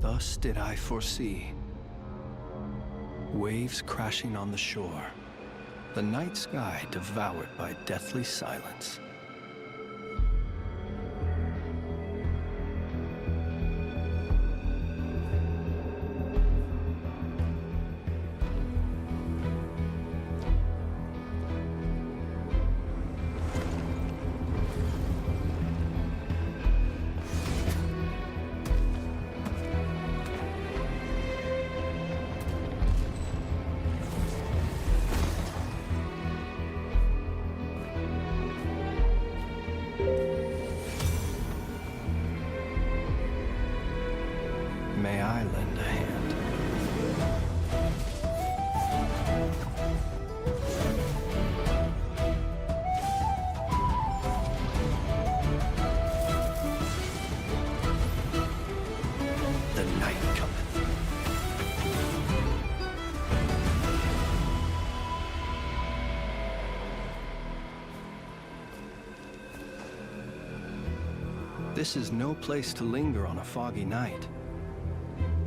thus did I foresee. Waves crashing on the shore, the night sky devoured by deathly silence. May I lend a hand? The night cometh. This is no place to linger on a foggy night.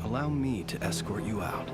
Allow me to escort you out.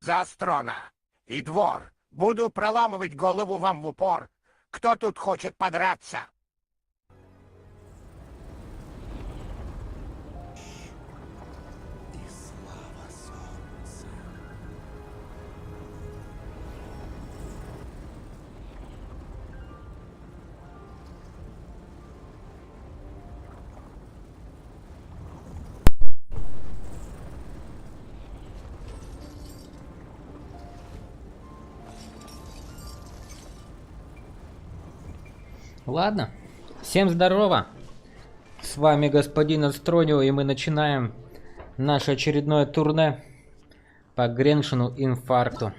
За Астрона и двор. Буду проламывать голову вам в упор. Кто тут хочет подраться? Ладно, всем здорово, с вами господин AstronYS, и мы начинаем наше очередное турне по Греншину Инфаркту.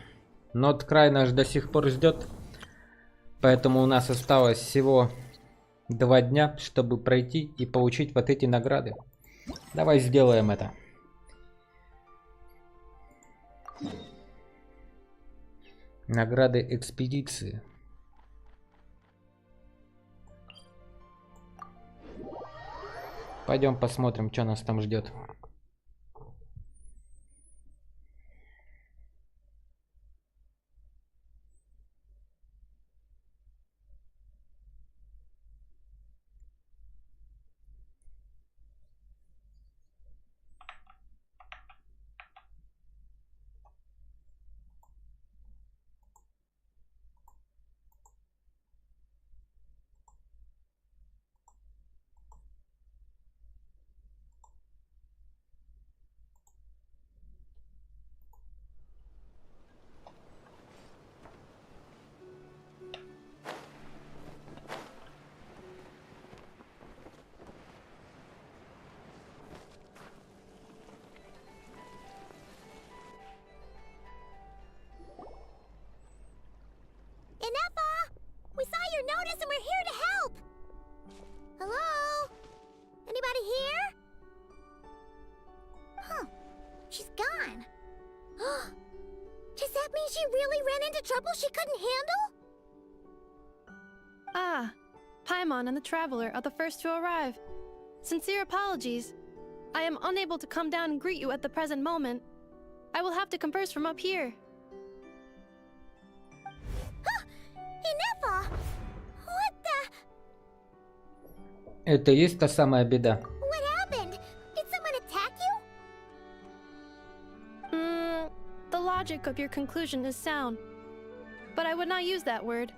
Нот край наш до сих пор ждет, поэтому у нас осталось всего 2 дня, чтобы пройти и получить вот эти награды. Давай сделаем это. Награды экспедиции. Пойдем посмотрим, что нас там ждет. Inepa! We saw your notice and we're here to help! Hello? Anybody here? Huh. She's gone. Does that mean she really ran into trouble she couldn't handle? Ah, Paimon and the Traveler are the first to arrive. Sincere apologies. I am unable to come down and greet you at the present moment. I will have to converse from up here. Inepa! What the... Это и есть та самая беда. What happened? Did someone attack you? The logic of your conclusion is sound. But I would not use that word.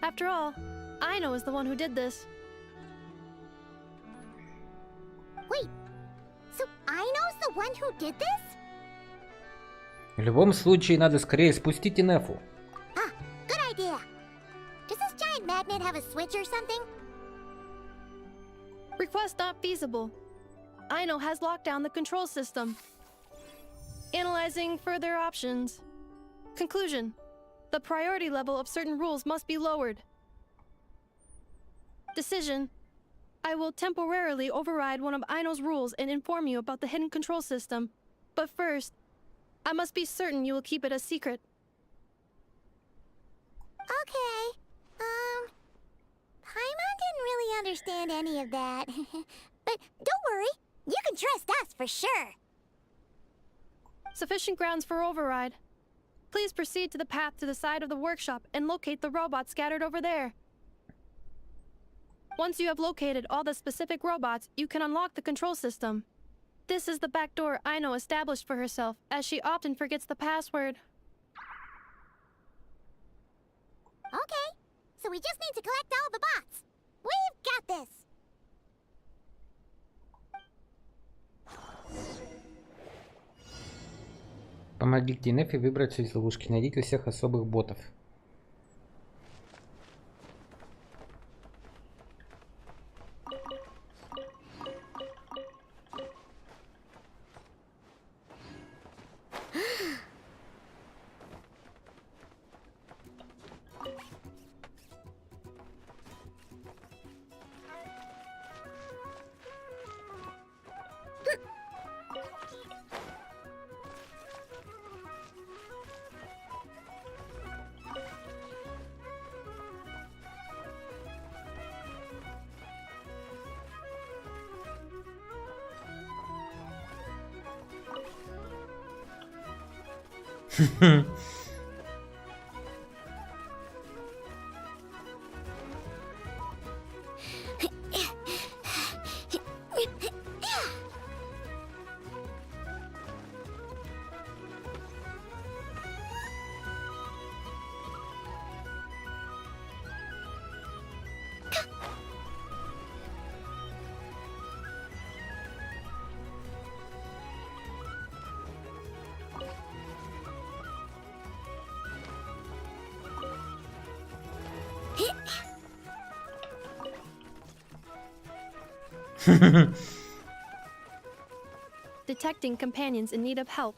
After all, Aino is the one who did this. Wait, so Aino's the one who did this? В любом случае, надо скорее спустить Инефу. Ah, good idea. Does this giant magnet have a switch or something? Request not feasible. Aino has locked down the control system. Analyzing further options. Conclusion. The priority level of certain rules must be lowered. Decision. I will temporarily override one of Aino's rules and inform you about the hidden control system. But first, I must be certain you will keep it a secret. Okay. Paimon didn't really understand any of that. But don't worry, you can trust us for sure. Sufficient grounds for override. Please proceed to the path to the side of the workshop and locate the robots scattered over there. Once you have located all the specific robots, you can unlock the control system. This is the back door Aino established for herself, as she often forgets the password. Okay, so we just need to collect all the bots. We've got this. Помогите Инефе выбраться из ловушки. Найдите всех особых ботов. Detecting companions in need of help.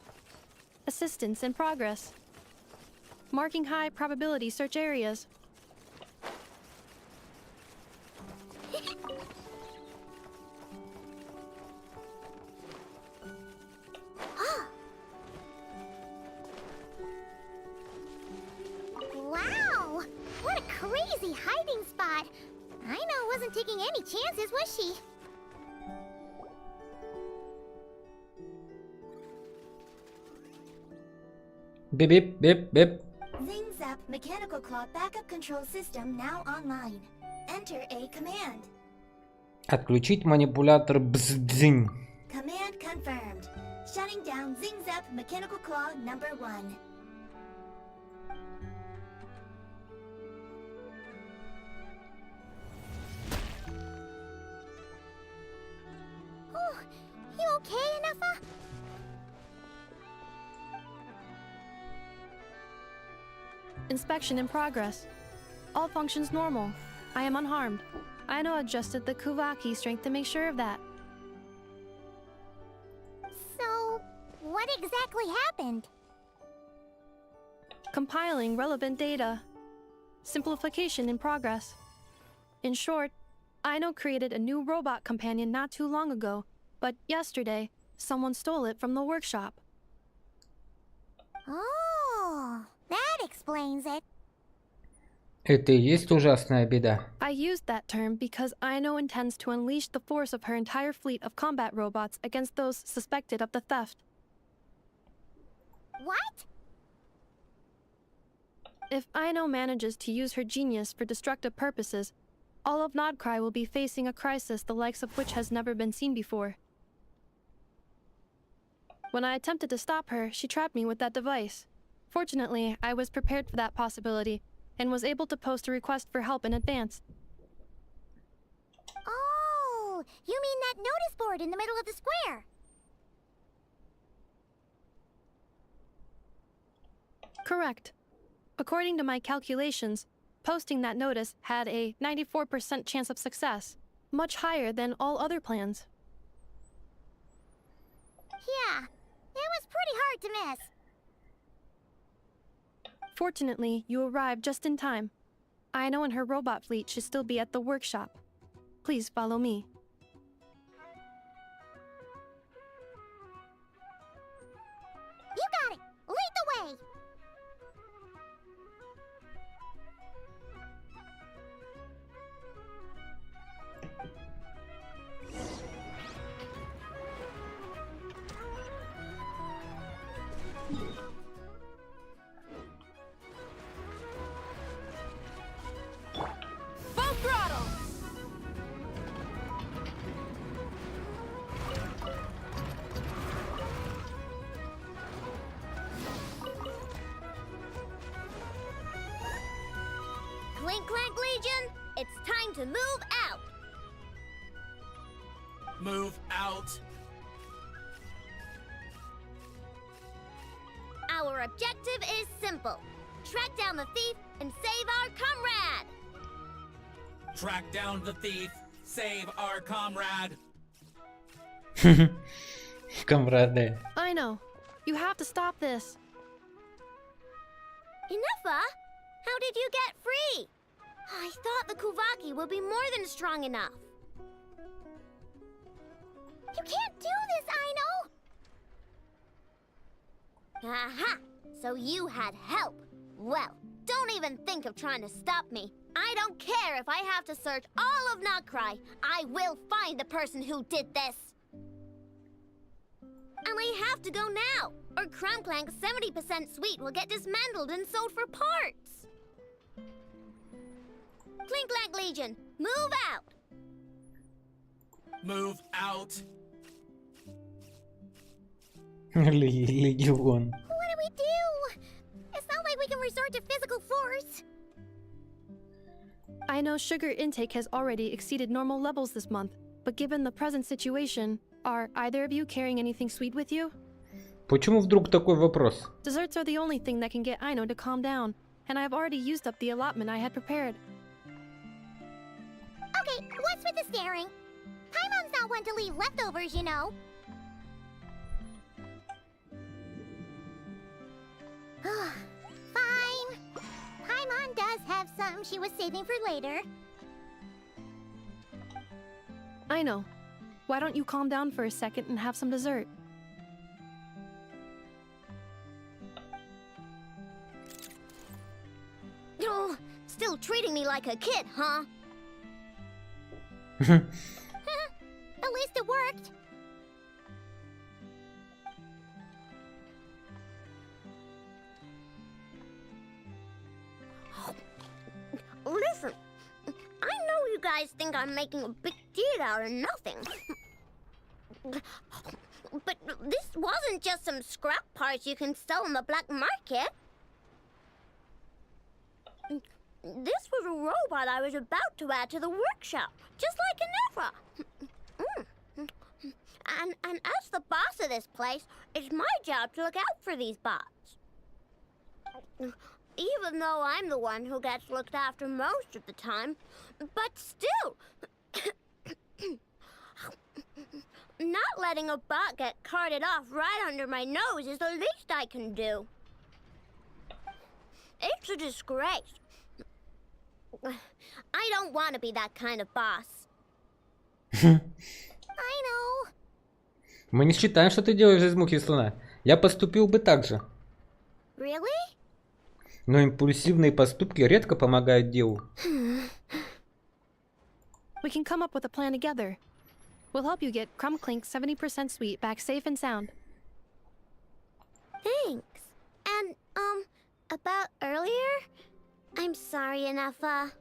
Assistance in progress. Marking high probability search areas. God. Ino wasn't taking any chances, was she? Bip bip bip bip. Zing Zap Mechanical Claw Backup Control System now online. Enter a command. Отключить манипулятор бздзинь. Command confirmed. Shutting down Zing Zap Mechanical Claw number 1. Oh, you okay, Anafa? Inspection in progress. All functions normal. I am unharmed. Ino adjusted the Kuvaki strength to make sure of that. So, what exactly happened? Compiling relevant data. Simplification in progress. In short, Ino created a new robot companion not too long ago, but yesterday, someone stole it from the workshop. Oh, that explains it. Это и есть ужасная беда. I used that term because Ino intends to unleash the force of her entire fleet of combat robots against those suspected of the theft. What? If Ino manages to use her genius for destructive purposes, all of Nodcry will be facing a crisis the likes of which has never been seen before. When I attempted to stop her, she trapped me with that device. Fortunately, I was prepared for that possibility and was able to post a request for help in advance. Oh, you mean that notice board in the middle of the square? Correct. According to my calculations, posting that notice had a 94% chance of success, much higher than all other plans. Yeah, it was pretty hard to miss. Fortunately, you arrived just in time. Ino and her robot fleet should still be at the workshop. Please follow me. You got it! Lead the way! Full throttle! Clink Clank Legion, it's time to move out! Move out. Our objective is simple. Track down the thief and save our comrade! Track down the thief. Save our comrade. Камраде. Ino, you have to stop this. Enougha? How did you get free? I thought the Kuvaki would be more than strong enough. You can't do this, Ino! Aha! So you had help. Well, don't even think of trying to stop me. I don't care if I have to search all of Nodcry. I will find the person who did this. And we have to go now, or Cranclank's 70% suite will get dismantled and sold for parts. Clink Legion, move out! Move out. Легион. What do we do? It's not like we can resort to physical force. I know sugar intake has already exceeded normal levels this month, but given the present situation, are either of you carrying anything sweet with you? Почему вдруг такой вопрос? Desserts are the only thing that can get Ino to calm down, and I have already used up the allotment I had prepared. Okay, what's with the staring? Paimon's not one to leave leftovers, you know. Fine. Paimon does have some she was saving for later. I know. Why don't you calm down for a second and have some dessert? Oh, still treating me like a kid, huh? At least it worked. Listen, I know you guys think I'm making a big deal out of nothing. But this wasn't just some scrap parts you can sell on the black market. This was a robot I was about to add to the workshop, just like an Ephra. And as the boss of this place, it's my job to look out for these bots. Even though I'm the one who gets looked after most of the time. But still, not letting a bot get carted off right under my nose is the least I can do. It's a disgrace. I don't want to be that kind of boss. I know. Мы не считаем, что ты делаешь из мухи слона. Я поступил бы так же. Really? Но импульсивные поступки редко помогают делу. We can come up with a plan together. We'll help you get Crumb Clink 70% sweet back safe and sound. Thanks. And, about earlier? I'm sorry, Anafa.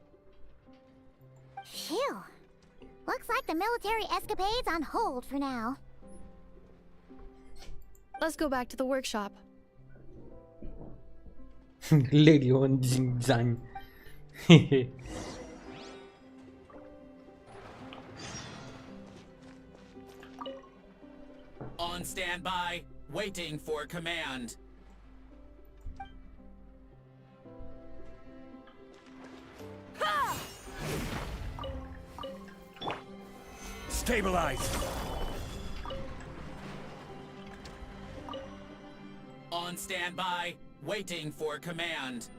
Phew. Looks like the military escapade's on hold for now. Let's go back to the workshop. Легион Дзиньцзань. On standby, waiting for command. Stabilize. On standby, waiting for command.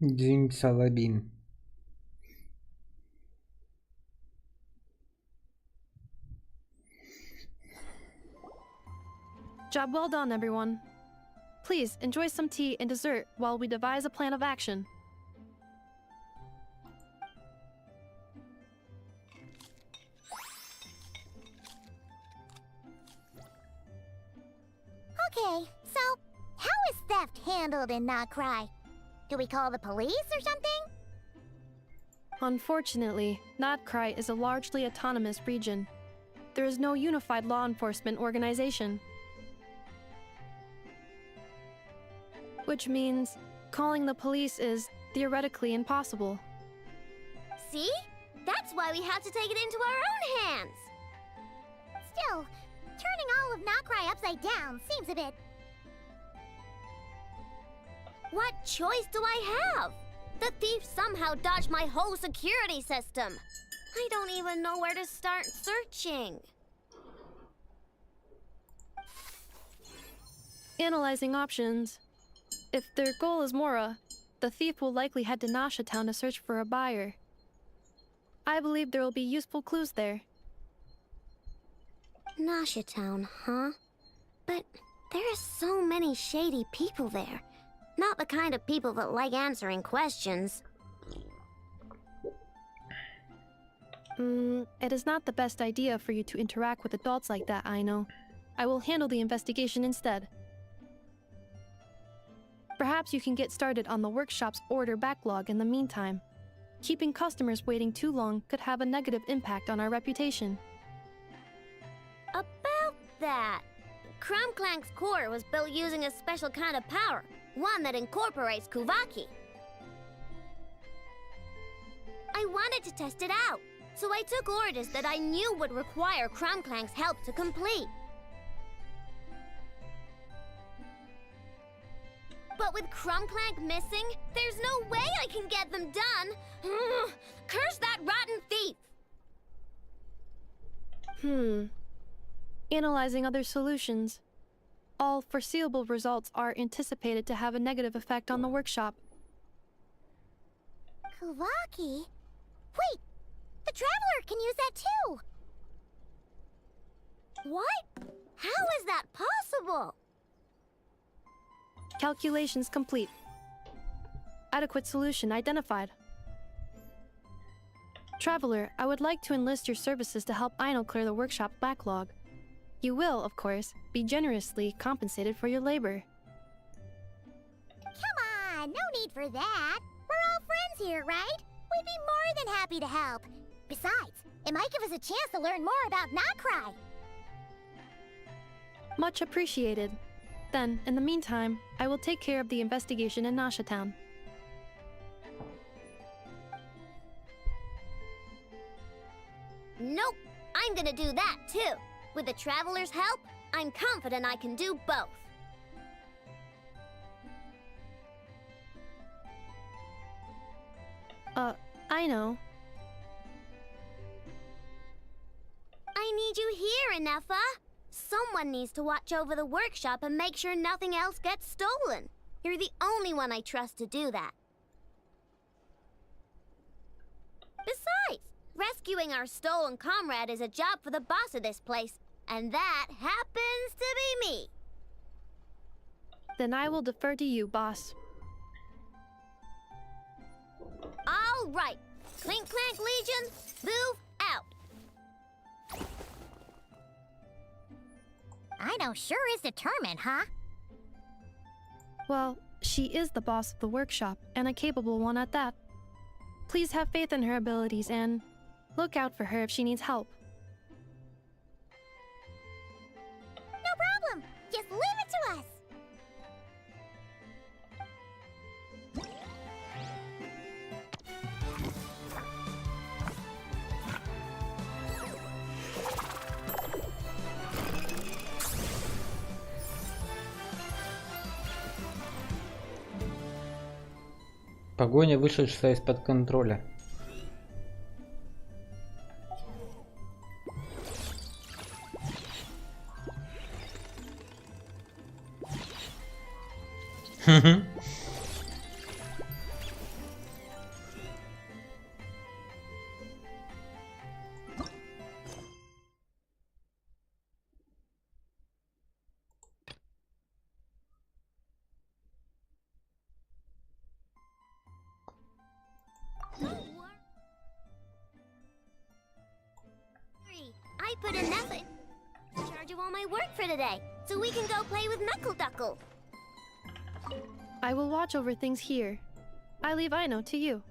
Дзинь Салабин. Job well done, everyone. Please enjoy some tea and dessert while we devise a plan of action. Okay, so how is theft handled in Not Cry? Do we call the police or something? Unfortunately, Notcry is a largely autonomous region. There is no unified law enforcement organization. Which means calling the police is theoretically impossible. See? That's why we have to take it into our own hands. Still, turning all of Not Cry upside down seems a bit... What choice do I have? The thief somehow dodged my whole security system. I don't even know where to start searching. Analyzing options. If their goal is Mora, the thief will likely head to Nasha Town to search for a buyer. I believe there will be useful clues there. Nasha Town, huh? But there are so many shady people there. Not the kind of people that like answering questions. It is not the best idea for you to interact with adults like that, I know. I will handle the investigation instead. Perhaps you can get started on the workshop's order backlog in the meantime. Keeping customers waiting too long could have a negative impact on our reputation. About that, Crumclank's core was built using a special kind of power, one that incorporates Kuvaki. I wanted to test it out, so I took orders that I knew would require Crumclank's help to complete. But with Crumclank missing, there's no way I can get them done! Curse that rotten thief! Analyzing other solutions. All foreseeable results are anticipated to have a negative effect on the workshop. Kuvaki? Wait! The Traveler can use that too! What? How is that possible? Calculations complete. Adequate solution identified. Traveler, I would like to enlist your services to help Aino clear the workshop backlog. You will, of course, be generously compensated for your labor. Come on, no need for that. We're all friends here, right? We'd be more than happy to help. Besides, it might give us a chance to learn more about Nocry. Much appreciated. Then, in the meantime, I will take care of the investigation in Nasha Town. Nope, I'm gonna do that too. With the Traveler's help, I'm confident I can do both. I know. I need you here, Inefa. Someone needs to watch over the workshop and make sure nothing else gets stolen. You're the only one I trust to do that. Besides, rescuing our stolen comrade is a job for the boss of this place, and that happens to be me. Then I will defer to you, boss. All right, Clink Clank Legion, move out. Aino sure is determined, huh? Well, she is the boss of the workshop, and a capable one at that. Please have faith in her abilities and look out for her if she needs help. No problem. Just leave it to us. Погоня, вышедшая из-под контроля. I put enough in charge of all my work for today, so we can go play with Knuckle Duckle. I will watch over things here. I leave Aino to you.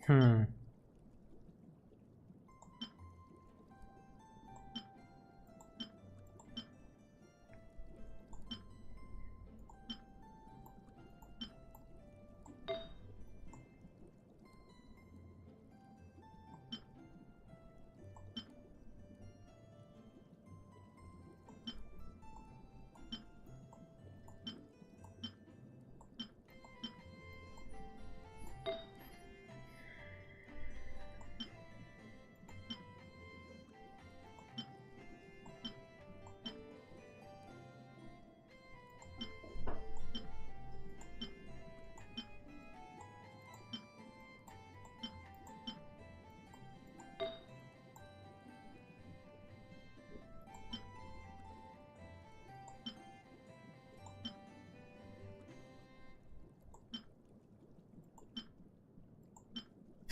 Хм.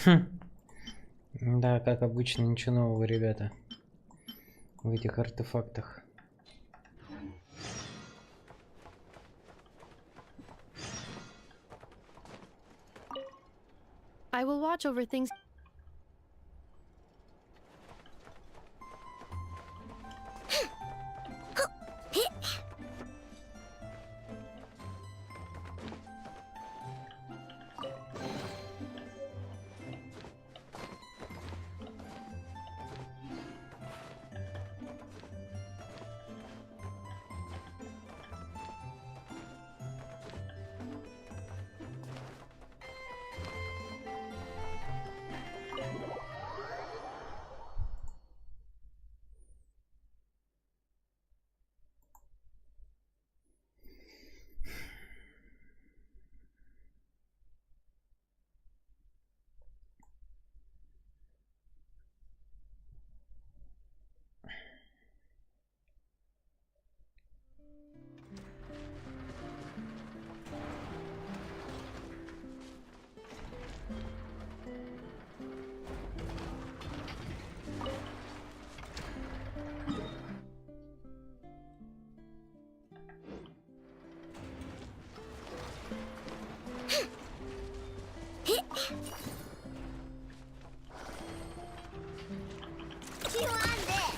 Хм. Да, как обычно, ничего нового, ребята, в этих артефактах. I will watch over things. Chew on this.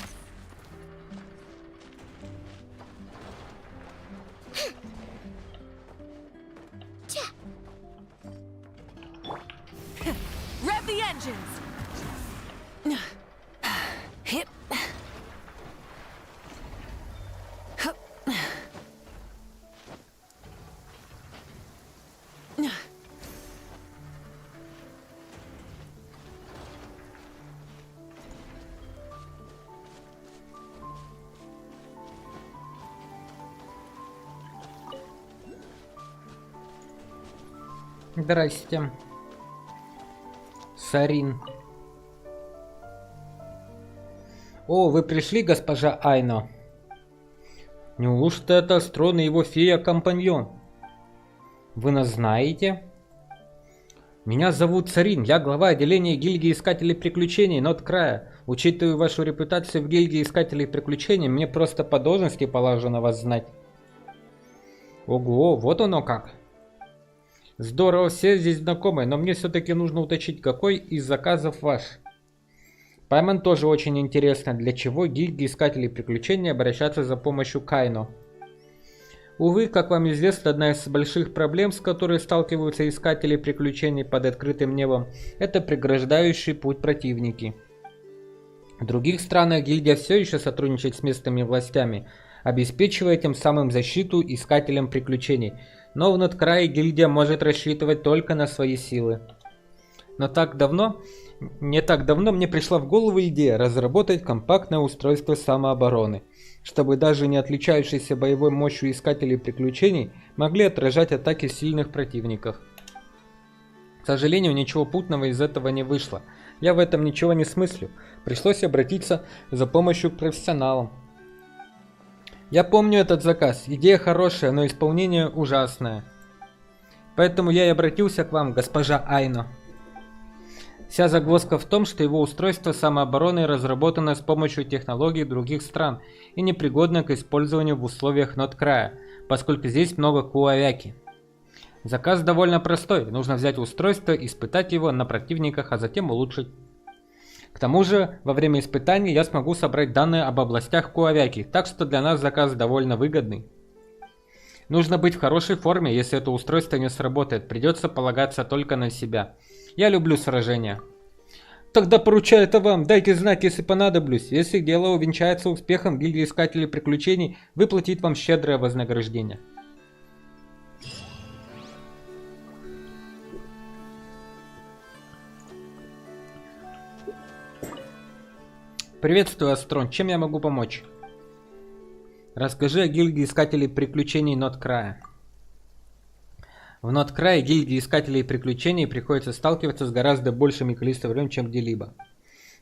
Rev the engines! Hip. Здрасте. Сарин. О, вы пришли, госпожа Айно? Неужто это Астрон и его фея-компаньон? Вы нас знаете? Меня зовут Сарин, я глава отделения гильдии Искателей Приключений Нот-Края. Учитывая вашу репутацию в гильдии Искателей Приключений, мне просто по должности положено вас знать. Ого, вот оно как. Здорово, все здесь знакомы, но мне все-таки нужно уточнить, какой из заказов ваш. Пайман тоже очень интересно, для чего гильдии Искателей Приключений обращаться за помощью к Айно. Увы, как вам известно, одна из больших проблем, с которой сталкиваются Искатели Приключений под открытым небом, это преграждающие путь противники. В других странах гильдия все еще сотрудничает с местными властями, обеспечивая тем самым защиту Искателям Приключений. Но в Нот-Крае гильдия может рассчитывать только на свои силы. Но не так давно мне пришла в голову идея разработать компактное устройство самообороны, чтобы даже не отличающиеся боевой мощью Искателей Приключений могли отражать атаки сильных противников. К сожалению, ничего путного из этого не вышло. Я в этом ничего не смыслю. Пришлось обратиться за помощью к профессионалам. Я помню этот заказ. Идея хорошая, но исполнение ужасное. Поэтому я и обратился к вам, госпожа Айно. Вся загвоздка в том, что его устройство самообороны разработано с помощью технологий других стран и непригодно к использованию в условиях Нот-Края, поскольку здесь много куавяки. Заказ довольно простой. Нужно взять устройство, испытать его на противниках, а затем улучшить. К тому же, во время испытаний я смогу собрать данные об областях Куавяки, так что для нас заказ довольно выгодный. Нужно быть в хорошей форме, если это устройство не сработает. Придется полагаться только на себя. Я люблю сражения. Тогда поручаю это вам. Дайте знать, если понадоблюсь. Если дело увенчается успехом, гильдия искателей приключений выплатит вам щедрое вознаграждение. Приветствую, Астрон. Чем я могу помочь? Расскажи о гильдии искателей приключений Ноткрая. В Ноткрае гильдии искателей приключений приходится сталкиваться с гораздо большими количеством времени, чем где-либо.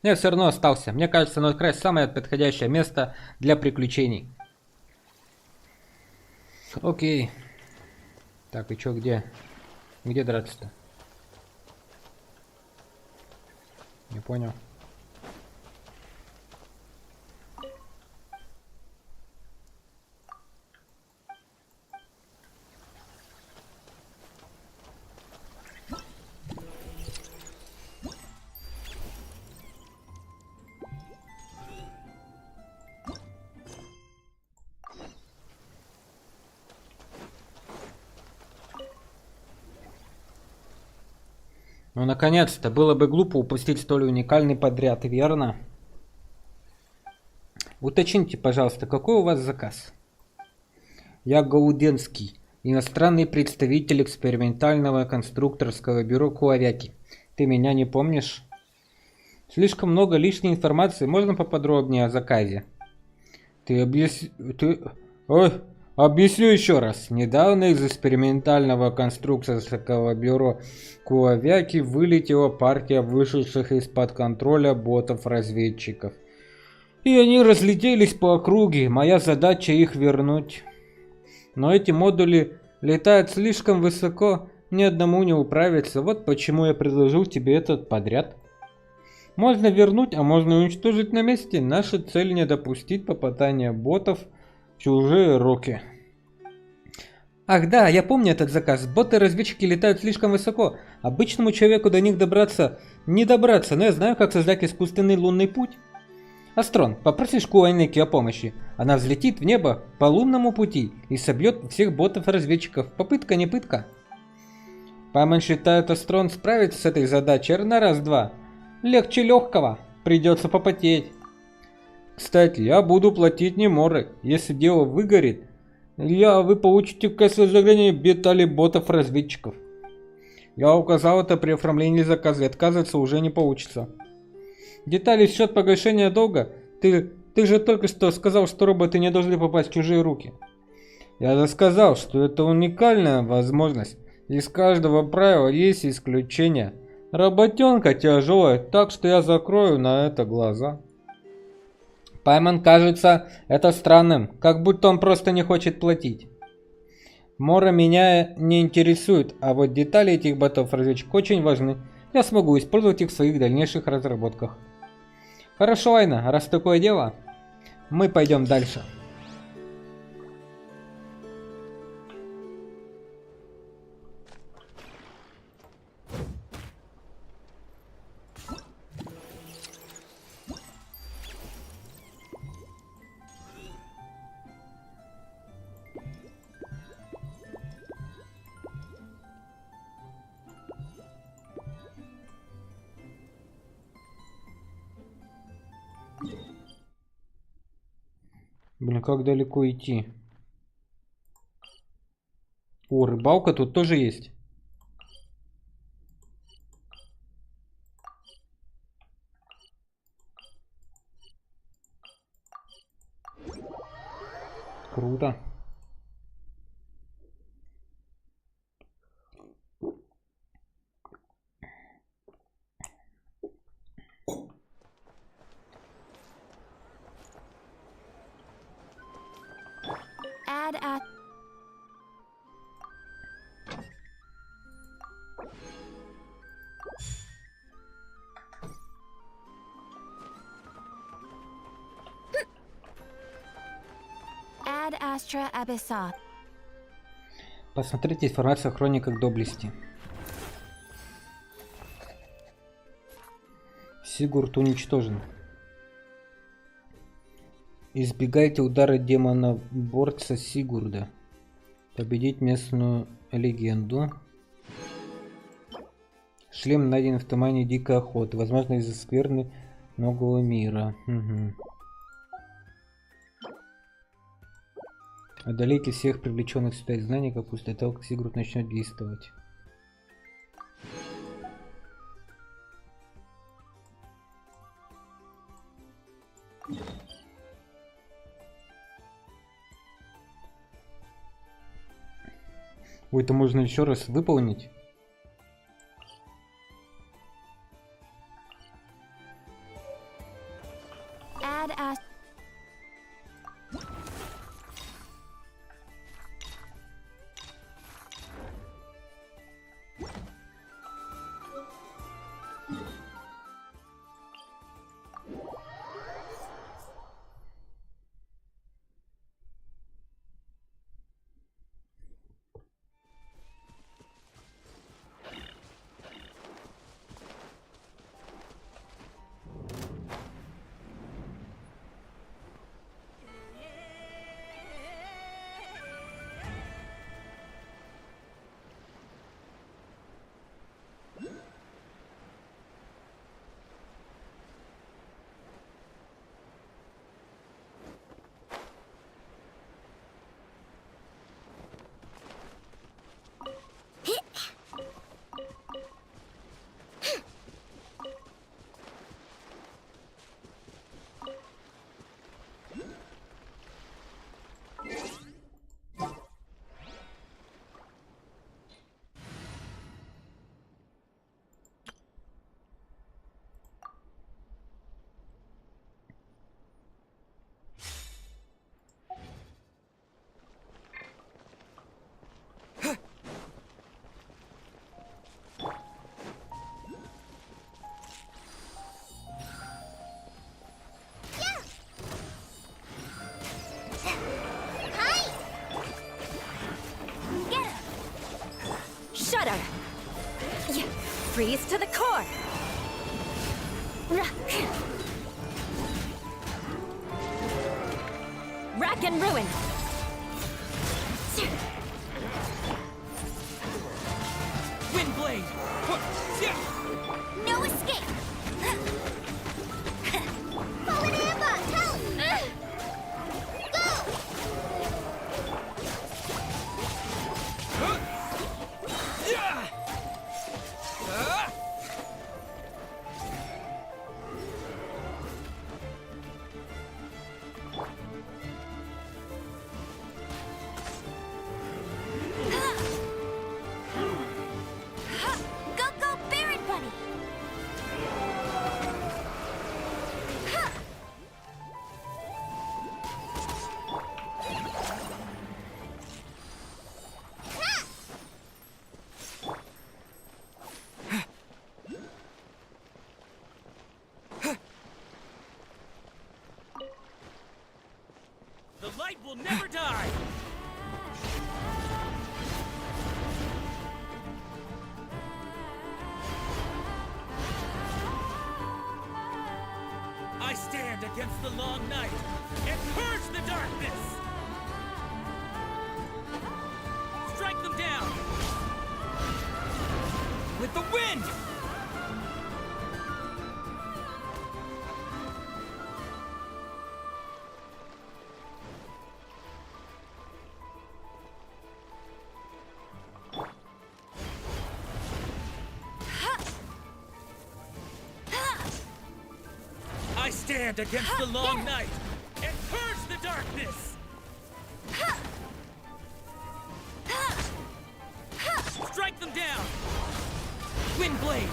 Но я все равно остался. Мне кажется, Ноткрай самое подходящее место для приключений. Окей. Так, и чё, где? Где драться-то? Не понял. Ну, наконец-то, было бы глупо упустить столь уникальный подряд, верно? Уточните, пожалуйста, какой у вас заказ? Я Гауденский, иностранный представитель экспериментального конструкторского бюро Куавяки. Ты меня не помнишь? Слишком много лишней информации, можно поподробнее о заказе? Объясню еще раз. Недавно из экспериментального конструкторского бюро Куавяки вылетела партия вышедших из-под контроля ботов-разведчиков. И они разлетелись по округе. Моя задача их вернуть. Но эти модули летают слишком высоко, ни одному не управиться. Вот почему я предложил тебе этот подряд. Можно вернуть, а можно уничтожить на месте. Наша цель не допустить попадания ботов в чужие руки. Ах да, я помню этот заказ. Боты-разведчики летают слишком высоко. Обычному человеку до них не добраться, но я знаю, как создать искусственный лунный путь. Астрон, попросишь Куайнеки о помощи. Она взлетит в небо по лунному пути и собьет всех ботов-разведчиков. Попытка не пытка. Пайман считает, Астрон справится с этой задачей на раз-два. Легче легкого. Придется попотеть. Кстати, я буду платить неморы. Если дело выгорит, вы получите в качестве вознаграждения детали ботов-разведчиков. Я указал это при оформлении заказа, и отказываться уже не получится. Детали в счет погашения долга? Ты же только что сказал, что роботы не должны попасть в чужие руки. Я же сказал, что это уникальная возможность. Из каждого правила есть исключение. Работенка тяжелая, так что я закрою на это глаза. Пайман кажется это странным, как будто он просто не хочет платить. Мора меня не интересует, а вот детали этих ботов-разведчиков очень важны. Я смогу использовать их в своих дальнейших разработках. Хорошо, Айна, раз такое дело, мы пойдем дальше. Блин, как далеко идти? О, рыбалка тут тоже есть. Круто. Ad Astra Abyssa. Посмотрите информацию о хрониках доблести. Сигурд уничтожен. Избегайте удара демона-борца Сигурда. Победить местную легенду. Шлем найден в тумане Дикой Охоты. Возможно, из-за скверны многого мира. Угу. Одолейте всех привлеченных сюда изгнанников после того, как Сигурд начнет действовать. Ой, это можно еще раз выполнить? Add Ast. Shudder! Yeah. Freeze to the core! Rack and ruin! Windblade! No escape! Fallen ambush! Help! Go! Go, go, Baron Bunny! The light will never die! I stand against the long night and purge the darkness! Strike them down! With the wind! I stand against the long night and purge the darkness! Strike them down! Windblade!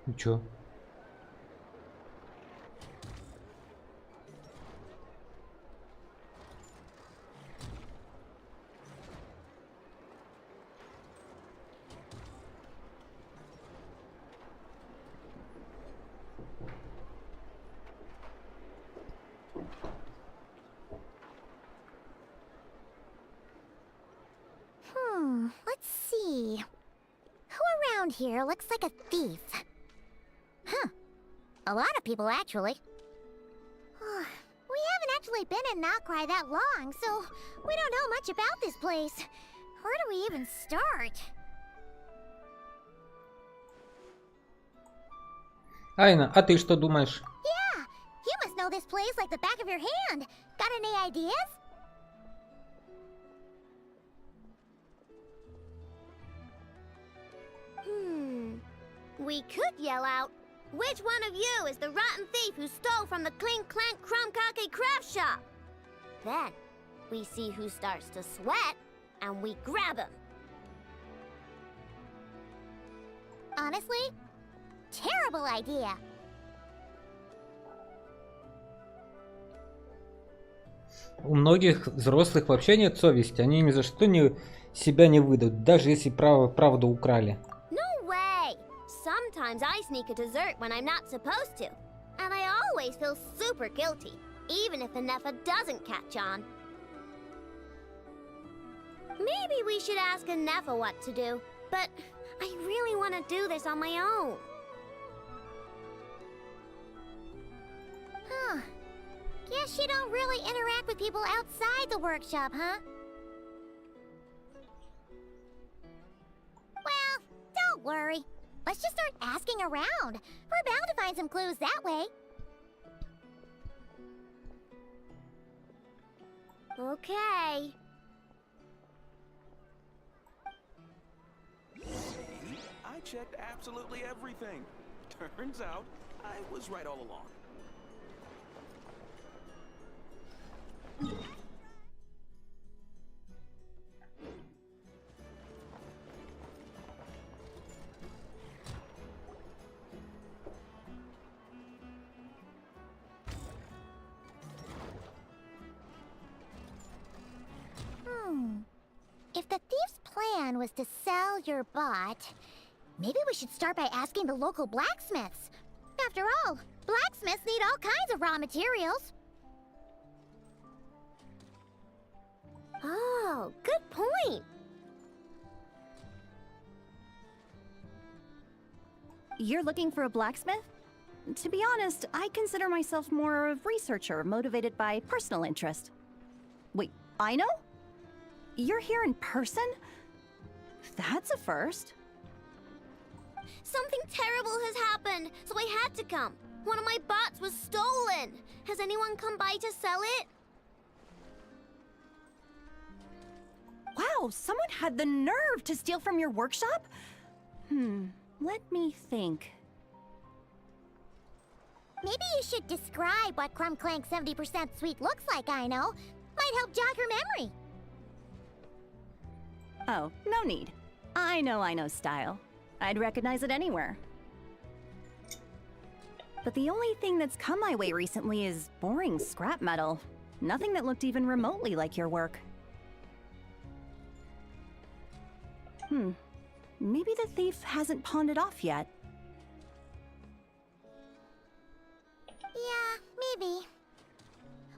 И чё? Let's see. Who around here looks like a thief? Huh. A lot of people, actually. We haven't actually been in Nokrai that long, so we don't know much about this place. Where do we even start? Айна, а ты что думаешь? Yeah, you must know this place like the back of your hand. Got any ideas? We could yell out, which one of you is the rotten thief who stole from the Clink Clank Crumkake craft shop? Then, we see who starts to sweat, and we grab him. Honestly, terrible idea. У многих взрослых вообще нет совести. Они ни за что себя не выдадут, даже если правду украли. No way! Sometimes I sneak a dessert when I'm not supposed to. And I always feel super guilty, even if Anefa doesn't catch on. Maybe we should ask Anefa what to do, but I really want to do this on my own. Huh. Guess you don't really interact with people outside the workshop, huh? Well, don't worry. Let's just start asking around. We're bound to find some clues that way. Okay. I checked absolutely everything. Turns out, I was right all along. If the thief's plan was to sell your bot, maybe we should start by asking the local blacksmiths. After all, blacksmiths need all kinds of raw materials. Oh, good point. You're looking for a blacksmith? To be honest, I consider myself more of a researcher motivated by personal interest. Wait, I know? You're here in person? That's a first. Something terrible has happened, so I had to come. One of my bots was stolen. Has anyone come by to sell it? Wow, someone had the nerve to steal from your workshop? Let me think. Maybe you should describe what Crumb Clank 70% sweet looks like, I know. Might help jog your memory. Oh, no need. I know style. I'd recognize it anywhere. But the only thing that's come my way recently is boring scrap metal. Nothing that looked even remotely like your work. Maybe the thief hasn't pawned it off yet. Yeah, maybe.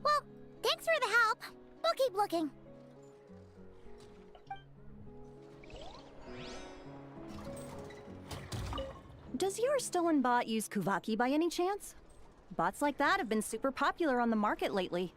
Well, thanks for the help. We'll keep looking. Does your stolen bot use Kuvaki by any chance? Bots like that have been super popular on the market lately.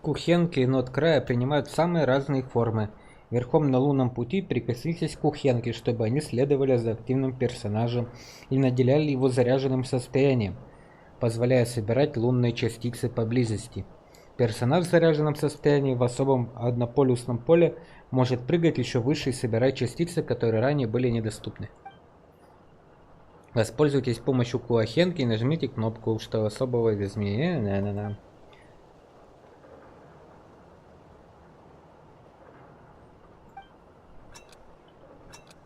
Кухенки и нот края принимают самые разные формы. Верхом на лунном пути прикоснитесь к кухенке, чтобы они следовали за активным персонажем и наделяли его заряженным состоянием, позволяя собирать лунные частицы поблизости. Персонаж в заряженном состоянии в особом однополюсном поле может прыгать еще выше и собирать частицы, которые ранее были недоступны. Воспользуйтесь помощью кухенки и нажмите кнопку, что особого изменения.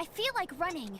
I feel like running.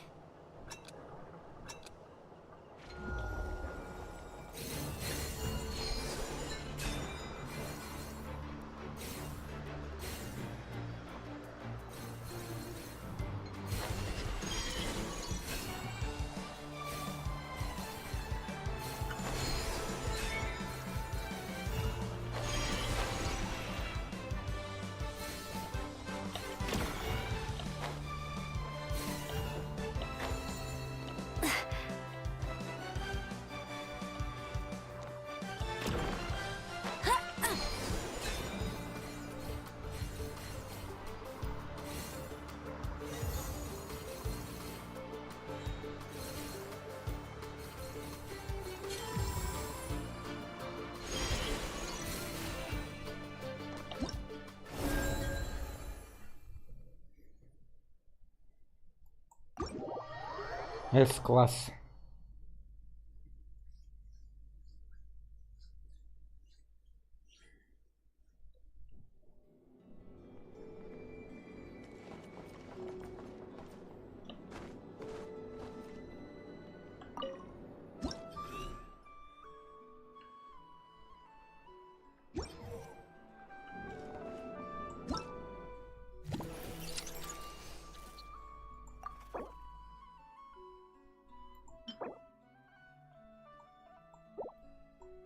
С-класс.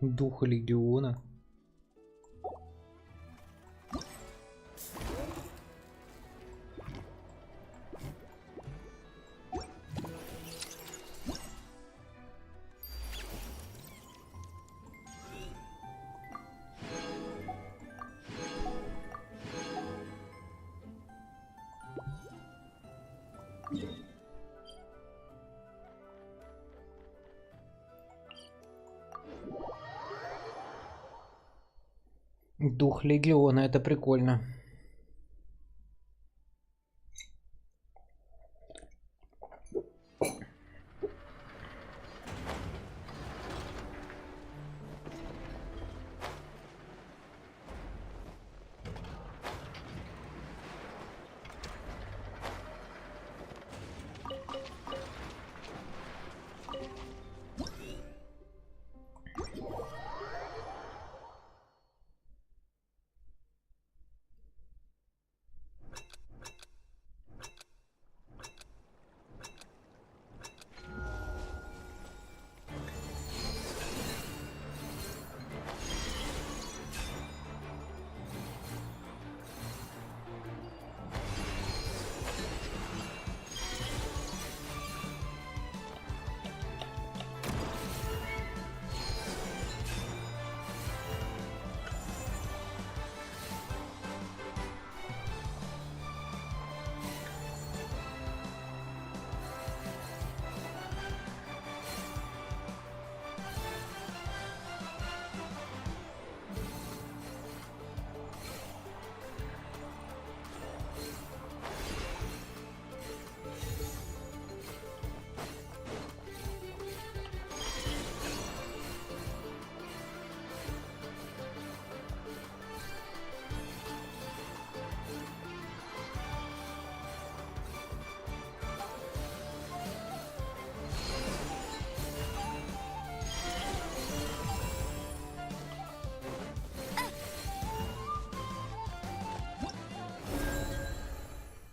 Дух легиона. Дух легиона, это прикольно.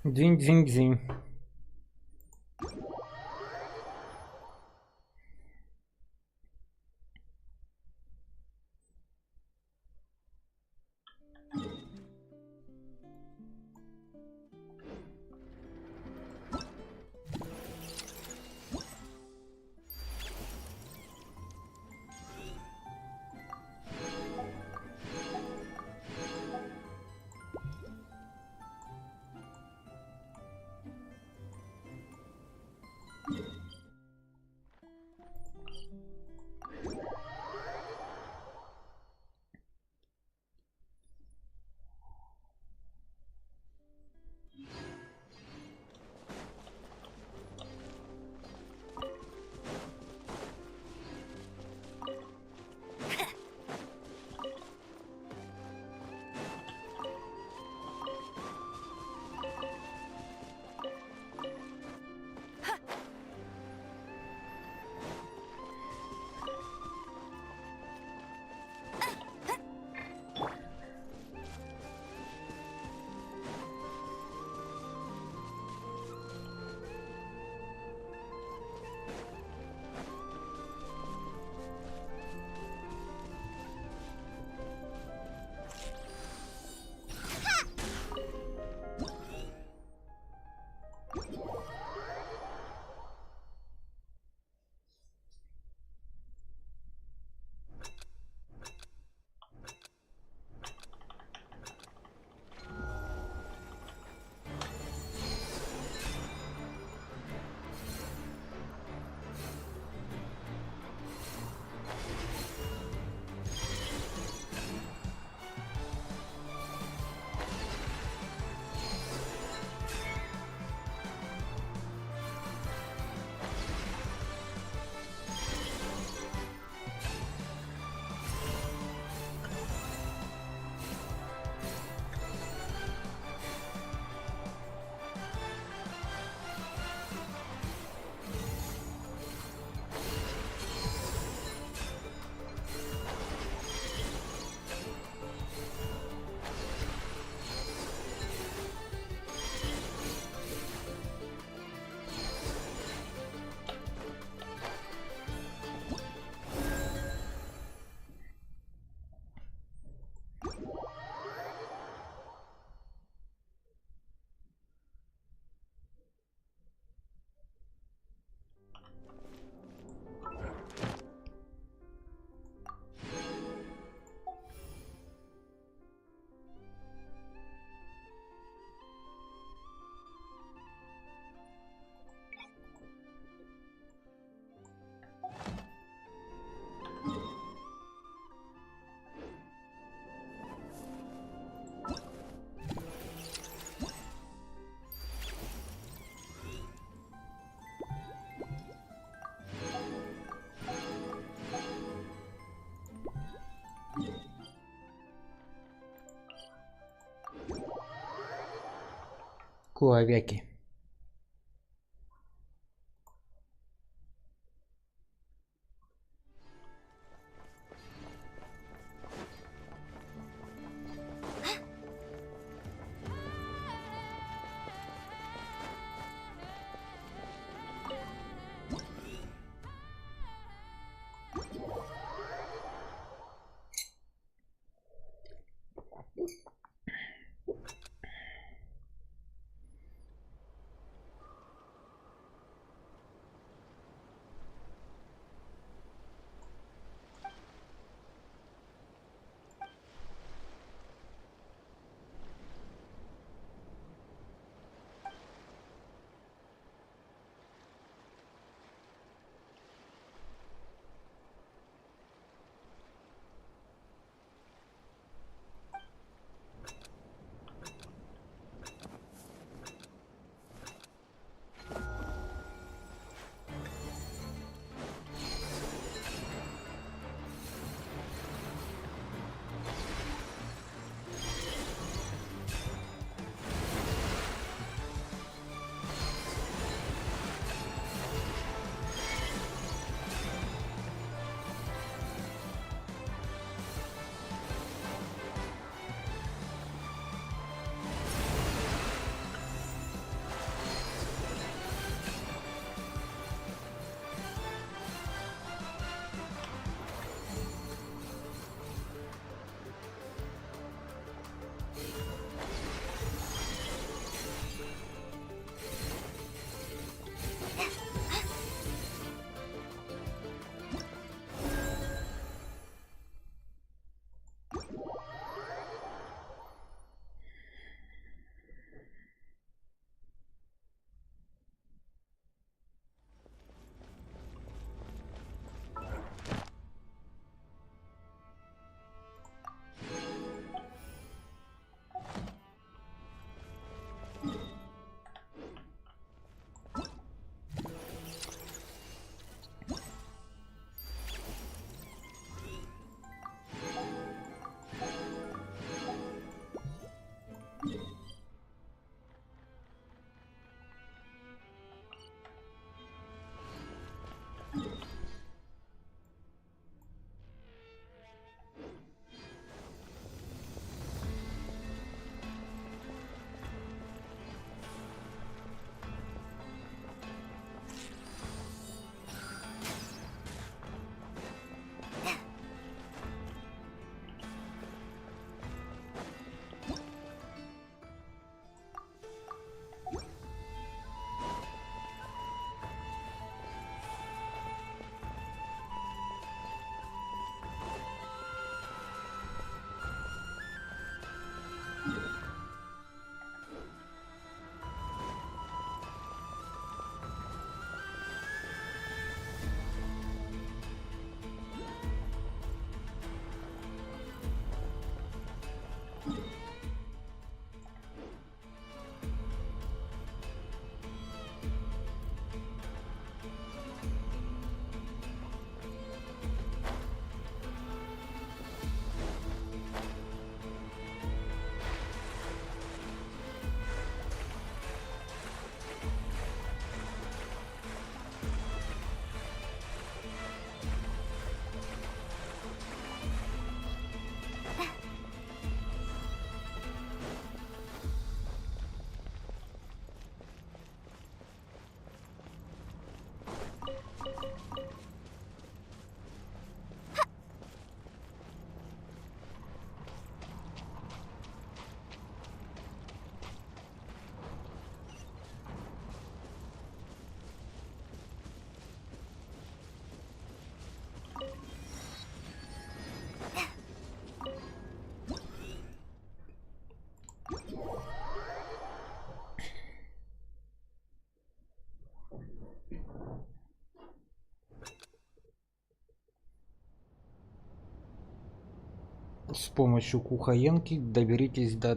Дзинь-дзинь-дзинь. Куавяки. С помощью кухаенки доберитесь до.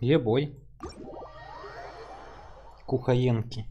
Ебой. Кухаенки.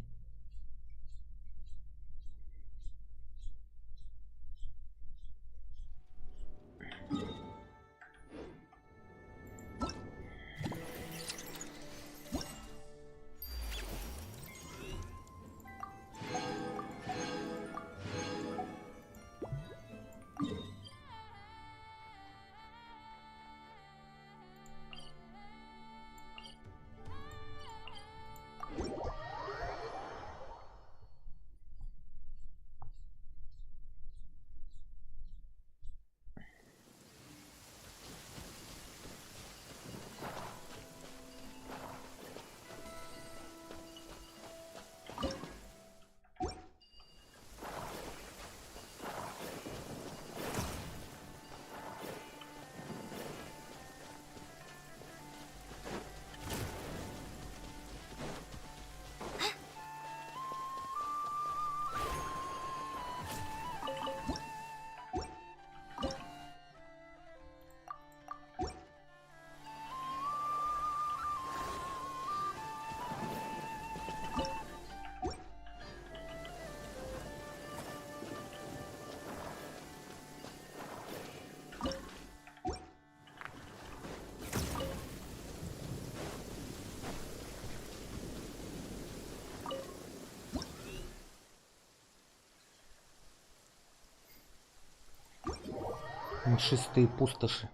Мшистые пустоши.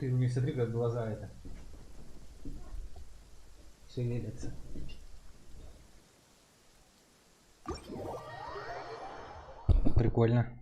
Ты не смотри, как глаза это. Шевелятся. Прикольно.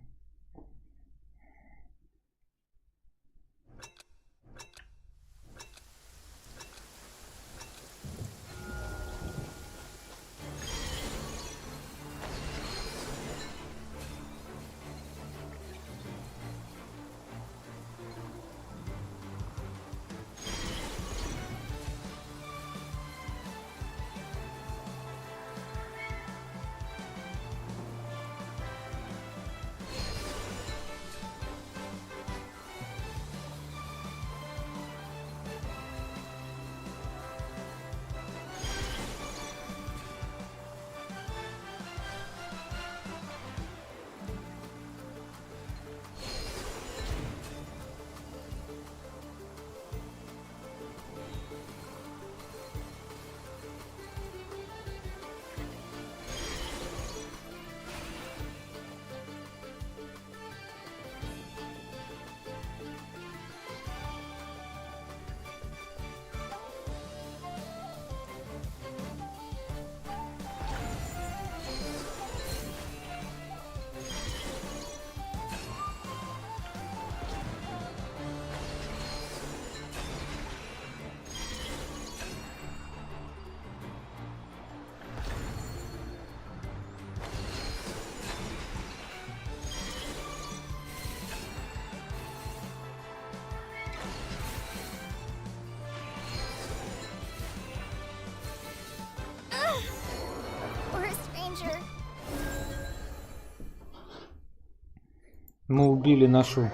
Мы убили нашу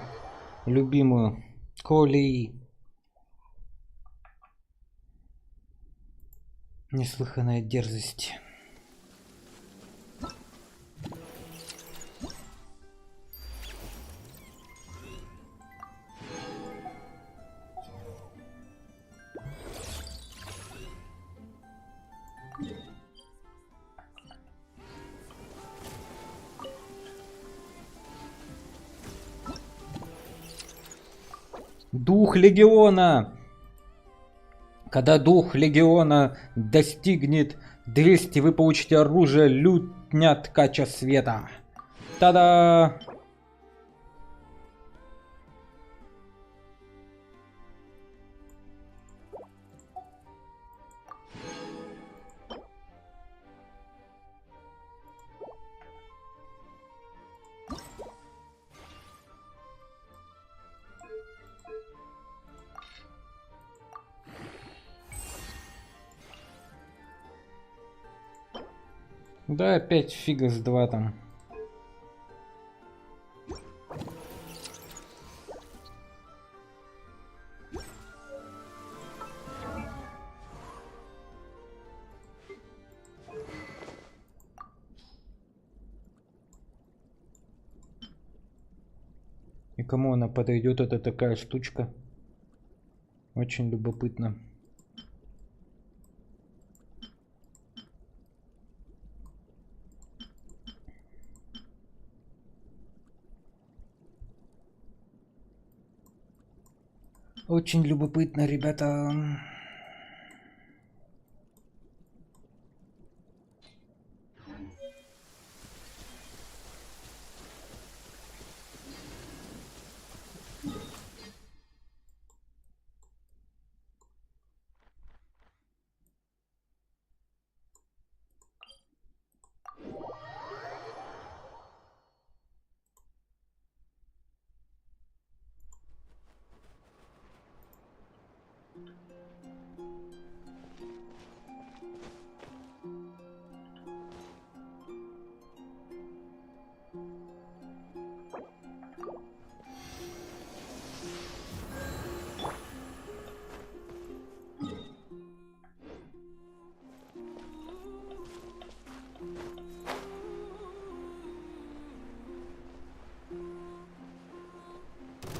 любимую Коли. Неслыханная дерзость. Дух легиона. Когда дух легиона достигнет 200, вы получите оружие лютня ткача света. Та-да! Да, опять фига с 2 там. И кому она подойдет, это такая штучка. Очень любопытно. Очень любопытно, ребята.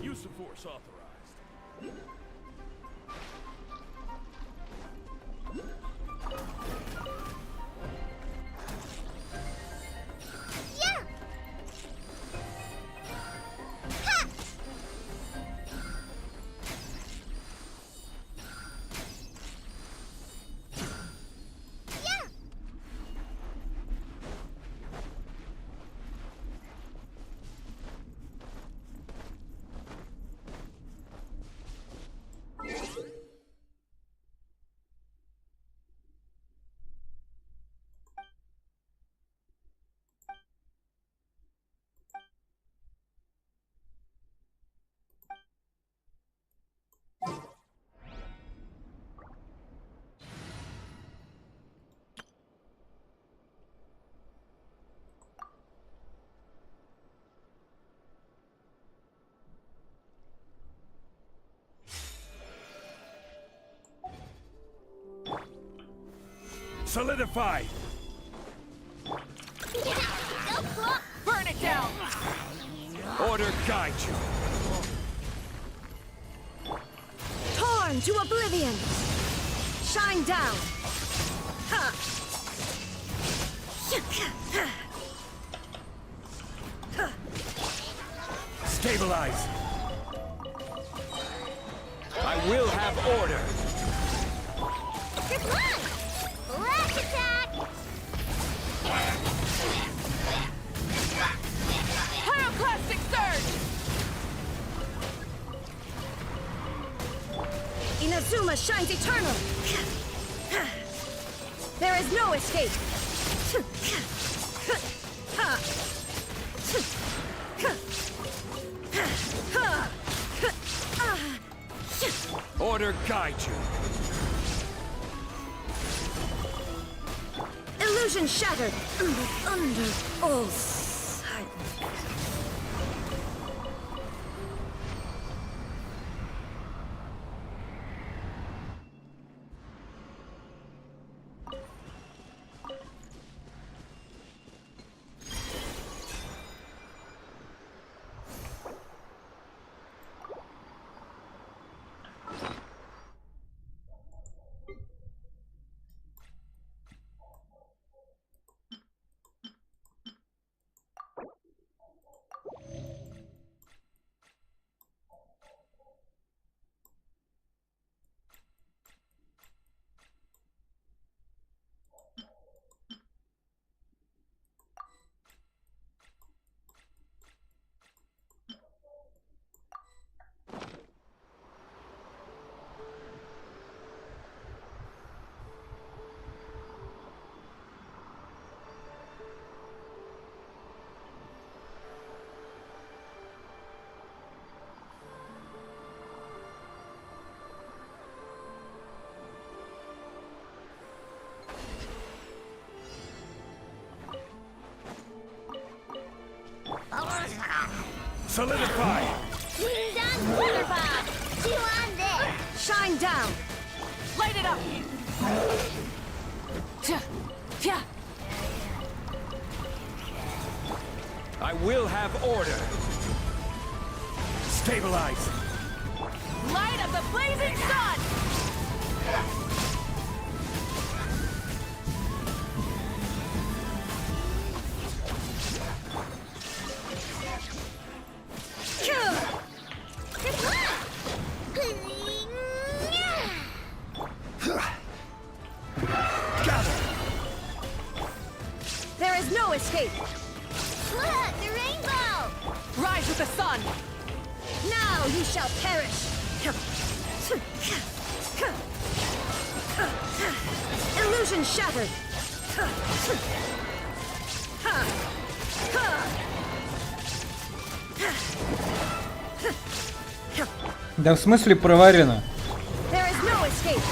Use of force authorized. Yeah! Ha! Solidify! Burn it down! Order guide you! Torn to oblivion! Shine down! Ha! Stabilize! I will have order! Come on! Flash attack! Pyroclastic surge! Inazuma shines eternal! There is no escape! Order guide you! Illusion shattered! Under all silence. Solidify! Wings on Wonder Bob! Chew on this! Shine down! Light it up! I will have order! Stabilize! Light of the blazing sun! There is no escape! Look, the rainbow! Rise with the sun! Now you shall perish! Illusion shattered! Да в смысле проварено? There is no escape!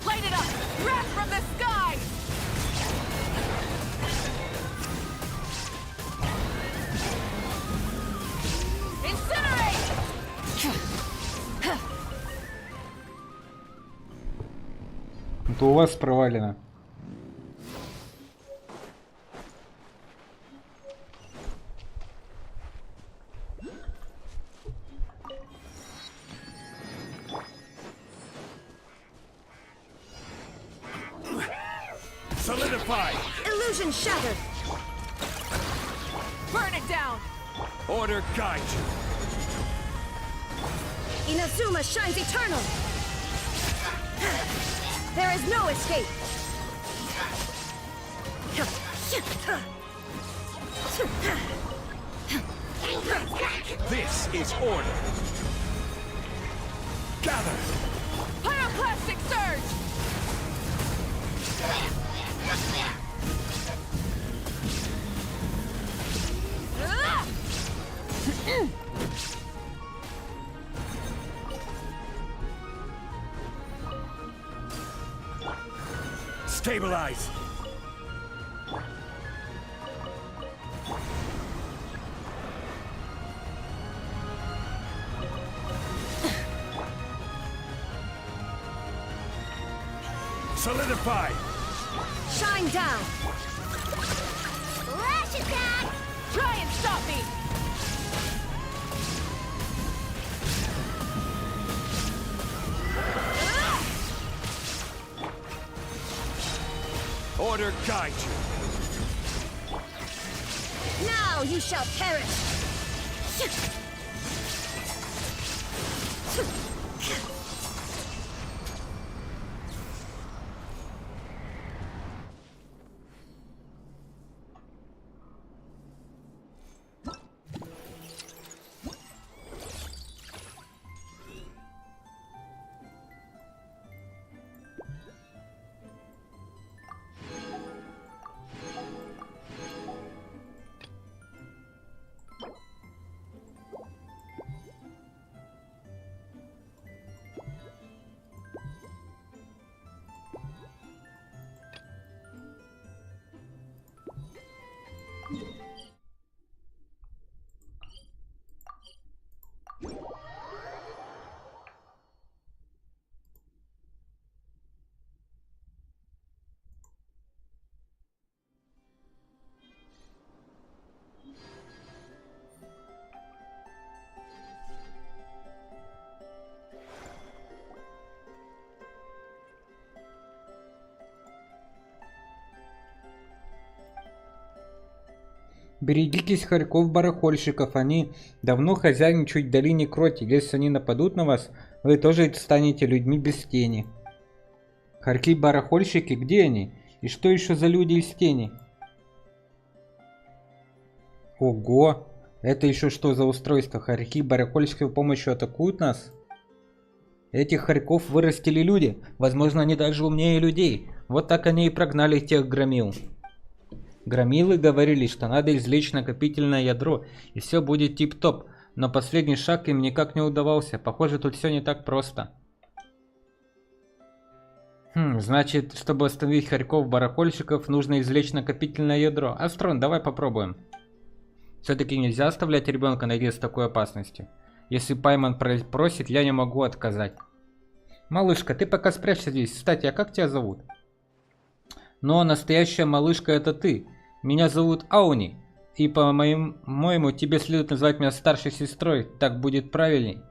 Light it up! Wrath from the sky! Incinerate! Это у вас провалено. Solidify! Illusion shattered! Burn it down! Order guide you! Inazuma shines eternal! There is no escape! This is order! Gather! Pyroclastic surge! Ah! Stabilize! Solidify! Shine down! Flash attack! Try and stop me! Order guide you. Now you shall perish! Берегитесь хорьков-барахольщиков, они давно хозяйничают в долине Кроти. Если они нападут на вас, вы тоже станете людьми без тени. Хорьки-барахольщики, где они? И что еще за люди из тени? Ого! Это еще что за устройство? Хорьки-барахольщики с помощью атакуют нас? Этих хорьков вырастили люди. Возможно, они даже умнее людей. Вот так они и прогнали тех громил. Громилы говорили, что надо извлечь накопительное ядро, и все будет тип-топ, но последний шаг им никак не удавался. Похоже, тут все не так просто. Значит, чтобы остановить хорьков-барахольщиков, нужно извлечь накопительное ядро. Астрон, давай попробуем. Все-таки нельзя оставлять ребенка наедине с такой опасностью. Если Пайман просит, я не могу отказать. Малышка, ты пока спрячься здесь. Кстати, а как тебя зовут? Но настоящая малышка это ты. Меня зовут Ауни. И по-моему, тебе следует назвать меня старшей сестрой. Так будет правильней.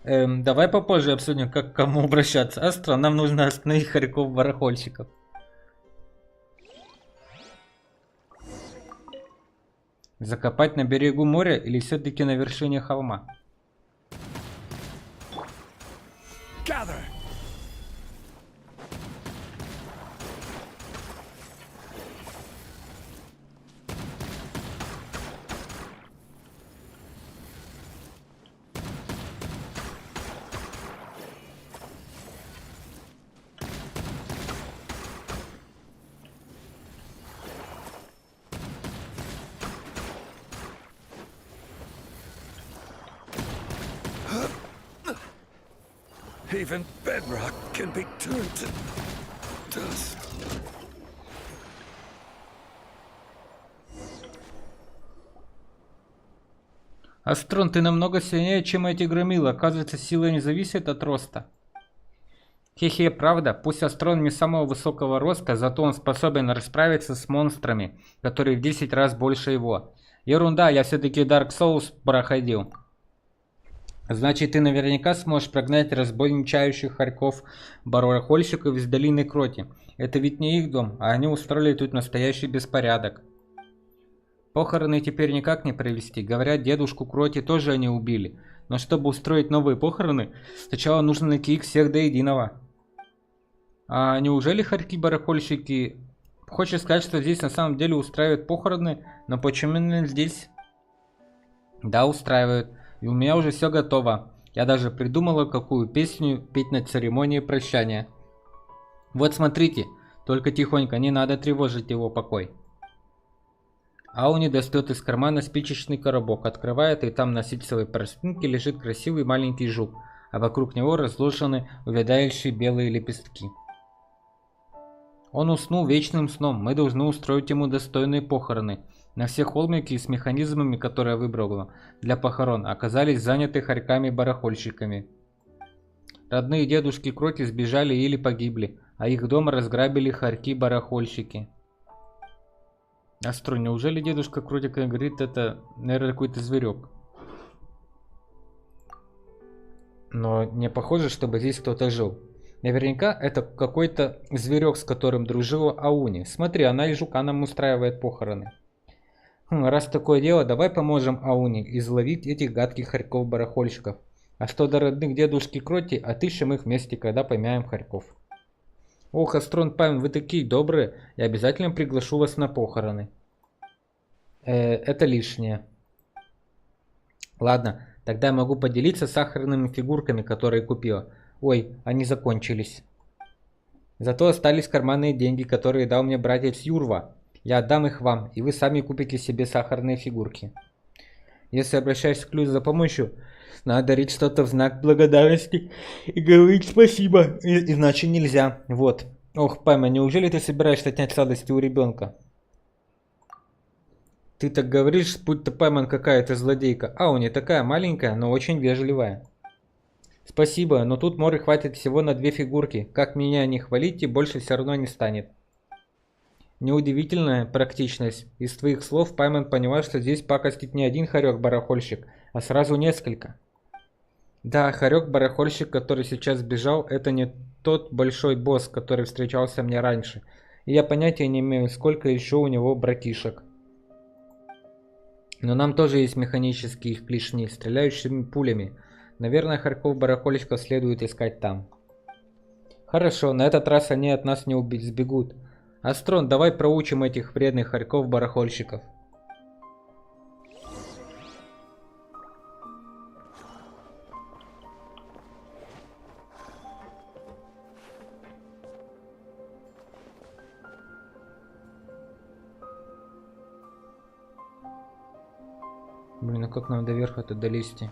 Давай попозже обсудим, как к кому обращаться. Астро, нам нужно остановить хорьков-барахольщиков. Закопать на берегу моря или все-таки на вершине холма? Gather! Even bedrock can be turned to dust. Астрон, ты намного сильнее, чем эти громилы. Оказывается, сила не зависит от роста. Хе-хе, правда? Пусть Астрон не самого высокого роста, зато он способен расправиться с монстрами, которые в 10 раз больше его. Ерунда, я все-таки Dark Souls проходил. Значит, ты наверняка сможешь прогнать разбойничающих хорьков-барахольщиков из долины Кроти. Это ведь не их дом, а они устроили тут настоящий беспорядок. Похороны теперь никак не провести. Говорят, дедушку Кроти тоже они убили. Но чтобы устроить новые похороны, сначала нужно найти их всех до единого. А неужели хорьки-барахольщики... Хочешь сказать, что здесь на самом деле устраивают похороны? Но почему именно здесь? Да, устраивают. И у меня уже все готово. Я даже придумала, какую песню петь на церемонии прощания. Вот смотрите, только тихонько, не надо тревожить его покой. Ауни достает из кармана спичечный коробок, открывает, и там на ситцевой простынке лежит красивый маленький жук, а вокруг него разложены увядающие белые лепестки. Он уснул вечным сном, мы должны устроить ему достойные похороны. На все холмики с механизмами, которые я выбрала для похорон, оказались заняты хорьками-барахольщиками. Родные дедушки Кроти сбежали или погибли, а их дом разграбили хорьки-барахольщики. Астрон, неужели дедушка Крутик говорит, это, наверное, какой-то зверек? Но не похоже, чтобы здесь кто-то жил. Наверняка это какой-то зверек, с которым дружила Ауни. Смотри, она и жука нам устраивает похороны. Раз такое дело, давай поможем Ауни изловить этих гадких хорьков-барахольщиков. А что до родных дедушки Кротти, отыщем их вместе, когда поймаем хорьков. Ох, Астрон, Павел, вы такие добрые. Я обязательно приглашу вас на похороны. Это лишнее. Ладно, тогда я могу поделиться сахарными фигурками, которые купила. Ой, они закончились. Зато остались карманные деньги, которые дал мне братец Юрва. Я отдам их вам, и вы сами купите себе сахарные фигурки. Если обращаешься к людям за помощью, надо дарить что-то в знак благодарности и говорить спасибо, иначе нельзя. Вот. Ох, Пайма, неужели ты собираешься отнять сладости у ребенка? Ты так говоришь, будто Пайман какая-то злодейка. А, у нее такая маленькая, но очень вежливая. Спасибо, но тут моры хватит всего на 2 фигурки. Как меня не хвалите, больше все равно не станет. Неудивительная практичность. Из твоих слов Пайман поняла, что здесь пакостит не один хорек-барахольщик, а сразу несколько. Да, хорек-барахольщик, который сейчас сбежал, это не тот большой босс, который встречался мне раньше. И я понятия не имею, сколько еще у него братишек. Но нам тоже есть механические клешни, стреляющими пулями. Наверное, хорьков-барахольщиков следует искать там. Хорошо, на этот раз они от нас не сбегут. Астрон, давай проучим этих вредных хорьков-барахольщиков. Блин, а как нам до верха-то долезти?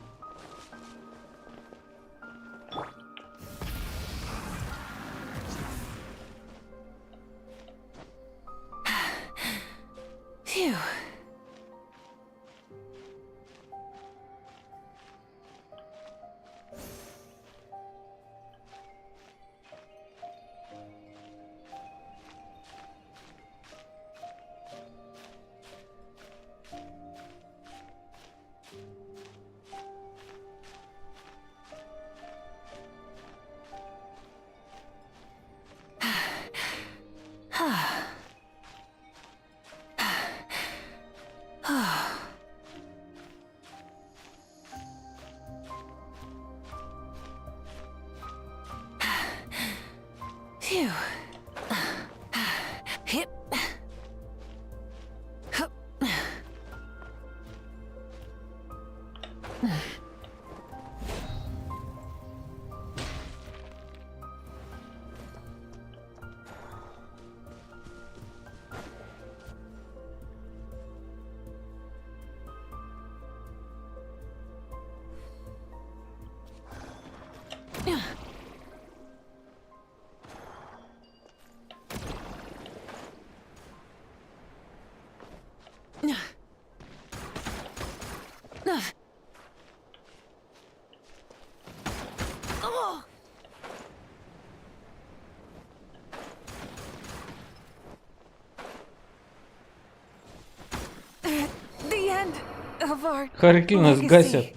Хорьки нас гасят.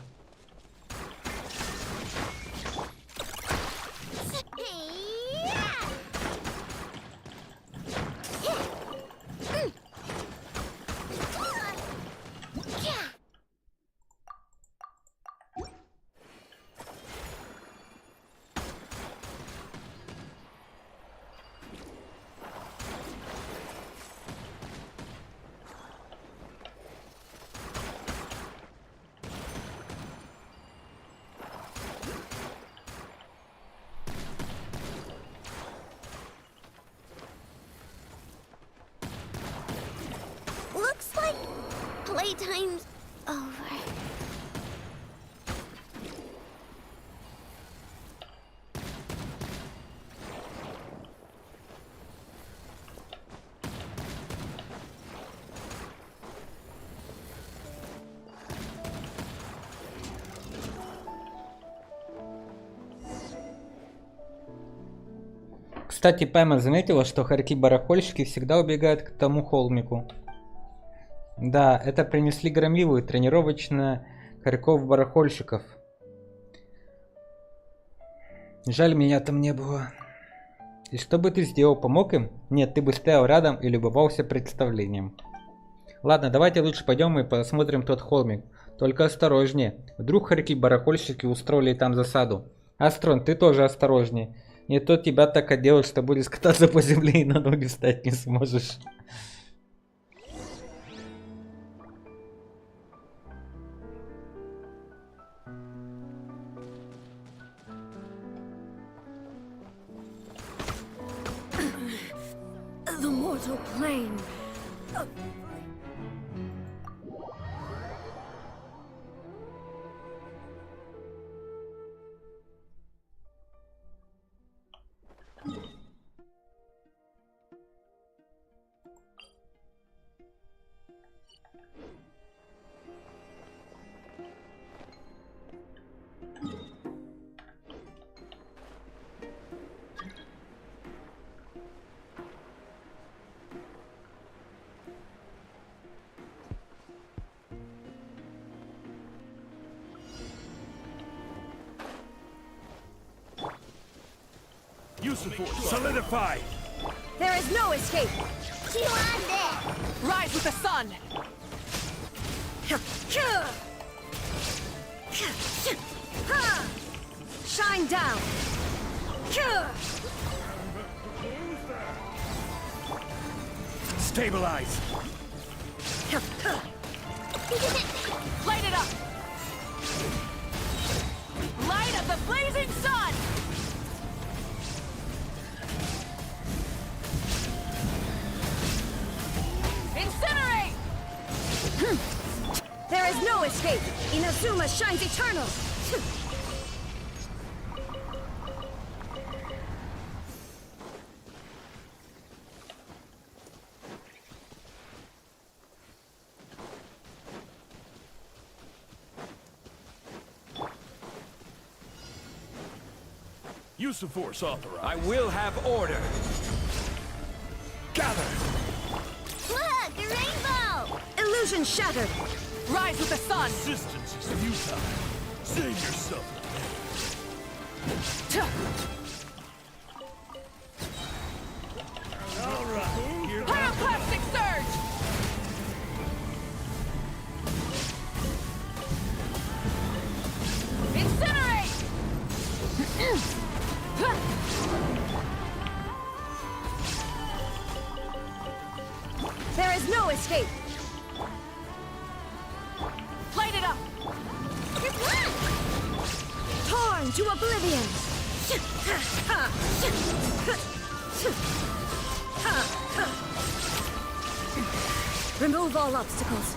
Looks like playtime's over. Кстати, Пэма заметила, что хорьки-барахольщики всегда убегают к тому холмику. Да, это принесли громливую тренировочную хорьков-барахольщиков. Жаль, меня там не было. И что бы ты сделал, помог им? Нет, ты бы стоял рядом и любовался представлением. Ладно, давайте лучше пойдем и посмотрим тот холмик. Только осторожнее. Вдруг хорьки-барахольщики устроили там засаду. Астрон, ты тоже осторожнее. Не то тебя так отделают, что будешь кататься по земле и на ноги встать не сможешь. The mortal plane. Solidify! There is no escape! You on this! Rise with the sun! Shine down! Stabilize! Light it up! Light of the blazing sun! Incinerate! There is no escape! Inazuma shines eternal! Use of force authorized. I will have order. Gather! Look, a rainbow! Illusion shattered! Rise with the sun! Resistance is futile. Save yourself. All right, here goes. Pyroclastic surge! Incinerate! There is no escape! Light it up! Torn to oblivion! Remove all obstacles.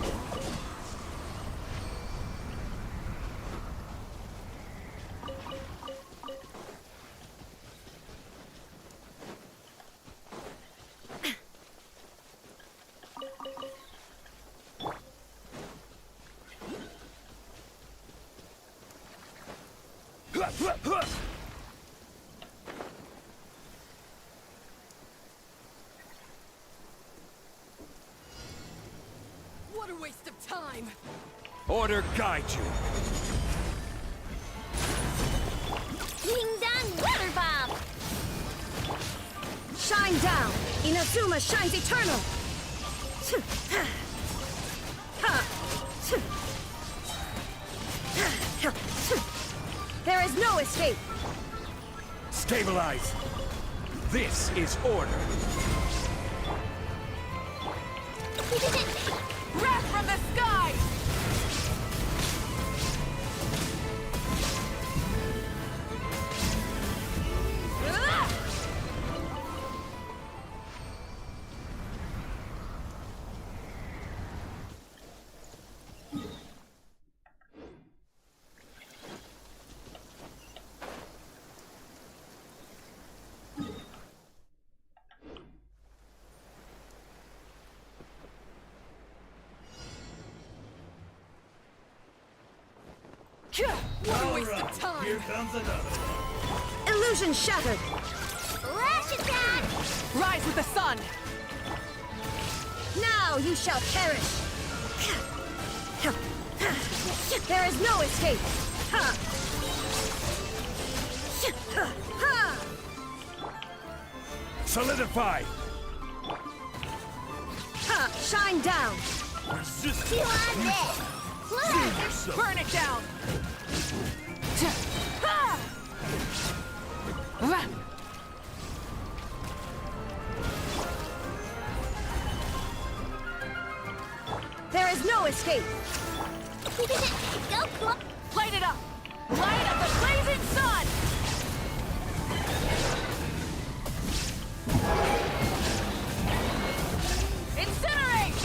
What a waste of time! Order guide you. Ding dong weather bomb! Shine down! Inazuma shines eternal! There is no escape! Stabilize. This is order. Wrath from the sky! What a waste of time! Here comes another. Illusion shattered! Flash it, Dad! Rise with the sun! Now you shall perish! There is no escape! Solidify! Shine down! Chew on this! Look! Burn it down! There is no escape! Go, Clo- Light it up! Light up the blazing sun! Incinerate!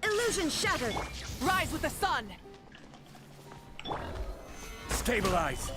Illusion shattered! Rise with the sun! Stabilize!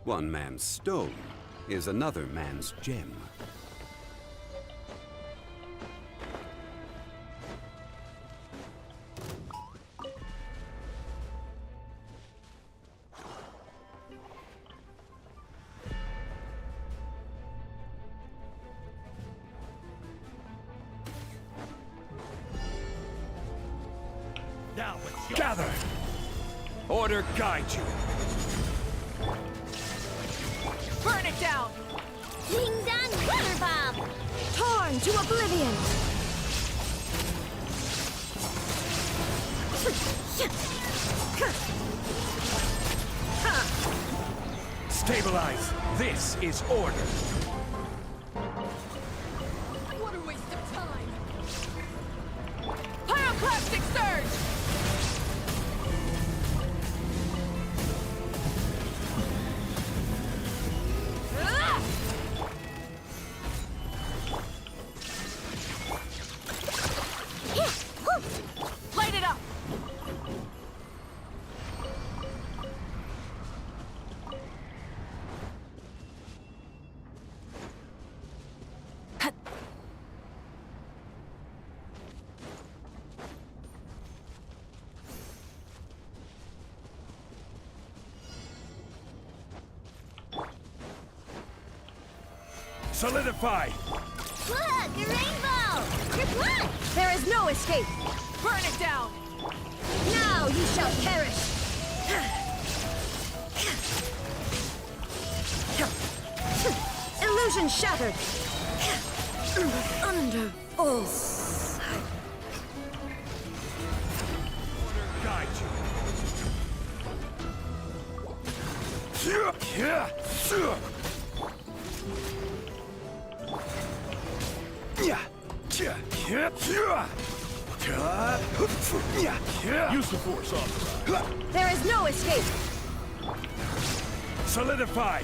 One man's stone is another man's gem. Now gather! Order guide you! Burn it down! Ding dong glitter bomb! Torn to oblivion! Stabilize! This is order! What a waste of time! Pyroclastic surge! Light it up! Solidify! Look, a rainbow! You're blind! There is no escape! Burn it down! Now you shall perish! Illusion shattered! Under full sight. Order guide you! Use the force, officer. There is no escape! Solidify!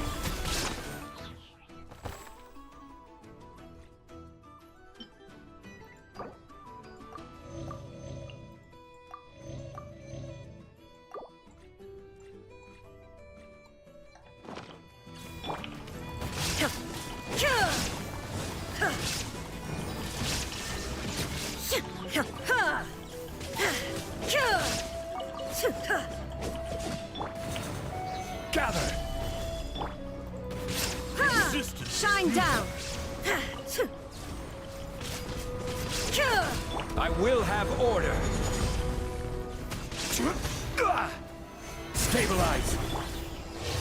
Gather! Shine down! I will have order! Stabilize!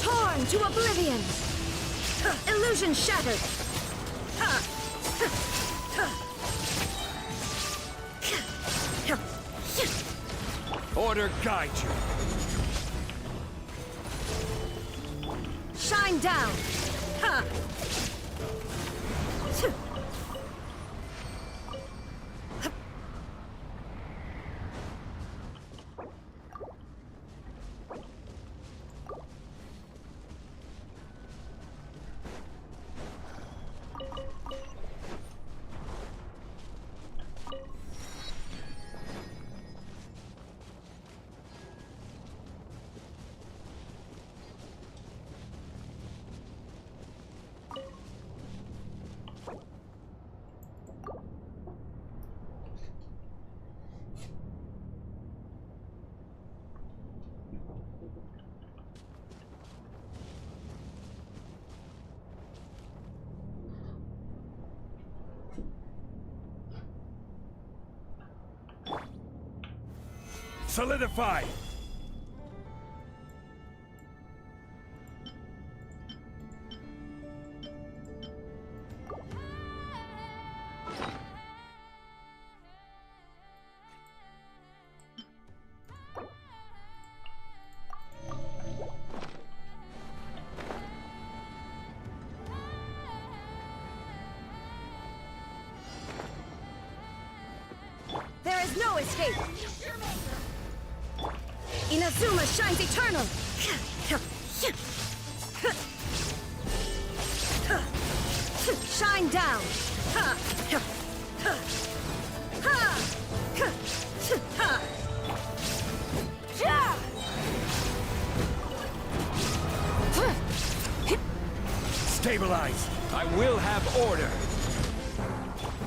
Torn to oblivion! Illusion shattered! Order guide you! Shine down! Solidify! There is no escape! Inazuma shines eternal! Shine down! Stabilize! I will have order!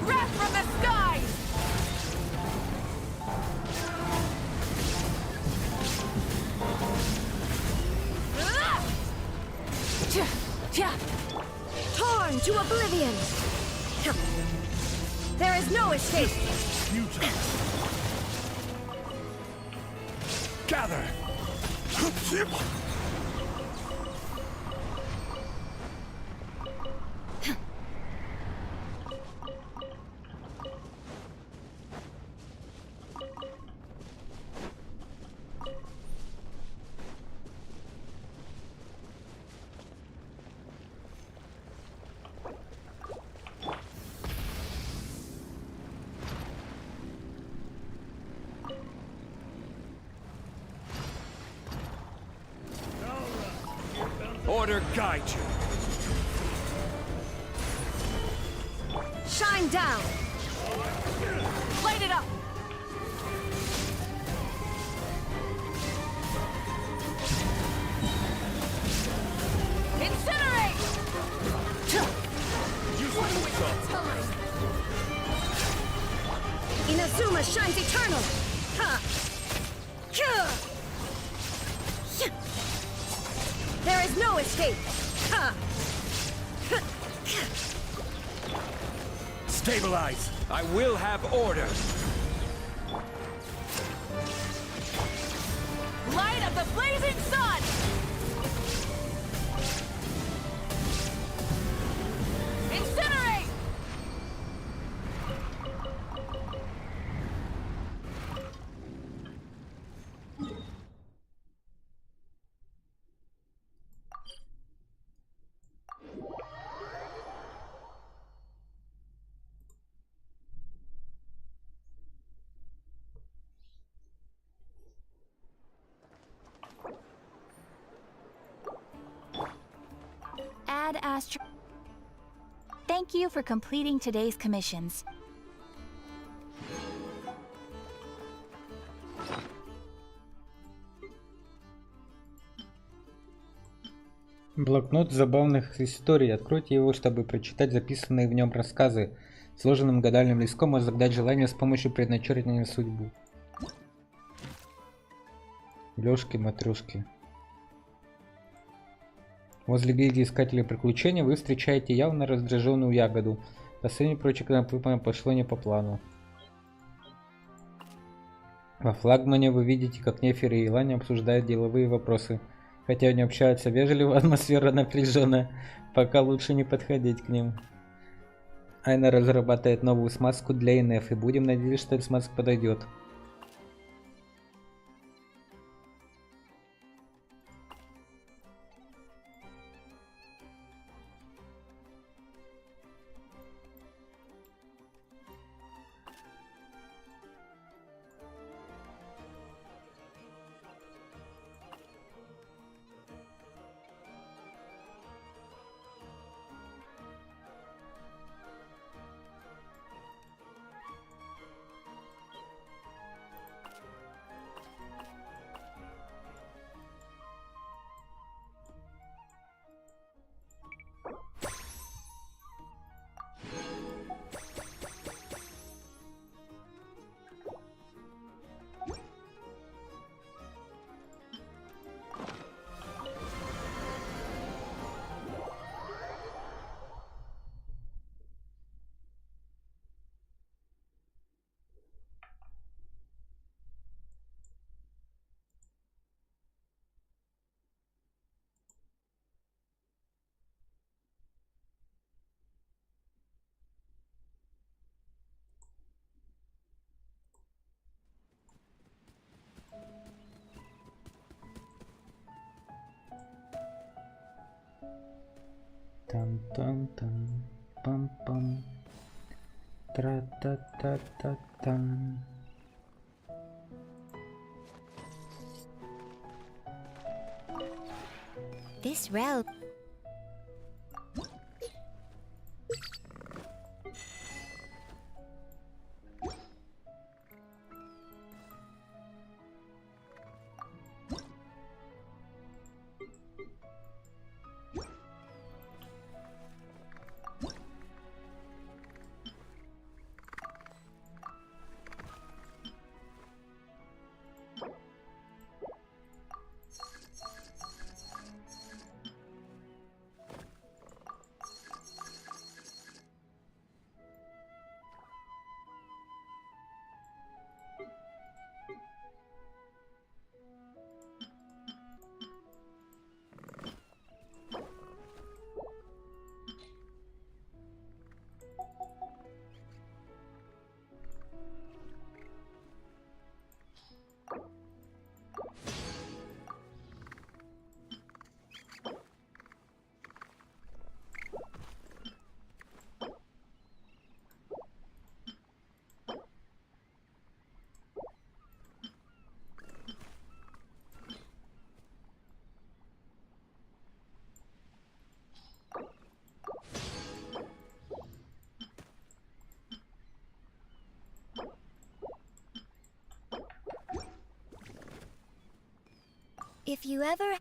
Wrath from the skies! Torn to oblivion! There is no escape! Gather! Order guide you! Shine down! Light it up! Incinerate! What a waste of time! Inazuma shines eternal! There is no escape! Stabilize! I will have order! Light of the blazing sun! Incinerate! said Thank you for completing today's commissions. Блокнот забавных историй. Откройте его, чтобы прочитать записанные в нем рассказы. Сложенным гадальным листком можно загадать желание с помощью предначертания судьбу. Лёшки-матрёшки. Возле гильдии искателей приключений вы встречаете явно раздраженную ягоду. Последний прочек выполнено пошло не по плану. Во флагмане вы видите, как Нефер и Илани обсуждают деловые вопросы. Хотя они общаются вежливо, атмосфера напряженная. Пока лучше не подходить к ним. Айна разрабатывает новую смазку для ИНФ, и будем надеяться, что эта смазка подойдет. Там-там-там, пам-пам, тра-та-та-та-там. This road. If you ever...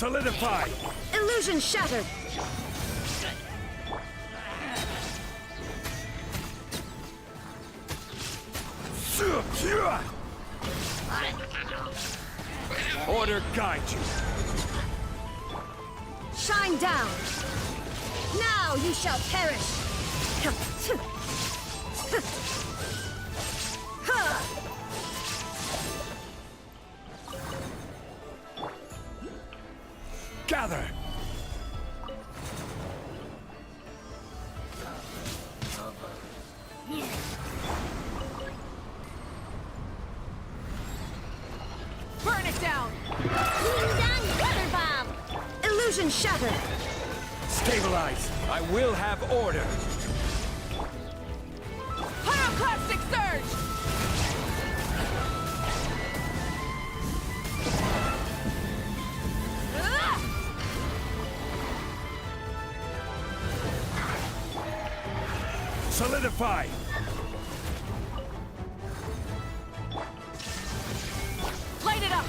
Solidify! Illusion shattered! Order guide you. Shine down! Now you shall perish! Gather! Burn it down! Ding dong gutter bomb! Illusion shattered! Stabilize! I will have order! Pyroclastic surge! Ah! Solidify! Light it up!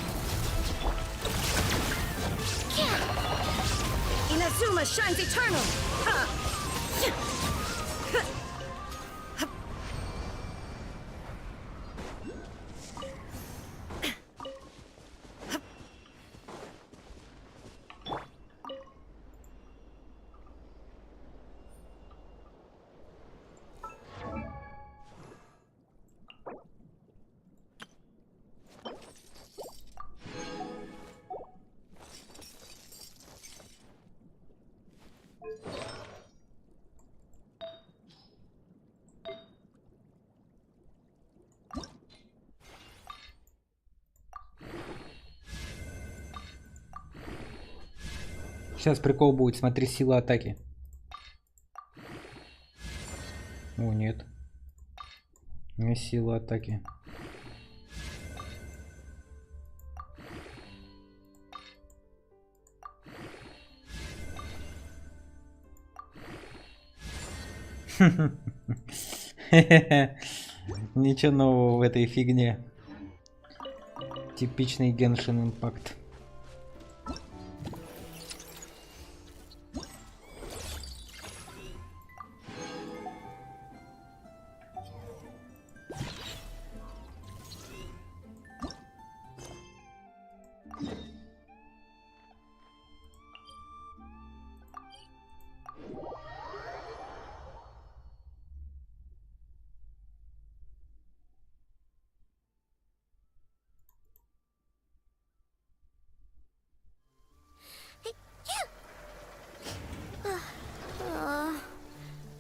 Inazuma shines eternal! Ha! Сейчас прикол будет, смотри, сила атаки. О, нет. Не сила атаки. Ничего нового в этой фигне. Типичный Genshin Impact.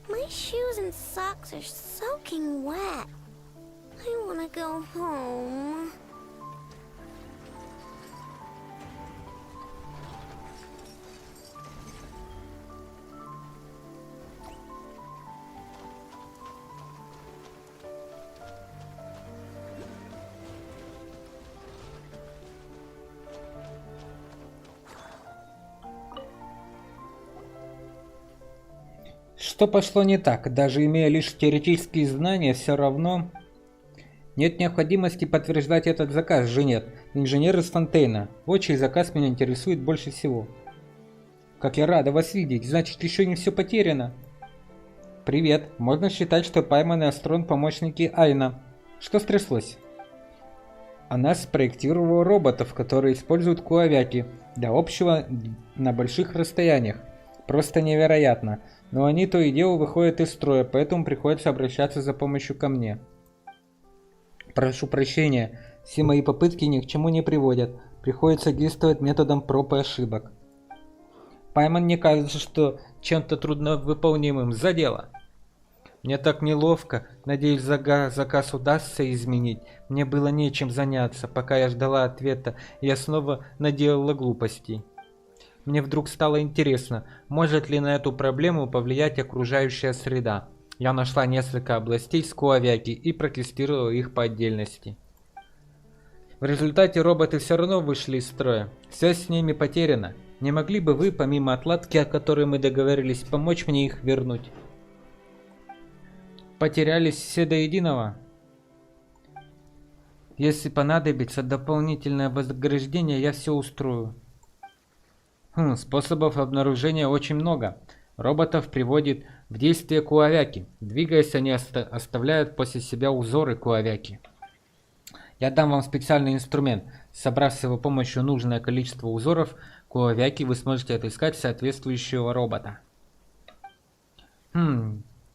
My shoes and socks are soaking wet. I want to go home. Что пошло не так? Даже имея лишь теоретические знания, все равно нет необходимости подтверждать этот заказ, Женет. Инженер из Фонтейна. Вот чей заказ меня интересует больше всего. Как я рада вас видеть, значит еще не все потеряно. Привет, можно считать, что пойманный Астрон помощники Айна. Что стряслось? Она спроектировала роботов, которые используют куавяки для общего на больших расстояниях. Просто невероятно. Но они то и дело выходят из строя, поэтому приходится обращаться за помощью ко мне. Прошу прощения, все мои попытки ни к чему не приводят. Приходится действовать методом проб и ошибок. Пайман, мне кажется, что чем-то трудновыполнимым задело. Мне так неловко. Надеюсь, заказ удастся изменить. Мне было нечем заняться. Пока я ждала ответа, я снова наделала глупостей. Мне вдруг стало интересно, может ли на эту проблему повлиять окружающая среда. Я нашла несколько областей скуавяки и протестировала их по отдельности. В результате роботы все равно вышли из строя. Связь с ними потеряна. Не могли бы вы, помимо отладки, о которой мы договорились, помочь мне их вернуть? Потерялись все до единого? Если понадобится дополнительное вознаграждение, я все устрою. Способов обнаружения очень много. Роботов приводит в действие куавяки. Двигаясь, они оставляют после себя узоры куавяки. Я дам вам специальный инструмент. Собрав с его помощью нужное количество узоров куавяки, вы сможете отыскать соответствующего робота.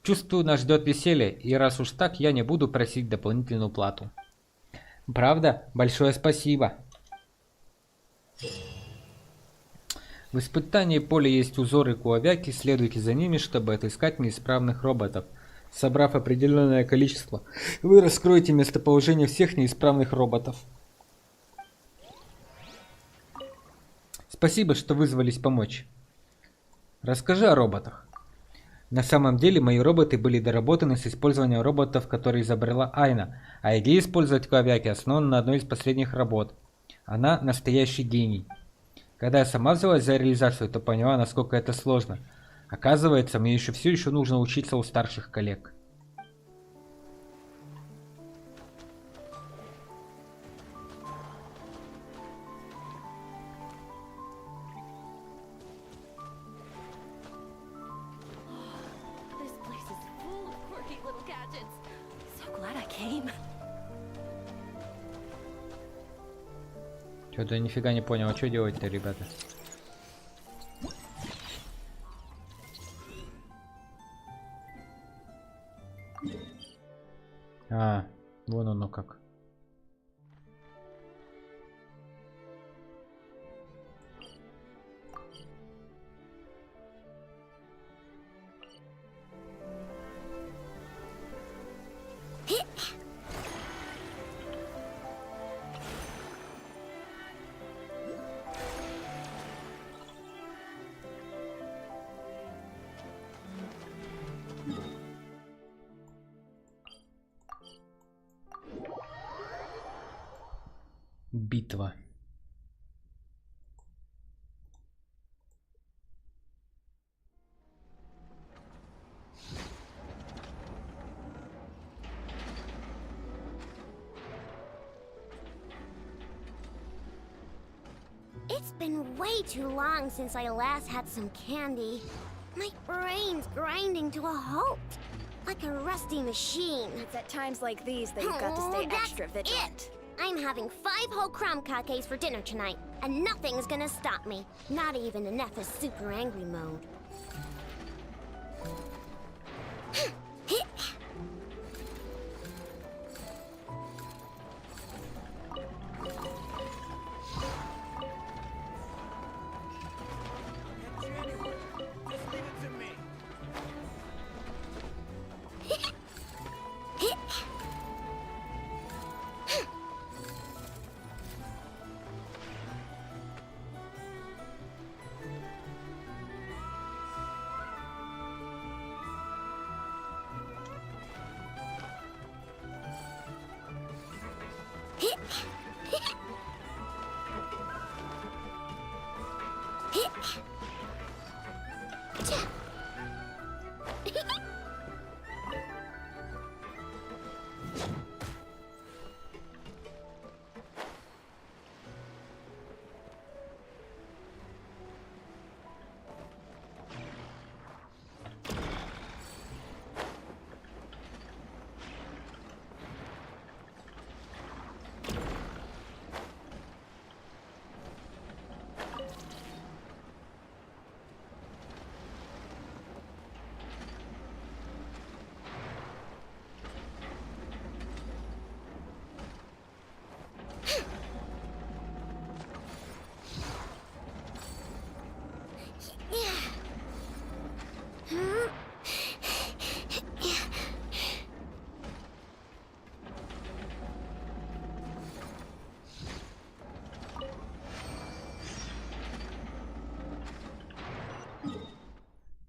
Чувствую, нас ждет веселье, и раз уж так, я не буду просить дополнительную плату. Правда? Большое спасибо. В испытании поля есть узоры куавяки, следуйте за ними, чтобы отыскать неисправных роботов. Собрав определенное количество, вы раскроете местоположение всех неисправных роботов. Спасибо, что вызвались помочь. Расскажи о роботах. На самом деле, мои роботы были доработаны с использованием роботов, которые изобрела Айна, а идея использовать куавяки основана на одной из последних работ. Она настоящий гений. Когда я сама взялась за реализацию, то поняла, насколько это сложно. Оказывается, мне все еще нужно учиться у старших коллег. Что-то я нифига не понял, а что делать-то, ребята? Вон оно как. Битва. It's been way too long since I last had some candy. My brain's grinding to a halt, like a rusty machine. It's at times like these that you've got to stay extra vigilant. I'm having 5 whole crumb cupcakes for dinner tonight, and nothing's gonna stop me. Not even in Neffa's super angry mode.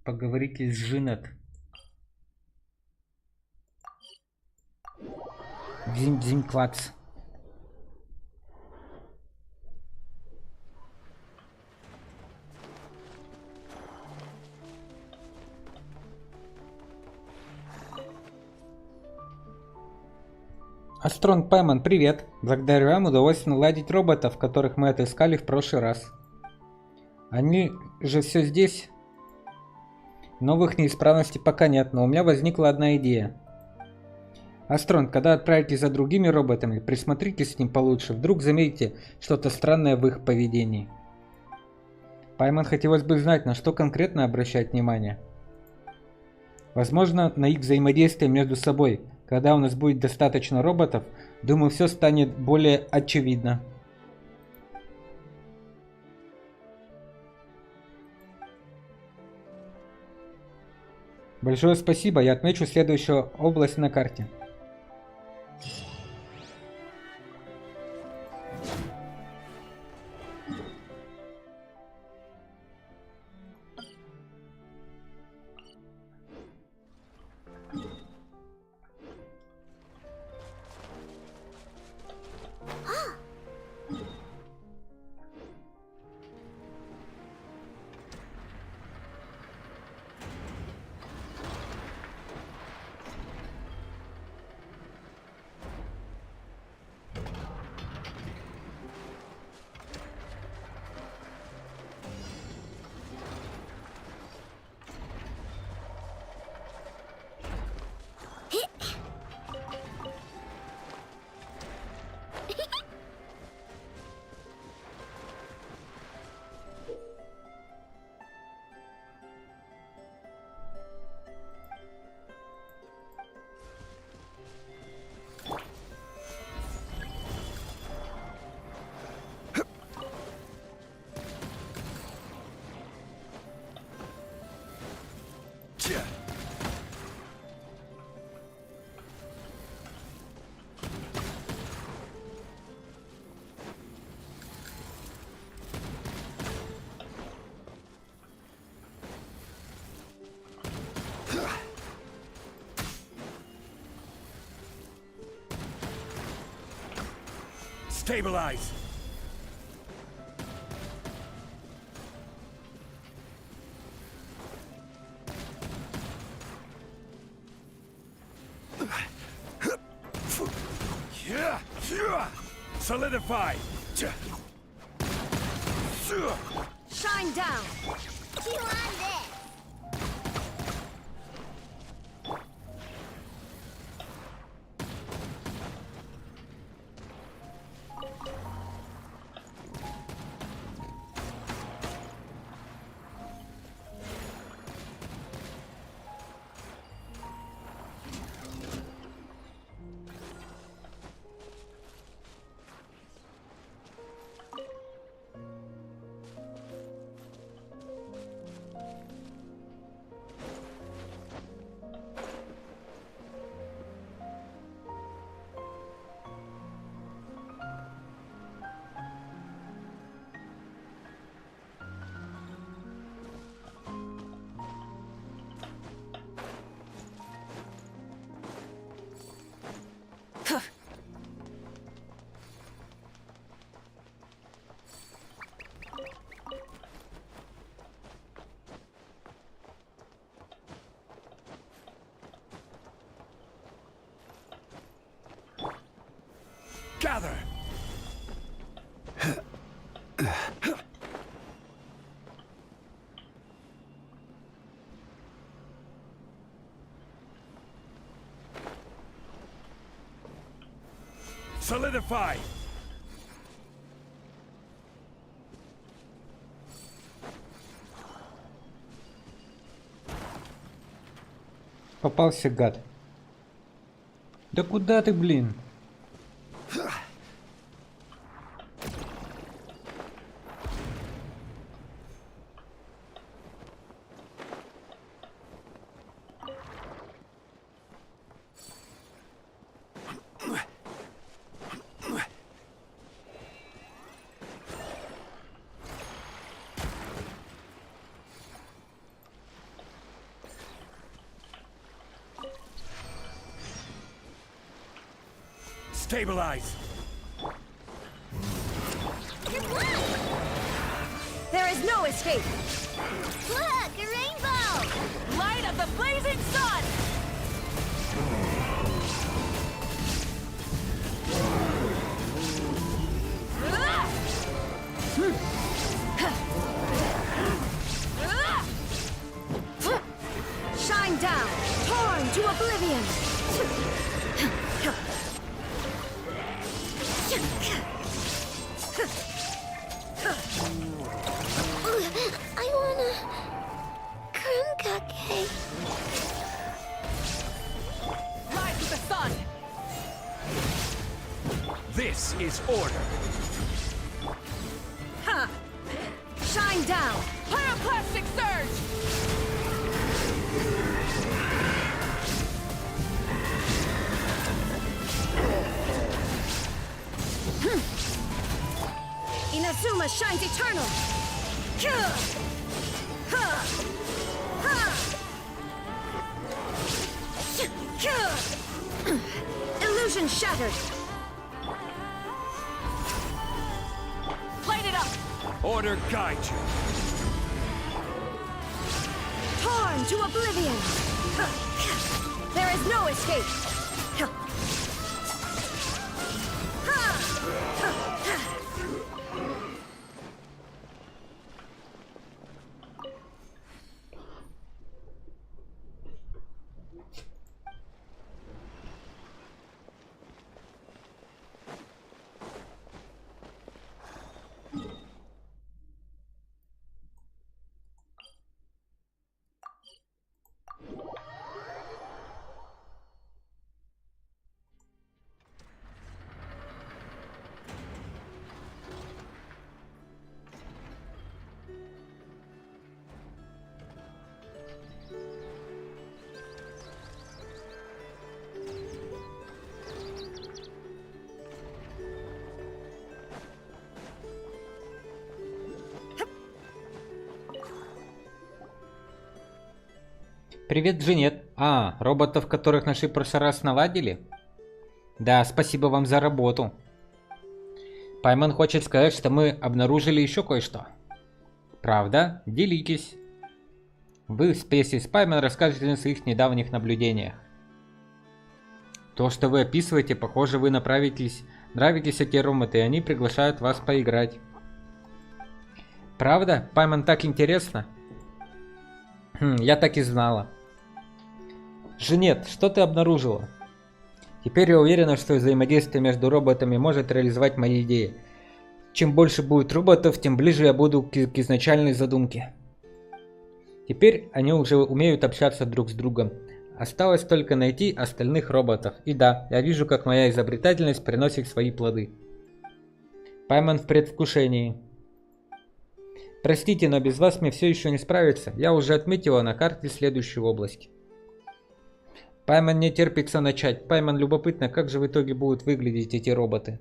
Поговорите с Джинет. Дзинь-дзинь-клац. Астрон Пэмон, привет. Благодаря вам удалось наладить роботов, которых мы отыскали в прошлый раз. Они же все здесь. Новых неисправностей пока нет, но у меня возникла одна идея. Астрон, когда отправитесь за другими роботами, присмотритесь к ним получше. Вдруг заметите что-то странное в их поведении. Пайман, хотелось бы знать, на что конкретно обращать внимание. Возможно, на их взаимодействие между собой. Когда у нас будет достаточно роботов, думаю, все станет более очевидно. Большое спасибо, я отмечу следующую область на карте. Stabilize! Solidify! Shine down! Chew on this! Gather! Solidify! Попался, гад. Да куда ты, блин? Stabilize! There is no escape! Look, a rainbow! Light of the blazing sun! Shine down! Torn to oblivion! I wanna... Krumkake. Rise with the sun! This is order. Ha! Shine down! Pyroclastic surge! Inazuma shines eternal! Illusion shattered! Light it up! Order guide you. Torn to oblivion! There is no escape! Привет, Джинет. А, роботов, которых наши в прошлый раз наладили? Да, спасибо вам за работу. Пайман хочет сказать, что мы обнаружили еще кое-что. Правда? Делитесь. Вы в специи с Пайман расскажете о своих недавних наблюдениях. То, что вы описываете, похоже, вы нравитесь эти роботы, и они приглашают вас поиграть. Правда? Пайман, так интересно. Я так и знала. Женет, что ты обнаружила? Теперь я уверена, что взаимодействие между роботами может реализовать мои идеи. Чем больше будет роботов, тем ближе я буду к изначальной задумке. Теперь они уже умеют общаться друг с другом. Осталось только найти остальных роботов. И да, я вижу, как моя изобретательность приносит свои плоды. Пайман в предвкушении. Простите, но без вас мне все еще не справиться. Я уже отметила на карте следующую область. Пайман не терпится начать. Пайман любопытно, как же в итоге будут выглядеть эти роботы.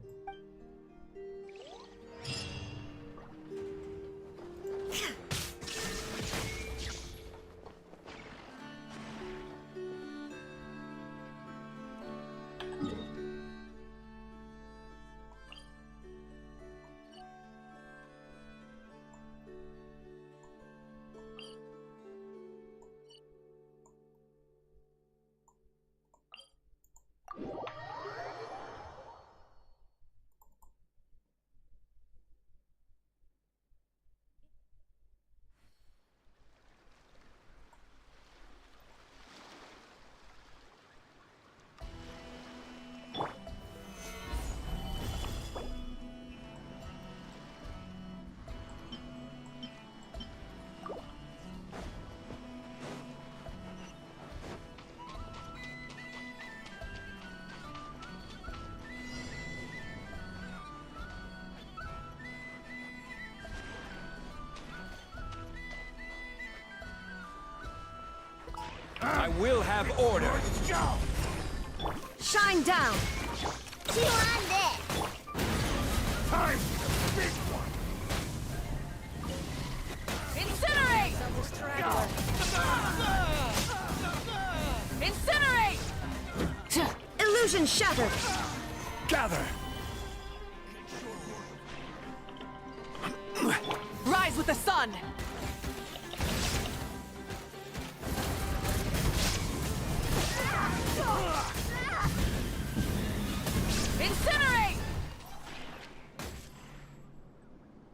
I will have order. Shine down! Chew on this! Time! Big one! Incinerate! Incinerate! Illusion shattered! Gather. Rise with the sun! Incinerate!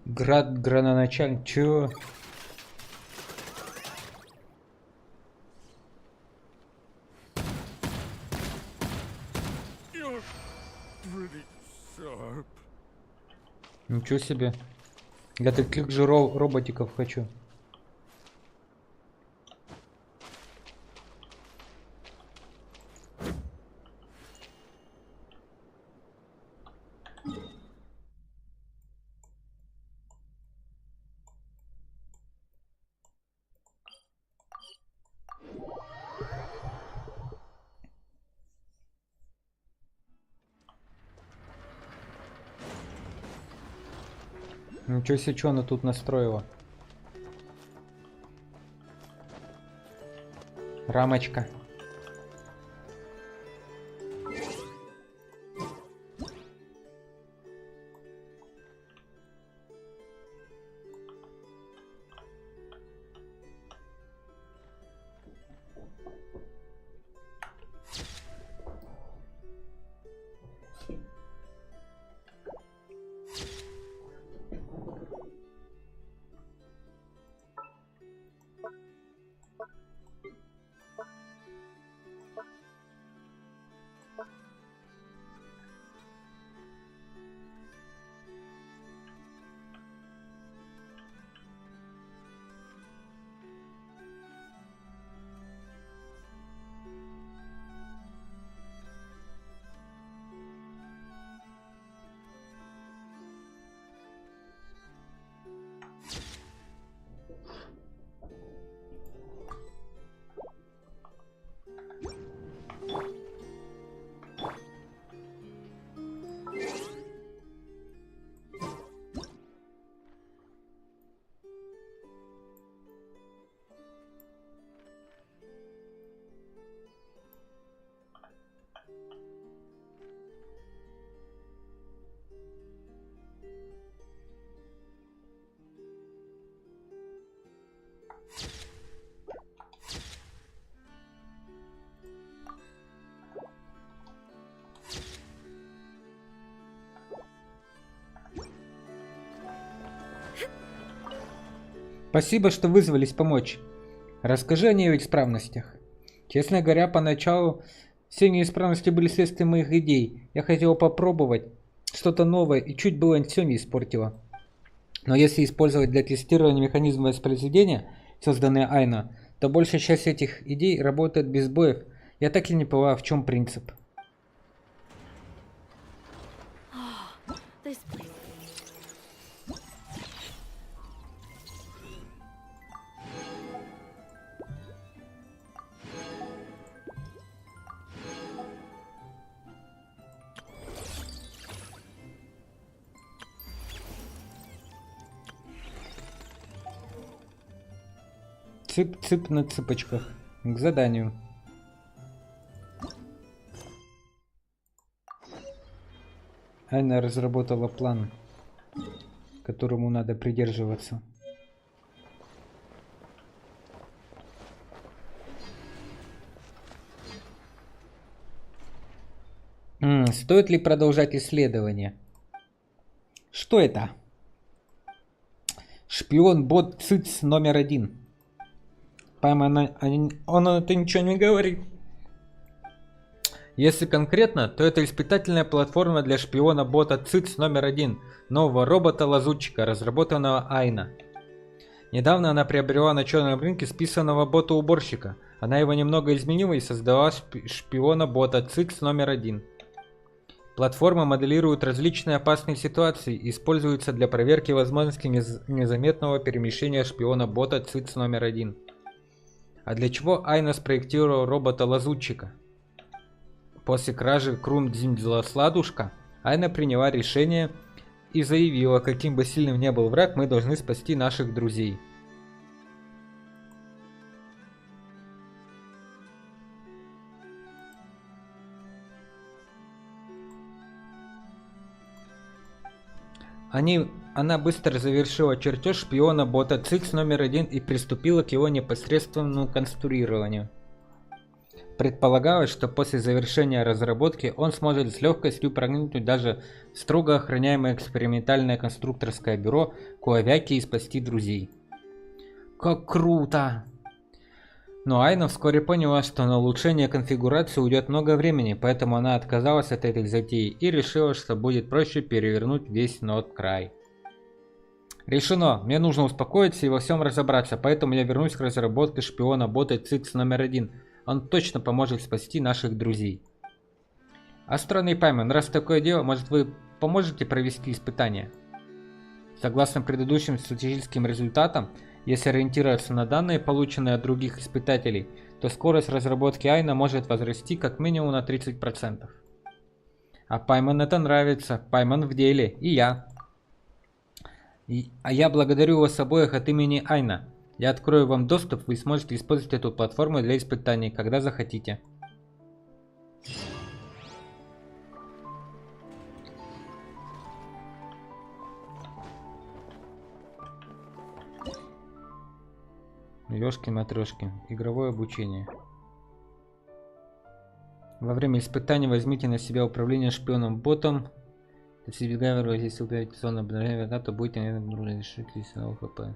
Град граноначальник. Чё? Ничего себе. Я таких же роботиков хочу. Ничего себе, что она тут настроила. Рамочка. Спасибо, что вызвались помочь. Расскажи о неисправностях. Честно говоря, поначалу все неисправности были следствием моих идей. Я хотел попробовать что-то новое и чуть было все не испортило. Но если использовать для тестирования механизма воспроизведения, созданные Айна, то большая часть этих идей работает без сбоев. Я так и не поняла, в чем принцип. Цып-цып на цыпочках. К заданию. Айна разработала план, которому надо придерживаться. Стоит ли продолжать исследование? Что это? Шпион-бот ЦИЦ номер 1. Он это ничего не говорит. Если конкретно, то это испытательная платформа для шпиона-бота ЦИЦ номер 1, нового робота-лазутчика, разработанного Айна. Недавно она приобрела на черном рынке списанного бота-уборщика. Она его немного изменила и создала шпиона-бота ЦИЦ номер 1. Платформа моделирует различные опасные ситуации и используется для проверки возможности незаметного перемещения шпиона-бота ЦИЦ номер 1. А для чего Айна спроектировал робота-лазутчика? После кражи Крум-Дзинь-Сладушка Айна приняла решение и заявила, каким бы сильным ни был враг, мы должны спасти наших друзей. Она быстро завершила чертеж шпиона-бота ЦИЦ номер 1 и приступила к его непосредственному конструированию. Предполагалось, что после завершения разработки он сможет с легкостью проникнуть даже в строго охраняемое экспериментальное конструкторское бюро Куавяки и спасти друзей. Как круто! Но Айна вскоре поняла, что на улучшение конфигурации уйдет много времени, поэтому она отказалась от этой затеи и решила, что будет проще перевернуть весь Нот-Край. Решено, мне нужно успокоиться и во всем разобраться, поэтому я вернусь к разработке шпиона-бота ЦИЦ №1. Он точно поможет спасти наших друзей. Астрон и Паймен, раз такое дело, может вы поможете провести испытание? Согласно предыдущим статистическим результатам, если ориентироваться на данные, полученные от других испытателей, то скорость разработки Айна может возрасти как минимум на 30%. А Паймен это нравится, Паймен в деле, и я. А я благодарю вас обоих от имени Айна. Я открою вам доступ, вы сможете использовать эту платформу для испытаний, когда захотите. Ёшкин-матрёшкин. Игровое обучение. Во время испытаний возьмите на себя управление шпионом-ботом. Если избегаем, если убираете зону обнаружения врага, то будете, наверное, нужно решить лесного ХП.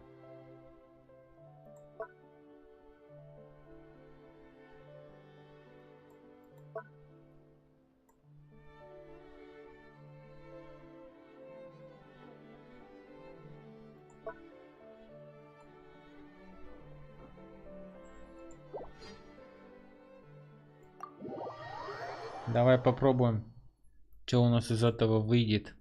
Давай попробуем, что у нас из этого выйдет.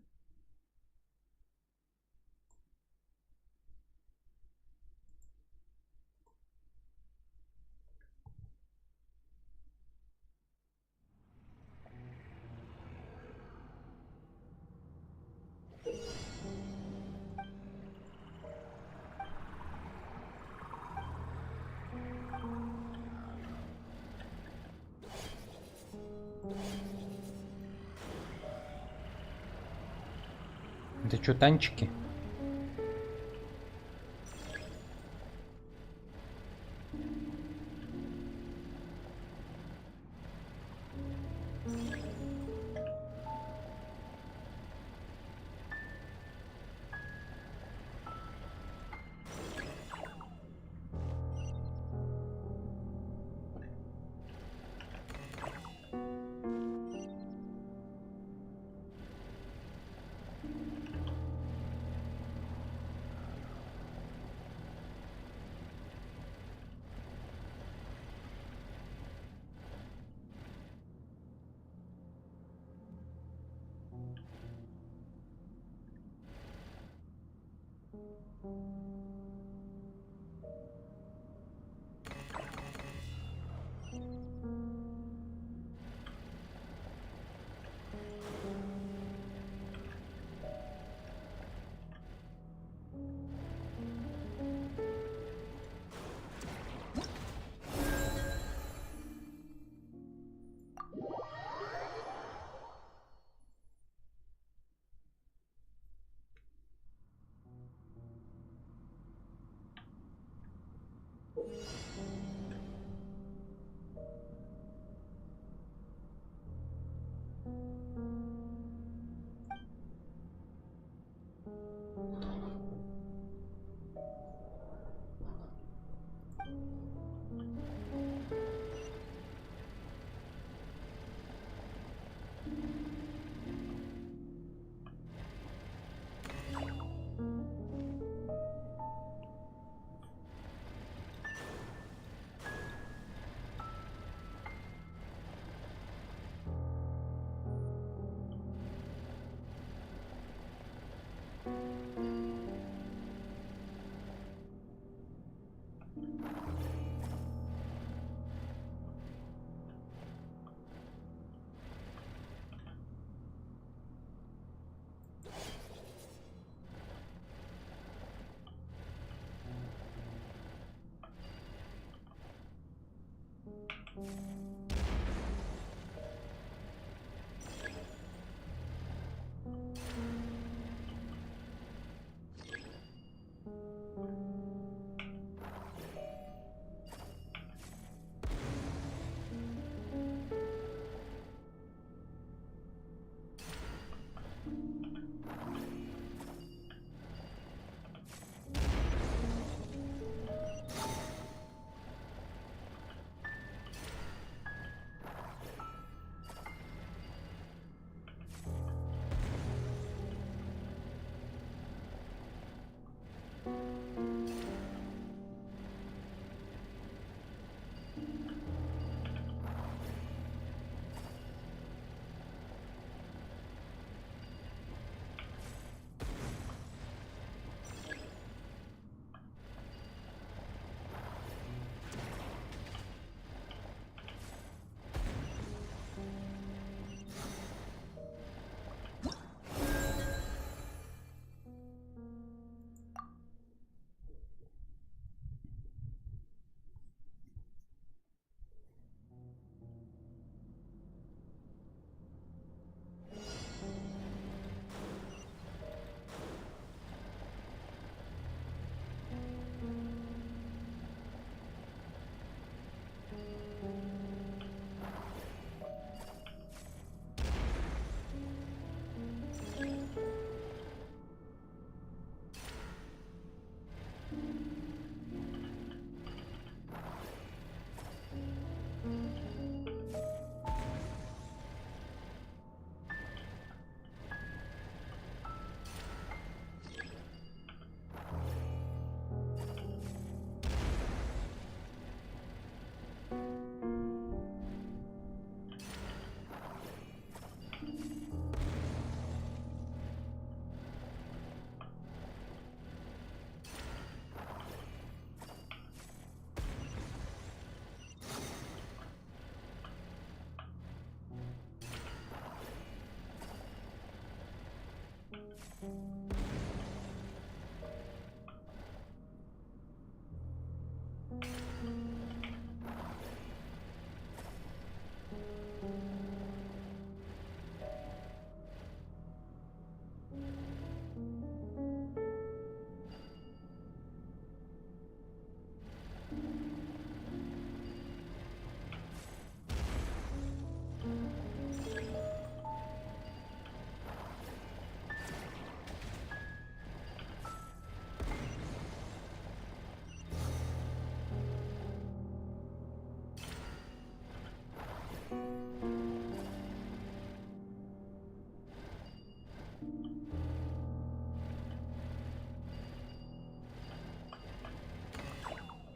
Это что, танчики?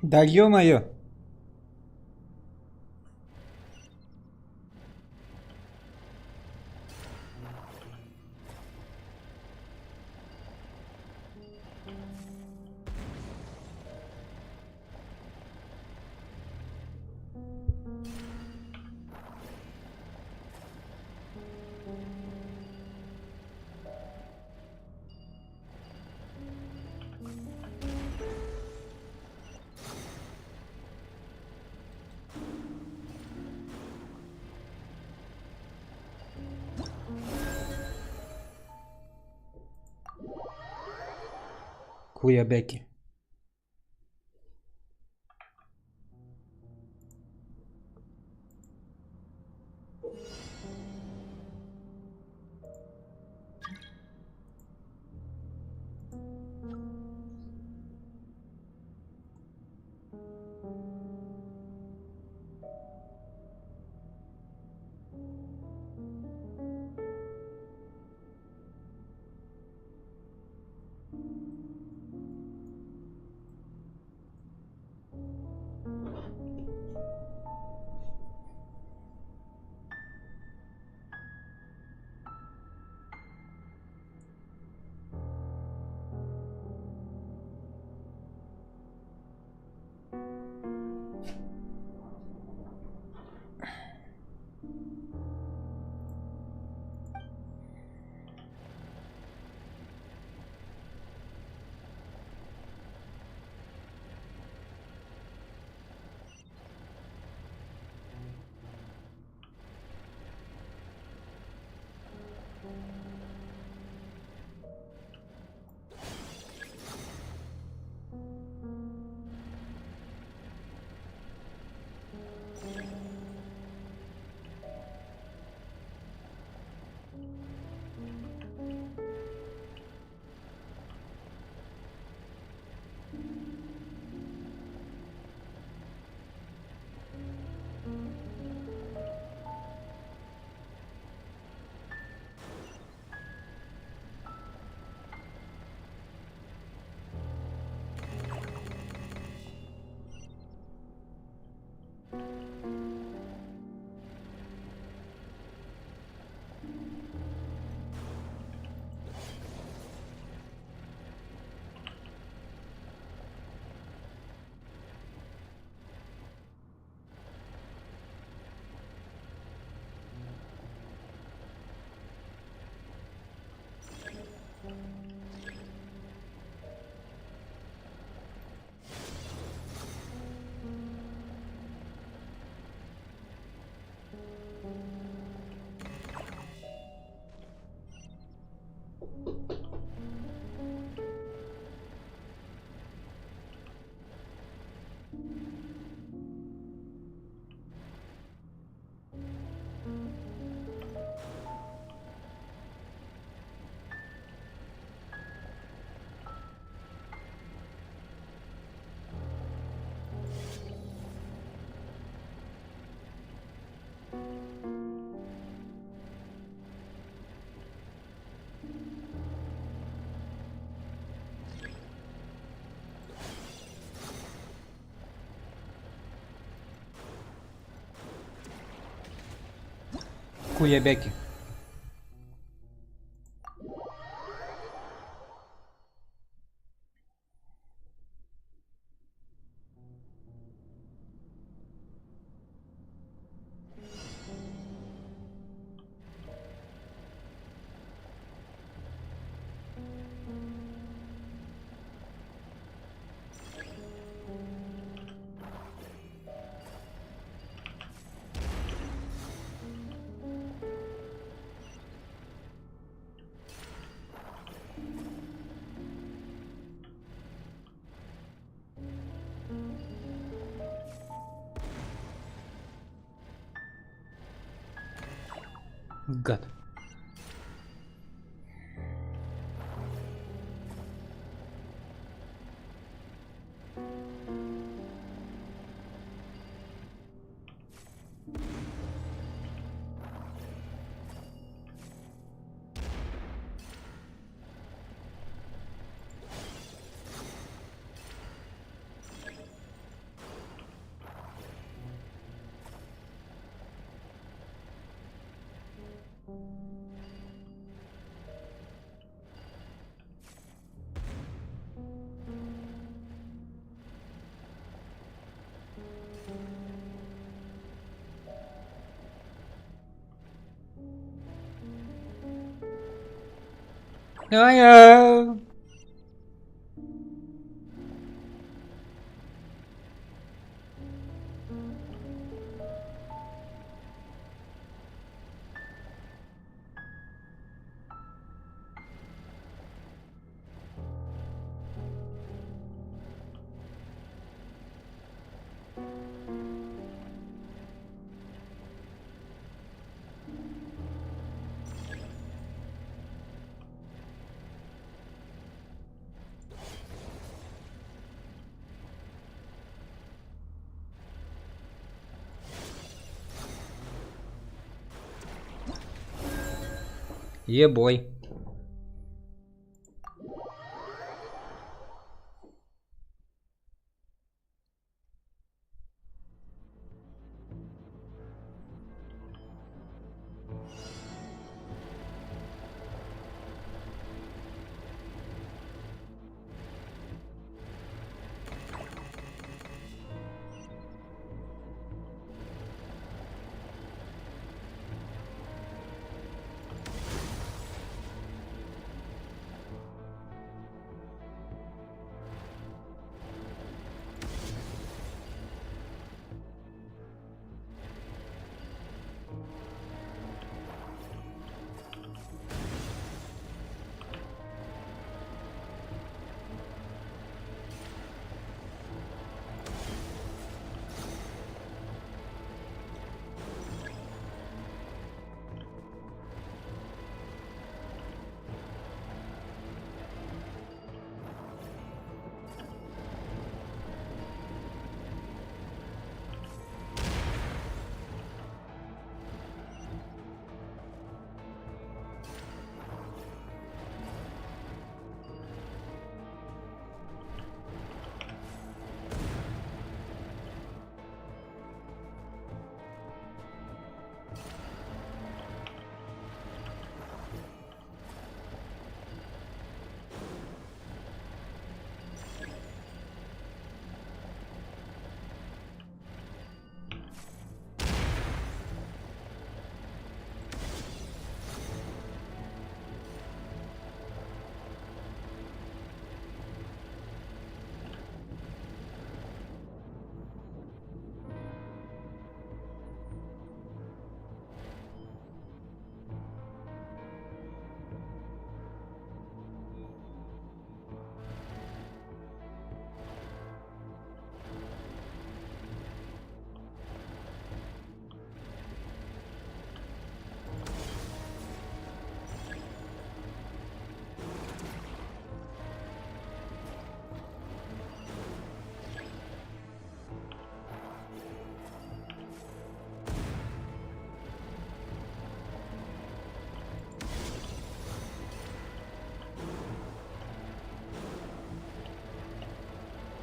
Да ё-моё! Куябеки. Куябеки. Гад. Ай-я! Ебой.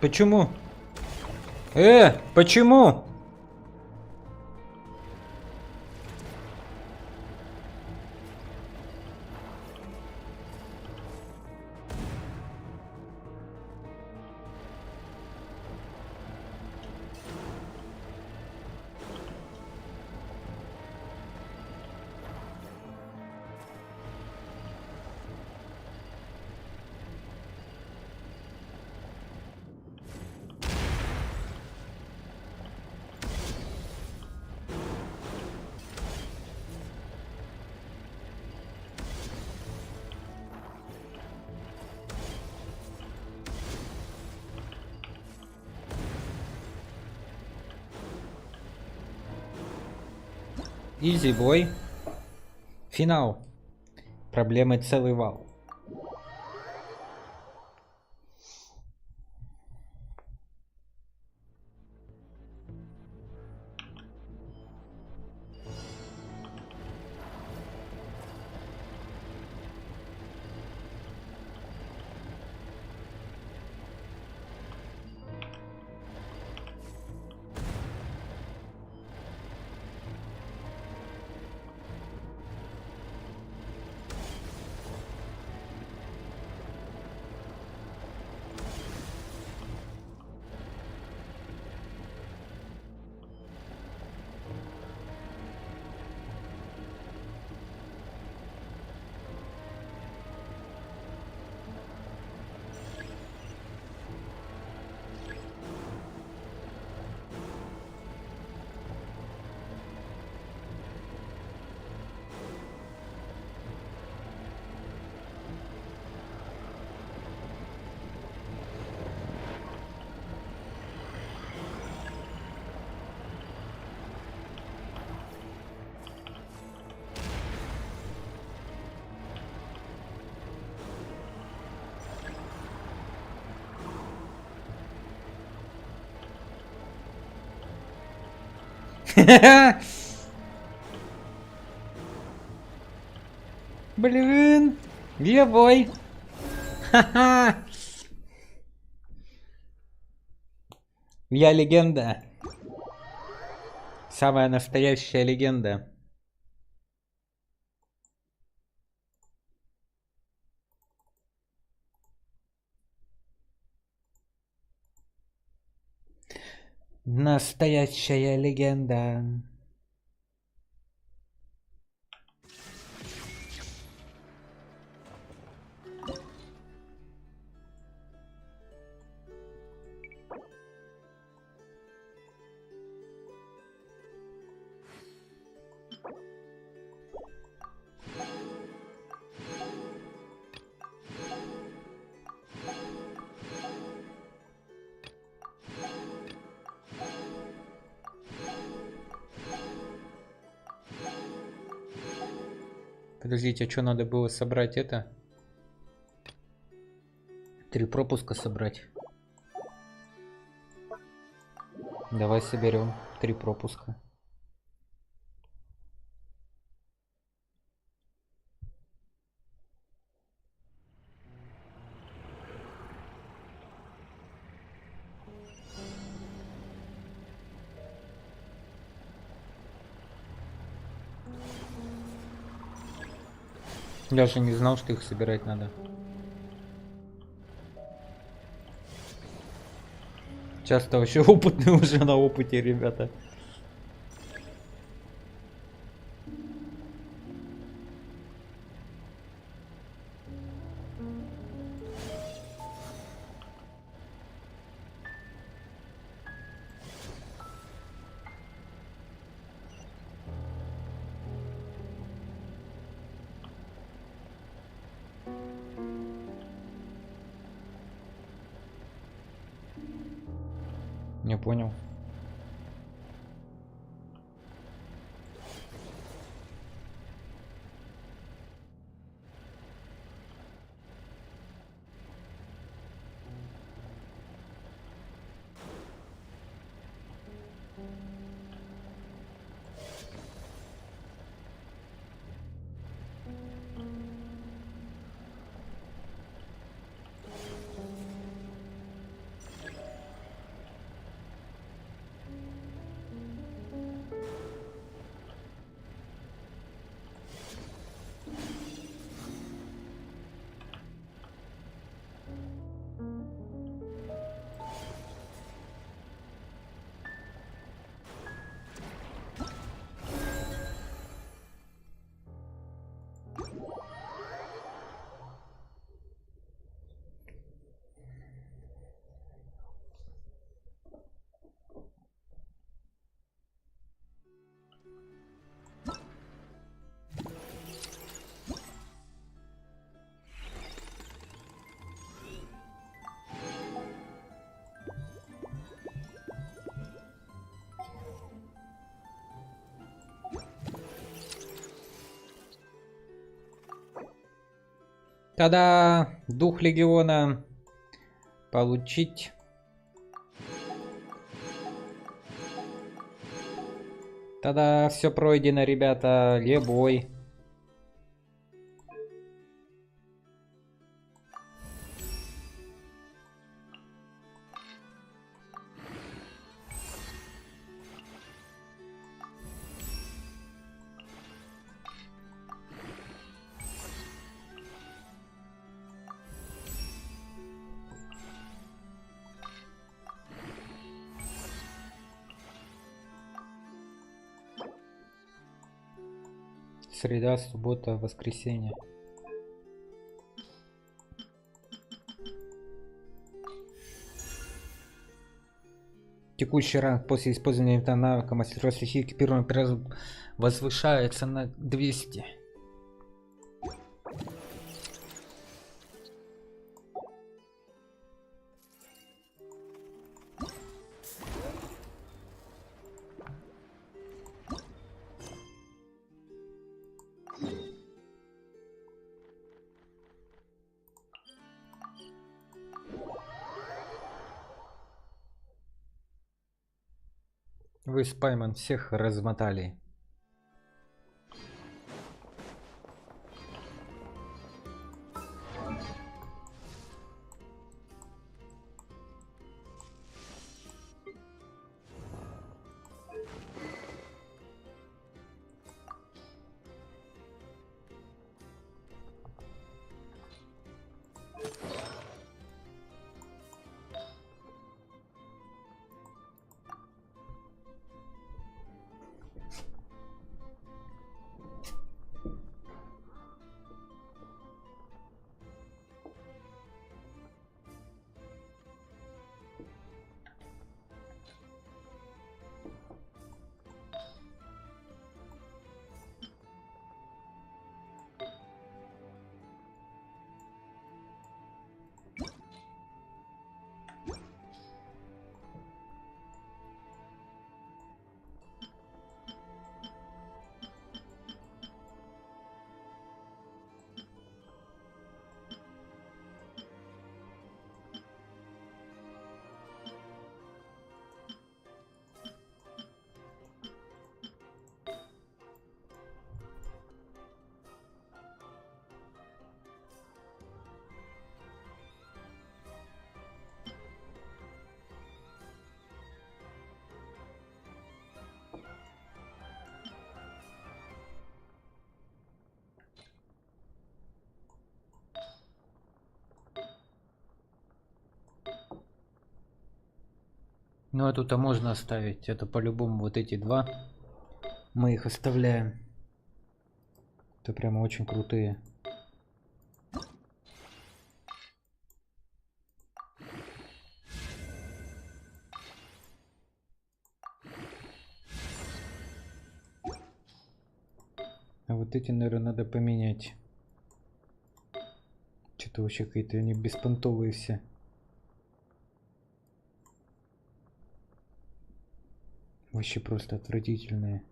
Почему? Почему? Изи бой. Финал. Проблемы целый вал. Блин, левой. Ха-ха. Я легенда. Самая настоящая легенда. Настоящая легенда. Подождите, а что надо было собрать это? 3 пропуска собрать. Давай соберем 3 пропуска. Я же не знал, что их собирать надо. Часто вообще опытные уже на опыте, ребята. Не понял. Тогда дух легиона получить. Тогда все пройдено, ребята. Лебой. Среда, суббота, воскресенье. Текущий ранг после использования этого навыка мастерства стихии экипированный возвышается на 200. Вы с Пайман всех размотали. Ну эту-то можно оставить. Это по-любому вот эти два. Мы их оставляем. Это прямо очень крутые. А вот эти, наверное, надо поменять. Что-то вообще какие-то они беспонтовые все. Вообще просто отвратительные.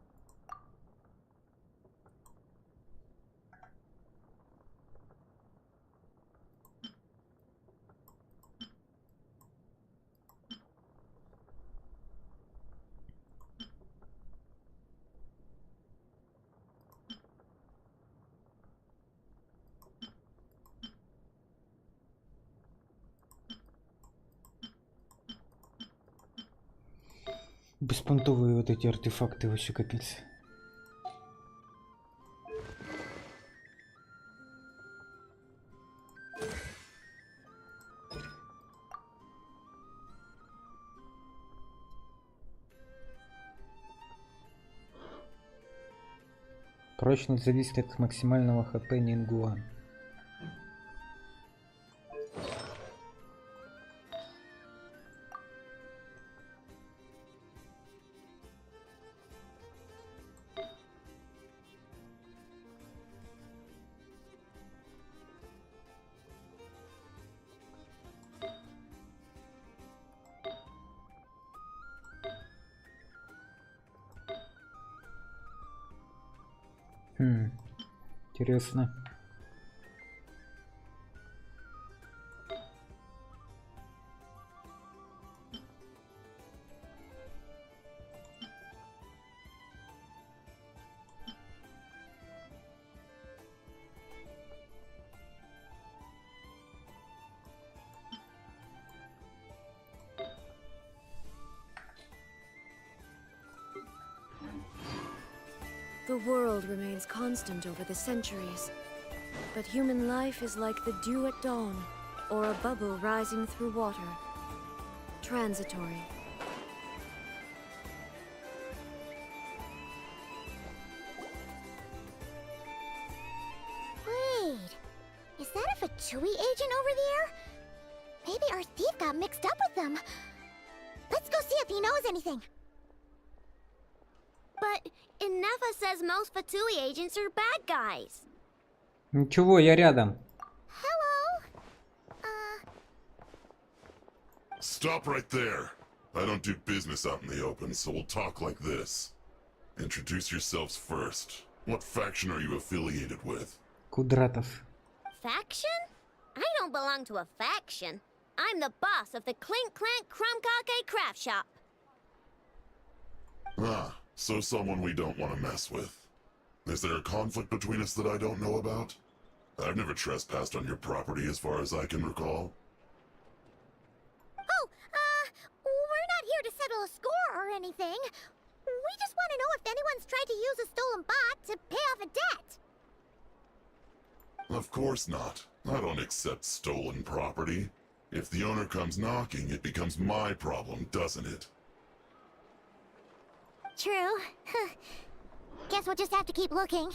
Беспонтовые вот эти артефакты вообще капец. Прочность зависит от максимального хп Нингуа. Интересно. The world remains constant over the centuries, but human life is like the dew at dawn, or a bubble rising through water. Transitory. Wait, is that a Fatui agent over there? Maybe our thief got mixed up with them. Let's go see if he knows anything. But Inefa says most Fatui agents are bad guys. Ничего, я рядом. Hello? Stop right there. I don't do business out in the open, so we'll talk like this. Introduce yourselves first. What faction are you affiliated with? Кудратов. Faction? I don't belong to a faction. I'm the boss of the Clink Clank Crumb Cake Craft Shop. Ah, so someone we don't want to mess with. Is there a conflict between us that I don't know about? I've never trespassed on your property as far as I can recall. Oh, we're not here to settle a score or anything. We just want to know if anyone's tried to use a stolen bot to pay off a debt. Of course not. I don't accept stolen property. If the owner comes knocking, it becomes my problem, doesn't it? True. Guess we'll just have to keep looking.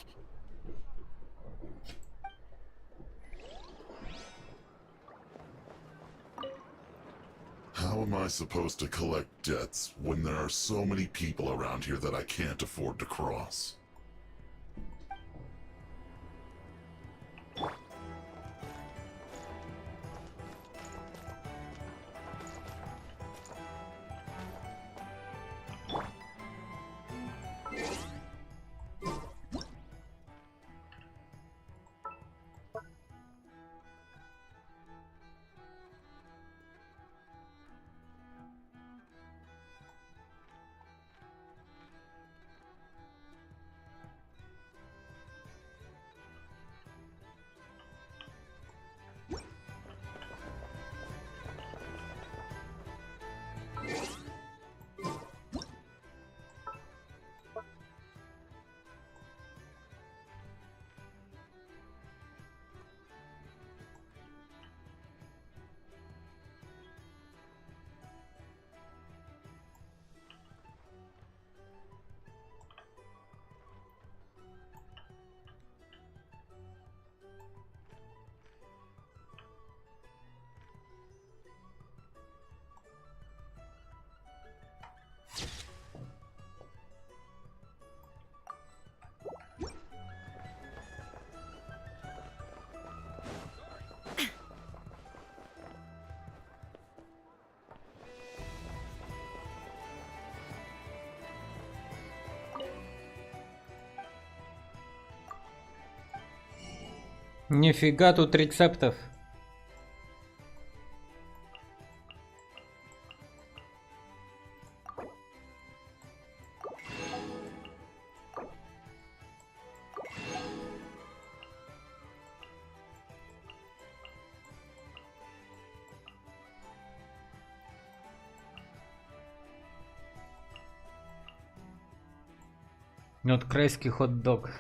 How am I supposed to collect debts when there are so many people around here that I can't afford to cross? Нифига тут рецептов. Вот крайский хот-дог.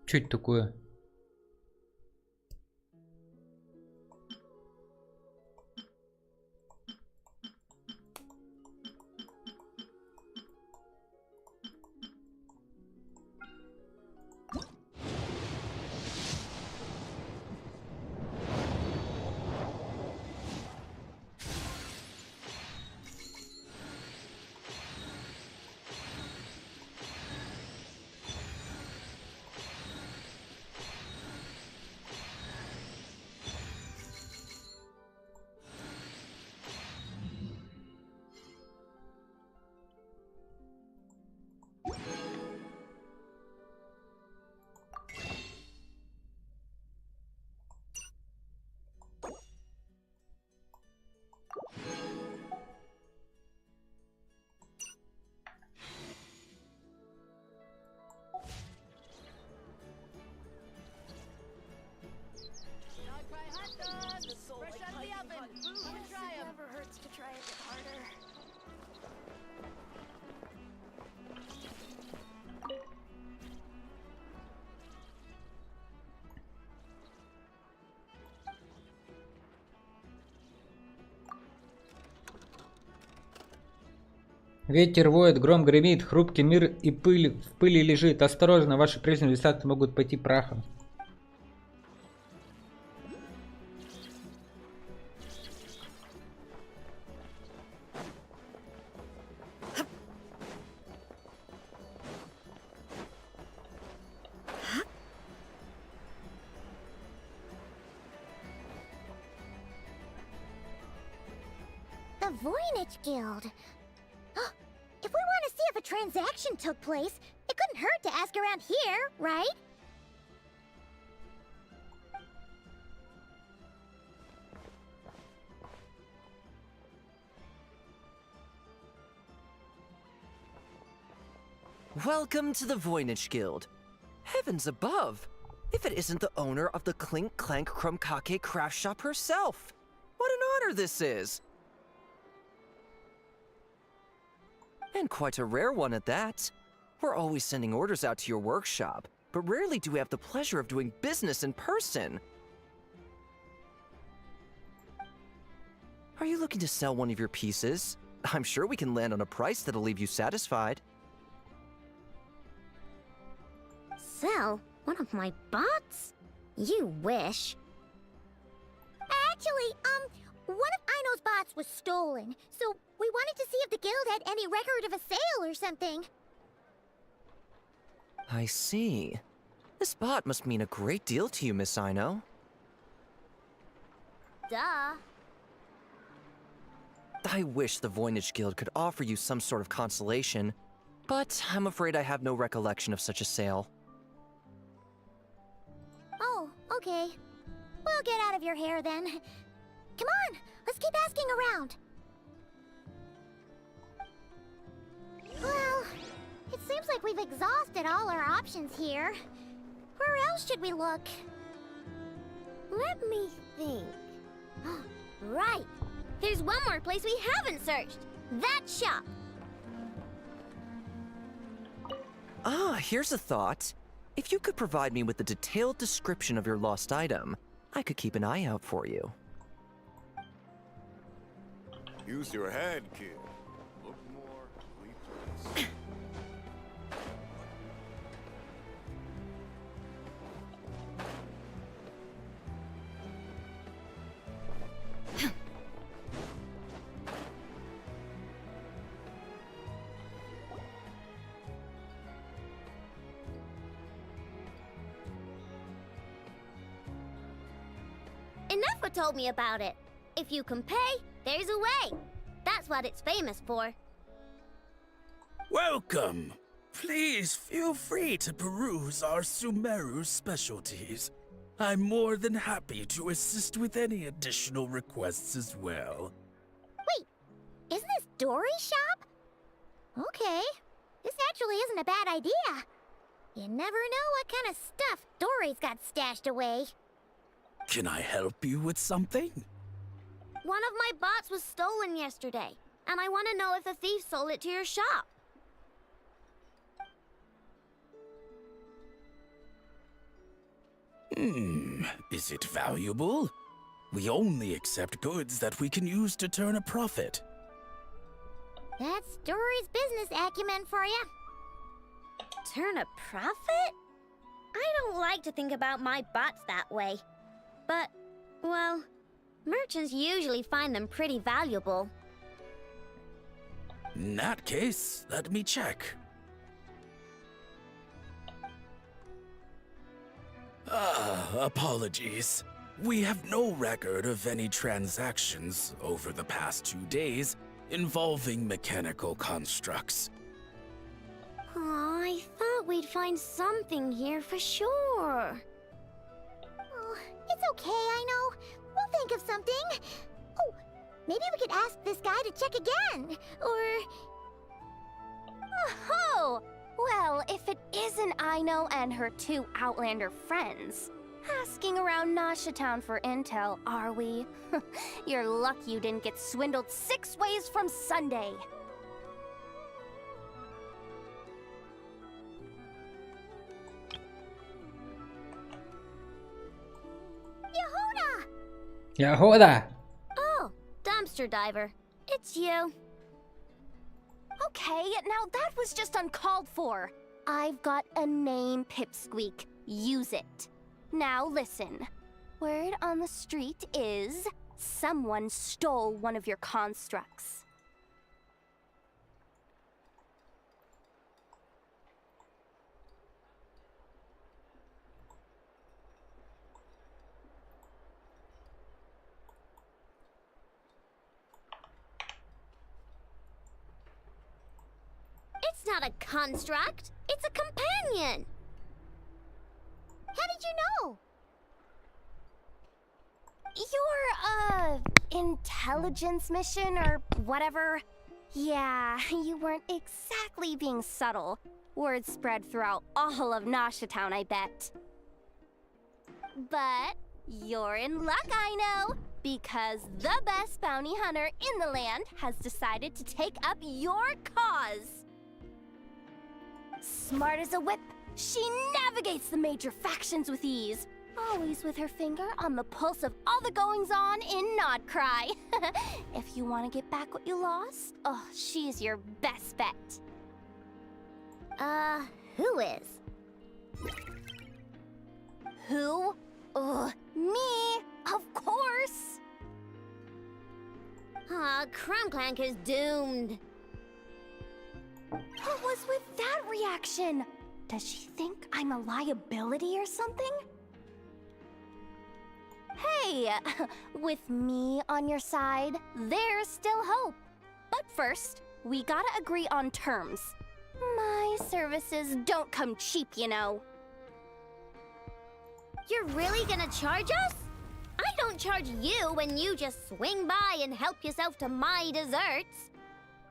Что это такое? try a bit harder. Ветер воет, гром гремит, хрупкий мир и пыль в пыли лежит. Осторожно, ваши прежние результаты могут пойти прахом. The Voynich Guild. If we want to see if a transaction took place, it couldn't hurt to ask around here, right? Welcome to the Voynich Guild. Heavens above! If it isn't the owner of the Clink Clank Krumkake craft shop herself! What an honor this is! And quite a rare one at that. We're always sending orders out to your workshop, but rarely do we have the pleasure of doing business in person. Are you looking to sell one of your pieces? I'm sure we can land on a price that'll leave you satisfied. Sell one of my bots? You wish. Actually, one of Ino's bots was stolen, so we wanted to see if the guild had any record of a sale or something. I see. This bot must mean a great deal to you, Miss Ino. Duh. I wish the Voynich Guild could offer you some sort of consolation, but I'm afraid I have no recollection of such a sale. Oh, okay. We'll get out of your hair then. Come on, let's keep asking around. Well, it seems like we've exhausted all our options here. Where else should we look? Let me think. Right. There's one more place we haven't searched. That shop. Ah, here's a thought. If you could provide me with a detailed description of your lost item, I could keep an eye out for you. Use your head, kid. Look more, leap less. Inefa told me about it. If you can pay, there's a way. That's what it's famous for. Welcome! Please feel free to peruse our Sumeru specialties. I'm more than happy to assist with any additional requests as well. Wait, isn't this Dory's shop? Okay, this actually isn't a bad idea. You never know what kind of stuff Dory's got stashed away. Can I help you with something? One of my bots was stolen yesterday, and I want to know if the thief sold it to your shop. Is it valuable? We only accept goods that we can use to turn a profit. That's Dory's business acumen for you. Turn a profit? I don't like to think about my bots that way. But, well, merchants usually find them pretty valuable. In that case, let me check. Apologies. We have no record of any transactions over the past 2 days involving mechanical constructs. Aw, I thought we'd find something here for sure. Oh, it's okay, I know. We'll think of something. Oh, maybe we could ask this guy to check again. Or... Oh! Well, if it isn't Ino and her 2 Outlander friends, Asking around Nasha Town for intel, are we? You're lucky you didn't get swindled 6 ways from Sunday. Yehuda! Yahoda! Oh, dumpster diver. It's you. Okay, now that was just uncalled for. I've got a name, Pipsqueak. Use it. Now listen. Word on the street is someone stole one of your constructs. It's not a construct. It's a companion. How did you know? Your, intelligence mission or whatever? Yeah, you weren't exactly being subtle. Word spread throughout all of Nasha Town, I bet. But you're in luck, I know, because the best bounty hunter in the land has decided to take up your cause. Smart as a whip, she navigates the major factions with ease, always with her finger on the pulse of all the goings-on in Nodcry. If you want to get back what you lost, oh, she's your best bet. Who is? Who? Me, of course. Crumclank is doomed. What was with that reaction? Does she think I'm a liability or something? Hey, with me on your side, there's still hope. But first, we gotta agree on terms. My services don't come cheap, you know. You're really gonna charge us? I don't charge you when you just swing by and help yourself to my desserts.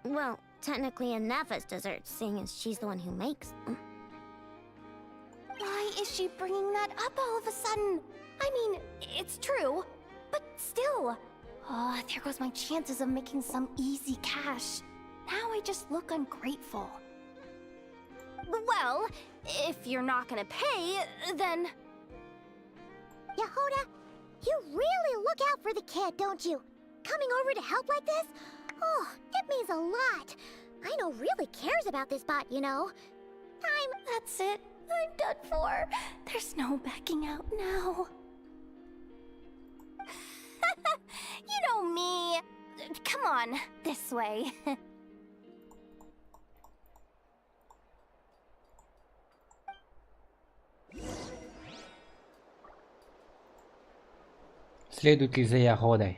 Well, technically enough as desserts, seeing as she's the one who makes them. Why is she bringing that up all of a sudden? I mean, it's true, but still. Oh, there goes my chances of making some easy cash. Now I just look ungrateful. Well, if you're not gonna pay, then... Yehuda, you really look out for the kid, don't you? Coming over to help like this? Oh, it means a lot. I know really cares about this bot, you know. That's it. I'm done for. There's no backing out now. You know me. Come on, this way. Следуйте за Ягодой.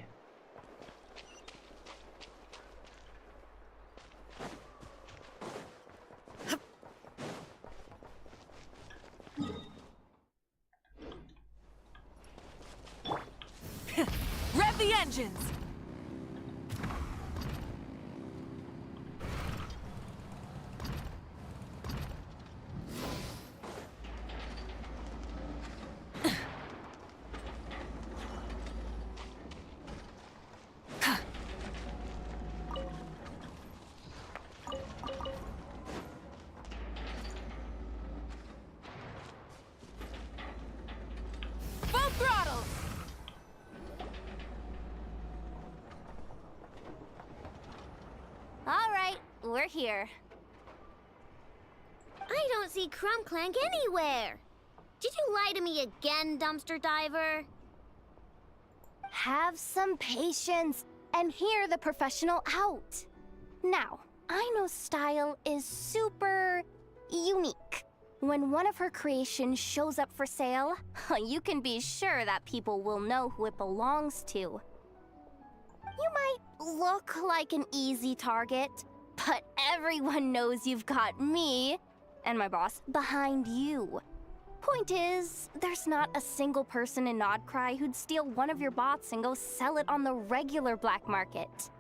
Rev the engines! Full throttle! All right, we're here. I don't see Crumclank anywhere. Did you lie to me again, dumpster diver? Have some patience and hear the professional out. Now, I know style is super unique. When one of her creations shows up for sale, you can be sure that people will know who it belongs to. You might look like an easy target, but everyone knows you've got me and my boss behind you. Point is, there's not a single person in Nodcry who'd steal one of your bots and go sell it on the regular black market.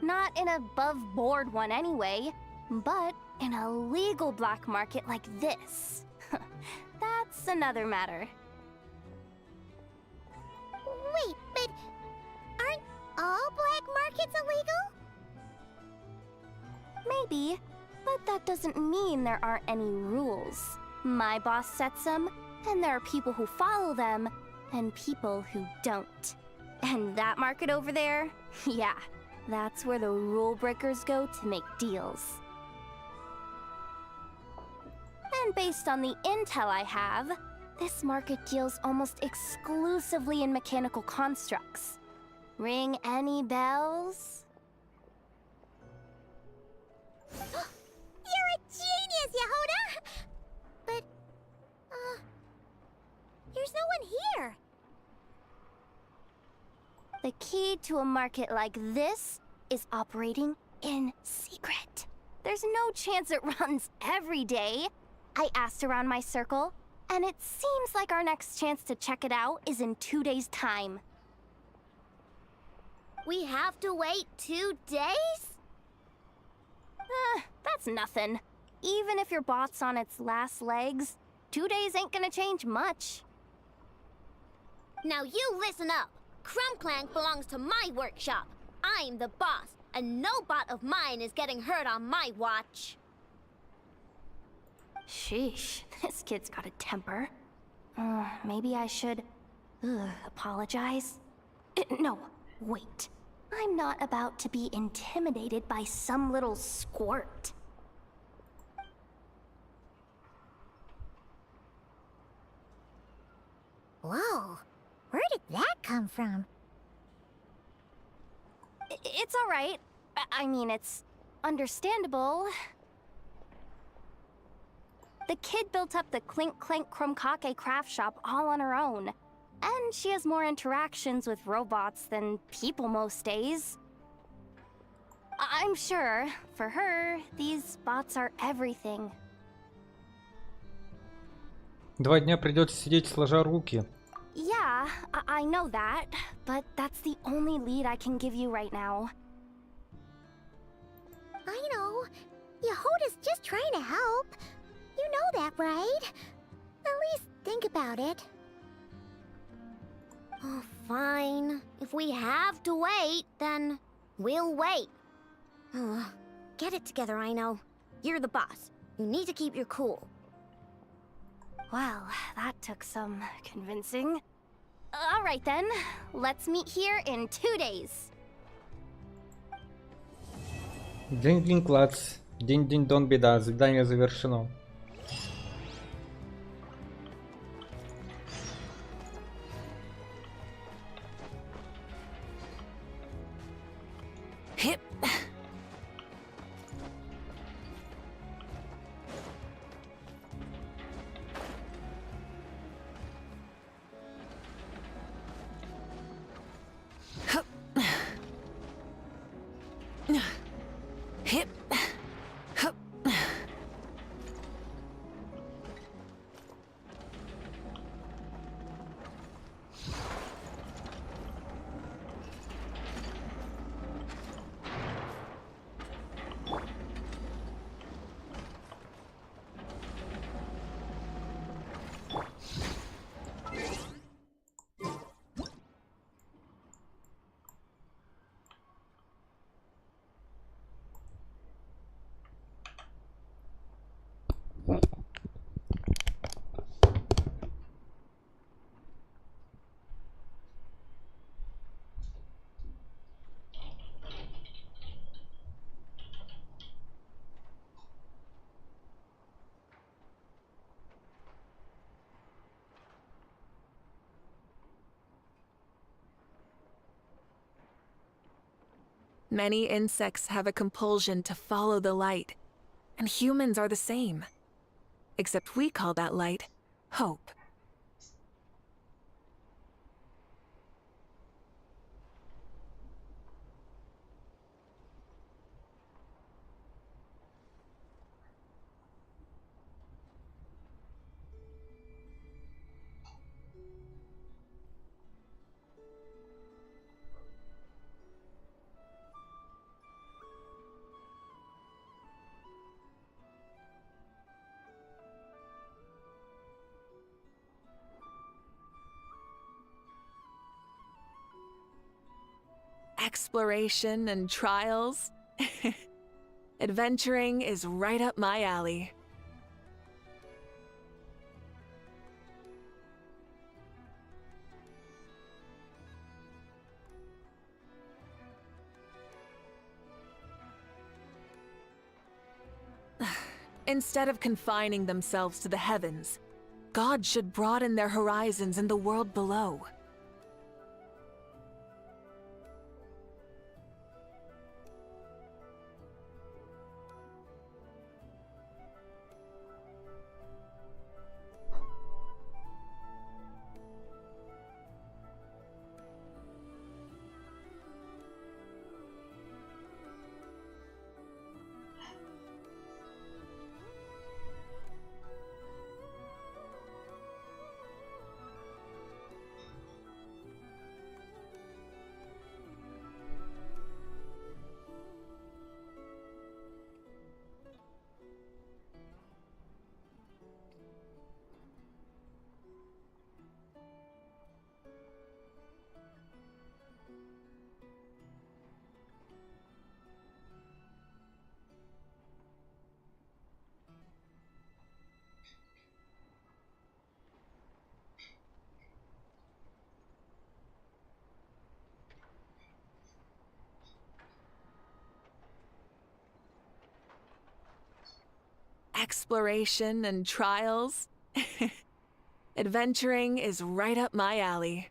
Not an above-board one anyway, but in a legal black market like this. That's that's another matter. Wait, but aren't all black markets illegal? Maybe, but that doesn't mean there aren't any rules. My boss sets them, and there are people who follow them, and people who don't. And that market over there, yeah, that's where the rule breakers go to make deals. And based on the intel I have, this market deals almost exclusively in mechanical constructs. Ring any bells? You're a genius, Yehuda! But, there's no one here. The key to a market like this is operating in secret. There's no chance it runs every day. I asked around my circle, and it seems like our next chance to check it out is in 2 days' time. We have to wait 2 days? That's nothing. Even if your bot's on its last legs, 2 days ain't gonna change much. Now you listen up. Crumbclank belongs to my workshop. I'm the boss, and no bot of mine is getting hurt on my watch. Sheesh, this kid's got a temper. Maybe I should apologize. No, wait. I'm not about to be intimidated by some little squirt. Whoa, where did that come from? It's all right. I mean, it's understandable. The kid built up the Clink Clank Krumkake craft shop all on her own. And she has more interactions with robots than people most days. I'm sure, for her, these bots are everything. 2 дня придется сидеть сложа руки. Yeah, I know that, but that's the only lead I can give you right now. I know. Yehuda's just trying to help. You know that, right? At least think about it. Oh, fine. If we have to wait, then we'll wait. Get it together, I know. You're the boss. You need to keep your cool. Well, that took some convincing. All right then, let's meet here in 2 days. Динь-динь-клац. Динь-динь-дон, беда. Задание завершено. Hip. Hip. Hup. Many insects have a compulsion to follow the light, and humans are the same. Except we call that light hope. Exploration and trials? Adventuring is right up my alley. Instead of confining themselves to the heavens, God should broaden their horizons in the world below. Exploration and trials? Adventuring is right up my alley.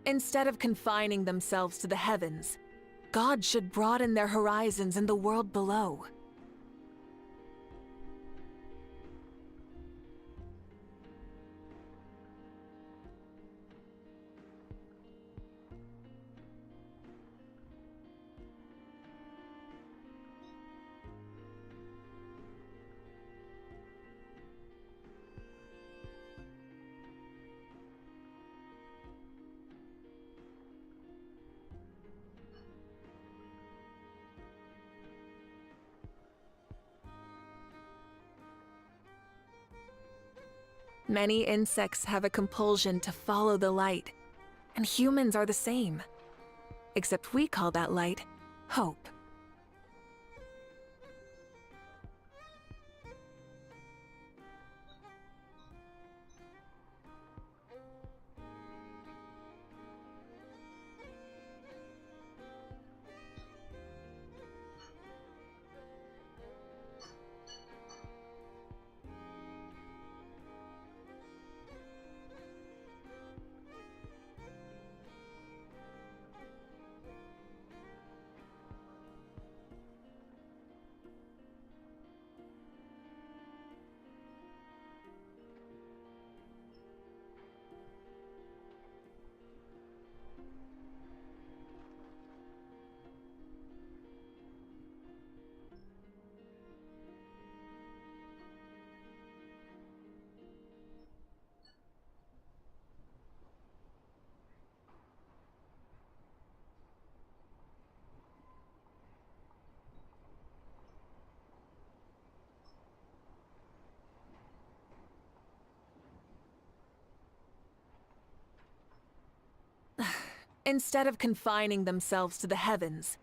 Instead of confining themselves to the heavens, God should broaden their horizons in the world below. Many insects have a compulsion to follow the light, and humans are the same. Except we call that light hope. Instead of confining themselves to the heavens,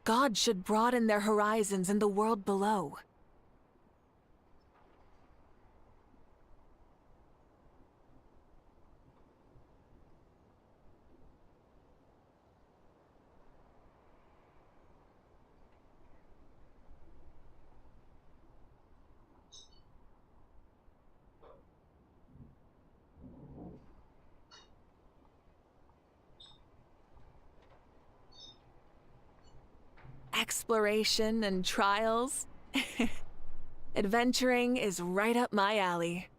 God should broaden their horizons in the world below. Exploration and trials. Adventuring is right up my alley.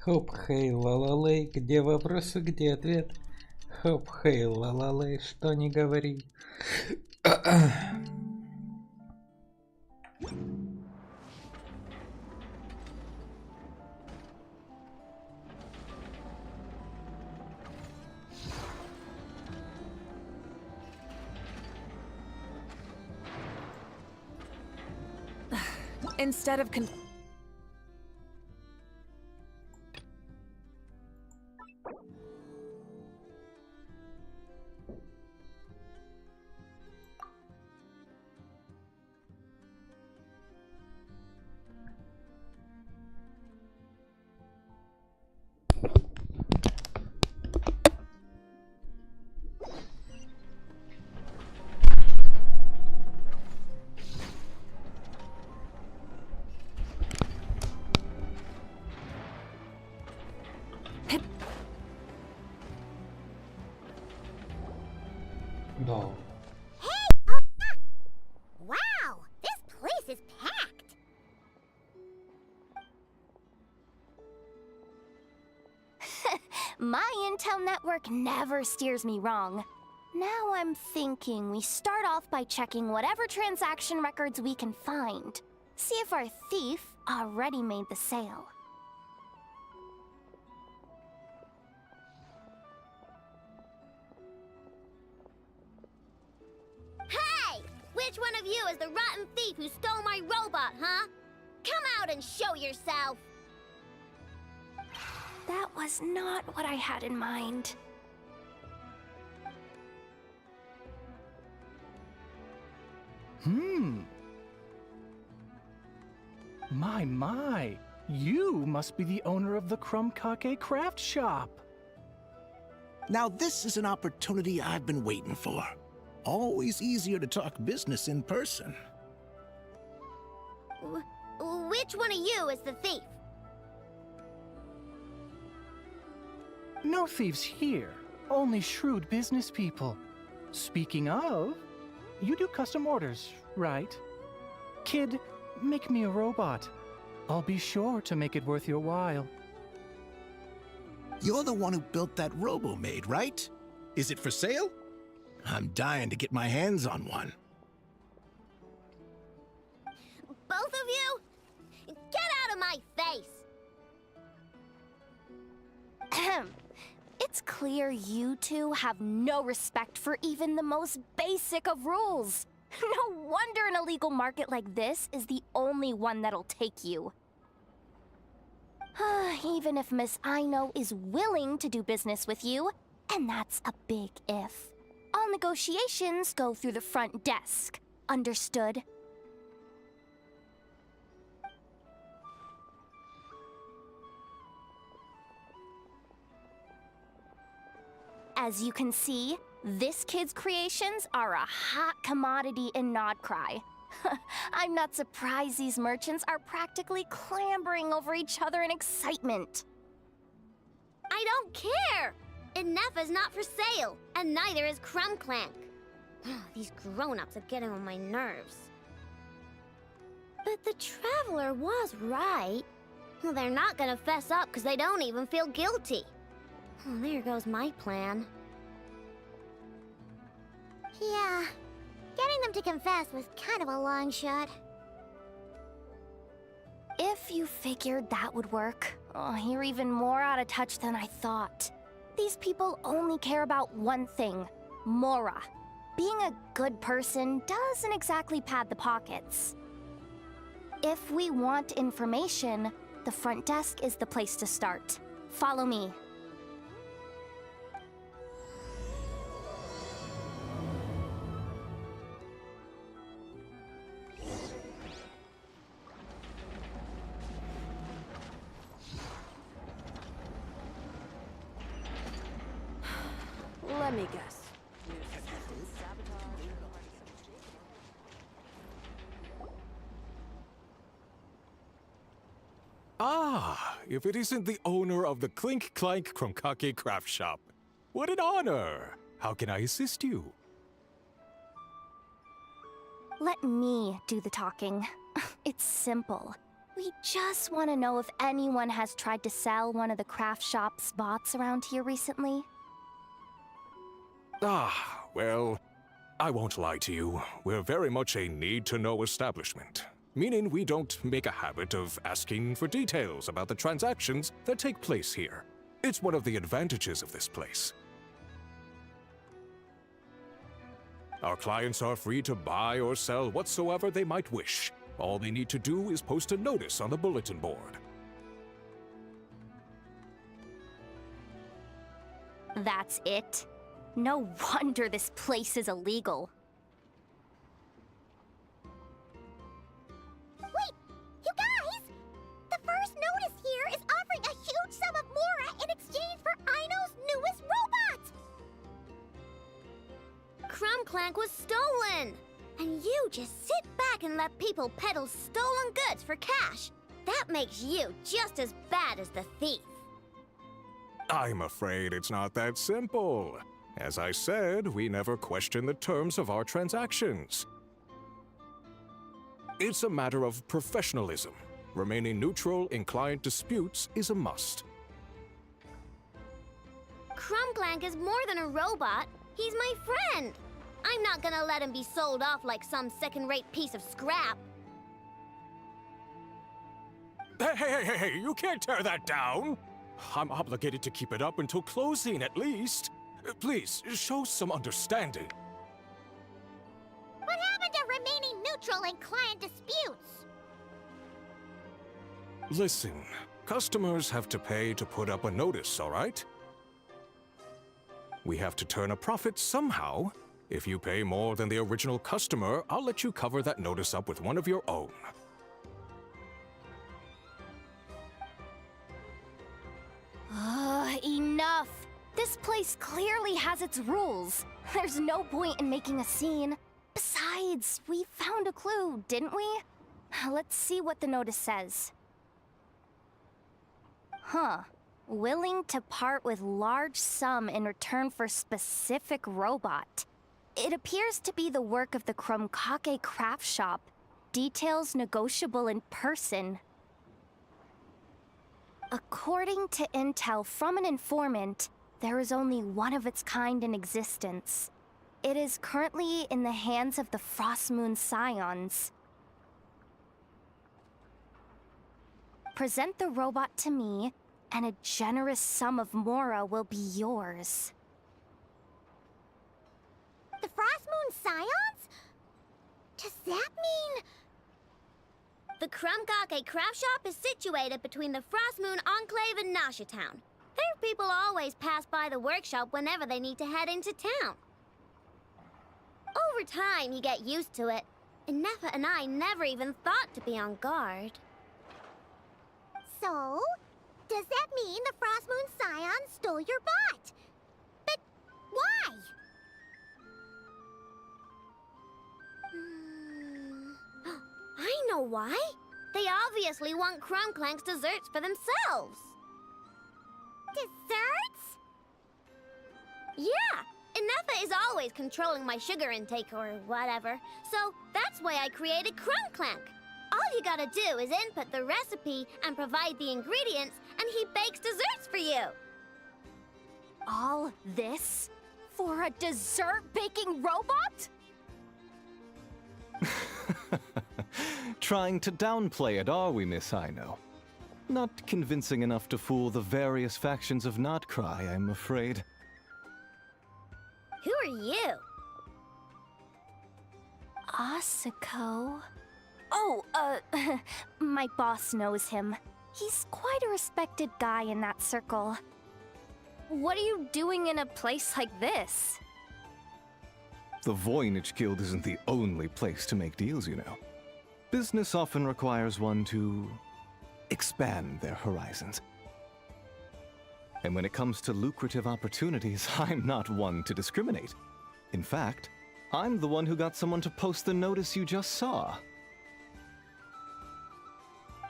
Хоп, хей, ла-ла-лей, где вопросы, где ответ? Хоп, хей, ла-ла-лей, что не говори. Instead of Да. Wow, this place is packed. My intel network never steers me wrong. Now I'm thinking we start off by checking whatever transaction records we can find. See if our thief already made the sale. Hey! Which one of you is the rotten thief who stole my robot, huh? Come out and show yourself! That was not what I had in mind. My. You must be the owner of the Krumkake craft shop. Now this is an opportunity I've been waiting for. Always easier to talk business in person. Which one of you is the thief? No thieves here. Only shrewd business people. Speaking of, you do custom orders, right? Kid, make me a robot. I'll be sure to make it worth your while. You're the one who built that Robo-Maid, right? Is it for sale? I'm dying to get my hands on one. Both of you? Get out of my face! Ahem. It's clear you two have no respect for even the most basic of rules. No wonder an illegal market like this is the only one that'll take you. Even if Miss Aino is willing to do business with you, and that's a big if, all negotiations go through the front desk. Understood? As you can see, this kid's creations are a hot commodity in Nodcry. I'm not surprised these merchants are practically clambering over each other in excitement. I don't care! Inefa's not for sale, and neither is Crumclank. These grown-ups are getting on my nerves. But the Traveler was right. Well, they're not gonna fess up because they don't even feel guilty. Oh, there goes my plan. Yeah, getting them to confess was kind of a long shot. If you figured that would work, you're even more out of touch than I thought. These people only care about one thing, Mora. Being a good person doesn't exactly pad the pockets. If we want information, the front desk is the place to start. Follow me. Let me guess. Ah, if it isn't the owner of the Clink Clank Kromkake Craft Shop. What an honor! How can I assist you? Let me do the talking. It's simple. We just want to know if anyone has tried to sell one of the craft shop's bots around here recently. Ah, well, I won't lie to you. We're very much a need-to-know establishment. Meaning we don't make a habit of asking for details about the transactions that take place here. It's one of the advantages of this place. Our clients are free to buy or sell whatsoever they might wish. All they need to do is post a notice on the bulletin board. That's it? No wonder this place is illegal. Wait! You guys! The first notice here is offering a huge sum of Mora in exchange for Aino's newest robot! Crumclank was stolen! And you just sit back and let people peddle stolen goods for cash. That makes you just as bad as the thief. I'm afraid it's not that simple. As I said, we never question the terms of our transactions. It's a matter of professionalism. Remaining neutral in client disputes is a must. Crumclank is more than a robot. He's my friend. I'm not gonna let him be sold off like some second-rate piece of scrap. Hey, you can't tear that down! I'm obligated to keep it up until closing, at least. Please, show some understanding. What happened to remaining neutral in client disputes? Listen, customers have to pay to put up a notice, all right? We have to turn a profit somehow. If you pay more than the original customer, I'll let you cover that notice up with one of your own. Enough! This place clearly has its rules. There's no point in making a scene. Besides, we found a clue, didn't we? Let's see what the notice says. Huh. Willing to part with large sum in return for specific robot. It appears to be the work of the Krumkake craft shop. Details negotiable in person. According to intel from an informant, there is only one of its kind in existence. It is currently in the hands of the Frostmoon Scions. Present the robot to me, and a generous sum of Mora will be yours. The Frostmoon Scions? Does that mean... The Krumkake craft shop is situated between the Frostmoon Enclave and Nasha Town. Their people always pass by the workshop whenever they need to head into town. Over time, you get used to it, and Nefa and I never even thought to be on guard. So, does that mean the Frostmoon Scions stole your bot? But why? I know why. They obviously want Krumklank's desserts for themselves. Desserts? Yeah, and Nefa is always controlling my sugar intake or whatever, so that's why I created Krumklank. All you gotta do is input the recipe and provide the ingredients, and he bakes desserts for you. All this for a dessert baking robot? Trying to downplay it, are we, Miss Ino? Not convincing enough to fool the various factions of Notcry, I'm afraid. Who are you? Asuko. Oh, my boss knows him. He's quite a respected guy in that circle. What are you doing in a place like this? The Voynich Guild isn't the only place to make deals, you know. Business often requires one to expand their horizons. And when it comes to lucrative opportunities, I'm not one to discriminate. In fact, I'm the one who got someone to post the notice you just saw.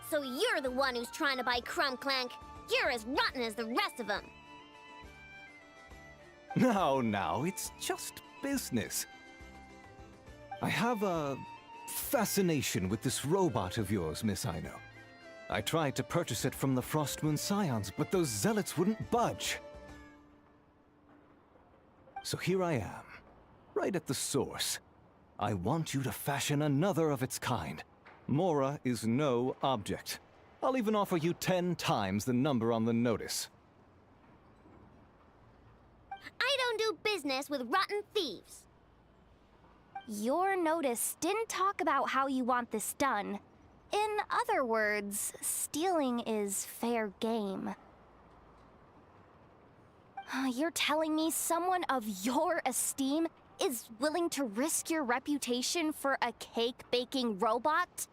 So you're the one who's trying to buy Krumklank. You're as rotten as the rest of them. Now, it's just business. I have a fascination with this robot of yours, Miss Ino. I tried to purchase it from the Frostmoon Scions, but those zealots wouldn't budge. So here I am, right at the source. I want you to fashion another of its kind. Mora is no object. I'll even offer you 10 times the number on the notice. I don't do business with rotten thieves. Your notice didn't talk about how you want this done. In other words, stealing is fair game. You're telling me someone of your esteem is willing to risk your reputation for a cake-baking robot?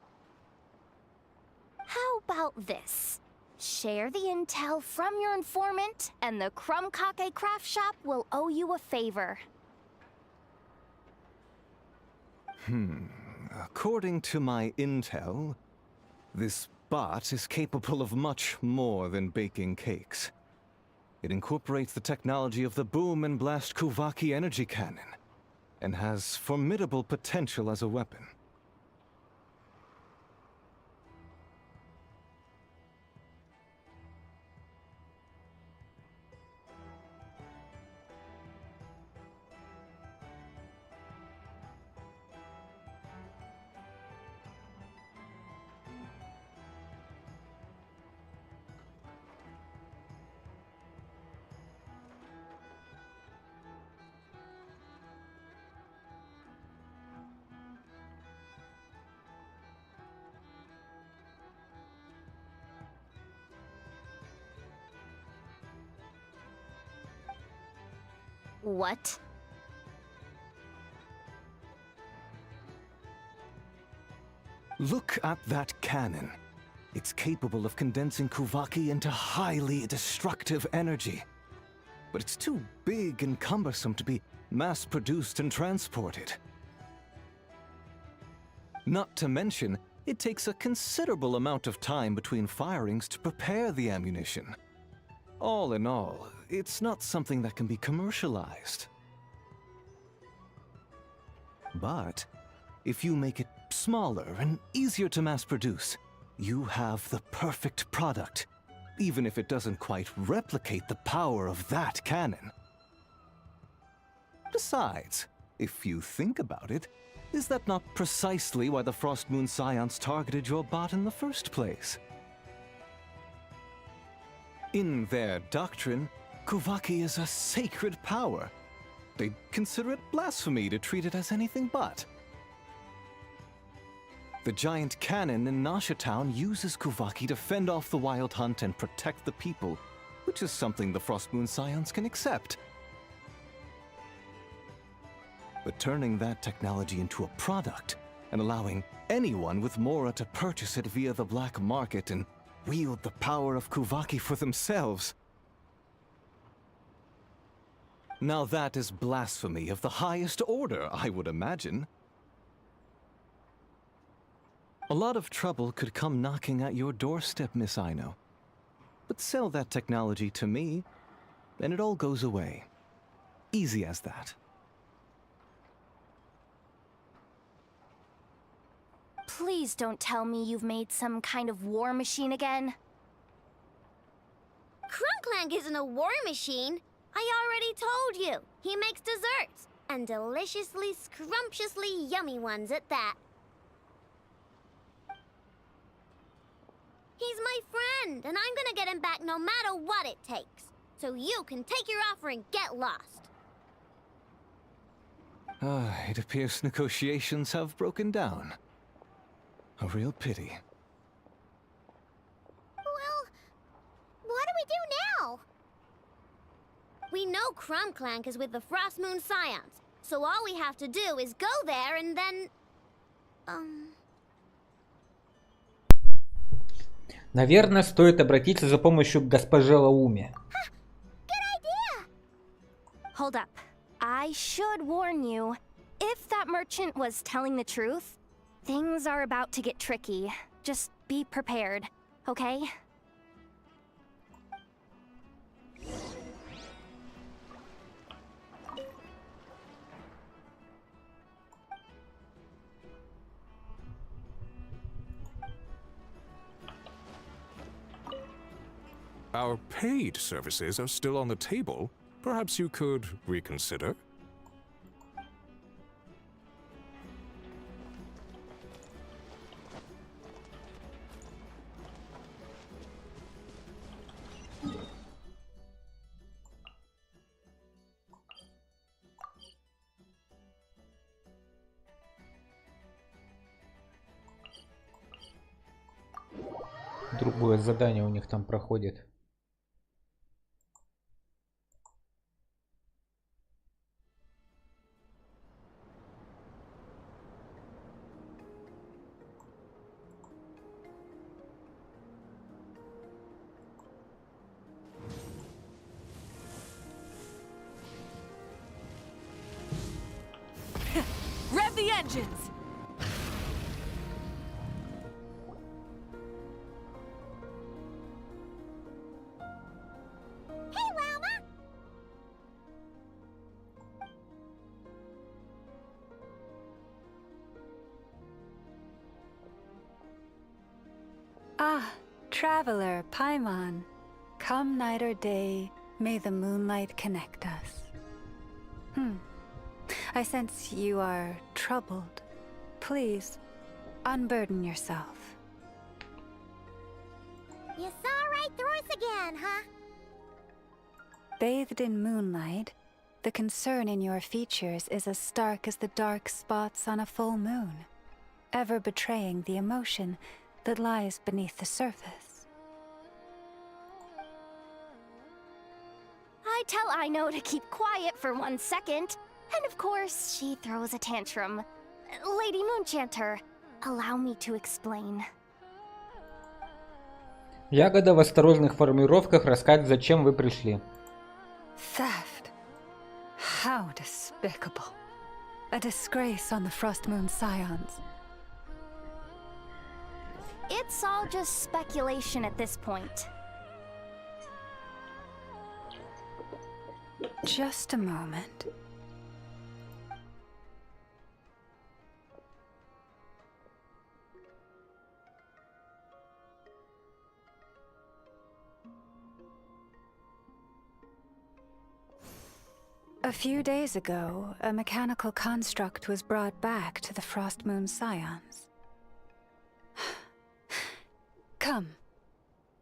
How about this? Share the intel from your informant, and the Krumkake craft shop will owe you a favor. According to my intel, this bot is capable of much more than baking cakes. It incorporates the technology of the Boom and Blast Kuvaki energy cannon, and has formidable potential as a weapon. What? Look at that cannon. It's capable of condensing Kuvaki into highly destructive energy. But it's too big and cumbersome to be mass-produced and transported. Not to mention, it takes a considerable amount of time between firings to prepare the ammunition. All in all, it's not something that can be commercialized. But if you make it smaller and easier to mass produce, you have the perfect product, even if it doesn't quite replicate the power of that cannon. Besides, if you think about it, is that not precisely why the Frost Moon Scions targeted your bot in the first place? In their doctrine, Kuvaki is a sacred power. They'd consider it blasphemy to treat it as anything but. The giant cannon in Nasha Town uses Kuvaki to fend off the Wild Hunt and protect the people, which is something the Frost Moon Scions can accept. But turning that technology into a product and allowing anyone with Mora to purchase it via the black market and wield the power of Kuvaki for themselves. Now that is blasphemy of the highest order, I would imagine. A lot of trouble could come knocking at your doorstep, Miss Aino. But sell that technology to me, and it all goes away. Easy as that. Please don't tell me you've made some kind of war machine again. Krumklang isn't a war machine. I already told you. He makes desserts, and deliciously, scrumptiously yummy ones at that. He's my friend, and I'm gonna get him back no matter what it takes. So you can take your offer and get lost. It appears negotiations have broken down. A real pity. Well, what do we do now? We know Krumklang is with the Frost Moon Scions, so all we have to do is go there and then... Наверное, стоит обратиться за помощью к госпоже Лауме. Hold up. I should warn you. If that merchant was telling the truth, things are about to get tricky. Just be prepared, okay? Our paid services are still on the table. Perhaps you could reconsider? Другое задание у них там проходит. Rev the engines! Hey, Llama! Ah, traveler, Paimon. Come night or day, may the moonlight connect us. I sense you are troubled. Please, unburden yourself. You saw right through us again, huh? Bathed in moonlight, the concern in your features is as stark as the dark spots on a full moon, ever betraying the emotion that lies beneath the surface. I tell Aino to keep quiet for 1 second, and of course, she throws a tantrum. Lady Moonchanter, allow me to explain. Ягода в осторожных формулировках расскажет, зачем вы пришли. Theft. How despicable. A disgrace on the Frost Moon Scions. It's all just speculation at this point. Just a moment. A few days ago, a mechanical construct was brought back to the Frost Moon Scions. Come.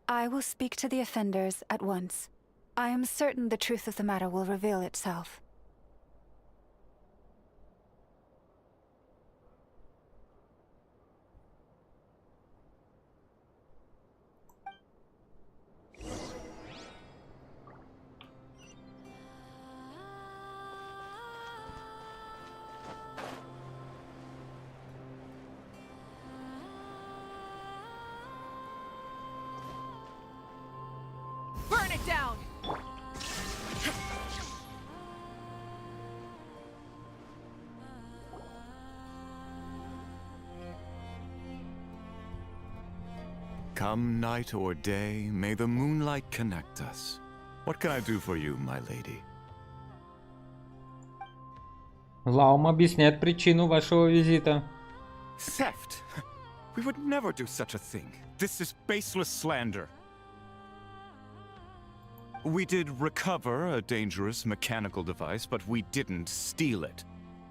I will speak to the offenders at once. I am certain the truth of the matter will reveal itself. Burn it down! Come night or day, may the moonlight connect us. What can I do for you, my lady? Лаум объясняет причину вашего визита. Theft? We would never do such a thing. This is baseless slander. We did recover a dangerous mechanical device, but we didn't steal it.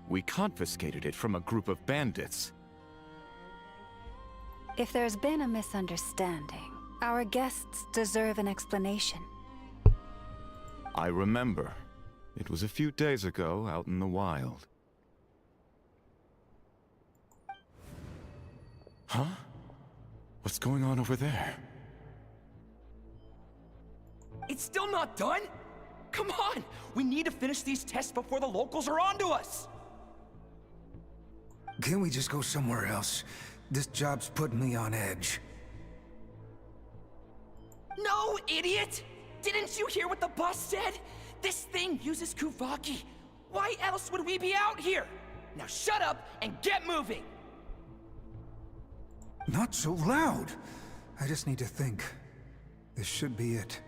We confiscated it from a group of bandits. If there's been a misunderstanding, our guests deserve an explanation. I remember. It was a few days ago out in the wild. Huh? What's going on over there? It's still not done? Come on! We need to finish these tests before the locals are onto us! Can't we just go somewhere else? This job's putting me on edge. No, idiot! Didn't you hear what the boss said? This thing uses Kuvaki. Why else would we be out here? Now shut up and get moving! Not so loud! I just need to think. This should be it.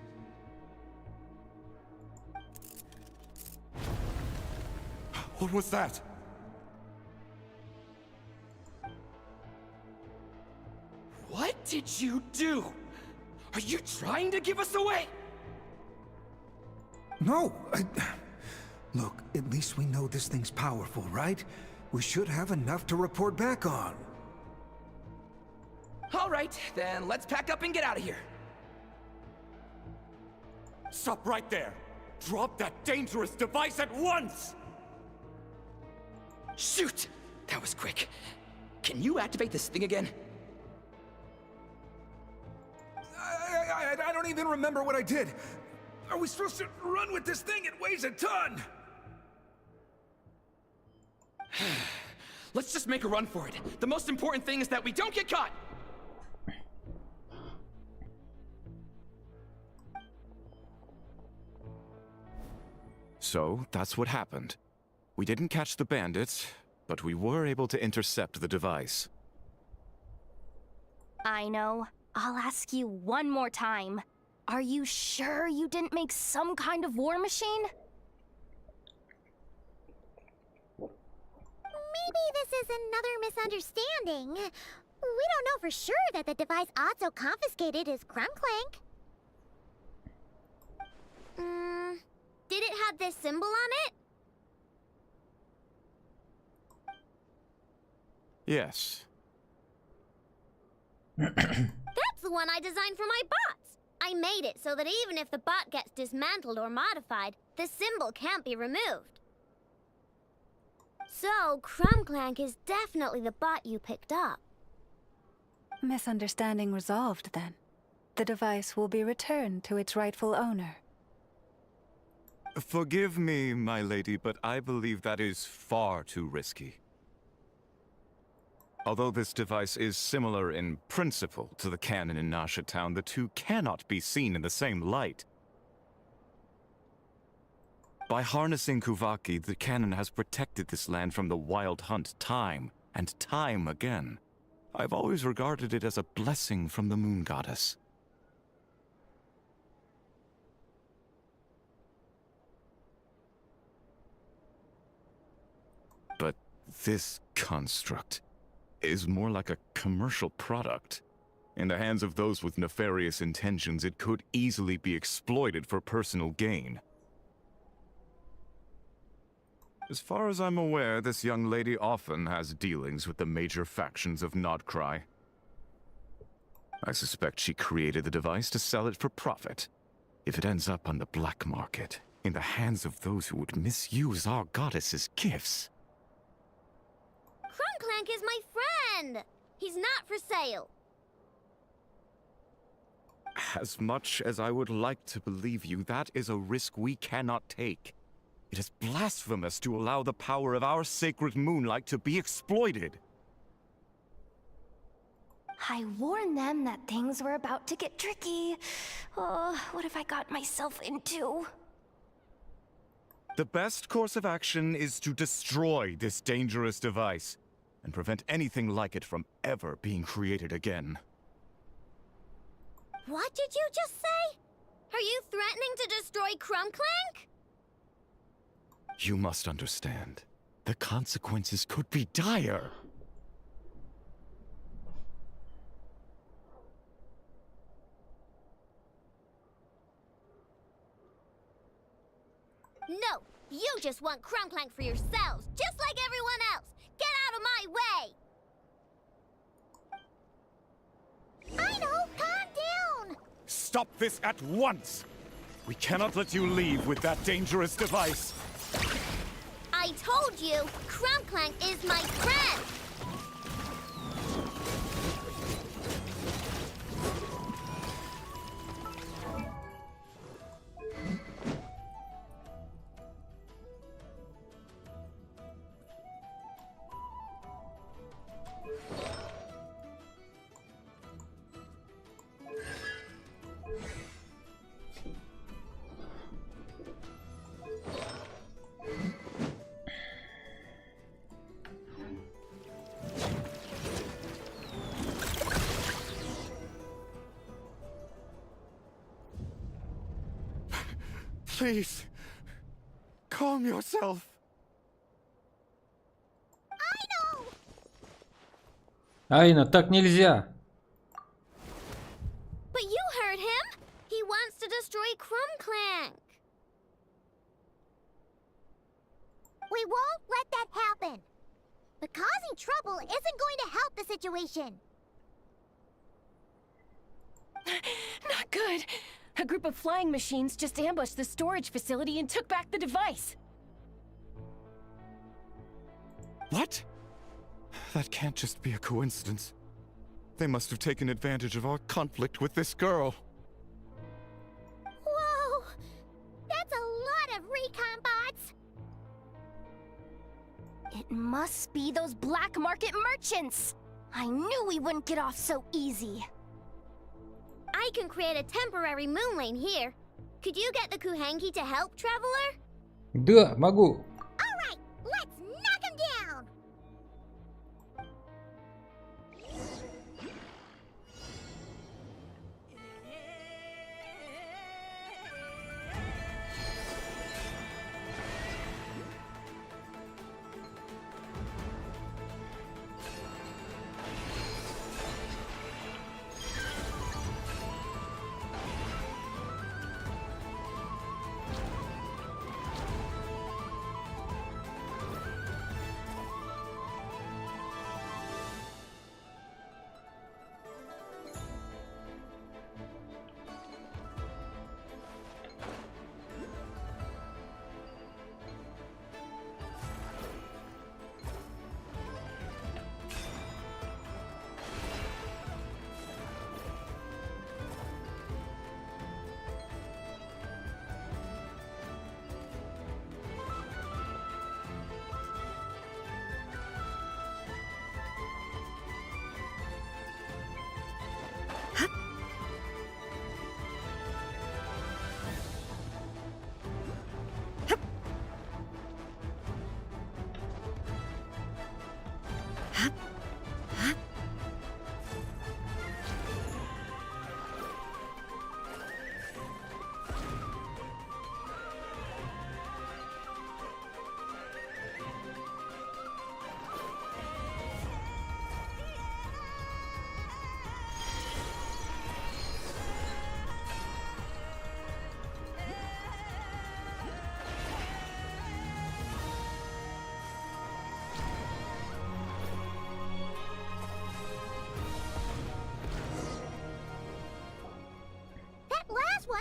What was that? What did you do? Are you trying to give us away? No, Look, at least we know this thing's powerful, right? We should have enough to report back on. All right, then let's pack up and get out of here. Stop right there! Drop that dangerous device at once! Shoot! That was quick. Can you activate this thing again? I don't even remember what I did. Are we supposed to run with this thing? It weighs a ton! Let's just make a run for it. The most important thing is that we don't get caught! So, that's what happened. We didn't catch the bandits, but we were able to intercept the device. I know. I'll ask you one more time. Are you sure you didn't make some kind of war machine? Maybe this is another misunderstanding. We don't know for sure that the device Otso confiscated is Krumclank. Did it have this symbol on it? Yes. That's the one I designed for my bots. I made it so that even if the bot gets dismantled or modified, the symbol can't be removed. So, Krumclank is definitely the bot you picked up. Misunderstanding resolved, then. The device will be returned to its rightful owner. Forgive me, my lady, but I believe that is far too risky. Although this device is similar in principle to the cannon in Nasha Town, the two cannot be seen in the same light. By harnessing Kuvaki, the cannon has protected this land from the wild hunt time and time again. I've always regarded it as a blessing from the moon goddess. This construct is more like a commercial product. In the hands of those with nefarious intentions, it could easily be exploited for personal gain. As far as I'm aware, this young lady often has dealings with the major factions of Nodcry. I suspect she created the device to sell it for profit. If it ends up on the black market, in the hands of those who would misuse our goddess's gifts... Crumbclank is my friend! He's not for sale. As much as I would like to believe you, that is a risk we cannot take. It is blasphemous to allow the power of our sacred moonlight to be exploited. I warned them that things were about to get tricky. Oh, what have I got myself into? The best course of action is to destroy this dangerous device and prevent anything like it from ever being created again. What did you just say? Are you threatening to destroy Crumbclank? You must understand, the consequences could be dire. No, you just want Crumbclank for yourselves, just like everyone else. Get out of my way! I know, calm down! Stop this at once! We cannot let you leave with that dangerous device. I told you, Crumbclank is my friend! Please, calm yourself. Айна, так нельзя. But you heard him! He wants to destroy Crumbclank! We won't let that happen. But causing trouble isn't going to help the situation. Not good. A group of flying machines just ambushed the storage facility and took back the device. What? That can't just be a coincidence. They must have taken advantage of our conflict with this girl. Whoa! That's a lot of recon bots! It must be those black market merchants! I knew we wouldn't get off so easy. I can create a temporary moon lane here. Could you get the Kuhangi to help, Traveler? Да, могу. Alright, let's knock him down!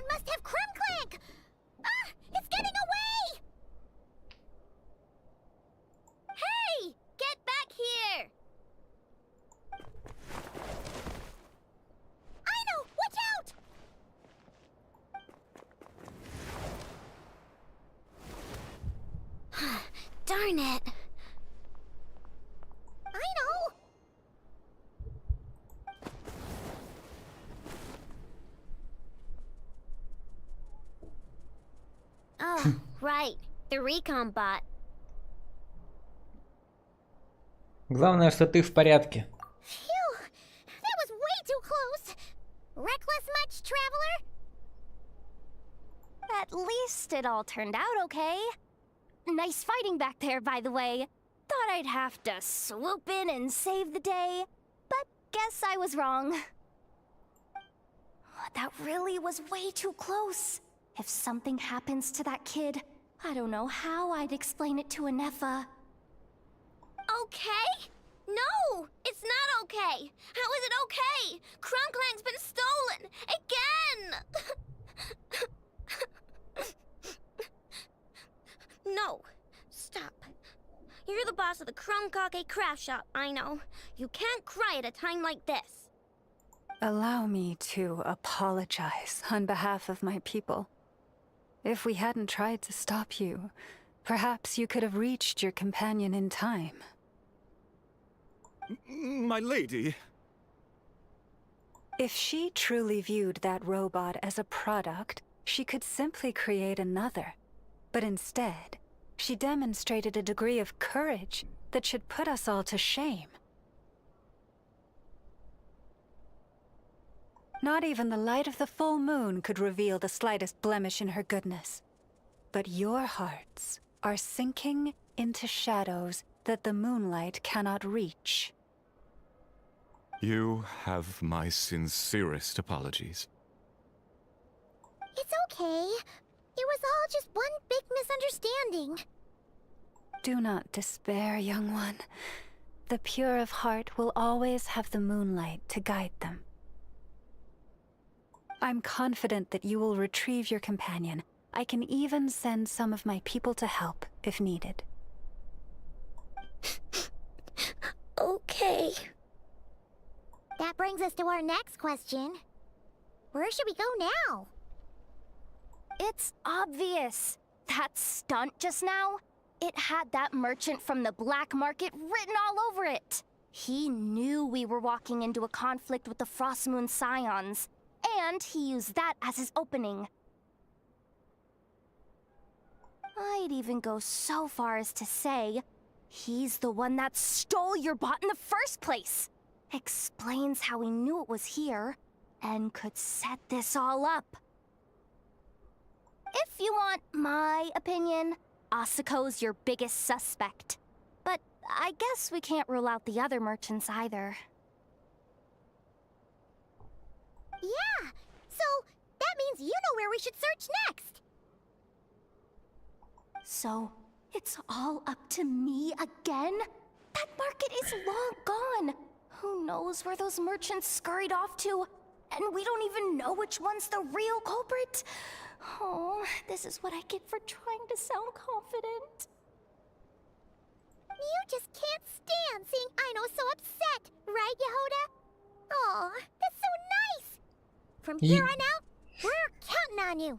one must have Crumb Clank! Ah! It's getting away! Hey! Get back here! I know! Watch out! Darn it. I know! Oh, right. The recon bot. Главное, что ты в порядке. Phew! That was way too close! Reckless much, traveler? At least it all turned out okay. Nice fighting back there, by the way. Thought I'd have to swoop in and save the day, but guess I was wrong. That really was way too close. If something happens to that kid, I don't know how I'd explain it to Anefa. Okay? No! It's not okay! How is it okay? Crumb Clank's been stolen! Again! No. Stop. You're the boss of the Crumb Kake craft shop, I know. You can't cry at a time like this. Allow me to apologize on behalf of my people. If we hadn't tried to stop you, perhaps you could have reached your companion in time. My lady. If she truly viewed that robot as a product, she could simply create another. But instead, she demonstrated a degree of courage that should put us all to shame. Not even the light of the full moon could reveal the slightest blemish in her goodness. But your hearts are sinking into shadows that the moonlight cannot reach. You have my sincerest apologies. It's okay. It was all just one big misunderstanding. Do not despair, young one. The pure of heart will always have the moonlight to guide them. I'm confident that you will retrieve your companion. I can even send some of my people to help if needed. Okay. That brings us to our next question. Where should we go now? It's obvious. That stunt just now, it had that merchant from the black market written all over it. He knew we were walking into a conflict with the Frostmoon Scions, and he used that as his opening. I'd even go so far as to say, he's the one that stole your bot in the first place. Explains how he knew it was here, and could set this all up. If you want my opinion, Asiko's your biggest suspect. But I guess we can't rule out the other merchants either. Yeah, so that means you know where we should search next. So, it's all up to me again? That market is long gone. Who knows where those merchants scurried off to? And we don't even know which one's the real culprit. Oh, this is what I get for trying to sound confident. You just can't stand seeing Aino so upset, right, Yehoda? Aw, that's so nice! From here on out, we're counting on you.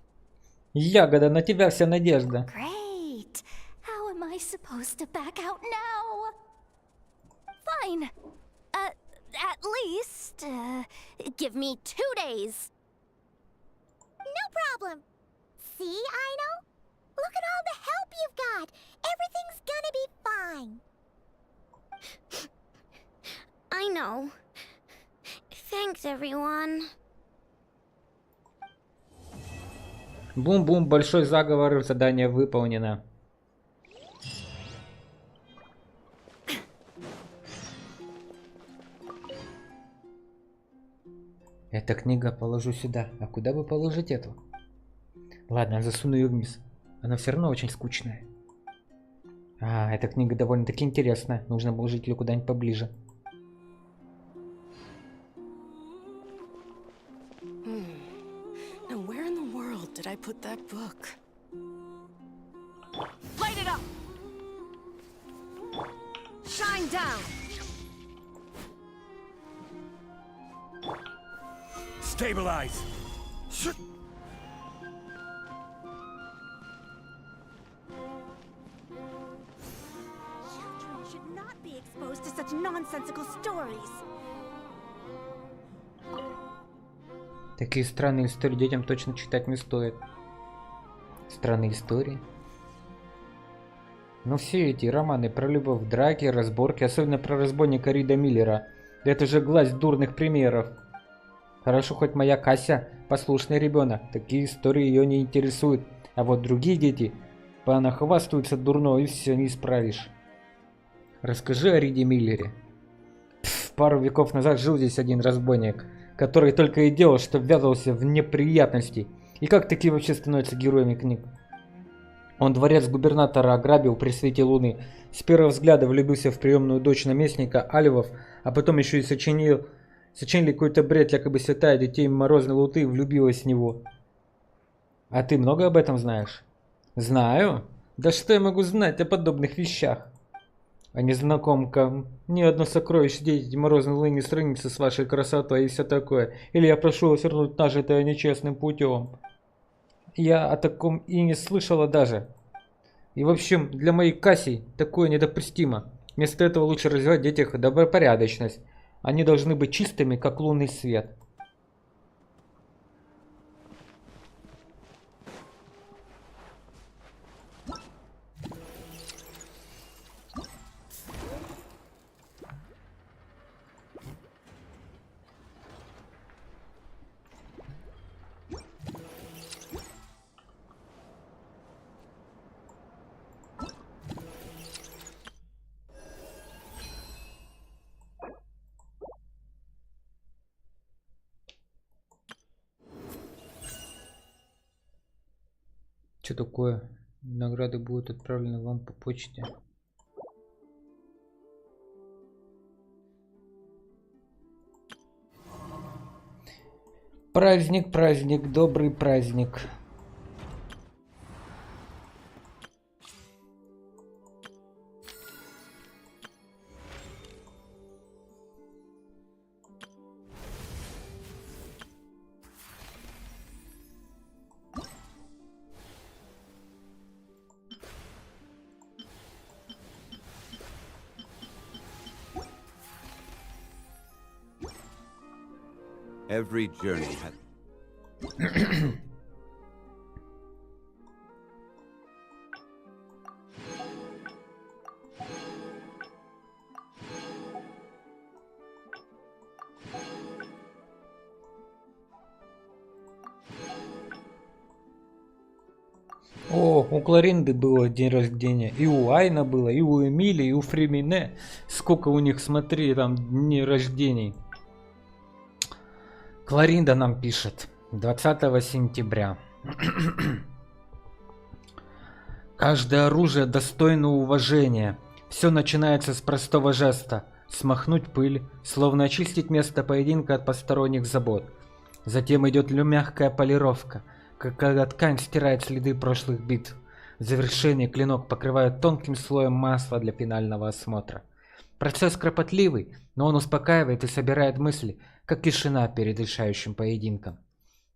Ягода, на тебя вся надежда. Great. How am I supposed to back out now? Fine. At least, give me 2 days. No problem. See, Aino? Look at all the help you've got. Everything's gonna be fine. I know. Thanks, everyone. Бум-бум, большой заговор, задание выполнено. Эта книга положу сюда. А куда бы положить эту? Ладно, засуну ее вниз. Она все равно очень скучная. А, эта книга довольно-таки интересная. Нужно положить ее куда-нибудь поближе. Now where in the did I put that book? Light it up! Shine down! Stabilize! Children should not be exposed to such nonsensical stories. Такие странные истории детям точно читать не стоит. Странные истории. Но все эти романы про любовь, драки, разборки, особенно про разбойника Рида Миллера, да это же глаз дурных примеров. Хорошо, хоть моя Кася послушный ребенок, такие истории ее не интересуют, а вот другие дети понахвастаются дурно и все не исправишь. Расскажи о Риде Миллере. Пару веков назад жил здесь один разбойник, который только и делал, что ввязывался в неприятности. И как такие вообще становятся героями книг? Он дворец губернатора ограбил при свете луны, с первого взгляда влюбился в приемную дочь наместника Аливов, а потом еще и сочинили какой-то бред, якобы святая детей Морозной Луты влюбилась в него. А ты много об этом знаешь? Знаю? Да что я могу знать о подобных вещах? А незнакомка, ни одно сокровище Дети Морозной Луны не сравнится с вашей красотой и все такое. Или я прошу вас вернуть нажитое нечестным путем. Я о таком и не слышала даже. И в общем, для моей Касси такое недопустимо. Вместо этого лучше развивать в детях добропорядочность. Они должны быть чистыми, как лунный свет. Что такое? Награды будут отправлены вам по почте. Праздник, праздник, добрый праздник. Every journey has... О, у Кларинды было день рождения, и у Айна было, и у Эмили, и у Фремине. Сколько у них, смотри, там дней рождений. Кларинда нам пишет 20 сентября. Каждое оружие достойно уважения. Все начинается с простого жеста. Смахнуть пыль, словно очистить место поединка от посторонних забот. Затем идет мягкая полировка, когда ткань стирает следы прошлых битв. В завершении клинок покрывают тонким слоем масла для финального осмотра. Процесс кропотливый, но он успокаивает и собирает мысли, как тишина перед решающим поединком.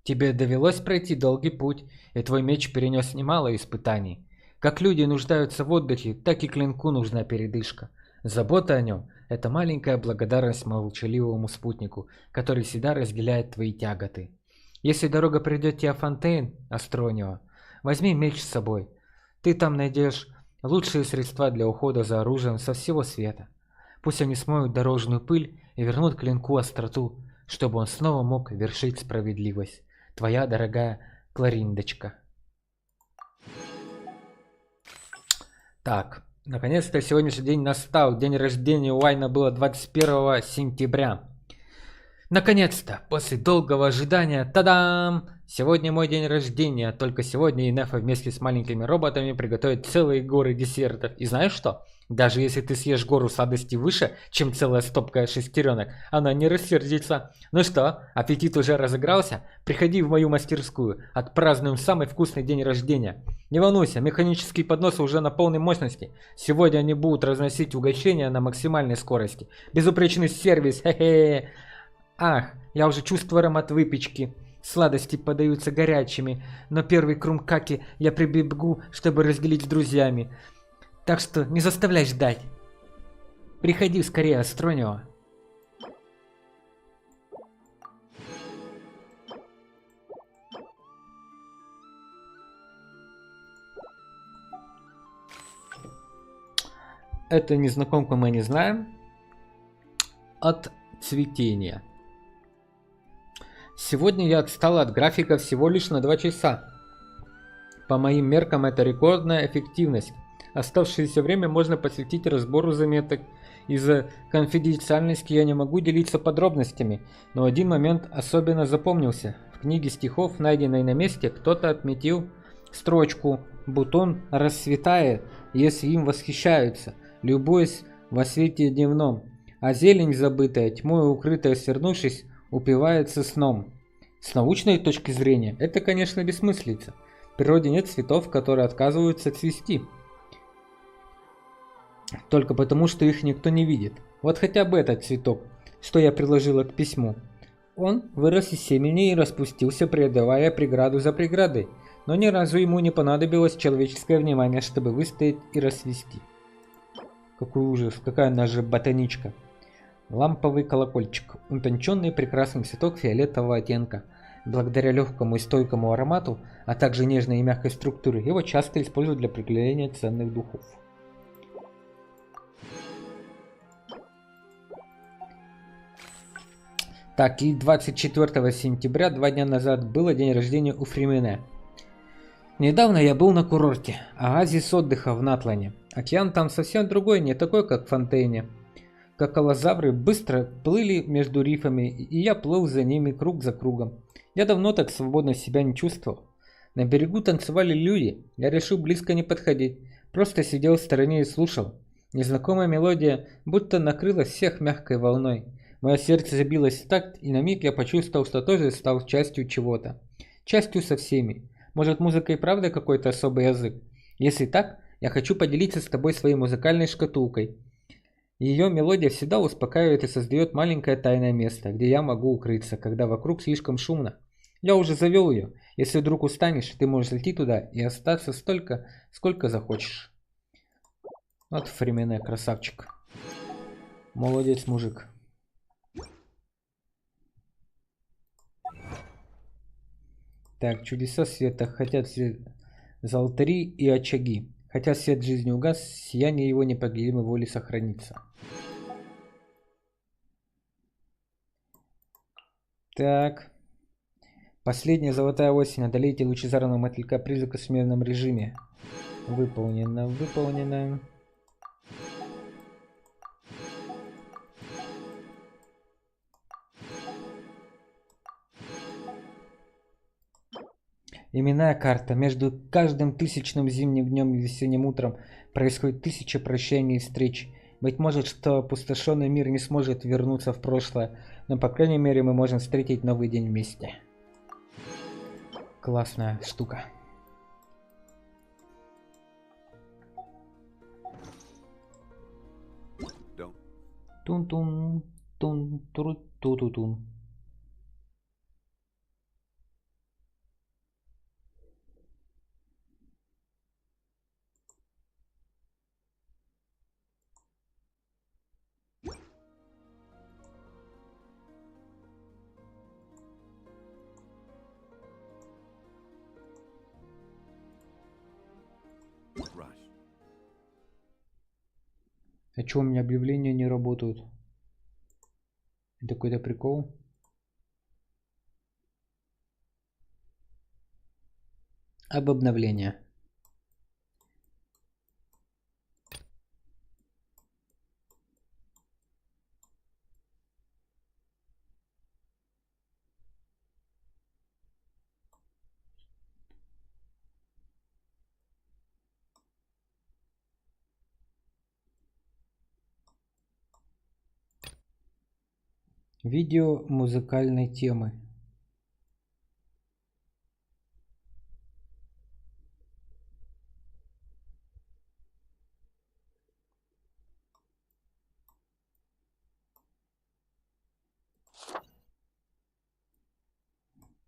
Тебе довелось пройти долгий путь, и твой меч перенес немало испытаний. Как люди нуждаются в отдыхе, так и клинку нужна передышка. Забота о нем – это маленькая благодарность молчаливому спутнику, который всегда разделяет твои тяготы. Если дорога придет тебе в Фонтейн, AstronYS, возьми меч с собой. Ты там найдешь лучшие средства для ухода за оружием со всего света. Пусть они смоют дорожную пыль и вернут клинку остроту, чтобы он снова мог вершить справедливость. Твоя дорогая Клариндочка. Так, наконец-то сегодняшний день настал. День рождения у Айна было 21 сентября. Наконец-то, после долгого ожидания, та-дам! Сегодня мой день рождения. Только сегодня Инефа вместе с маленькими роботами приготовит целые горы десертов. И знаешь что? Даже если ты съешь гору сладостей выше, чем целая стопка шестеренок, она не рассердится. Ну что, аппетит уже разыгрался? Приходи в мою мастерскую, отпразднуем самый вкусный день рождения. Не волнуйся, механические подносы уже на полной мощности. Сегодня они будут разносить угощения на максимальной скорости. Безупречный сервис, хе-хе. Ах, я уже чувствую аромат выпечки. Сладости подаются горячими, но первый крум-каки я прибегу, чтобы разделить с друзьями. Так что не заставляй ждать. Приходи скорее, AstronYS. Эту незнакомку мы не знаем. От цветения. Сегодня я отстал от графика всего лишь на 2 часа. По моим меркам это рекордная эффективность. Оставшееся время можно посвятить разбору заметок. Из-за конфиденциальности я не могу делиться подробностями, но один момент особенно запомнился. В книге стихов, найденной на месте, кто-то отметил строчку «Бутон расцветает, если им восхищаются, любуясь во свете дневном, а зелень забытая, тьмой укрытая, свернувшись, упивается сном». С научной точки зрения это, конечно, бессмыслица. В природе нет цветов, которые отказываются цвести. Только потому, что их никто не видит. Вот хотя бы этот цветок, что я приложила к письму. Он вырос из семени и распустился, преодолевая преграду за преградой. Но ни разу ему не понадобилось человеческое внимание, чтобы выстоять и расцвести. Какой ужас, какая она же ботаничка. Ламповый колокольчик. Утонченный прекрасный цветок фиолетового оттенка. Благодаря легкому и стойкому аромату, а также нежной и мягкой структуре, его часто используют для приклеения ценных духов. Так, и 24 сентября, 2 дня назад, было день рождения у Фримене. Недавно я был на курорте, оазис отдыха в Натлане. Океан там совсем другой, не такой, как в Фонтейне. Кокалозавры быстро плыли между рифами, и я плыл за ними круг за кругом. Я давно так свободно себя не чувствовал. На берегу танцевали люди, я решил близко не подходить, просто сидел в стороне и слушал. Незнакомая мелодия будто накрыла всех мягкой волной. Мое сердце забилось в такт, и на миг я почувствовал, что тоже стал частью чего-то. Частью со всеми. Может, музыка и правда какой-то особый язык? Если так, я хочу поделиться с тобой своей музыкальной шкатулкой. Ее мелодия всегда успокаивает и создает маленькое тайное место, где я могу укрыться, когда вокруг слишком шумно. Я уже завел ее. Если вдруг устанешь, ты можешь зайти туда и остаться столько, сколько захочешь. Вот Фримене, красавчик. Молодец, мужик. Так, чудеса света. Хотят свет золотари и очаги. Хотя свет жизни угас, сияние его непогибимой воли сохранится. Так. Последняя золотая осень. Одолейте лучезарного мотылька призрака в смертном режиме. Выполнено, выполнено. Именная карта. Между каждым тысячным зимним днем и весенним утром происходит 1000 прощаний и встреч. Быть может, что опустошенный мир не сможет вернуться в прошлое, но по крайней мере мы можем встретить новый день вместе. Классная штука. Тун-тун, тун-туру-ту-ту-тун. А чё у меня объявления не работают? Это какой-то прикол? Об обновлении. Видео музыкальной темы.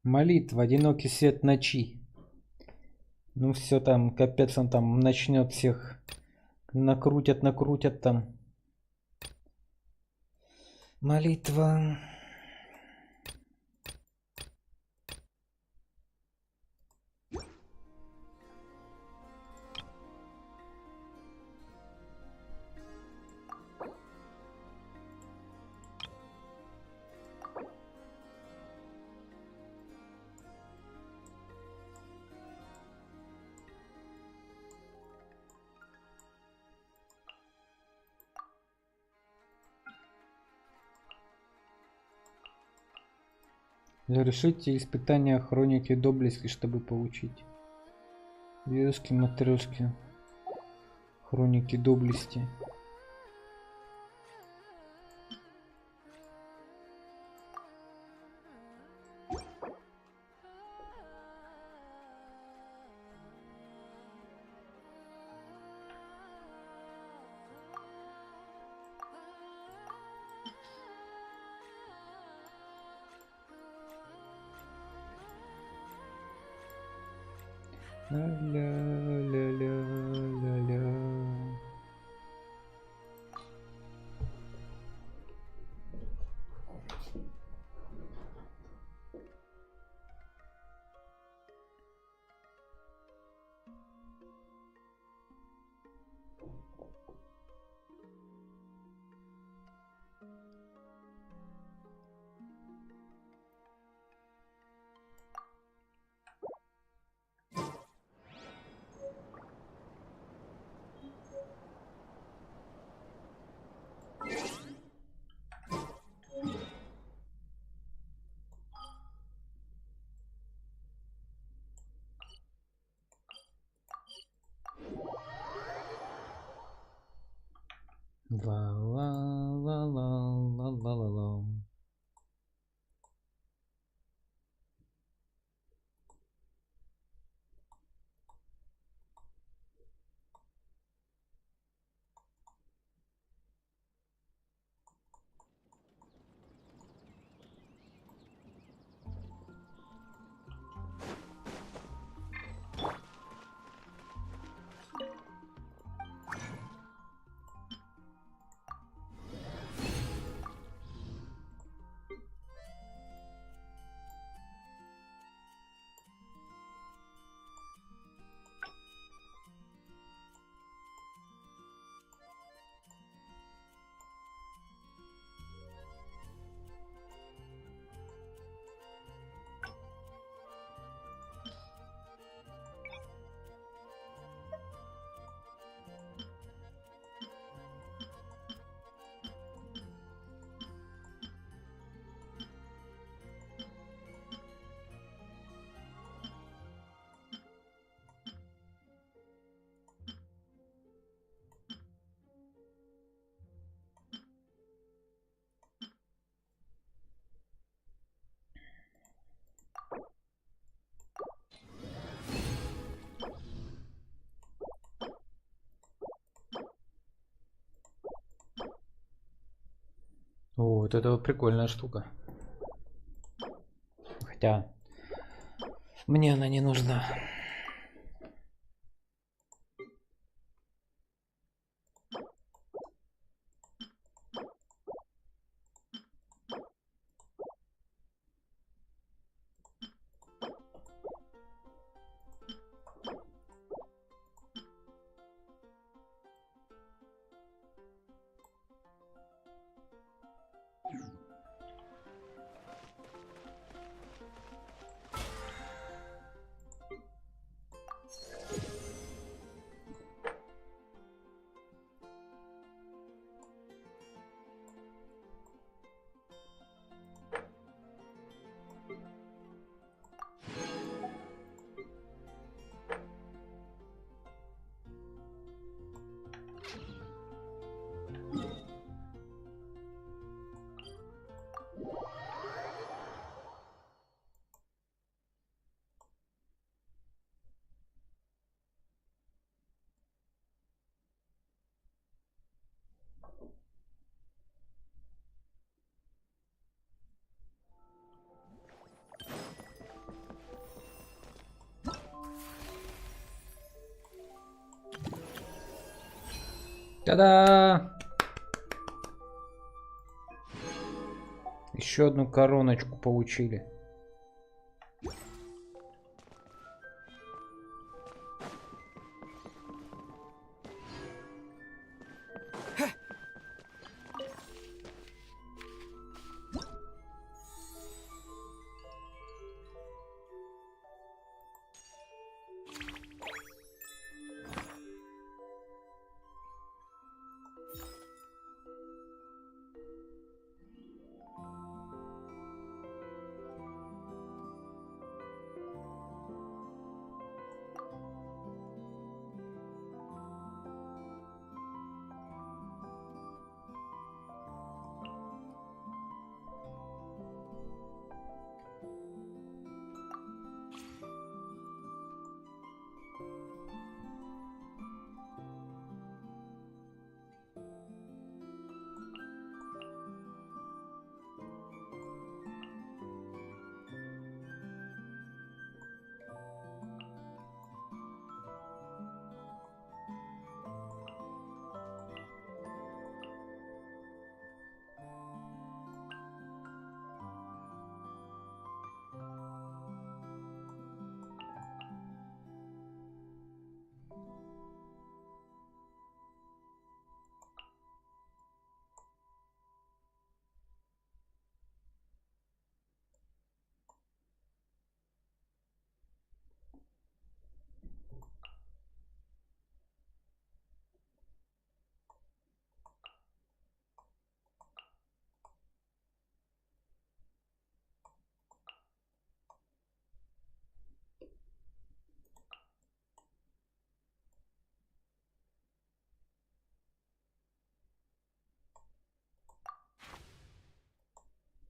Молитва, одинокий свет ночи. Ну все там, капец, он там начнет всех накрутят там. Молитва. Завершите испытания хроники доблести, чтобы получить. Вески, матрешки. Хроники доблести. Ля-ля-ля-ля-ля-ля. Ла-ла-ла-ла-ла-ла-ла. О, вот это прикольная штука. Хотя мне она не нужна. Та-да! Еще одну короночку получили.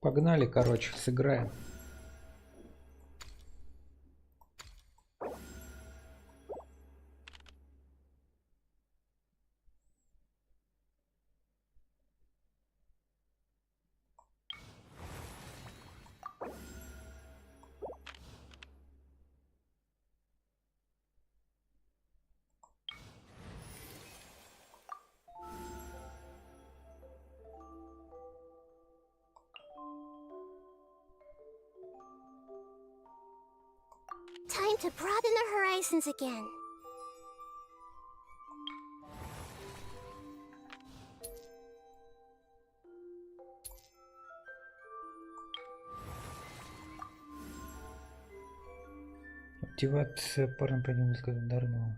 Погнали, короче, сыграем. Time to broaden the horizons again. Активация парампедиума календарного.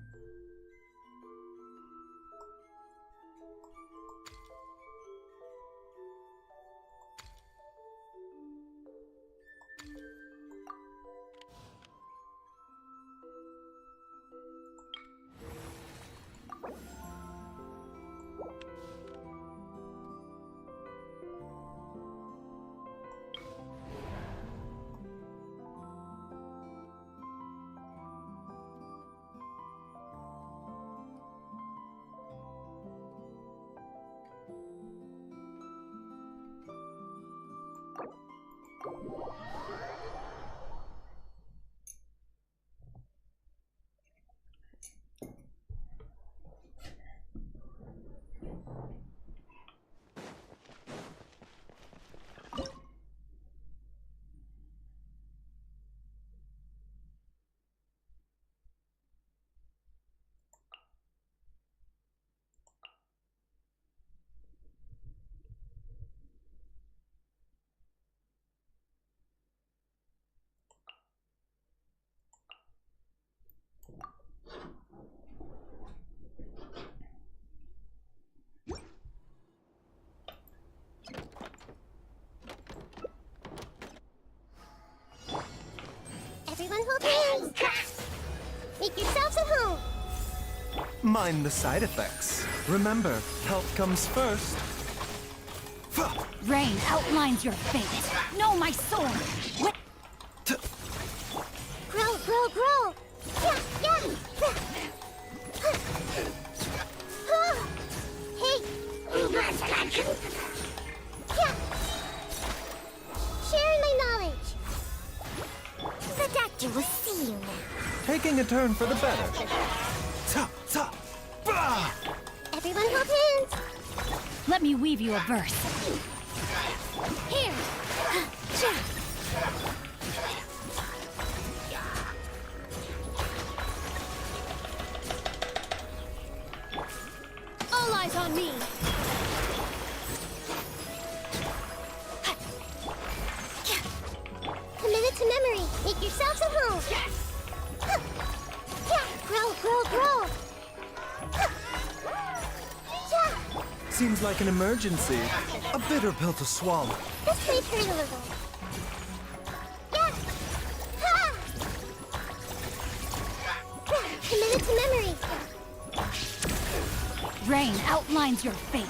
Everyone hold hands. Make yourselves at home. Mind the side effects. Remember, health comes first. Rain outlines your fate. No, my sword. What? Grow, grow, grow. Yeah, yeah. Hey. Yeah. Sharing my knowledge. The doctor will see you now. Taking a turn for the better. Everyone hold hands. Let me weave you a verse. Here! All eyes on me! Commit it to memory. Make yourselves at home. Grow, grow, grow. Seems like an emergency. A bitter pill to swallow. This may hurt a little. Yeah. Ha! Commit it to memory. Rain outlines your fate.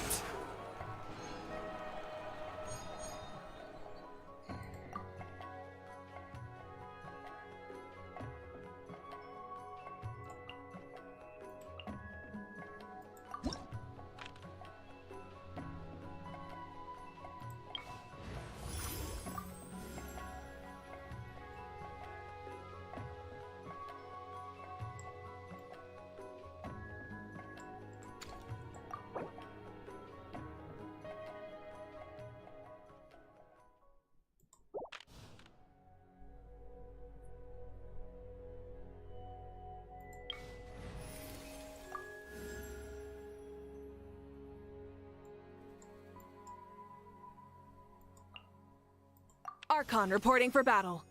Archon reporting for battle.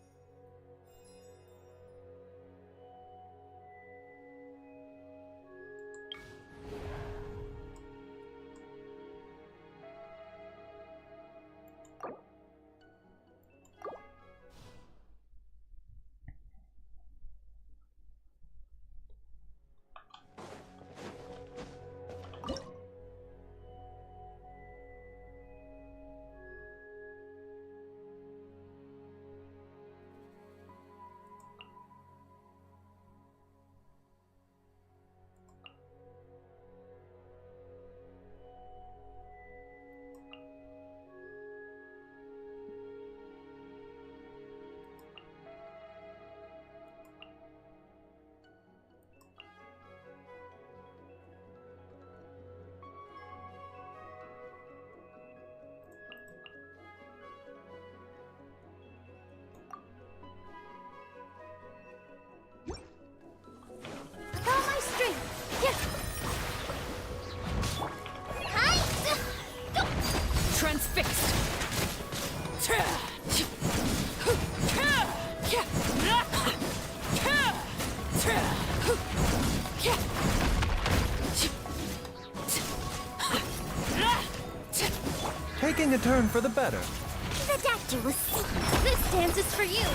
Transfixed! Taking a turn for the better. Ridiculous. This dance is for you.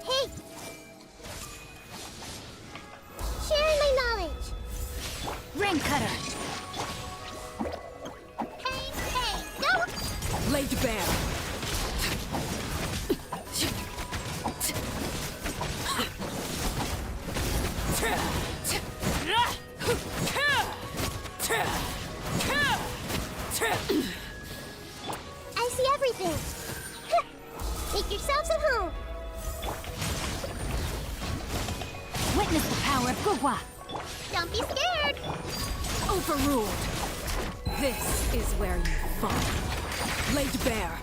Hey! Sharing my knowledge. Ring cutter. Hey, go! Laid bare. I see everything. Make yourselves at home. power of Gugwa. Don't be scared. Overruled. This is where you fall. Laid bare.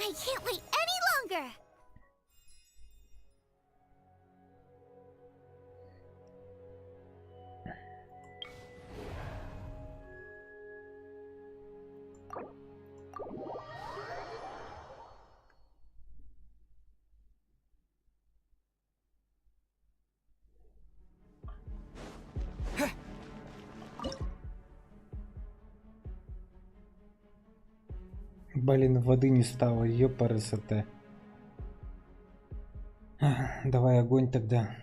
I can't wait any longer. Блин, воды не стало, ёпарасоте. Давай огонь тогда.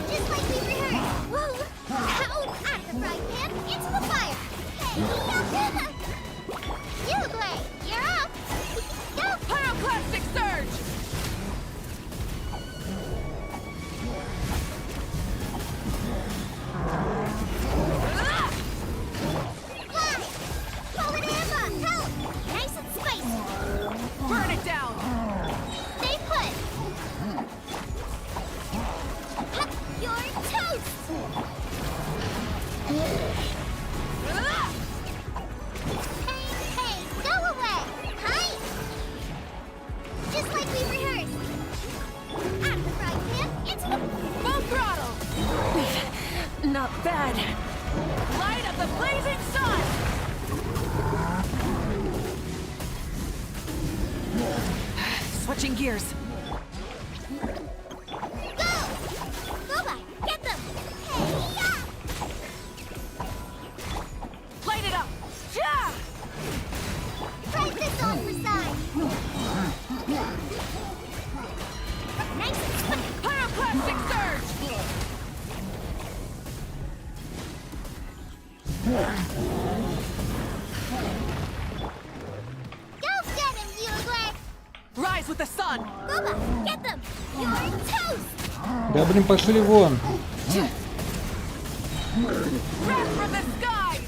Just like we rehearsed. Whoa! Out of the frying pan, into the fire. Hey, Uruguay, you're up. Go! Pyroclastic surge! Fly! Forward Amber, help! Nice and spicy. Burn it down! Stay put. Hup, you're toast. Hey, go away! Hi! Just like we rehearsed. Out of the frying pan, into the Full throttle! Not bad. Light of the blazing sun! Switching gears. go! Boba, get them! Hey-ya! Light it up! Yeah! Try this on for size. Nice and spicy. Pyroclastic surge! Go get him, Uruguay! Rise with the sun! Boba, get them! You're toast! Да блин, пошли вон. Rest for the skies!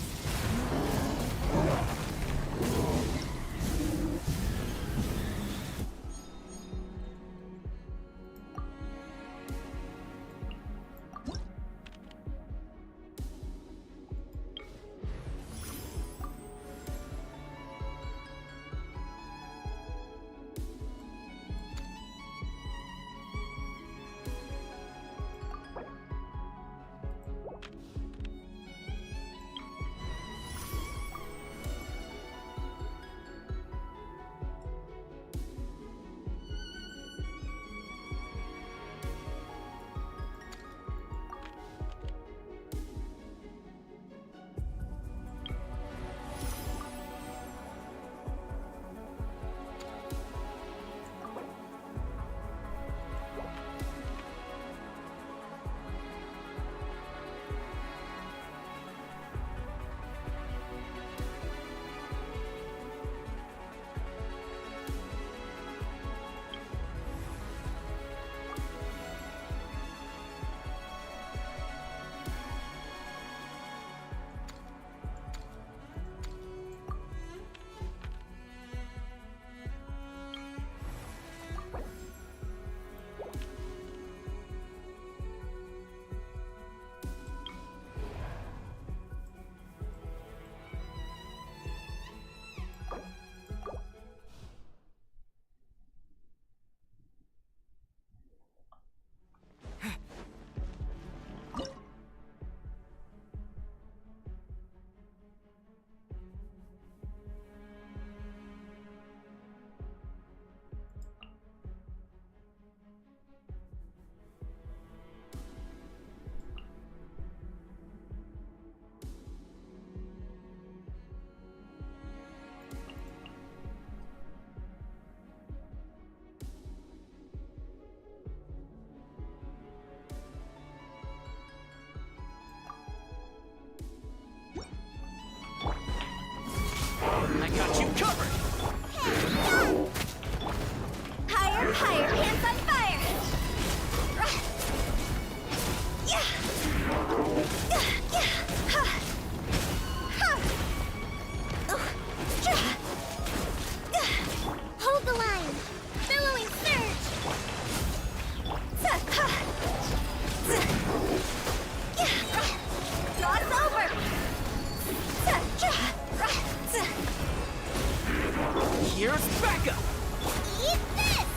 Eat this!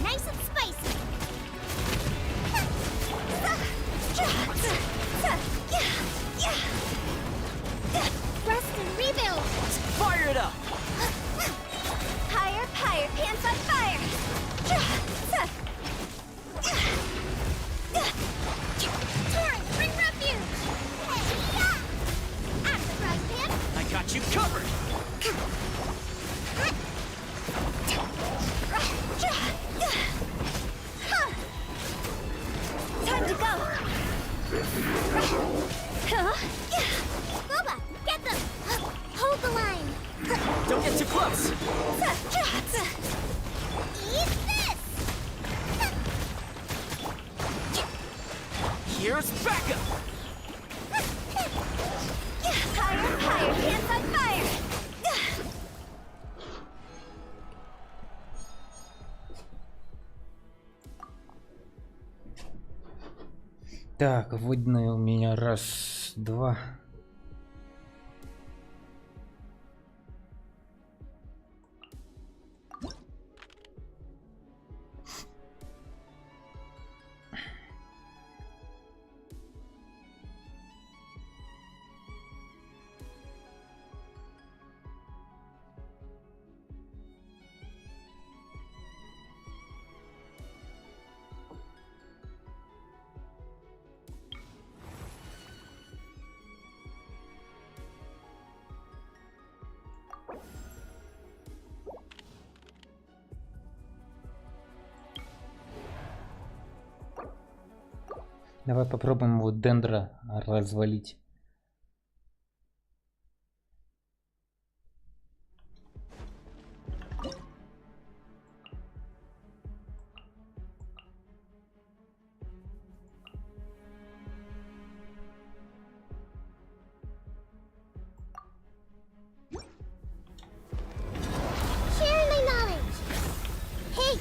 Nice and spicy. Rest and rebuild. Fire it up! Higher, higher, pants on fire. Torrent, bring refuge. Out of the frying pan. I got you covered! Time to go. Boba, get them. Hold the line. Don't get too close! Eat this. Here's backup! Higher, higher, hands on fire. Так, водные у меня раз, два. Давай попробуем вот дендра развалить. Share my knowledge. Hey,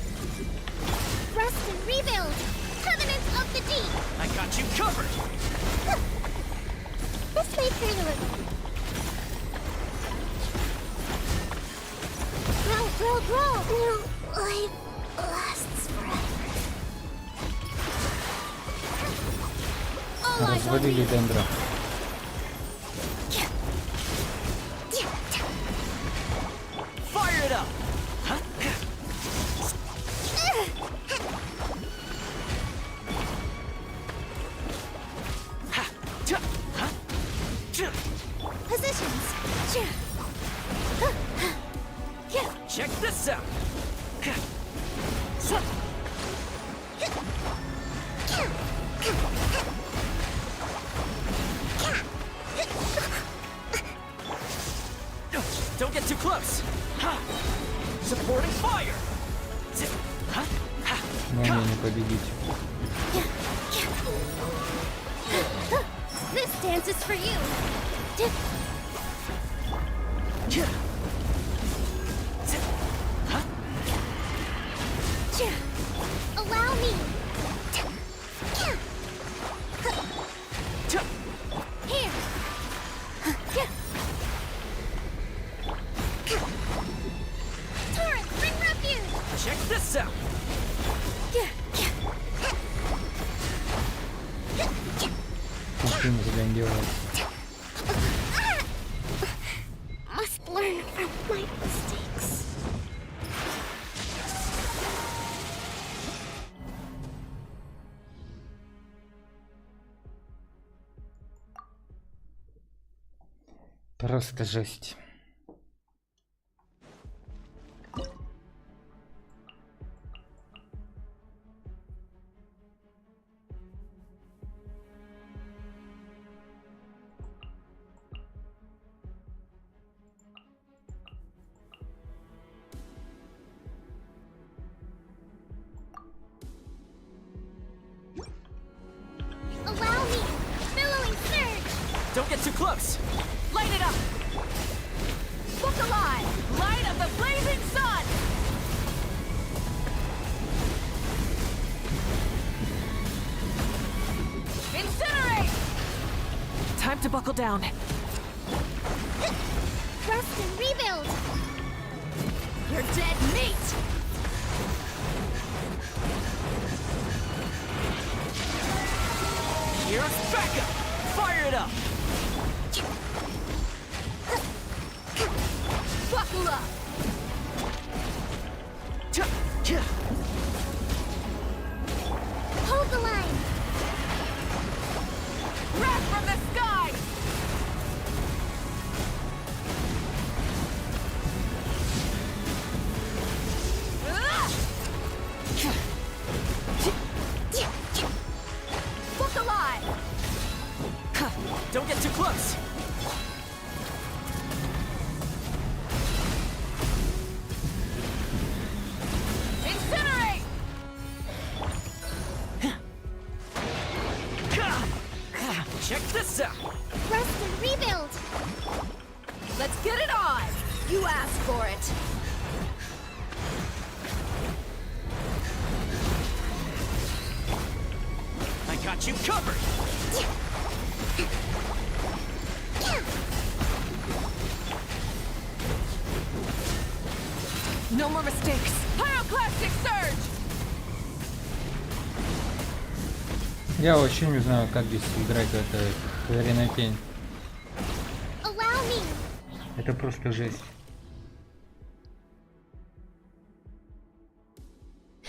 rest and rebuild. Covenants of the deep. I got you covered! This may turn a little. Grow. New life lasts forever. All eyes on Развалили me. дендра. Fire it up! Positions. Check this out! Don't get too close! Supporting fire! Мне не победить. This dance is for you. Allow me. Here. Torrent, bring refuge. Check this out! Что мы зря делаем? Must learn from my mistakes. Просто жесть. Allow me. Billowing surge. Don't get too close! Light it up! Look alive! Light of the blazing sun! Incinerate! Time to buckle down. Rest and rebuild. You're dead meat! Hold the line. Wrath from the sky! Book alive! Don't get too close. Incinerate! Check this out. Rest and rebuild. Let's get it on! You asked for it. I got you covered. No more mistakes. Pyroclastic surge! Я вообще не знаю, как здесь играть в это хренотень. Allow me. Это просто жесть.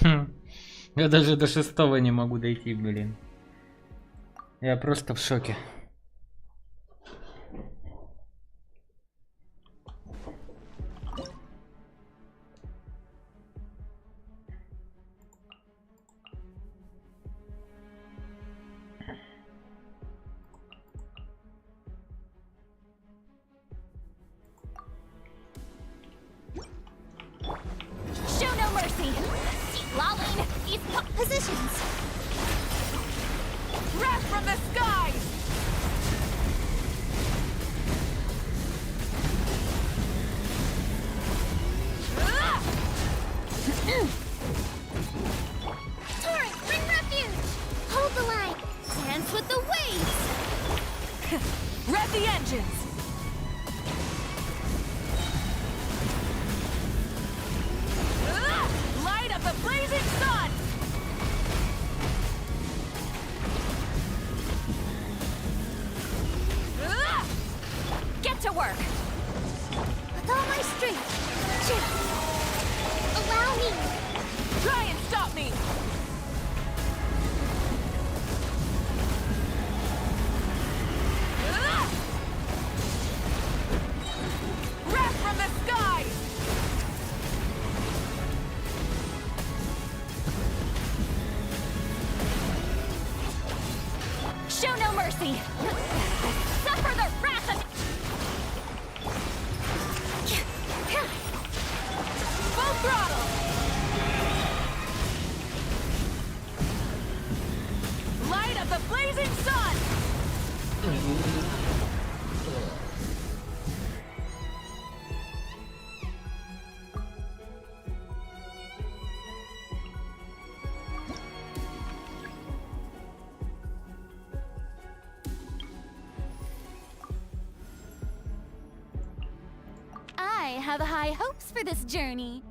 Я даже до 6-го не могу дойти, блин. Я просто в шоке. Show no mercy! Lolling, these positions! Wrath from the skies! Torrent, bring refuge. Hold the line. Dance with the waves! Rev the engines! Light of the blazing sun! Get to work! With all my strength. Allow me. Try and stop me! Wrath from the skies! Show no mercy! Suffer the wrath of... Full throttle! Light of the blazing sun! I have high hopes for this journey.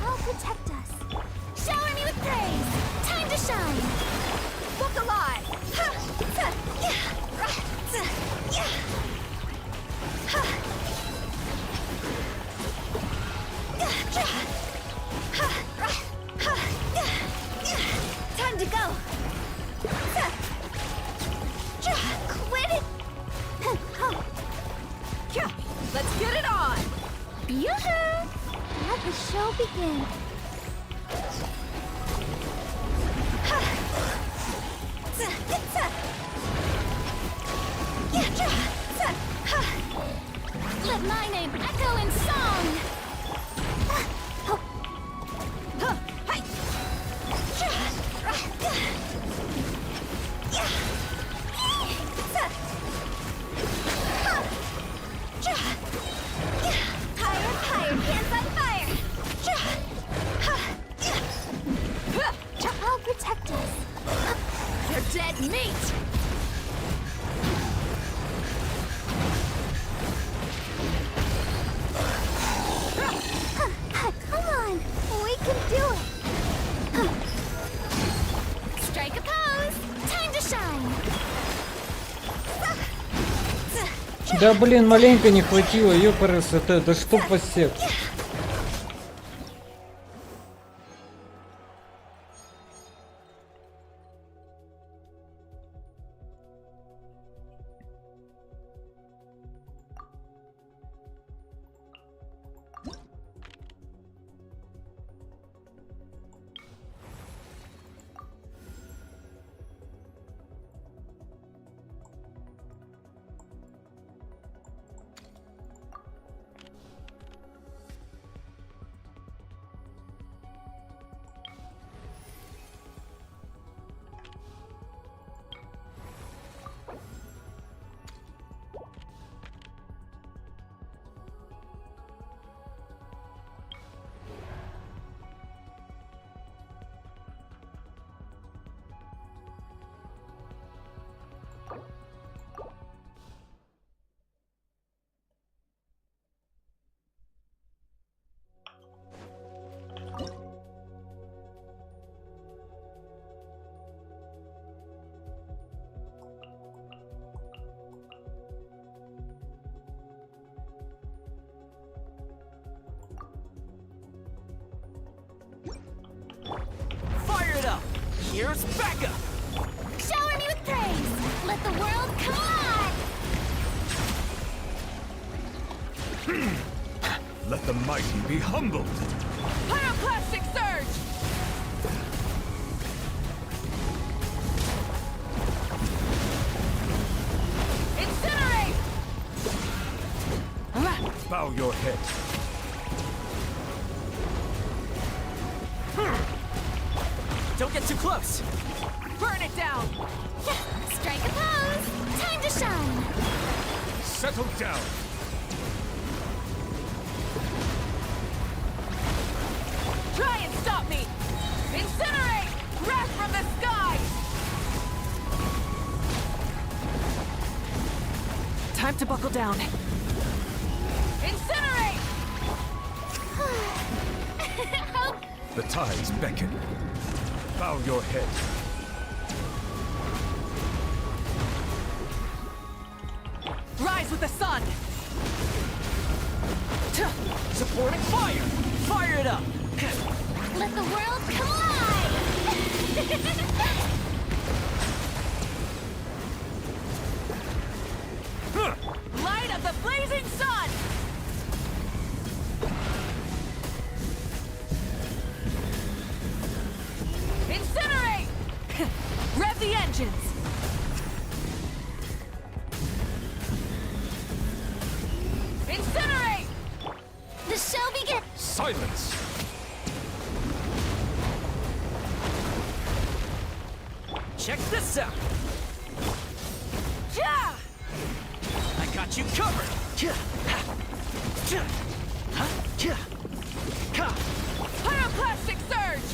I'll protect us. Shower me with praise. Time to shine. Book alive! Time to go! Quit it. Let's get it on! Yoo-hoo! Let the show begin. Let my name echo in song! Да блин, маленько не хватило, ёпарас, это что по всех? Fire it up! Here's backup! Shower me with praise! Let the world collide! Let the mighty be humbled! Pyroclastic surge! Incinerate! Bow your head. Don't get too close! Burn it down! Strike a pose! Time to shine! Settle down! Try and stop me! Incinerate! Wrath from the skies! Time to buckle down. Incinerate! The tides beckon. Bow your head. Rise with the sun! Supporting fire! Fire it up! Let the world collide! Light of the blazing sun! Incinerate! Rev the engines! Incinerate! The show begins! Silence! Check this out! Yeah! I got you covered! Pyroclastic surge!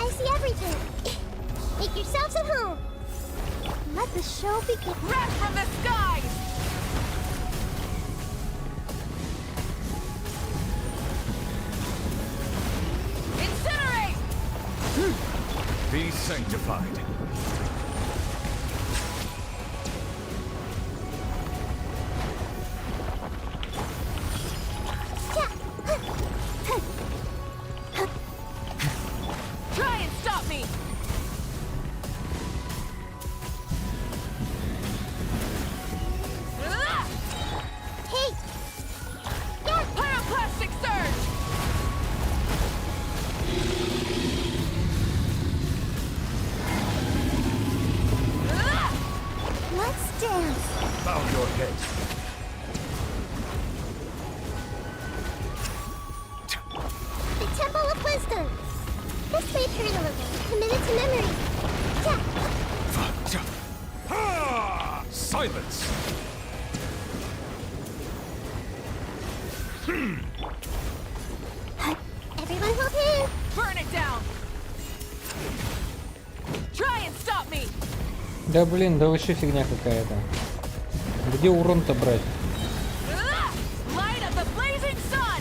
I see everything! Make yourselves at home! Let the show begin! Wrath from the skies! Incinerate! Be sanctified. Try and stop me! Hey! Pyroclastic surge! Let's dance! Bow your head. The Temple of Wisdom! This may hurt a little. Committed to memory. Yeah. Silence! Everyone hold hands! Burn it down! Try and stop me! Да блин, да вообще фигня какая-то. Где урон-то брать? Light of the blazing sun!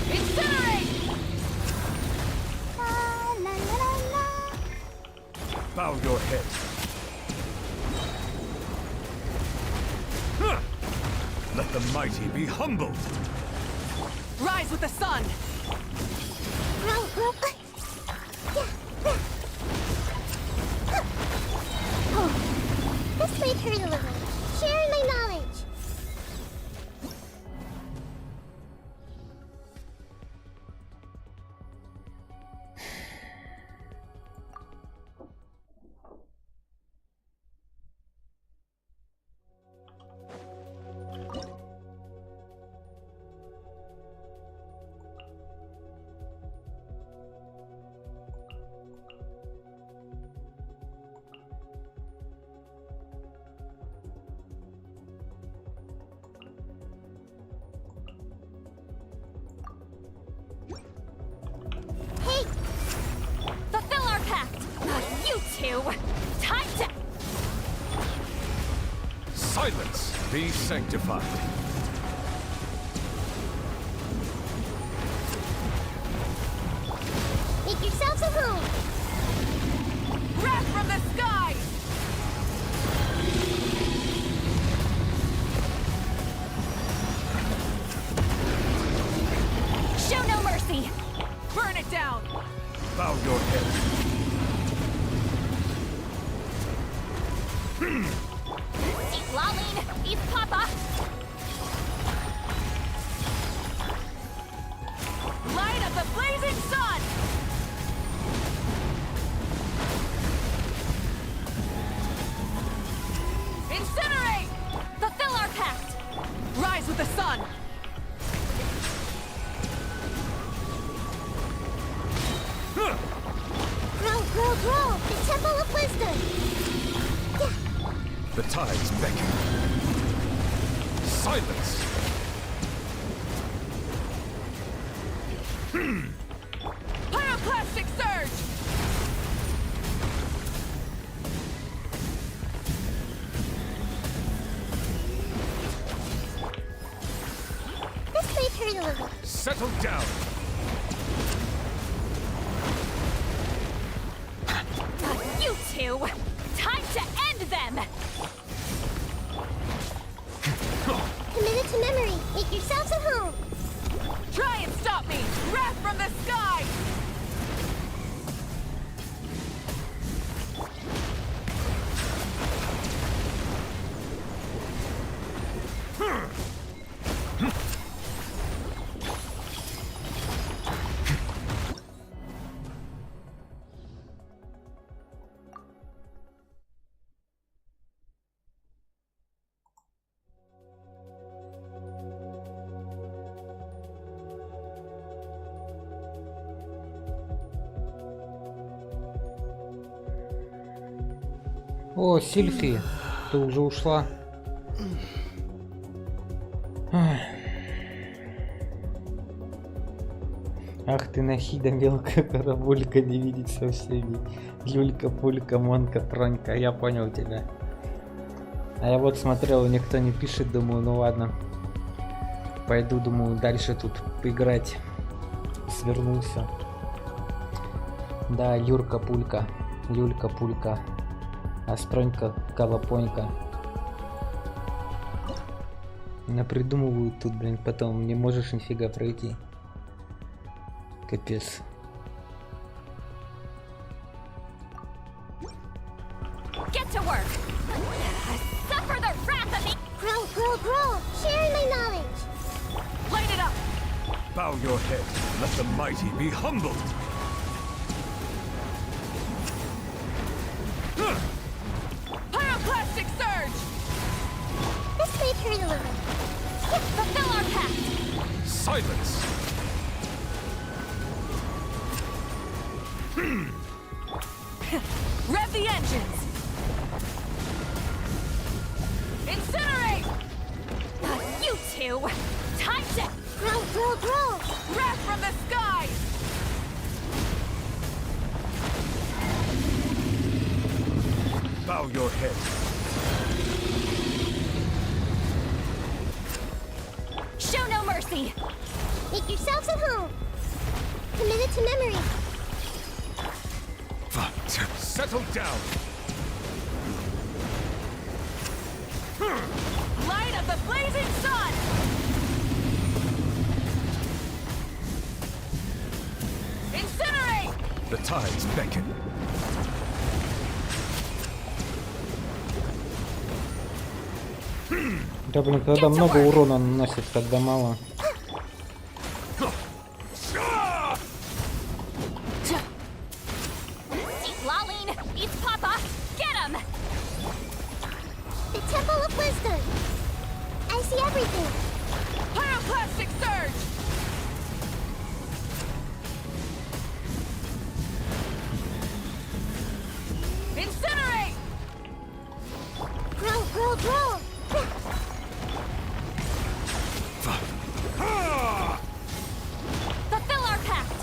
Incinerate! La la la la. Bow your head. Huh. Let the mighty be humbled. Rise with the sun! Grow, grow. Oh, this might hurt a little. Sharing my knowledge. Hey! Fulfill our pact! You two! Time to... Silence! Be sanctified. Make yourselves at home. Wrath from the skies! Show no mercy! Burn it down! Bow your head. Eat Laline! Eat Papa! Light of the blazing sun! Incinerate! Fulfill our pact! Rise with the sun! Grow, grow, grow. The Temple of Wisdom. The tides beckon. Silence! Pyroclastic surge! This might hurt a little. Settle down! You two! Time to end them! Committed to memory. Make yourselves at home. Try and stop me! Wrath from the skies! О, Сильфи, ты уже ушла. Ах ты нахида мелкая карабулька, не видеть со всеми. Юлька, Пулька, Монка, Тронька, я понял тебя. А я вот смотрел, никто не пишет, думаю, ну ладно. Пойду, думаю, дальше тут поиграть. Свернулся. Да, Юрка, Пулька, Юлька, Пулька. Астронька, Колопонька. Напридумывают тут, блин, потом не можешь нифига пройти. Капец. Get to work! Suffer the wrath of me! Grow, grow, grow. Sharing my knowledge. Light it up! Bow your head. Let the mighty be humbled. Pyroclastic surge! This might hurt a little. Fulfill our pact! Silence! Rev the engines! Incinerate! You two! Time to... Grow! Wrath from the skies! Bow your head. Show no mercy! Make yourselves at home. Commit it to memory. Settle down. Light of the blazing sun! Incinerate! The tides beckon. Да блин, когда много урона наносит, когда мало. Lolene, eats Papa! Get him! The Temple of Wisdom. I see everything. Pyroclastic surge! Incinerate! Grow! Fulfill our pact!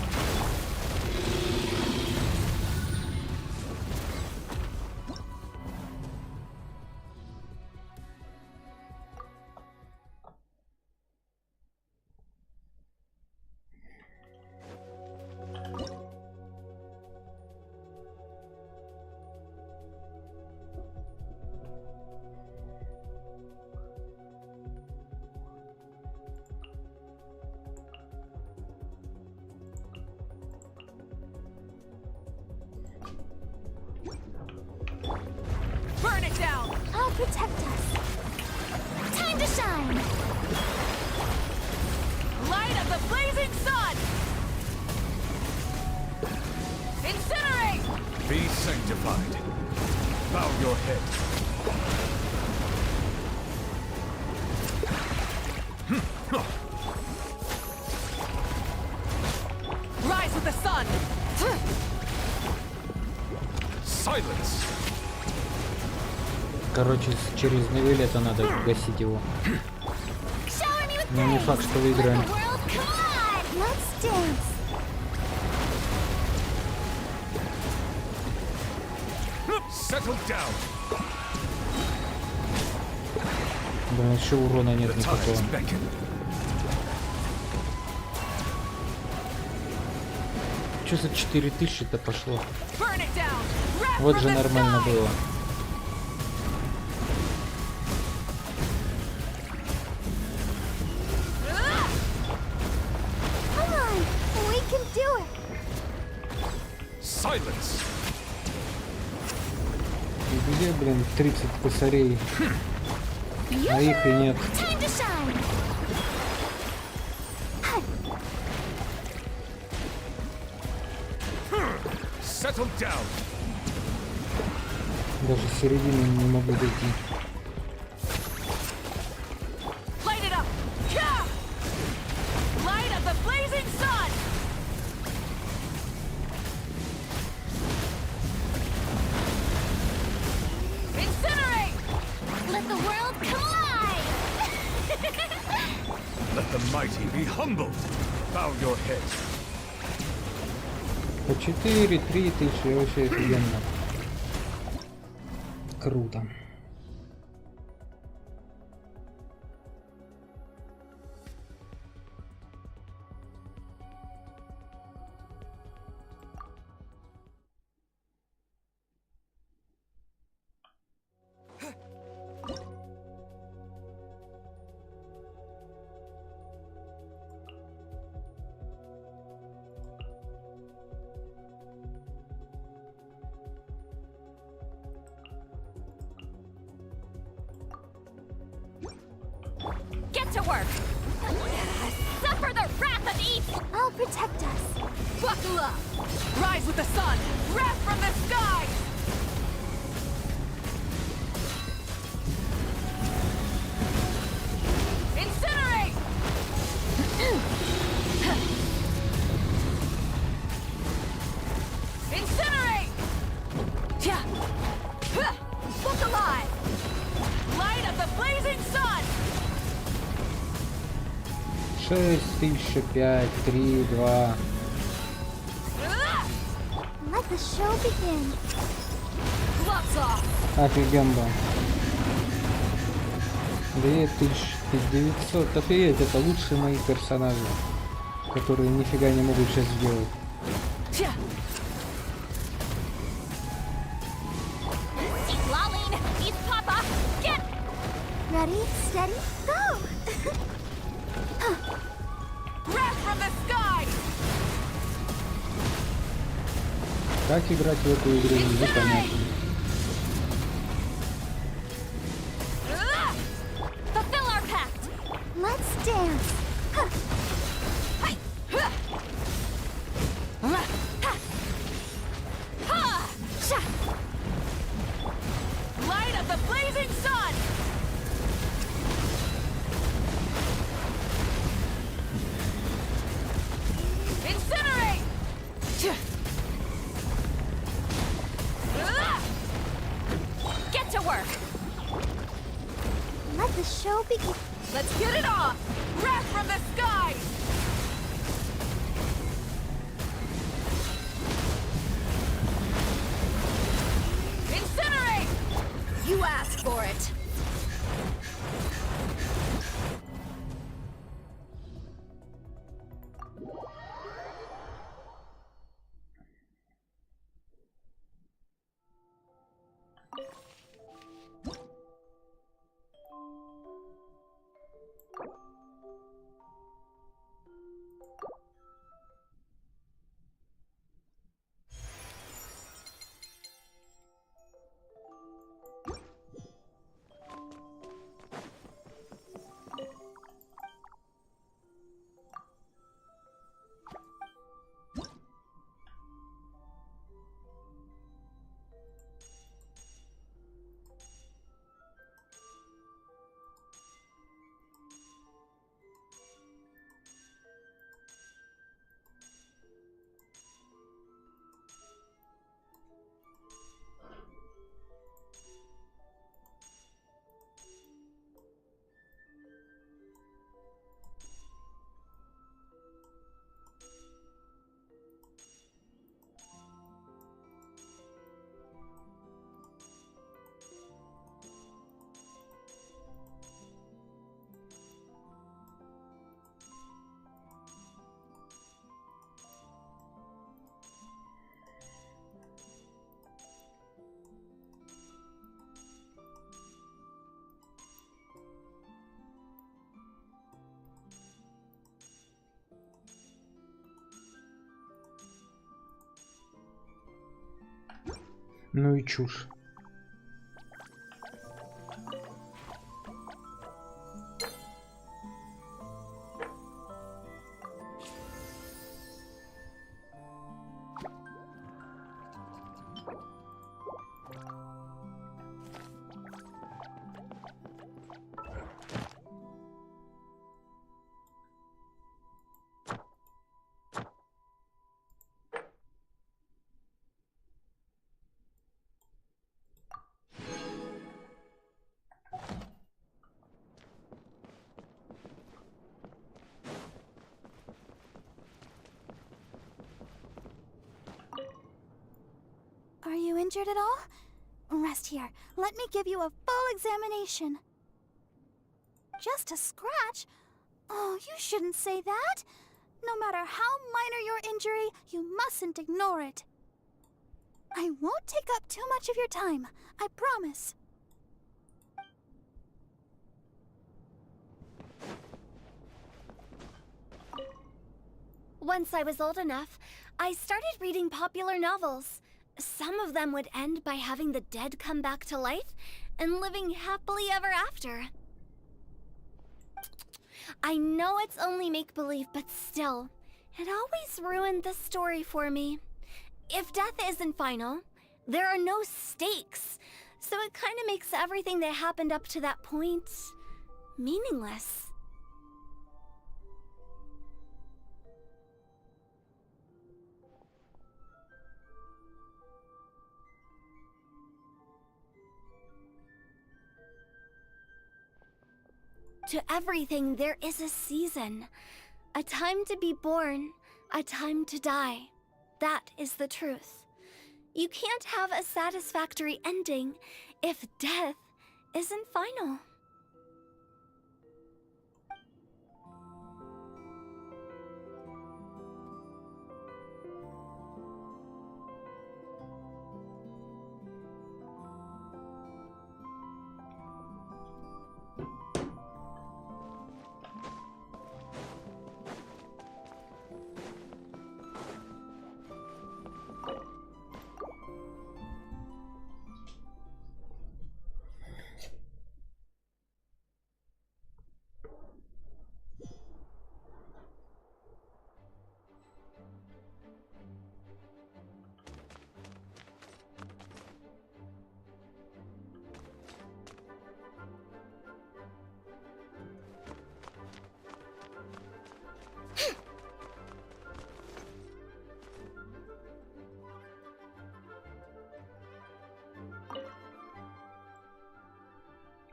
Burn it down! I'll protect us. Time to shine! Light of the blazing sun! Incinerate! Be sanctified. Bow your head. Rise with the sun! Silence. Короче, через Невель это надо гасить его. Но не факт, что выиграем. Let's dance. Settle down. Блин, еще урона нет The никакого. tides beckon. Что за 4000-то пошло? Burn it down! Wrath Вот from же the нормально sky! было. Come on, we can do it. Silence. Где, блин, 30 косарей? А их и нет. Time to shine. Settle down. Даже в середину не могу дойти. Light it up! Yeah! Light of the blazing sun! Incinerate! Let the world come alive! Let the mighty be humbled. Bow your head. По 4, 3 тысячи, вообще офигенно. Круто. Get to work! Suffer the wrath of East! I'll protect us. Buckle up! Rise with the sun! Wrath from the skies! Incinerate! Incinerate! Look alive! Light of the blazing sun! 6005, 3, 2. Let the show begin. Gloves off! Офиген был. 2900. Офигеть, это лучшие мои персонажи, которые нифига не могут сейчас сделать. Ready, steady, go! Wrath from the sky! Как играть в эту игру, непонятно. Fulfill our pact! Let's dance! Light of the blazing sun! Incinerate! Get to work! Let the show begin. Let's get it off! Wrath from the sky! Incinerate! You asked for it! Ну и чушь. Are you injured at all? Rest here. Let me give you a full examination. Just a scratch? Oh, you shouldn't say that. No matter how minor your injury, you mustn't ignore it. I won't take up too much of your time, I promise. Once I was old enough, I started reading popular novels. Some of them would end by having the dead come back to life and living happily ever after. I know it's only make-believe, but still, it always ruined the story for me. If death isn't final, there are no stakes, so it kind of makes everything that happened up to that point meaningless. To everything there is a season. A time to be born, a time to die. That is the truth. You can't have a satisfactory ending if death isn't final.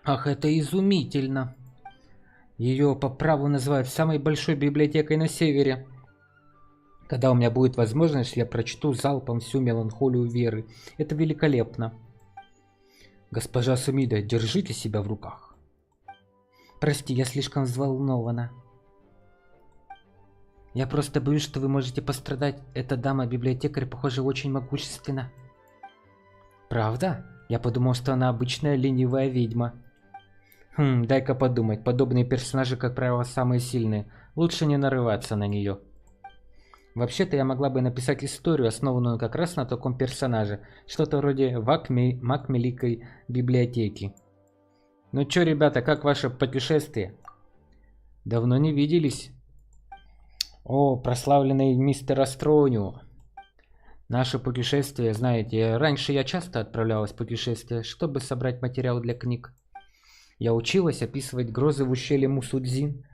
Ах, это изумительно. Ее по праву называют самой большой библиотекой на севере. Когда у меня будет возможность, я прочту залпом всю меланхолию веры. Это великолепно. Госпожа Сумида, держите себя в руках. Прости, я слишком взволнована. Я просто боюсь, что вы можете пострадать. Эта дама-библиотекарь, похоже, очень могущественна. Правда? Я подумал, что она обычная ленивая ведьма. Дай-ка подумать. Подобные персонажи, как правило, самые сильные. Лучше не нарываться на нее. Вообще-то я могла бы написать историю, основанную как раз на таком персонаже. Что-то вроде Маг Великой Библиотеки. Ну чё, ребята, как ваше путешествие? Давно не виделись. О, прославленный мистер AstronYS. Наше путешествие, знаете, раньше я часто отправлялась в путешествия, чтобы собрать материал для книг. Я училась описывать грозы в ущелье Мусудзин.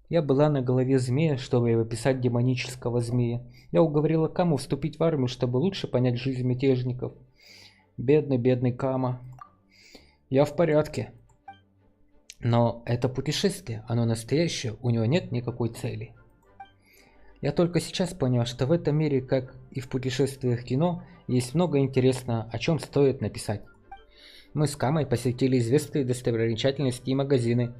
Я была на голове змея, чтобы описать демонического змея. Я уговорила Каму вступить в армию, чтобы лучше понять жизнь мятежников. Бедный Кама. Я в порядке. Но это путешествие, оно настоящее, у него нет никакой цели. Я только сейчас понял, что в этом мире, как и в путешествиях кино, есть много интересного, о чем стоит написать. Мы с Камой посетили известные достопримечательности и магазины,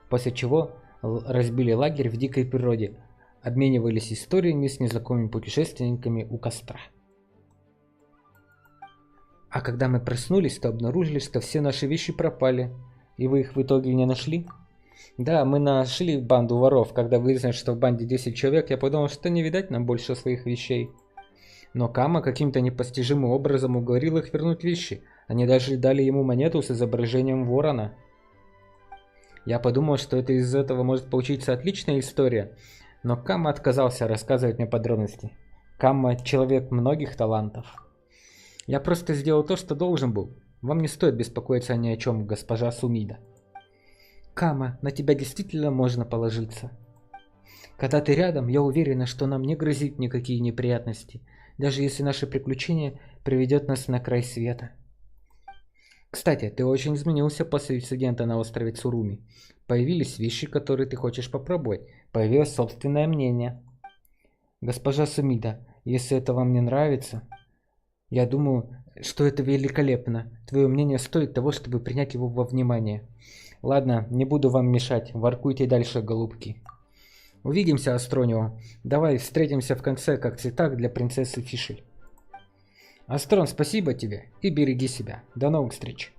после чего разбили лагерь в дикой природе, обменивались историями с незнакомыми путешественниками у костра. А когда мы проснулись, то обнаружили, что все наши вещи пропали. И вы их в итоге не нашли? Да, мы нашли банду воров. Когда выяснилось, что в банде 10 человек, я подумал, что не видать нам больше своих вещей. Но Кама каким-то непостижимым образом уговорил их вернуть вещи. Они даже дали ему монету с изображением ворона. Я подумал, что это из этого может получиться отличная история, но Кама отказался рассказывать мне подробности. Кама – человек многих талантов. Я просто сделал то, что должен был. Вам не стоит беспокоиться ни о чем, госпожа Сумида. Кама, на тебя действительно можно положиться. Когда ты рядом, я уверена, что нам не грозит никакие неприятности, даже если наше приключение приведет нас на край света. Кстати, ты очень изменился после инцидента на острове Цуруми. Появились вещи, которые ты хочешь попробовать. Появилось собственное мнение. Госпожа Сумида, если это вам не нравится, я думаю, что это великолепно. Твое мнение стоит того, чтобы принять его во внимание. Ладно, не буду вам мешать. Воркуйте дальше, голубки. Увидимся, AstronYS. Давай встретимся в конце, как цветак для принцессы Фишель. Астрон, спасибо тебе и береги себя. До новых встреч.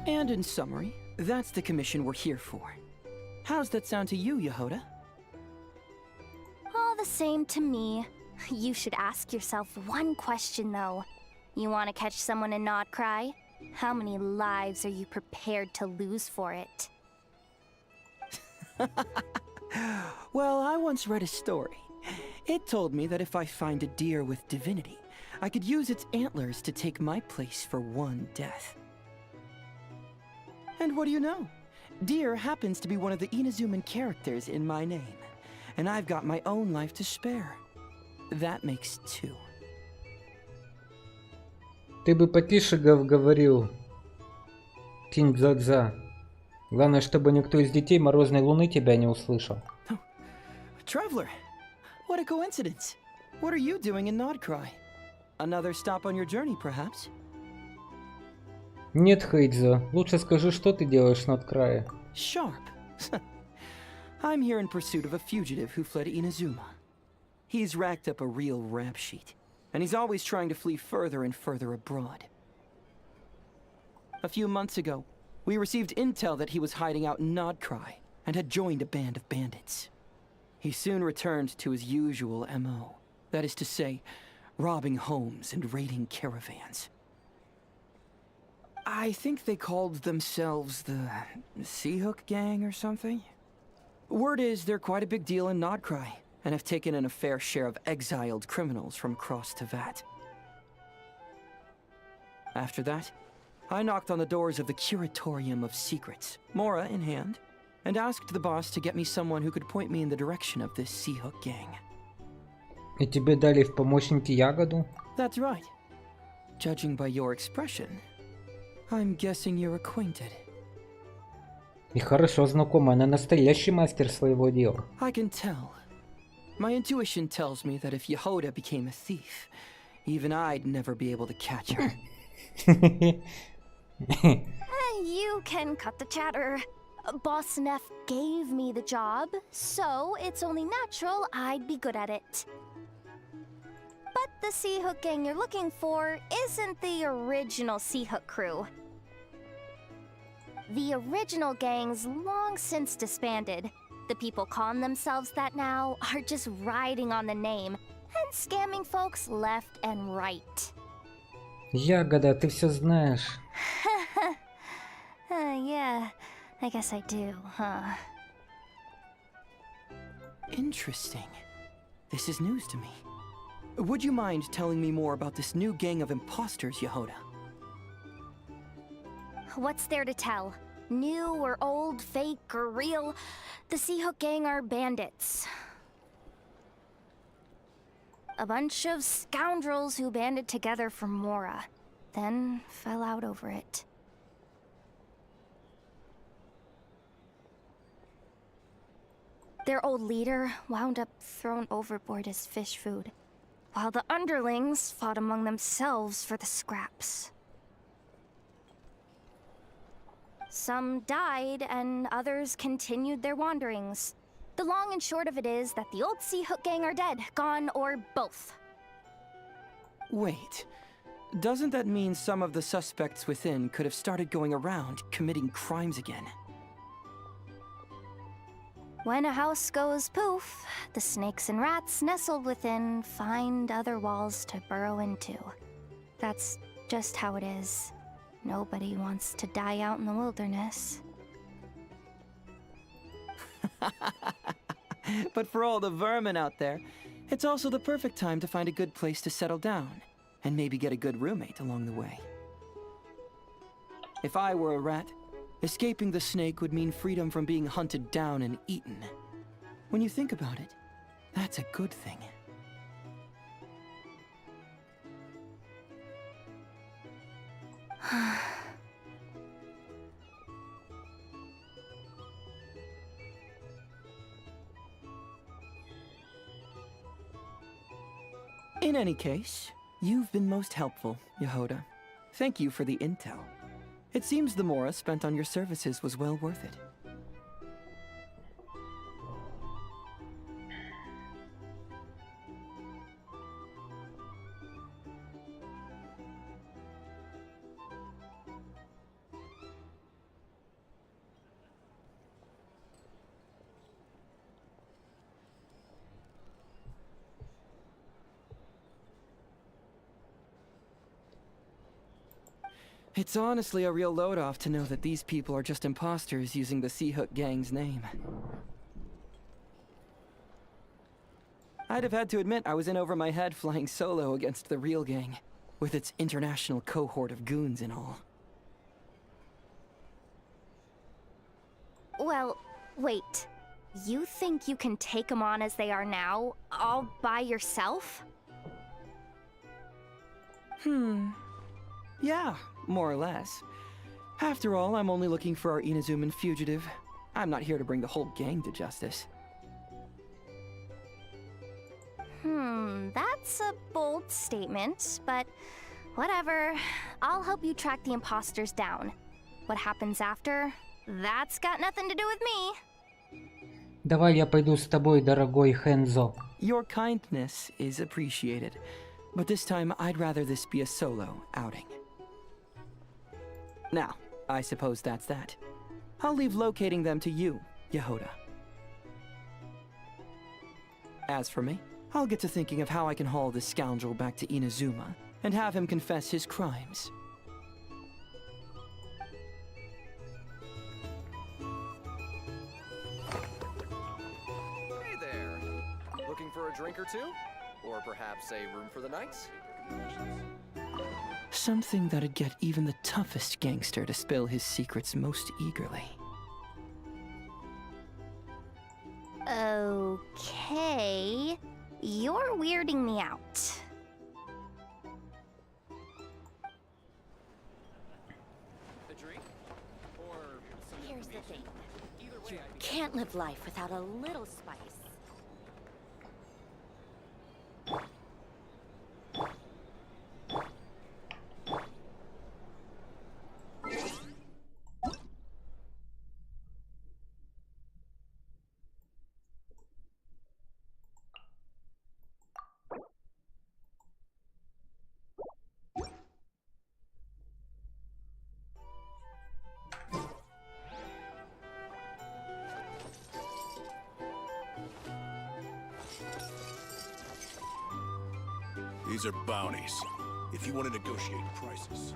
And in summary, that's the commission we're here for. How's that sound to you, Yehoda? All the same to me. You should ask yourself one question, though. You want to catch someone and not cry? How many lives are you prepared to lose for it? Well, I once read a story. It told me that if I find a deer with divinity, I could use its antlers to take my place for one death. And what do you know? Deer happens to be one of the Inazuman characters in my name. And I've got my own life to spare. That makes two. Ты бы потише говорил, Кинг-Дза-Дза. Главное, чтобы никто из детей Морозной Луны тебя не услышал. Traveler, what a coincidence. What are you doing in Nodcry? Another stop on your journey, perhaps? Нет, Хейдзо, лучше скажи, что ты делаешь на крае. Sharp. I'm here in pursuit of a fugitive who fled Inazuma. He's racked up a real rap sheet, and he's always trying to flee further and further abroad. A few months ago, we received intel that he was hiding out in Nodcry and had joined a band of bandits. He soon returned to his usual MO, that is to say, robbing homes and raiding caravans. I think they called themselves the Seahook Gang or something. Word is they're quite a big deal in Nodcry, and have taken in a fair share of exiled criminals from Cross to Vat. After that, I knocked on the doors of the Curatorium of Secrets, Mora in hand, and asked the boss to get me someone who could point me in the direction of this Seahook Gang. И тебе дали в помощники ягоду? That's right. Judging by your expression, I'm guessing you're acquainted. И хорошо знакома, она настоящий мастер своего дела. I can tell. My intuition tells me that if Yehoda became a thief, even I'd never be able to catch her. You can cut the chatter. Boss Neff gave me the job, so it's only natural I'd be good at it. But the Seahook Gang you're looking for isn't the original Seahook crew. The original gang's long since disbanded. The people calling themselves that now are just riding on the name and scamming folks left and right. Ягода, ты все знаешь. Yeah, I guess I do, huh? Interesting. This is news to me. Would you mind telling me more about this new gang of imposters, Yehoda? What's there to tell? New or old, fake or real, the Seahook Gang are bandits. A bunch of scoundrels who banded together for Mora, then fell out over it. Their old leader wound up thrown overboard as fish food, while the underlings fought among themselves for the scraps. Some died, and others continued their wanderings. The long and short of it is that the old Seahook Gang are dead, gone, or both. Wait. Doesn't that mean some of the suspects within could have started going around, committing crimes again? When a house goes poof, the snakes and rats nestled within find other walls to burrow into. That's just how it is. Nobody wants to die out in the wilderness. But for all the vermin out there, it's also the perfect time to find a good place to settle down, and maybe get a good roommate along the way. If I were a rat, escaping the snake would mean freedom from being hunted down and eaten. When you think about it, that's a good thing. In any case, you've been most helpful, Yehoda. Thank you for the intel. It seems the Mora spent on your services was well worth it. It's honestly a real load-off to know that these people are just imposters using the Sea Hook Gang's name. I'd have had to admit I was in over my head flying solo against the real gang, with its international cohort of goons and all. Well, wait. You think you can take them on as they are now, all by yourself? Yeah, more or less. After all, I'm only looking for our Inazuman fugitive. I'm not here to bring the whole gang to justice. That's a bold statement, but whatever. I'll help you track the imposters down. What happens after? That's got nothing to do with me. Давай я пойду с тобой, дорогой Хензо. Your kindness is appreciated, but this time I'd rather this be a solo outing. Now, I suppose that's that. I'll leave locating them to you, Yehoda. As for me, I'll get to thinking of how I can haul this scoundrel back to Inazuma and have him confess his crimes. Hey there. Looking for a drink or two? Or perhaps a room for the night? Something that'd get even the toughest gangster to spill his secrets most eagerly. Okay. You're weirding me out. A drink? Or some Here's the information? thing. Either way, You can't live life without a little spice. These are bounties. If you want to negotiate prices.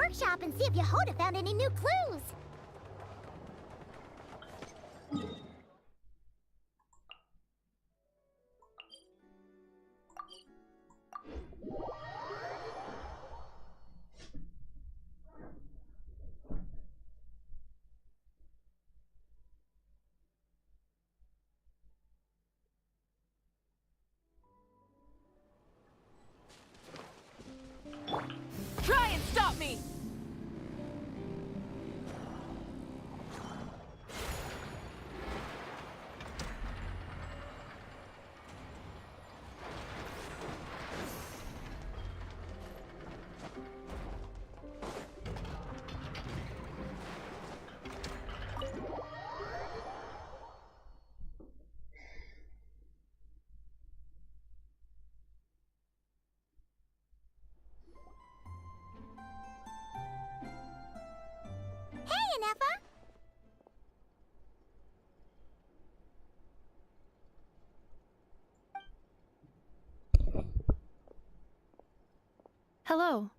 workshop and see if Yehoda found any new clues. Try and stop me! Hey, Anefa! Hello.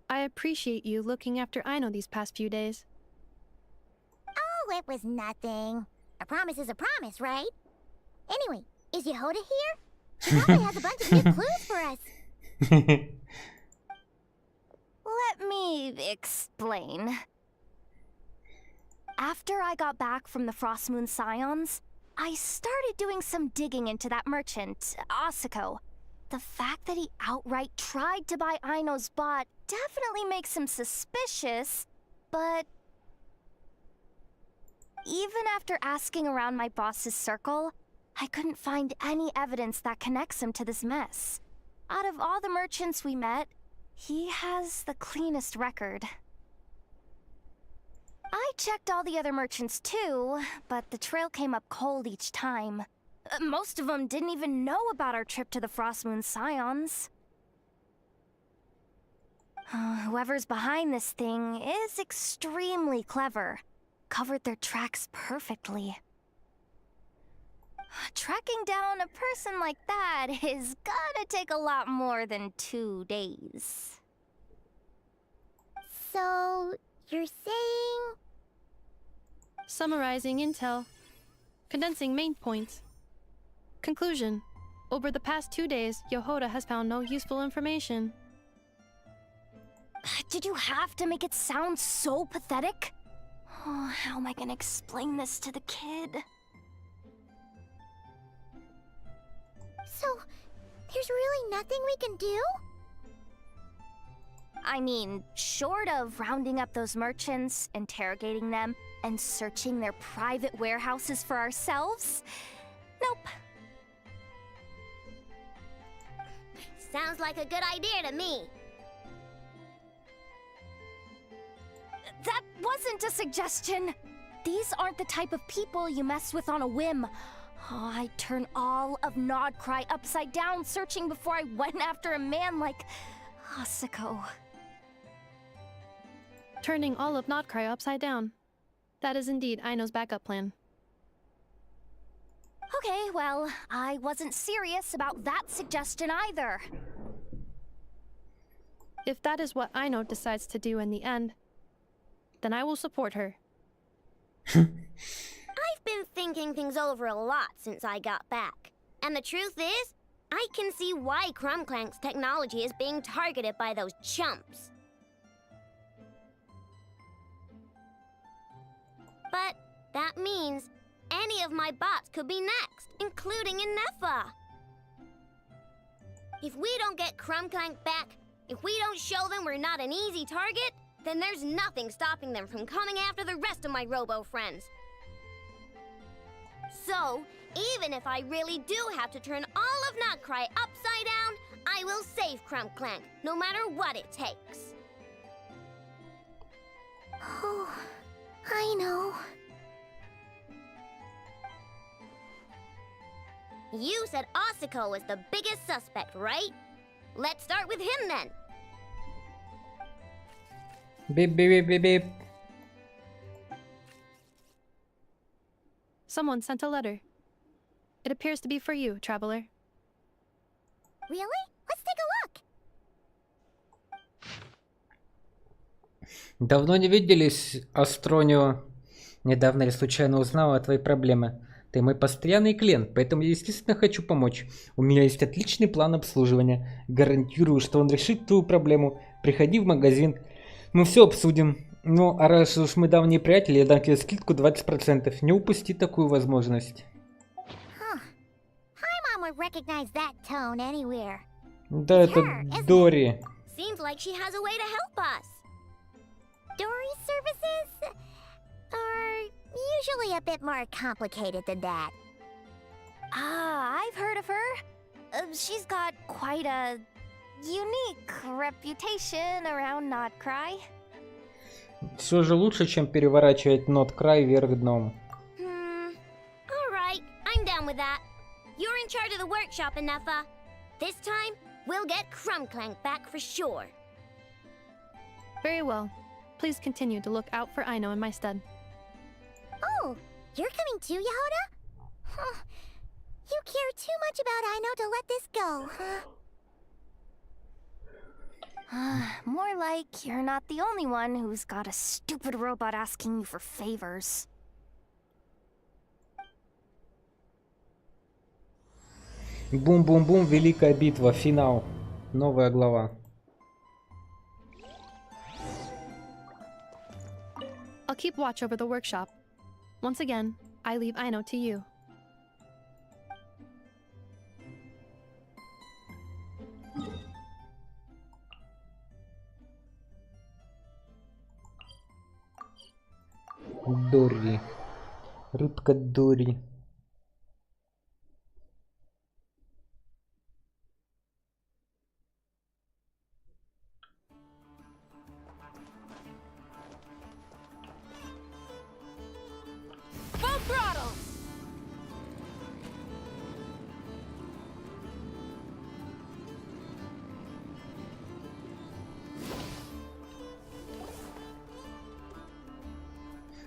I appreciate you looking after Aino these past few days. Oh, it was nothing. A promise is a promise, right? Anyway, is Yehoda here? She probably has a bunch of new clues for us. Let me explain. After I got back from the Frost Moon Scions, I started doing some digging into that merchant, Asako. The fact that he outright tried to buy Aino's bot definitely makes him suspicious, but even after asking around my boss's circle, I couldn't find any evidence that connects him to this mess. Out of all the merchants we met, he has the cleanest record. I checked all the other merchants too, but the trail came up cold each time. Most of them didn't even know about our trip to the Frost Moon Scions. Whoever's behind this thing is extremely clever. Covered their tracks perfectly. Tracking down a person like that is gonna take a lot more than 2 days. So, you're saying... Summarizing intel. Condensing main points. Conclusion. Over the past 2 days, Yehoda has found no useful information. Did you have to make it sound so pathetic? Oh, how am I gonna explain this to the kid? So, there's really nothing we can do? I mean, short of rounding up those merchants, interrogating them, and searching their private warehouses for ourselves? Nope. Sounds like a good idea to me. That wasn't a suggestion! These aren't the type of people you mess with on a whim. Oh, I'd turn all of Nodcry upside down searching before I went after a man like Asako. Turning all of Nodcry upside down. That is indeed Aino's backup plan. Okay, well, I wasn't serious about that suggestion either. If that is what Aino decides to do in the end, then I will support her. I've been thinking things over a lot since I got back. And the truth is, I can see why Crumclank's technology is being targeted by those chumps. But that means any of my bots could be next, including Anefa. If we don't get Crumclank back, if we don't show them we're not an easy target, then there's nothing stopping them from coming after the rest of my robo-friends. So, even if I really do have to turn all of Notcry upside down, I will save Crumclank, no matter what it takes. Oh, I know. You said Asako was the biggest suspect, right? Let's start with him then. Beep, beep, beep, beep, beep. Someone sent a letter. It appears to be for you, traveler. Really? Let's take a look. Давно не виделись, Астронио. Недавно я случайно узнала о твоей проблеме. Ты мой постоянный клиент, поэтому я, естественно, хочу помочь. У меня есть отличный план обслуживания. Гарантирую, что он решит твою проблему. Приходи в магазин. Мы все обсудим. Ну, а раз уж мы давние приятели, я дам тебе скидку 20%. Не упусти такую возможность. Mom would recognize that tone anywhere. Да, это Дори. Seems like she has a way to help us. Dory's services are usually a bit more complicated than that. I've heard of her. She's got quite a unique reputation around Notcry. Все же лучше, чем переворачивать Notcry вверх дном. Alright, I'm down with that. You're in charge of the workshop, Enougha. This time, we'll get Crumbclank back for sure. Very well. Please continue to look out for Aino in my stead. Oh, you're coming too, Yehoda? Huh. You care too much about Aino to let this go, huh? More like you're not the only one who's got a stupid robot asking you for favors. Бум-бум-бум, великая битва, финал. Новая глава. I'll keep watch over the workshop. Once again, I leave Aino to you. Дори. Рыбка Дори. Full throttle!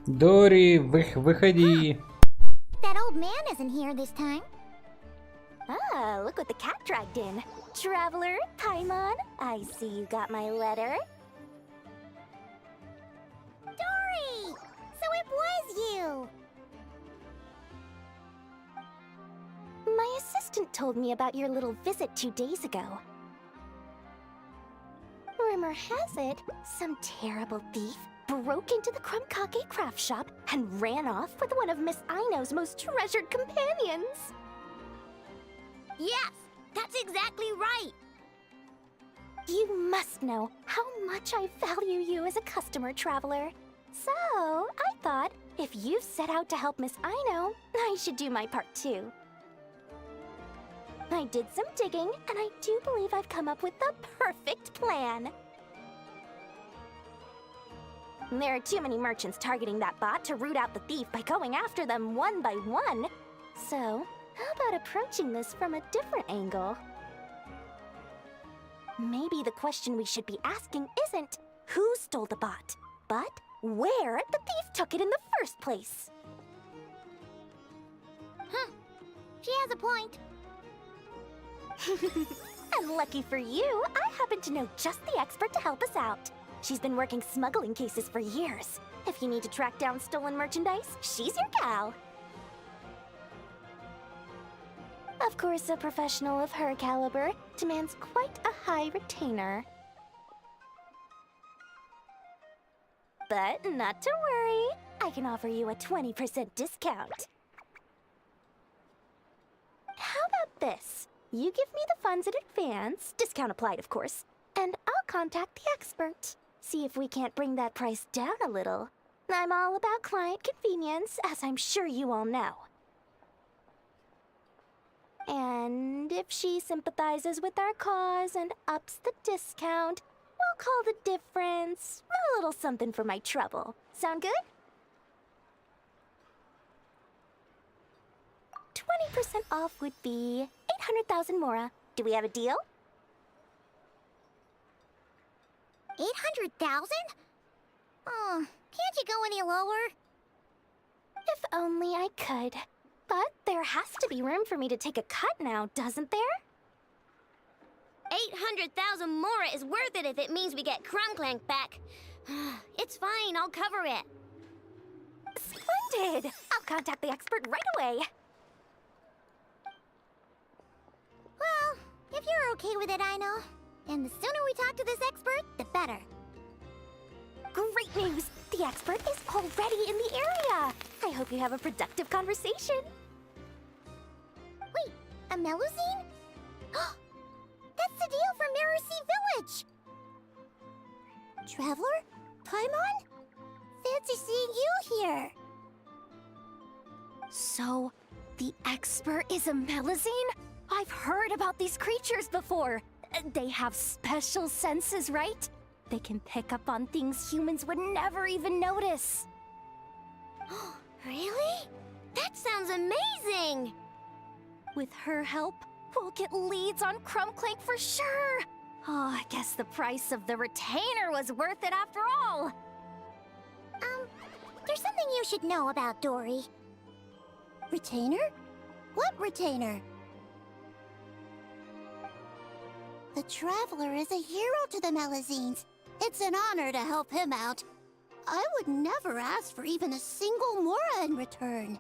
Дори, выходи. That old man isn't here this time. Ah, look what the cat dragged in. Traveler, Paimon, I see you got my letter. Dory! So it was you! My assistant told me about your little visit 2 days ago. Rumor has it, some terrible thief broke into the Krumkake craft shop and ran off with one of Miss Aino's most treasured companions. Yes, that's exactly right. You must know how much I value you as a customer, Traveler. So, I thought, if you've set out to help Miss Aino, I should do my part too. I did some digging, and I do believe I've come up with the perfect plan. There are too many merchants targeting that bot to root out the thief by going after them one by one. So, how about approaching this from a different angle? Maybe the question we should be asking isn't who stole the bot, but where the thief took it in the first place. Huh. She has a point. And lucky for you, I happen to know just the expert to help us out. She's been working smuggling cases for years. If you need to track down stolen merchandise, she's your gal. Of course, a professional of her caliber demands quite a high retainer. But not to worry, I can offer you a 20% discount. How about this? You give me the funds in advance, discount applied of course, and I'll contact the expert. See if we can't bring that price down a little. I'm all about client convenience, as I'm sure you all know. And if she sympathizes with our cause and ups the discount, we'll call the difference a little something for my trouble. Sound good? 20% off would be 800,000 mora. Do we have a deal? 800,000? Oh, can't you go any lower? If only I could. But there has to be room for me to take a cut now, doesn't there? 800,000 mora is worth it if it means we get Crumbclank back. It's fine, I'll cover it. Splendid! I'll contact the expert right away. Well, if you're okay with it, I know. And the sooner we talk to this expert, the better. Great news! The expert is already in the area. I hope you have a productive conversation. Wait, a Melusine? That's the deal from Mirror Sea Village! Traveler? Paimon? Fancy seeing you here! So, the expert is a Melusine? I've heard about these creatures before. They have special senses, right? They can pick up on things humans would never even notice. Really? That sounds amazing! With her help, we'll get leads on Crumbclank for sure. Oh, I guess the price of the retainer was worth it after all. There's something you should know about Dory. Retainer? What retainer? The Traveler is a hero to the Melusines. It's an honor to help him out. I would never ask for even a single Mora in return.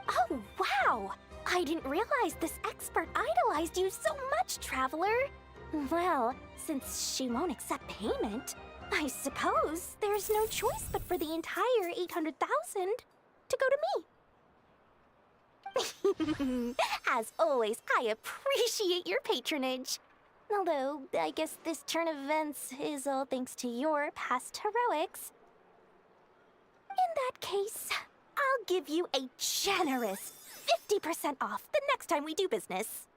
Oh, wow! I didn't realize this expert idolized you so much, Traveler. Well, since she won't accept payment, I suppose there's no choice but for the entire 800,000 to go to me. As always, I appreciate your patronage. Although, I guess this turn of events is all thanks to your past heroics. In that case, I'll give you a generous 50% off the next time we do business.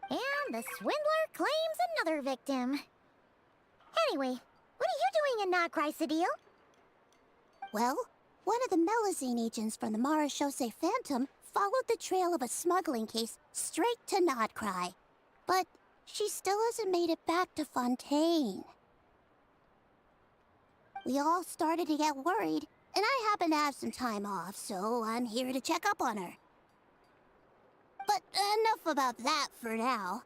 And the swindler claims another victim. Anyway, what are you doing in Nocrai, Sadil? Well, one of the Melusine agents from the Marechaussee Phantom followed the trail of a smuggling case straight to Nocrai. But she still hasn't made it back to Fontaine. We all started to get worried, and I happen to have some time off, so I'm here to check up on her. But enough about that for now.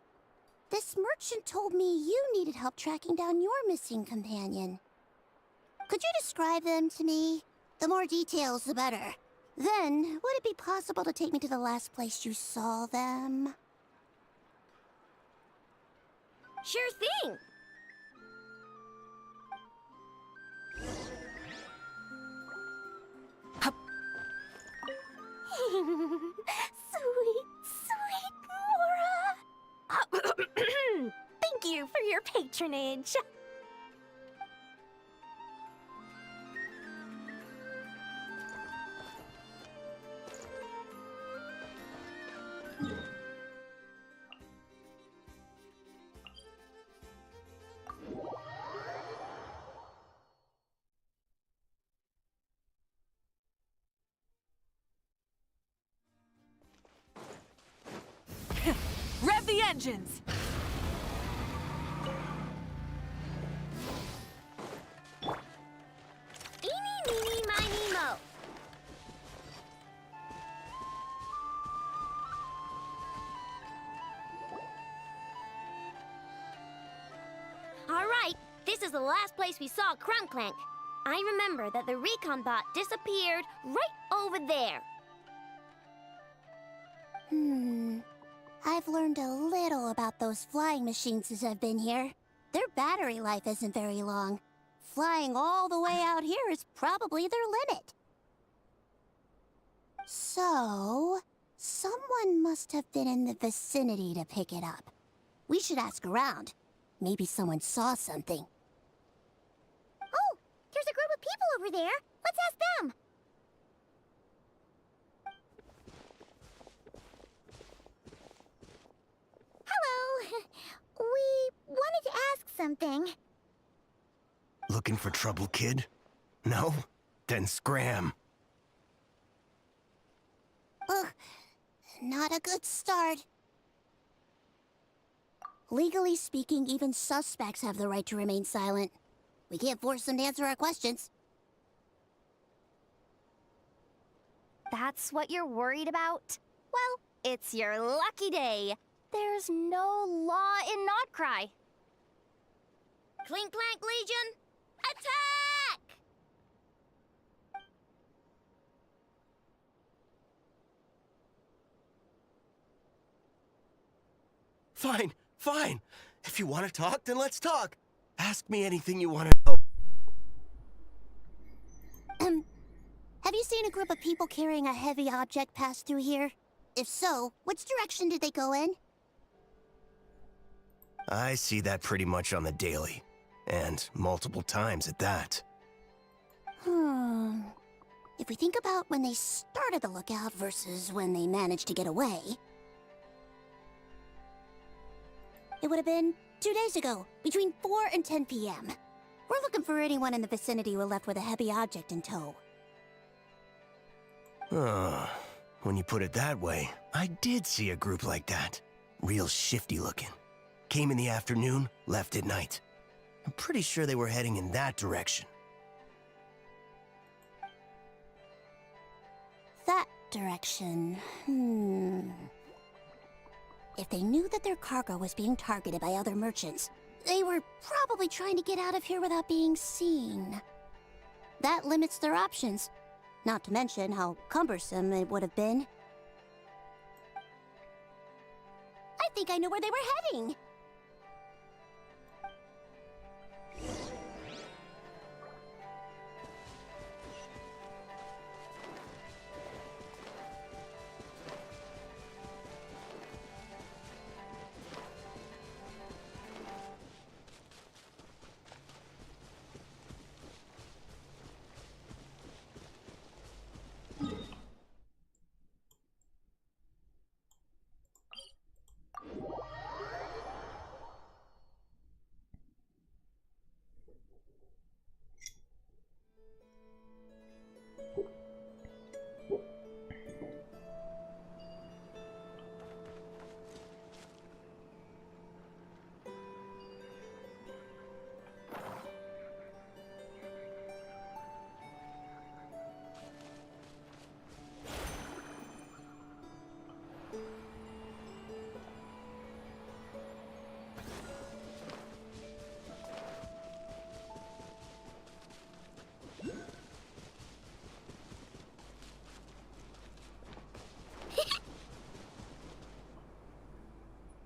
This merchant told me you needed help tracking down your missing companion. Could you describe them to me? The more details, the better. Then, would it be possible to take me to the last place you saw them? Sure thing! Sweet, sweet Mora! Thank you for your patronage. Rev the engines! Eeny, meeny, miny, mo. All right, this is the last place we saw Crumbclank. I remember that the recon bot disappeared right over there. I've learned a little about those flying machines since I've been here. Their battery life isn't very long. Flying all the way out here is probably their limit. So, someone must have been in the vicinity to pick it up. We should ask around. Maybe someone saw something. Oh, there's a group of people over there. Let's ask them. Hello. We wanted to ask something. Looking for trouble, kid? No? Then scram. Ugh, not a good start. Legally speaking, even suspects have the right to remain silent. We can't force them to answer our questions. That's what you're worried about? Well, it's your lucky day. There's no law in Nocrai. Clink Clank Legion, attack! Fine, fine. If you want to talk, then let's talk. Ask me anything you want to know. Have you seen a group of people carrying a heavy object pass through here? If so, which direction did they go in? I see that pretty much on the daily. And multiple times at that. If we think about when they started the lookout versus when they managed to get away, it would have been 2 days ago, between 4 and 10 p.m. We're looking for anyone in the vicinity who left with a heavy object in tow. When you put it that way, I did see a group like that. Real shifty looking. Came in the afternoon, left at night. I'm pretty sure they were heading in that direction. That direction, If they knew that their cargo was being targeted by other merchants, they were probably trying to get out of here without being seen. That limits their options, not to mention how cumbersome it would have been. I think I know where they were heading!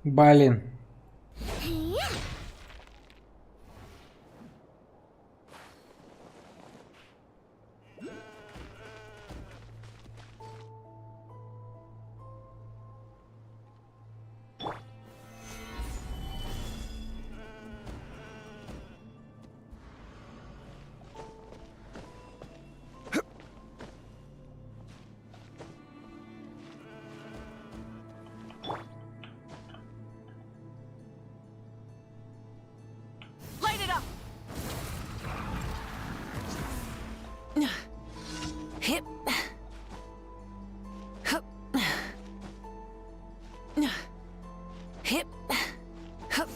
Блин. Light it up! Hip. Hup. Hip. Hup.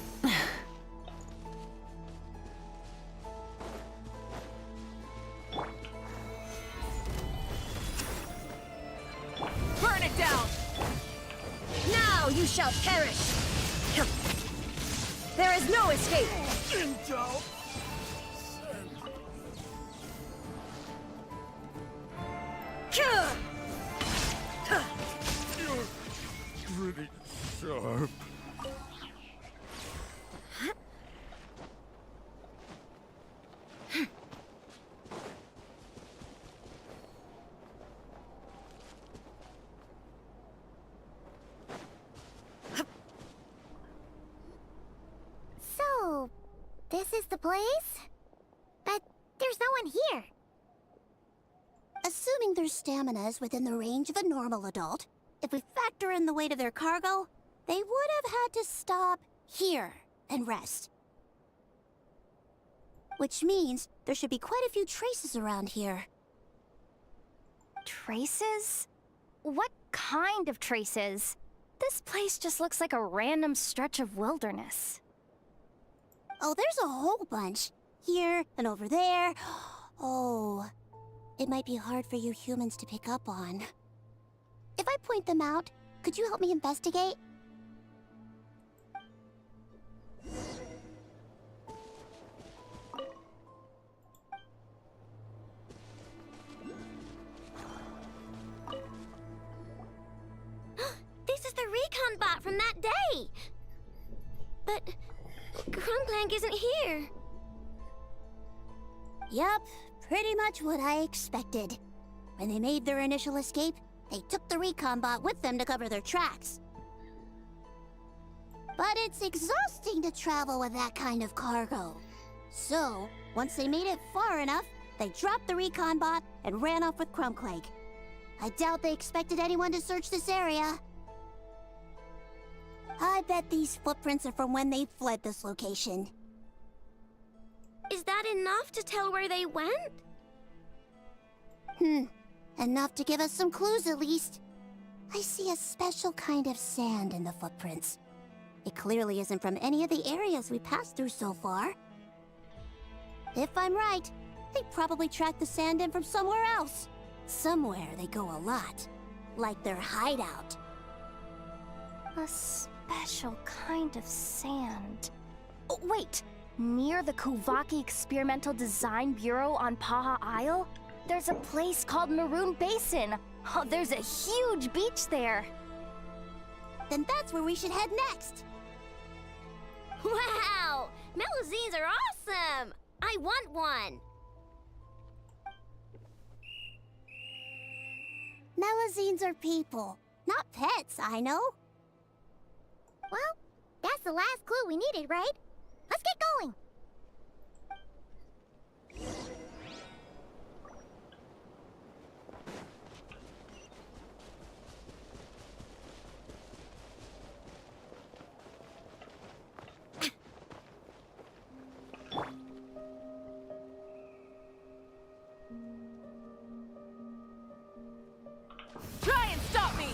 Burn it down! Now you shall perish! There is no escape! Intel! You're pretty sharp. So, this is the place? But there's no one here. Assuming their stamina is within the range of a normal adult, if we factor in the weight of their cargo, they would have had to stop here and rest. Which means there should be quite a few traces around here. Traces? What kind of traces? This place just looks like a random stretch of wilderness. Oh, there's a whole bunch. Here and over there. Oh, it might be hard for you humans to pick up on. If I point them out, could you help me investigate? spot from that day. But Crumblank isn't here. Yup, pretty much what I expected. When they made their initial escape, they took the recon bot with them to cover their tracks. But it's exhausting to travel with that kind of cargo. So, once they made it far enough, they dropped the recon bot and ran off with Crumblank. I doubt they expected anyone to search this area. I bet these footprints are from when they fled this location. Is that enough to tell where they went? Enough to give us some clues at least. I see a special kind of sand in the footprints. It clearly isn't from any of the areas we passed through so far. If I'm right, they probably tracked the sand in from somewhere else. Somewhere they go a lot. Like their hideout. A special kind of sand. Oh, wait! Near the Kuvaki Experimental Design Bureau on Paha Isle, there's a place called Maroon Basin. Oh, there's a huge beach there. Then that's where we should head next. Wow! Melusines are awesome! I want one! Melusines are people, not pets, I know. Well, that's the last clue we needed, right? Let's get going! Try and stop me!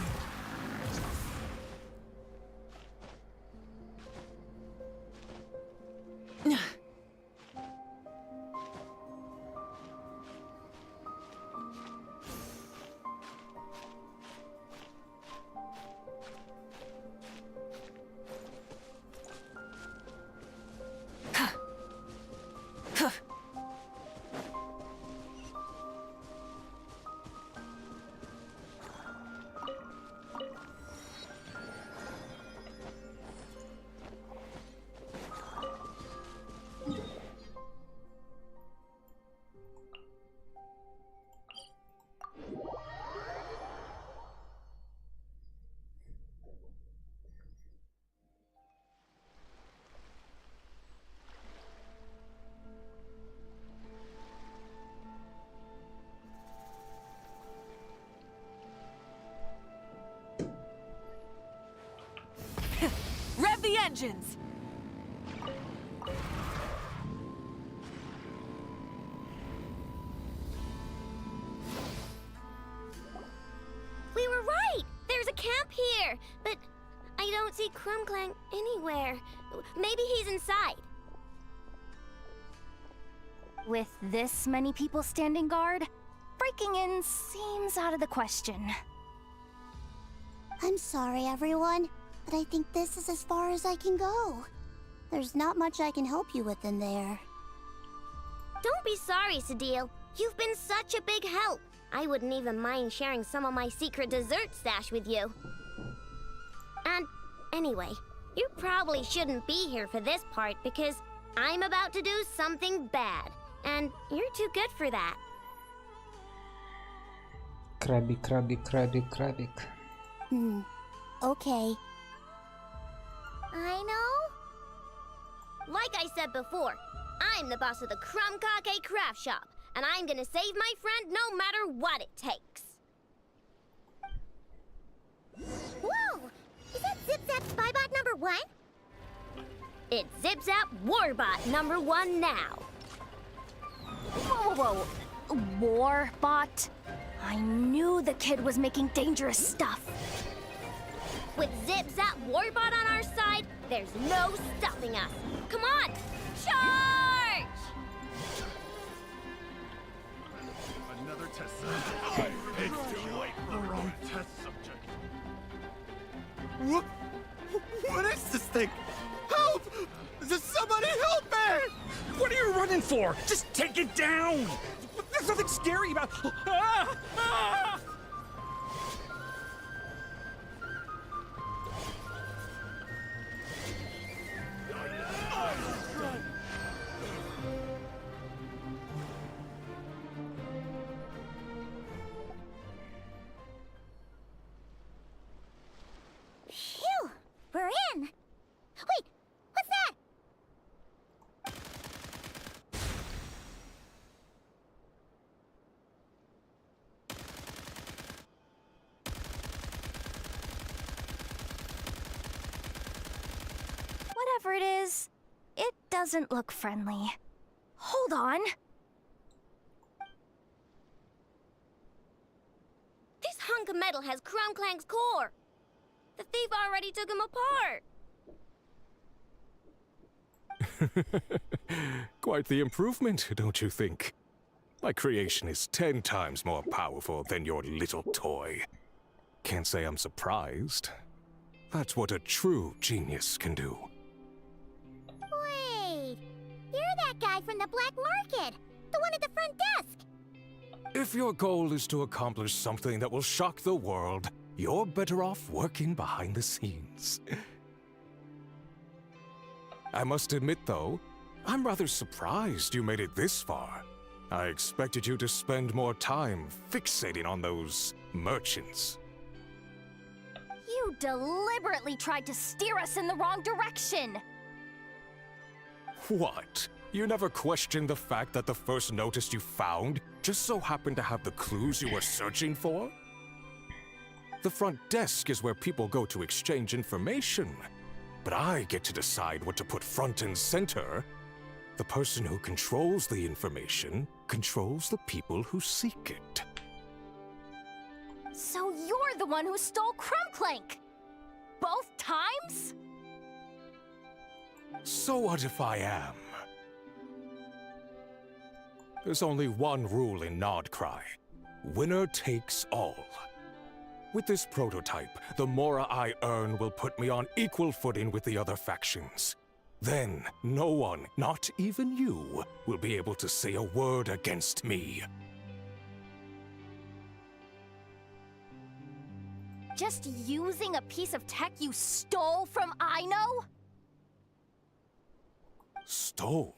Rev the engines! We were right! There's a camp here! But I don't see Crumblank anywhere. Maybe he's inside. With this many people standing guard, breaking in seems out of the question. I'm sorry, everyone, but I think this is as far as I can go. There's not much I can help you with in there. Don't be sorry, Sadil. You've been such a big help. I wouldn't even mind sharing some of my secret dessert stash with you. And anyway, you probably shouldn't be here for this part because I'm about to do something bad. And you're too good for that. Крабик, крабик, крабик, крабик. Okay. I know. Like I said before, I'm the boss of the Crumb-Kake Craft Shop, and I'm gonna save my friend no matter what it takes. Whoa! Is that Zip-Zap Spybot number 1? It's Zip-Zap Warbot number 1 now. Whoa, whoa, whoa. Warbot? I knew the kid was making dangerous stuff. With Zip-Zap Warbot on our side, there's no stopping us. Come on, charge! Another test subject. It's too late for the wrong test subject. What is this thing? Help! Does somebody help me? What are you running for? Just take it down! There's nothing scary about... Ah! Ah! doesn't look friendly. Hold on. This hunk of metal has Crumclank's core. The thief already took him apart. Quite the improvement, don't you think? My creation is 10 times more powerful than your little toy. Can't say I'm surprised. That's what a true genius can do. Wait, you're that guy from the black market, the one at the front desk. If your goal is to accomplish something that will shock the world, you're better off working behind the scenes. I must admit, though, I'm rather surprised you made it this far. I expected you to spend more time fixating on those merchants. You deliberately tried to steer us in the wrong direction. What? You never questioned the fact that the first notice you found just so happened to have the clues you were searching for? The front desk is where people go to exchange information. But I get to decide what to put front and center. The person who controls the information controls the people who seek it. So you're the one who stole Crumclank! Both times? So what if I am? There's only one rule in Nodcry. Winner takes all. With this prototype, the more I earn will put me on equal footing with the other factions. Then, no one, not even you, will be able to say a word against me. Just using a piece of tech you stole from Ino? Stole?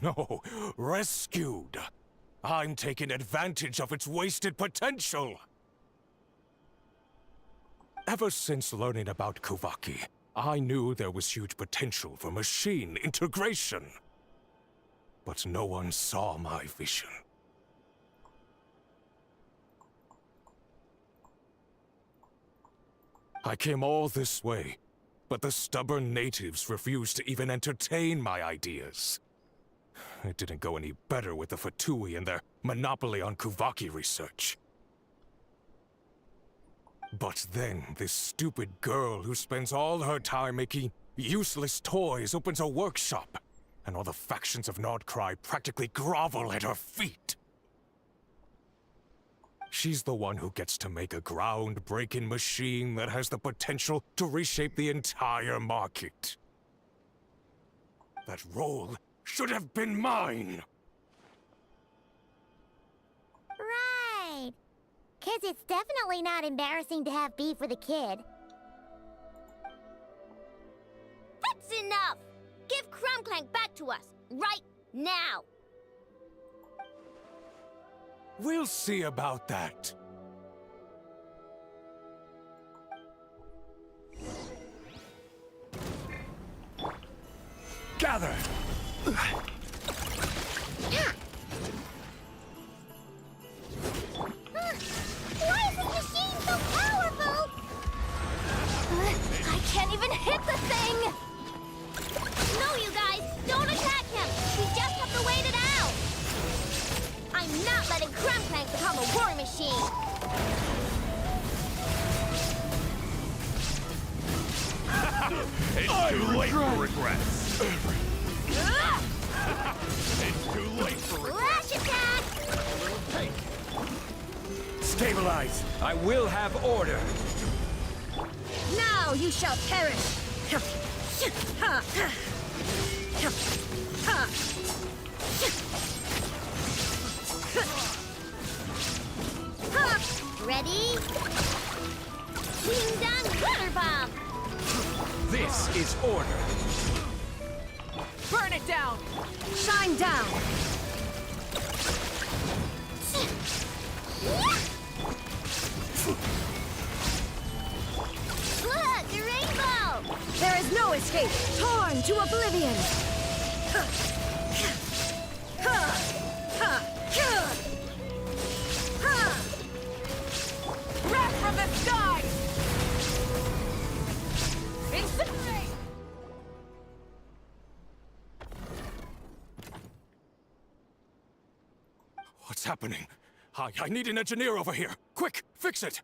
No, rescued. I'm taking advantage of its wasted potential. Ever since learning about Kuvaki, I knew there was huge potential for machine integration. But no one saw my vision. I came all this way, but the stubborn natives refused to even entertain my ideas. It didn't go any better with the Fatui and their monopoly on Kuvaki research. But then, this stupid girl who spends all her time making useless toys opens a workshop, and all the factions of Nodcry practically grovel at her feet. She's the one who gets to make a groundbreaking machine that has the potential to reshape the entire market. That role should have been mine! Right. 'Cause it's definitely not embarrassing to have beef with a kid. That's enough! Give Crumclank back to us, right now! We'll see about that. Gather! Why is this machine so powerful? I can't even hit the thing! No, you guys! Don't attack him! We just have to wait it out! I'm not letting Crumclank become a war machine! It's too late for regrets. It's too late for Flash attack! Stabilize! I will have order! Now you shall perish! Ready? Ding dong water bomb! This is order! Burn it down! Shine down! Look, the rainbow! There is no escape! Torn to oblivion! Wrath from the sky! Incinerate! What's happening? I need an engineer over here. Quick, fix it!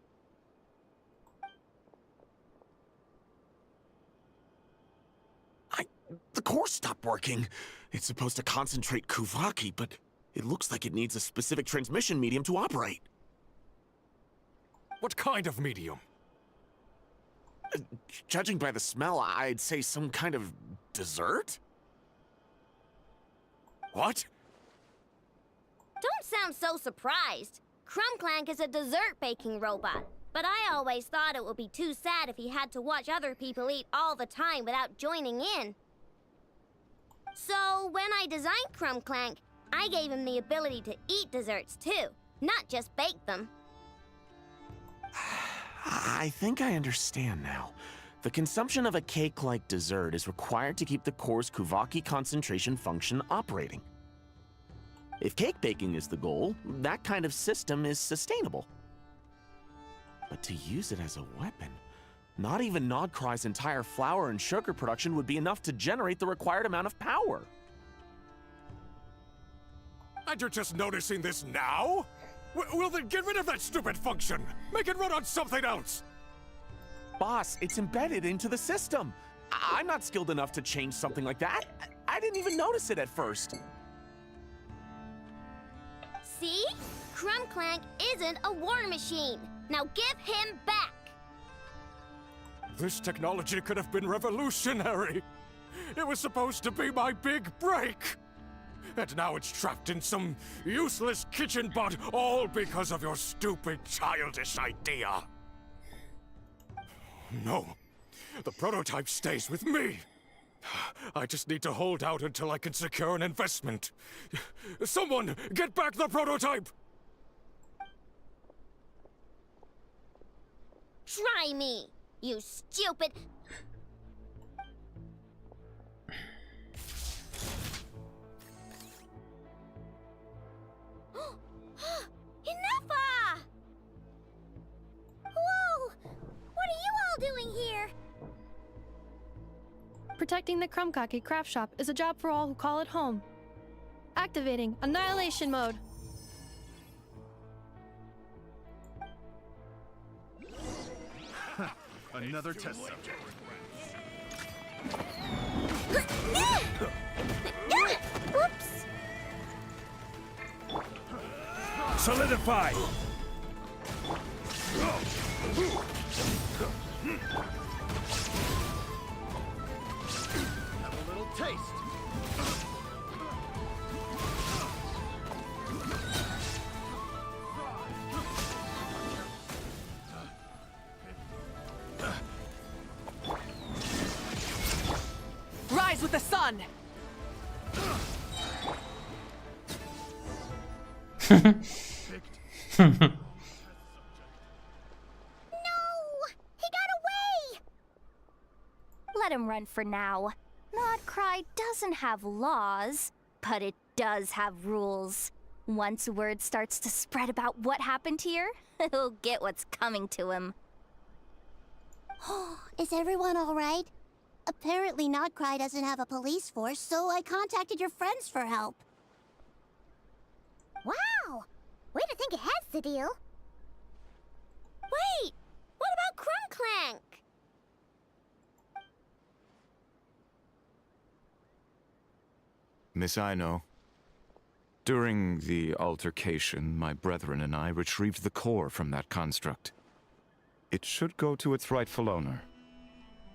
The core stopped working. It's supposed to concentrate Kuvaki, but it looks like it needs a specific transmission medium to operate. What kind of medium? Judging by the smell, I'd say some kind of dessert? What? Don't sound so surprised. Crumbclank is a dessert baking robot. But I always thought it would be too sad if he had to watch other people eat all the time without joining in. So when I designed Crumbclank, I gave him the ability to eat desserts too, not just bake them. I think I understand now. The consumption of a cake-like dessert is required to keep the core's Kuvaki concentration function operating. If cake baking is the goal, that kind of system is sustainable. But to use it as a weapon, not even Nodcry's entire flour and sugar production would be enough to generate the required amount of power. And you're just noticing this now? Well then get rid of that stupid function! Make it run on something else! Boss, it's embedded into the system. I'm not skilled enough to change something like that. I didn't even notice it at first. See? Crumbclank isn't a war machine. Now give him back! This technology could have been revolutionary! It was supposed to be my big break! And now it's trapped in some useless kitchen bot, all because of your stupid, childish idea! No. The prototype stays with me! I just need to hold out until I can secure an investment. Someone, get back the prototype! Try me, you stupid... Enough! Whoa! What are you all doing here? Protecting the Krumkake craft shop is a job for all who call it home. Activating Annihilation Mode. Another test subject. Oops! Solidify! Have a little taste. Rise with the sun! He got away! Let him run for now. Nodcry doesn't have laws, but it does have rules. Once word starts to spread about what happened here, he'll get what's coming to him. Is everyone all right? Apparently Nodcry doesn't have a police force, so I contacted your friends for help. Wow! Way to think ahead, Cedille. Wait! What about Crumbclank? Miss Aino, during the altercation, my brethren and I retrieved the core from that construct. It should go to its rightful owner.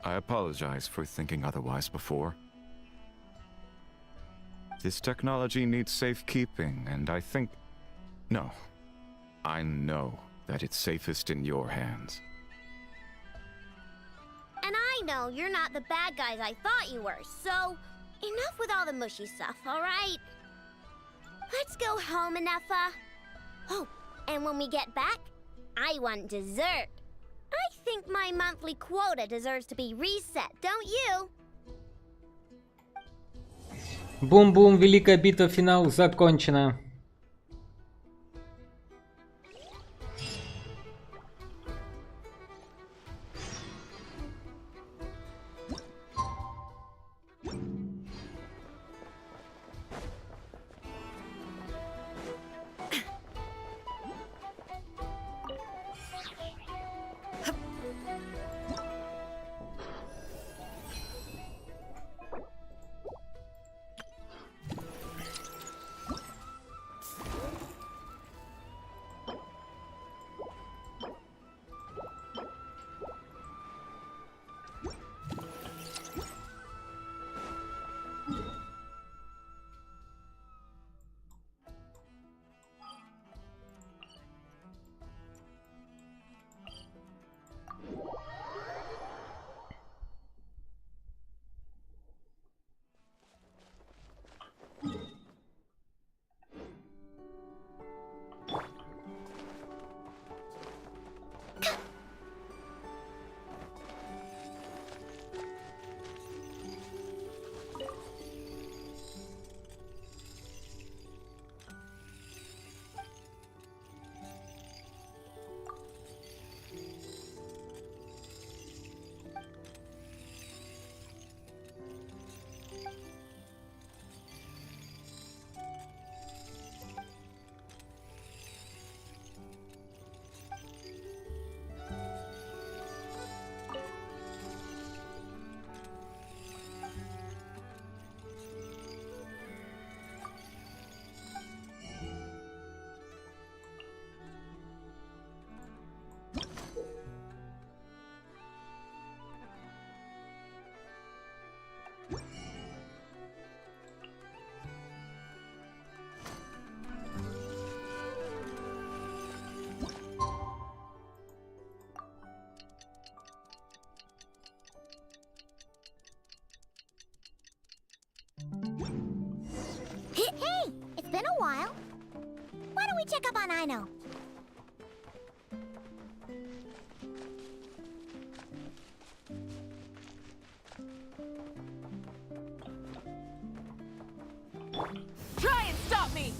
I apologize for thinking otherwise before. This technology needs safekeeping, and I think... No. I know that it's safest in your hands. And I know you're not the bad guys I thought you were, so enough with all the mushy stuff, alright? Let's go home, Enougha. Oh, and when we get back, I want dessert. I think my monthly quota deserves to be reset, don't you? Бум-бум, великая битва, финал закончена. been a while. Why don't we check up on Aino? Try and stop me!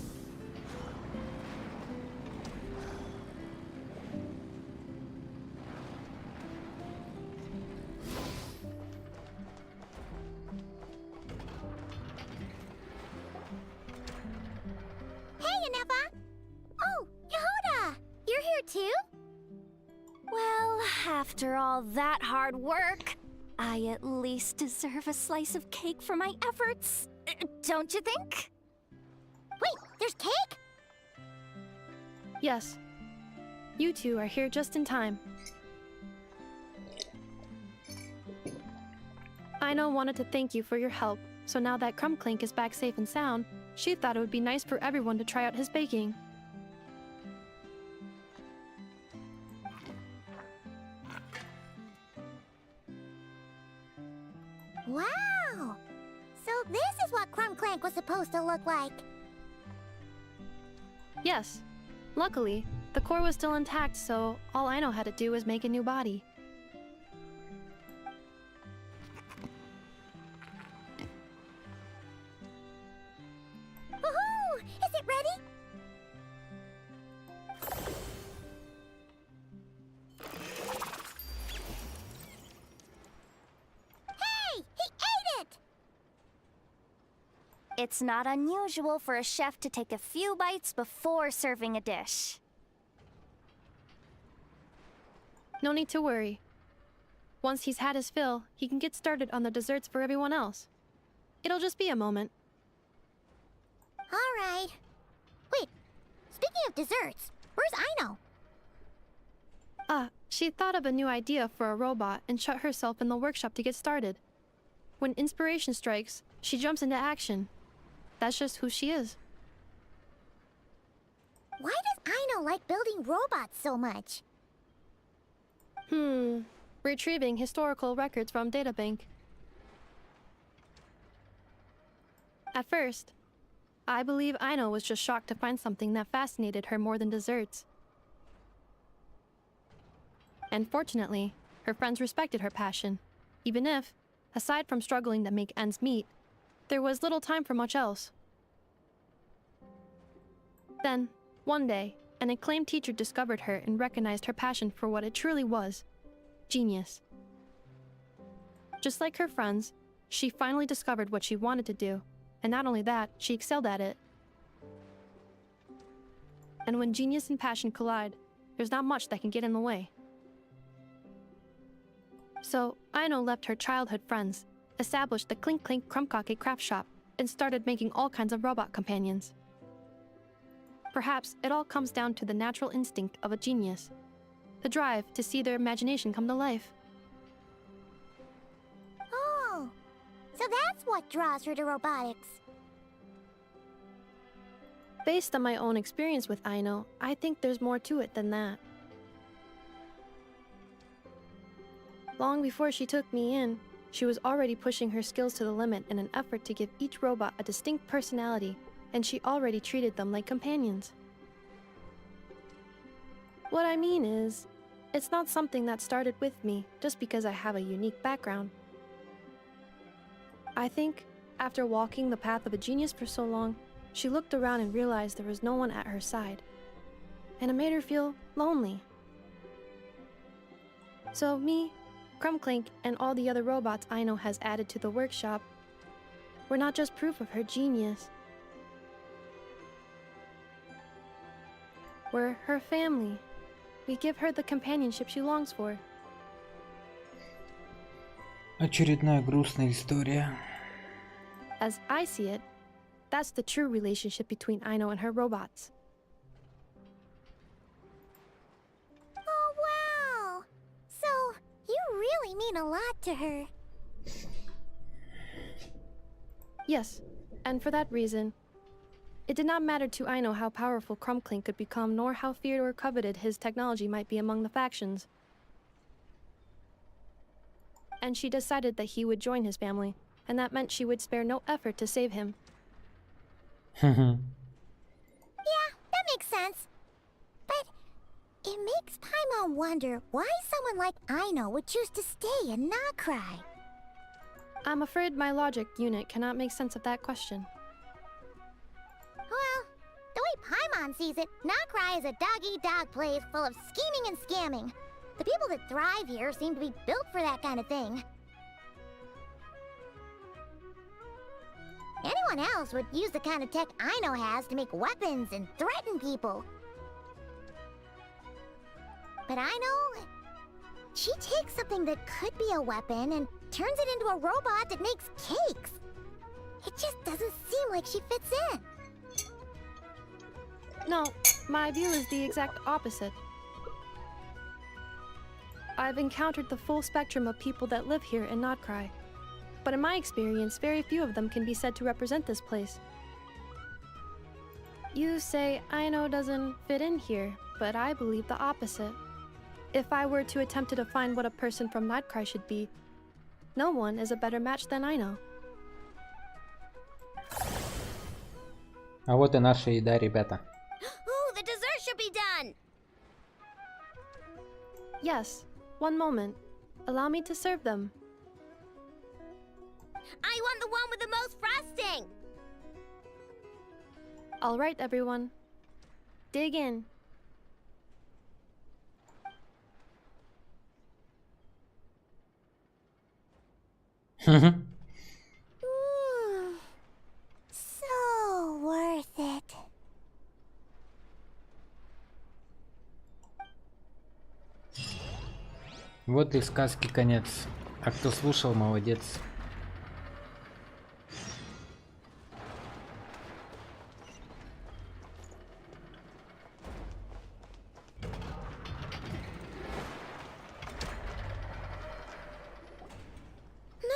Hey, Anefa! Oh, Yehuda! You're here too? Well, after all that hard work, I at least deserve a slice of cake for my efforts. Don't you think? Wait, there's cake? Yes. You two are here just in time. Aino wanted to thank you for your help, so now that Crumbclink is back safe and sound, she thought it would be nice for everyone to try out his baking. Wow! So this is what Crumbclank was supposed to look like. Yes. Luckily, the core was still intact, so all Aino had to do was make a new body. Woohoo! Is it ready? Hey! He ate it! It's not unusual for a chef to take a few bites before serving a dish. No need to worry. Once he's had his fill, he can get started on the desserts for everyone else. It'll just be a moment. All right. Wait, speaking of desserts, where's Aino? She thought of a new idea for a robot and shut herself in the workshop to get started. When inspiration strikes, she jumps into action. That's just who she is. Why does Aino like building robots so much? Retrieving historical records from databank. At first, I believe Aino was just shocked to find something that fascinated her more than desserts. And fortunately, her friends respected her passion, even if, aside from struggling to make ends meet, there was little time for much else. Then, one day, an acclaimed teacher discovered her and recognized her passion for what it truly was: genius. Just like her friends, she finally discovered what she wanted to do, and not only that, she excelled at it. And when genius and passion collide, there's not much that can get in the way. So, Aino left her childhood friends, established the Clink Clink Crumbkake craft shop, and started making all kinds of robot companions. Perhaps it all comes down to the natural instinct of a genius, the drive to see their imagination come to life. Oh, so that's what draws her to robotics. Based on my own experience with Aino, I think there's more to it than that. Long before she took me in, she was already pushing her skills to the limit in an effort to give each robot a distinct personality, and she already treated them like companions. What I mean is, it's not something that started with me just because I have a unique background. I think, after walking the path of a genius for so long, she looked around and realized there was no one at her side, and it made her feel lonely. So me, Crumbclink, and all the other robots Aino has added to the workshop were not just proof of her genius. We're her family. We give her the companionship she longs for. Очередная грустная история. As I see it, that's the true relationship between Aino and her robots. Oh, wow! So, you really mean a lot to her. Yes, and for that reason, it did not matter to Aino how powerful Crumbclink could become, nor how feared or coveted his technology might be among the factions. And she decided that he would join his family, and that meant she would spare no effort to save him. don't wonder why someone like Aino would choose to stay and not cry. I'm afraid my logic unit cannot make sense of that question. Well, the way Paimon sees it, Nocrai is a dog-eat-dog place full of scheming and scamming. The people that thrive here seem to be built for that kind of thing. Anyone else would use the kind of tech Aino has to make weapons and threaten people. But Aino, she takes something that could be a weapon and turns it into a robot that makes cakes. It just doesn't seem like she fits in. No, my view is the exact opposite. I've encountered the full spectrum of people that live here in Notcry. But in my experience, very few of them can be said to represent this place. You say Aino doesn't fit in here, but I believe the opposite. If I were to attempt to define what a person from Nightcry should be, no one is a better match than Aino. А вот и наша еда, ребята. Ooh, the dessert should be done! Yes, one moment. Allow me to serve them. I want the one with the most frosting! All right, everyone. Dig in. So worth it. Вот и сказки конец. А кто слушал, молодец.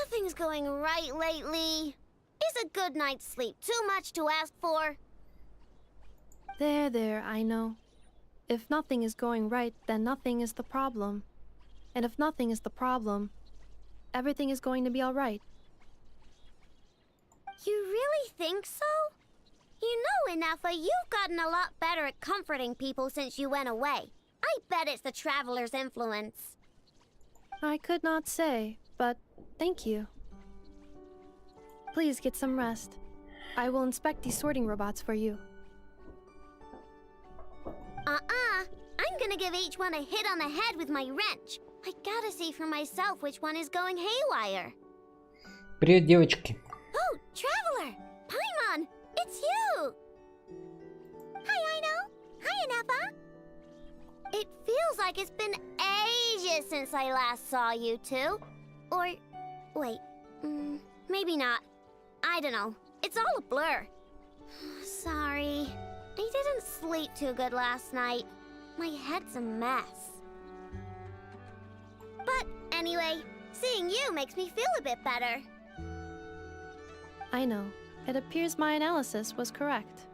Nothing's going right lately. Is a good night's sleep too much to ask for? There, I know. If nothing is going right, then nothing is the problem. And if nothing is the problem, everything is going to be all right. You really think so? You know, Inefa, you've gotten a lot better at comforting people since you went away. I bet it's the Traveler's influence. I could not say, but thank you. Please get some rest. I will inspect these sorting robots for you. I'm gonna give each one a hit on the head with my wrench. I gotta see for myself which one is going haywire. Привет, девочки. Oh, Traveler! Paimon! It's you! Hi, Aino! Hi, Inefa! It feels like it's been ages since I last saw you two. Or, wait, maybe not. I don't know. It's all a blur. Sorry. I didn't sleep too good last night. My head's a mess. But anyway, seeing you makes me feel a bit better. I know. It appears my analysis was correct.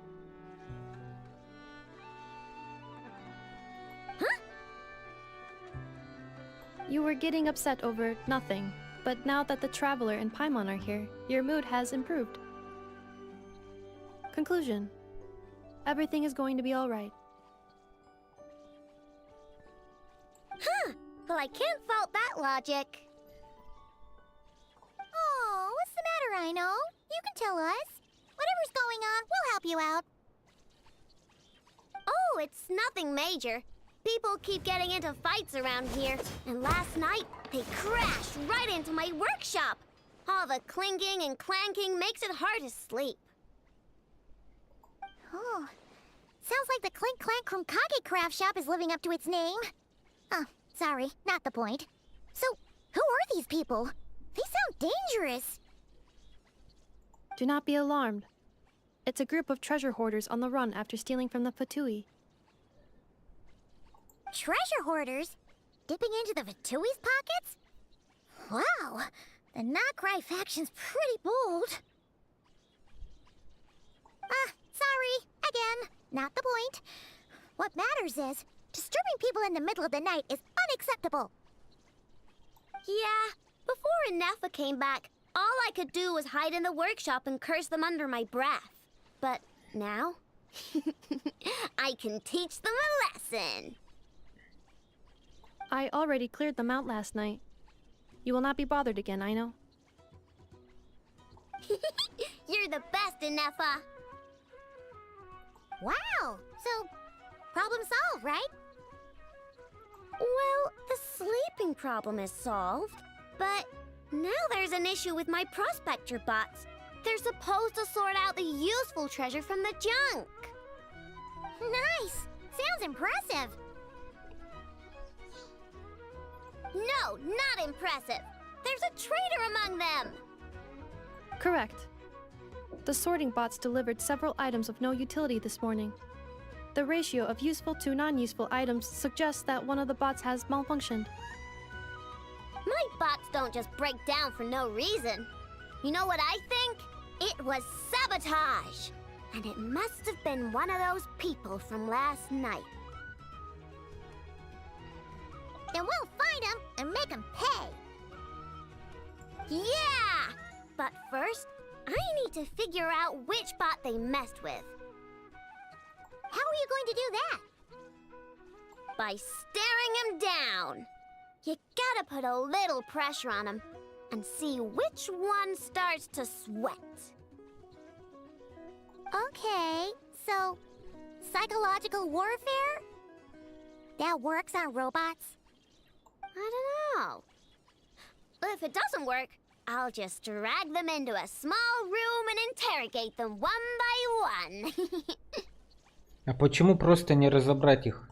Huh? You were getting upset over nothing, but now that the Traveler and Paimon are here, your mood has improved. Conclusion. Everything is going to be all right. Huh. Well, I can't fault that logic. Oh, what's the matter, Aino? You can tell us. Whatever's going on, we'll help you out. Oh, it's nothing major. People keep getting into fights around here, and last night they crashed right into my workshop. All the clinking and clanking makes it hard to sleep. Oh, sounds like the Clink Clank Krumkage craft shop is living up to its name. Oh, sorry, not the point. So, who are these people? They sound dangerous. Do not be alarmed. It's a group of treasure hoarders on the run after stealing from the Fatui. Treasure hoarders? Dipping into the Vatui's pockets? Wow, the Nocrai faction's pretty bold. Sorry, again, not the point. What matters is, disturbing people in the middle of the night is unacceptable. Yeah, before Inefa came back, all I could do was hide in the workshop and curse them under my breath. But now, I can teach them a lesson. I already cleared them out last night. You will not be bothered again, I know. You're the best, Inefa. Wow, so problem solved, right? Well, the sleeping problem is solved, but now there's an issue with my prospector bots. They're supposed to sort out the useful treasure from the junk. Nice! Sounds impressive. No, not impressive. There's a traitor among them. Correct. The sorting bots delivered several items of no utility this morning. The ratio of useful to non-useful items suggests that one of the bots has malfunctioned. My bots don't just break down for no reason. You know what I think? It was sabotage. And it must have been one of those people from last night. Then we'll find them and make them pay. Yeah! But first, I need to figure out which bot they messed with. How are you going to do that? By staring him down. You gotta put a little pressure on him and see which one starts to sweat. Okay, so psychological warfare? That works on robots? I don't know. If it doesn't work, I'll just drag them into a small room and interrogate them one by one. А почему просто не разобрать их?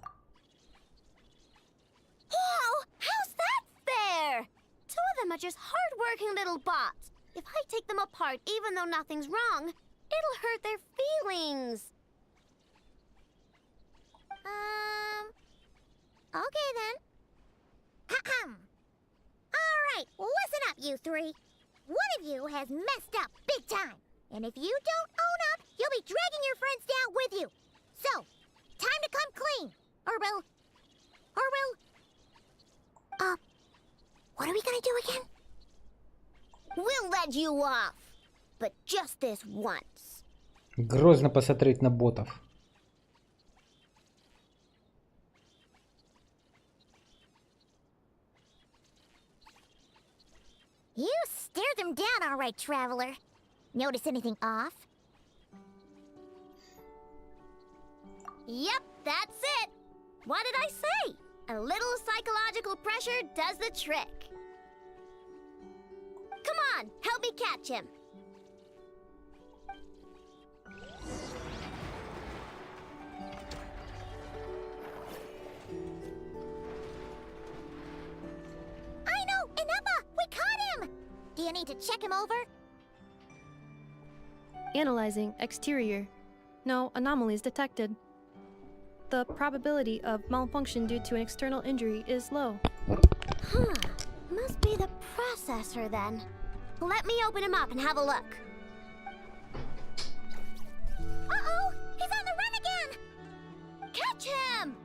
Whoa! How's that fair? Two of them are just hard-working little bots. If I take them apart, even though nothing's wrong, it'll hurt their feelings. Okay then. Alright, listen up, you three. One of you has messed up big time. And if you don't own up, you'll be dragging your friends down with you. So, time to come clean. Or we'll... what are we gonna do again? We'll let you off. But just this once. Грозно посмотреть на ботов. You stared them down all right, traveler. Notice anything off? Yep, that's it. What did I say? A little psychological pressure does the trick. Come on, help me catch him. I know, Inepa! We caught him! Do you need to check him over? Analyzing exterior. No anomalies detected. The probability of malfunction due to an external injury is low. Huh. Must be the processor then. Let me open him up and have a look. Uh-oh! He's on the run again! Catch him!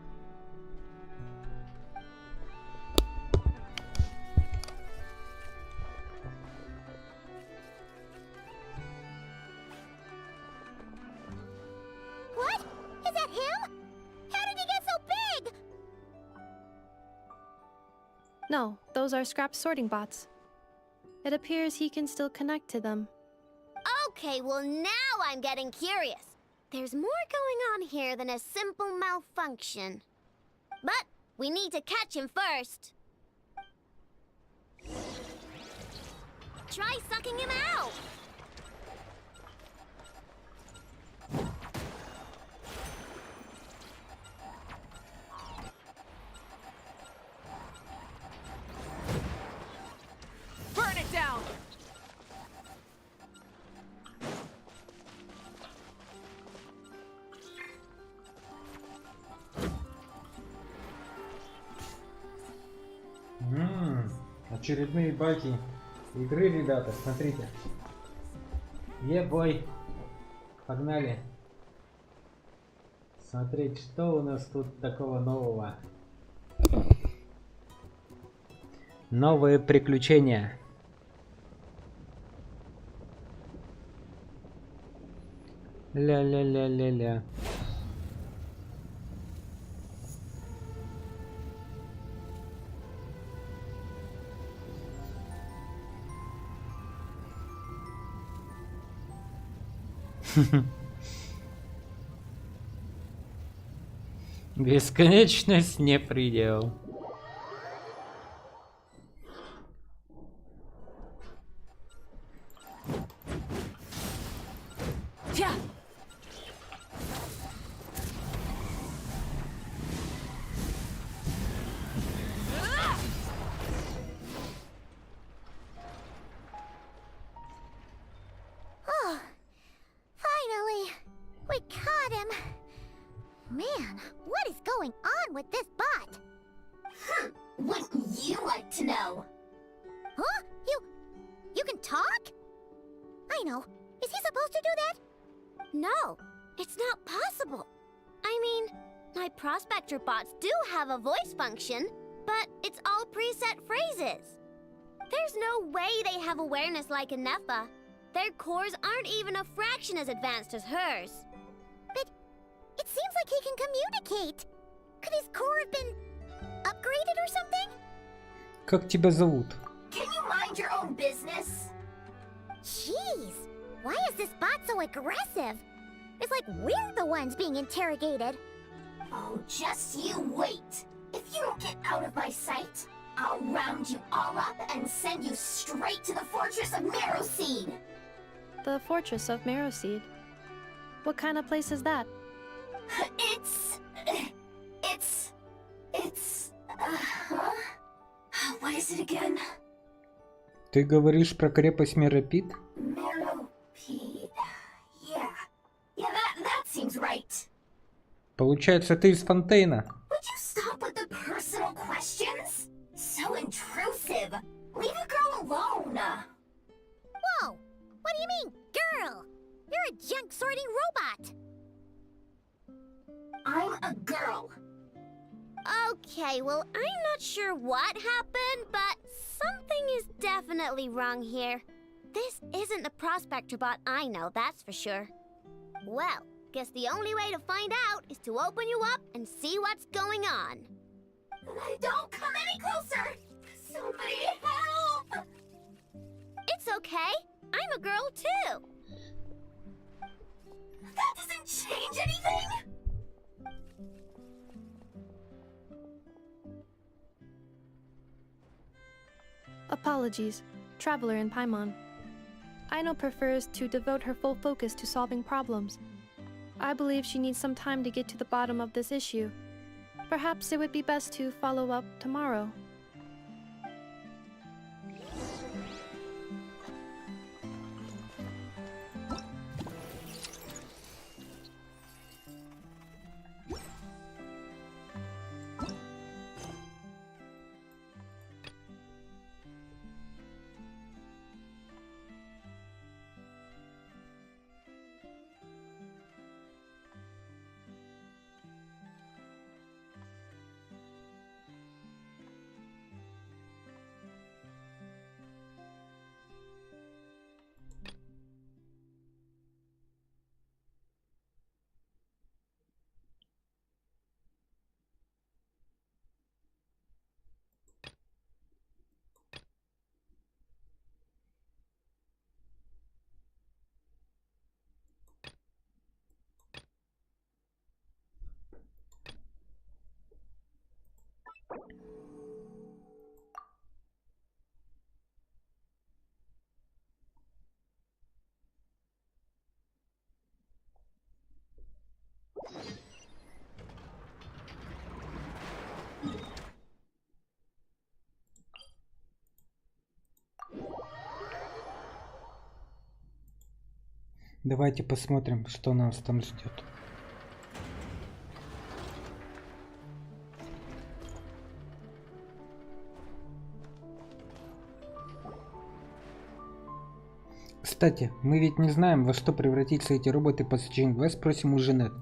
What? Is that him? How did he get so big? No, those are scrap sorting bots. It appears he can still connect to them. Okay, well now I'm getting curious. There's more going on here than a simple malfunction. But we need to catch him first. Try sucking him out. Burn it down! Очередные байки игры, ребята, смотрите. Ебой. Погнали. Смотреть, что у нас тут такого нового. Новые приключения. Ля-ля-ля-ля-ля. Бесконечность не предел. Oh, finally! We caught him! Man, what is going on with this bot? Wouldn't you like to know? Huh? You can talk? I know. Is he supposed to do that? No, it's not possible. I mean, my prospector bots do have a voice function, but it's all preset phrases. There's no way they have awareness like a Nepha. Their cores aren't even a fraction as advanced as hers. But it seems like he can communicate. Could his core have been upgraded or something? Как тебя зовут? Can you mind your own business? Jeez, why is this bot so aggressive? It's like we're the ones being interrogated. Oh, just you wait. If you don't get out of my sight, I'll round you all up and send you straight to the Fortress of Marrowseed. The Fortress of Marrowseed? What kind of place is that? What is it again? Ты говоришь про крепость Меропит? Marrowseed. Yeah, that seems right. Получается, ты из Фонтейна? Would you stop with the personal questions? So intrusive. Leave a girl alone. Whoa, what do you mean, girl? You're a junk sorting robot. I'm a girl. Okay, well, I'm not sure what happened, but something is definitely wrong here. This isn't the prospector bot I know, that's for sure. Well, guess the only way to find out is to open you up and see what's going on. Don't come any closer! Somebody help! It's okay. I'm a girl too. That doesn't change anything! Apologies, Traveler in Paimon. Aino prefers to devote her full focus to solving problems. I believe she needs some time to get to the bottom of this issue. Perhaps it would be best to follow up tomorrow. Давайте посмотрим, что нас там ждет. Кстати, мы ведь не знаем, во что превратятся эти роботы по сочинению. Давай спросим у Жанет.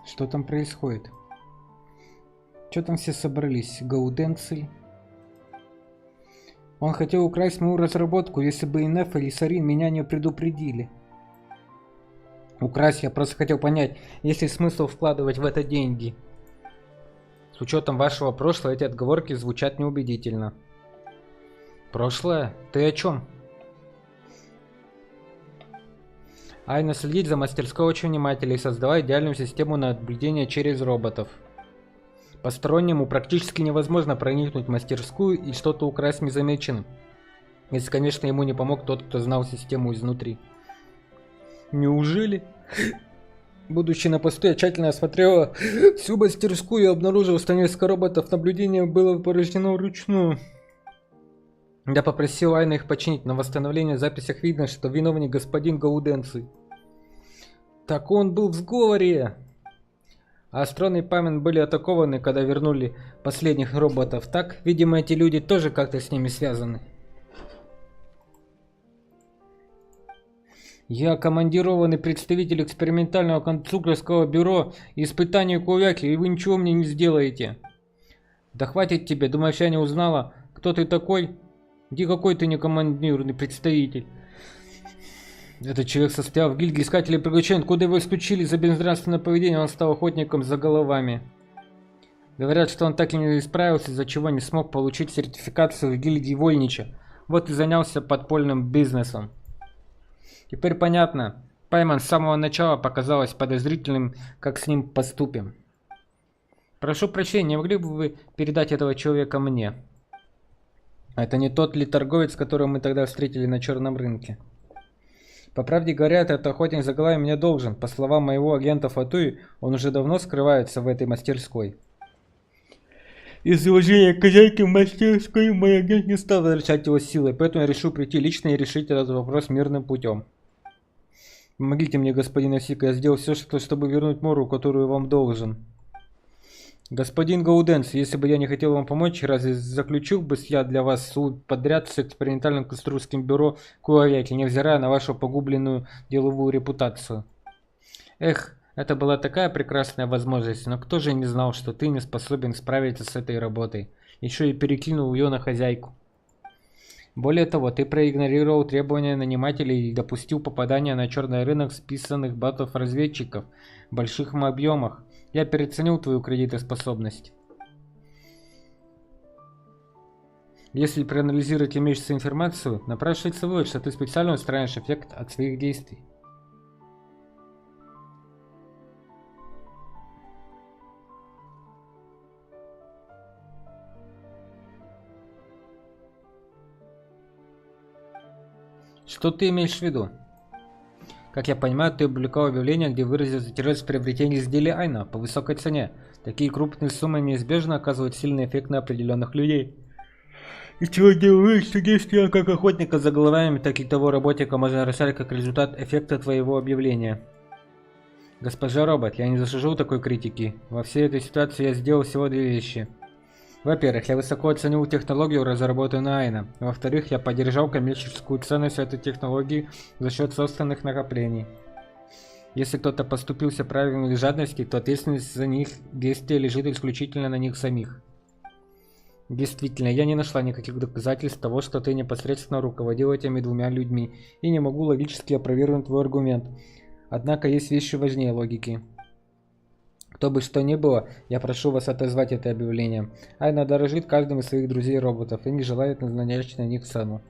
Что там происходит? Что там все собрались? Гауденций? Он хотел украсть мою разработку, если бы Инеф или Сарин меня не предупредили. Украсть, я просто хотел понять, есть ли смысл вкладывать в это деньги. С учетом вашего прошлого эти отговорки звучат неубедительно. Прошлое? Ты о чем? Айна следит за мастерской очень внимательно и создавая идеальную систему наблюдения через роботов. Постороннему практически невозможно проникнуть в мастерскую и что-то украсть незамеченным. Если, конечно, ему не помог тот, кто знал систему изнутри. Неужели? Будучи на посту, я тщательно осмотрела всю мастерскую и обнаружила, что несколько роботов наблюдения было порождено вручную. Я попросил Айна их починить. На восстановление в записях видно, что виновник господин Гауденций. Так он был в сговоре. Астрон и Памин были атакованы, когда вернули последних роботов. Так, видимо, эти люди тоже как-то с ними связаны. Я командированный представитель экспериментального конструкторского бюро испытаний Кувяки, и вы ничего мне не сделаете. Да хватит тебе, думаешь, я не узнала, кто ты такой? Где какой ты не командированный представитель? Этот человек состоял в гильдии искателей приключений, куда его исключили за безнравственное поведение, он стал охотником за головами. Говорят, что он так и не исправился, из-за чего не смог получить сертификацию в гильдии Вольнича. Вот и занялся подпольным бизнесом. Теперь понятно. Пайман с самого начала показалось подозрительным, как с ним поступим. Прошу прощения, не могли бы вы передать этого человека мне? Это не тот ли торговец, которого мы тогда встретили на черном рынке? По правде говоря, этот охотник за головами мне должен. По словам моего агента Фатуи, он уже давно скрывается в этой мастерской. Из уважения к хозяйке мастерской мой агент не стал возвращать его силой, поэтому я решил прийти лично и решить этот вопрос мирным путем. Помогите мне, господин Осика, я сделал все, чтобы вернуть Мору, которую вам должен. Господин Гауденс, если бы я не хотел вам помочь, разве заключил бы я для вас суд подряд с экспериментальным конструкторским бюро Куавяки, невзирая на вашу погубленную деловую репутацию? Эх, это была такая прекрасная возможность, но кто же не знал, что ты не способен справиться с этой работой? Еще и перекинул ее на хозяйку. Более того, ты проигнорировал требования нанимателей и допустил попадание на черный рынок списанных ботов-разведчиков в больших объемах. Я переоценил твою кредитоспособность. Если проанализировать имеющуюся информацию, напрашивается вывод, что ты специально устраиваешь эффект от своих действий. Что ты имеешь в виду? Как я понимаю, ты опубликовал объявление, где выразил интерес в приобретении изделий Айна по высокой цене. Такие крупные суммы неизбежно оказывают сильный эффект на определенных людей. И чего делаешь, что действия как охотника за головами, так и того работника можно рассчитать как результат эффекта твоего объявления. Госпожа робот, я не заслужил такой критики. Во всей этой ситуации я сделал всего две вещи. Во-первых, я высоко оценил технологию, разработанную Айна. Во-вторых, я поддержал коммерческую ценность этой технологии за счет собственных накоплений. Если кто-то поступился правильно или жадности, то ответственность за них действия лежит исключительно на них самих. Действительно, я не нашла никаких доказательств того, что ты непосредственно руководил этими двумя людьми, и не могу логически опровергнуть твой аргумент. Однако есть вещи важнее логики. Кто бы что ни было, я прошу вас отозвать это объявление. Айна дорожит каждым из своих друзей-роботов и не желает назначать на них цену.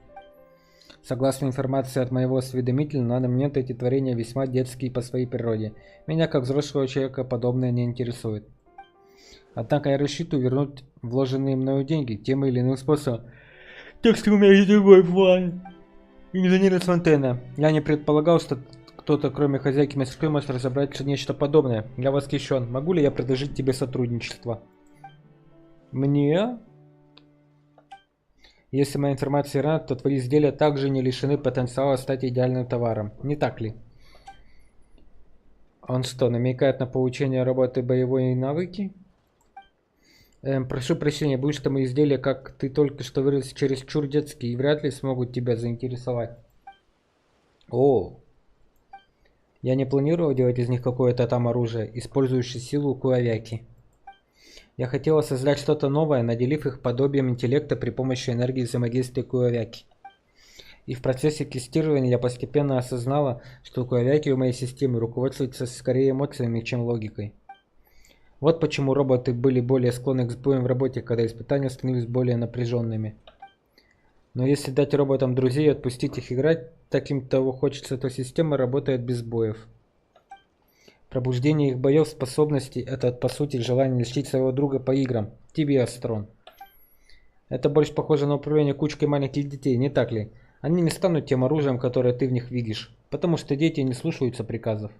Согласно информации от моего осведомителя, на данный момент эти творения весьма детские по своей природе. Меня, как взрослого человека, подобное не интересует. Однако я рассчитываю вернуть вложенные мною деньги тем или иным способом. Так что у меня есть другой план. Инженер Фонтена, я не предполагал, что кто-то, кроме хозяйки мастерской, может разобрать нечто подобное. Я восхищен. Могу ли я предложить тебе сотрудничество? Мне? Если моя информация верна, то твои изделия также не лишены потенциала стать идеальным товаром. Не так ли? Он что, намекает на получение работы боевой навыки? Прошу прощения, будь что мои изделия, как ты только что выразился, чересчур детские и вряд ли смогут тебя заинтересовать. О! Я не планировал делать из них какое-то там оружие, использующее силу Куавяки. Я хотела создать что-то новое, наделив их подобием интеллекта при помощи энергии взаимодействия Куавяки. И в процессе тестирования я постепенно осознала, что Куавяки в моей системе руководствуются скорее эмоциями, чем логикой. Вот почему роботы были более склонны к сбоям в работе, когда испытания становились более напряженными. Но если дать роботам друзей и отпустить их играть, таким того хочется, то система работает без боев. Пробуждение их боев способностей – это, по сути, желание лечить своего друга по играм. Тебе, Астрон. Это больше похоже на управление кучкой маленьких детей, не так ли? Они не станут тем оружием, которое ты в них видишь, потому что дети не слушаются приказов.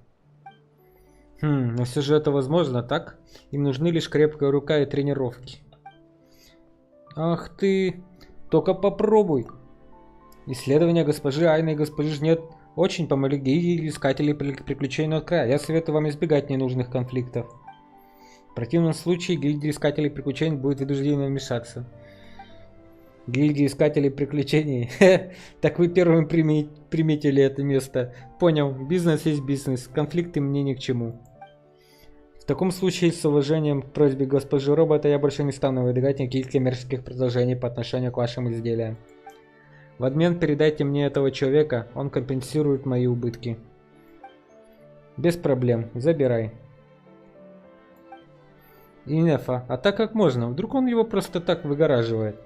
Но все же это возможно, так? Им нужны лишь крепкая рука и тренировки. Ах ты! Только попробуй! Исследования госпожи Айны и госпожи Жнет очень помогли гильдии искателей приключений от края. Я советую вам избегать ненужных конфликтов. В противном случае гильдия искателей приключений будет вынуждена вмешаться. Гильдия искателей приключений. Так вы первым приметили это место. Понял, бизнес есть бизнес. Конфликты мне ни к чему. В таком случае, с уважением к просьбе госпожи робота, я больше не стану выдвигать никаких коммерческих предложений по отношению к вашим изделиям. В обмен передайте мне этого человека, он компенсирует мои убытки. Без проблем, забирай. Инефа, а так как можно? Вдруг он его просто так выгораживает?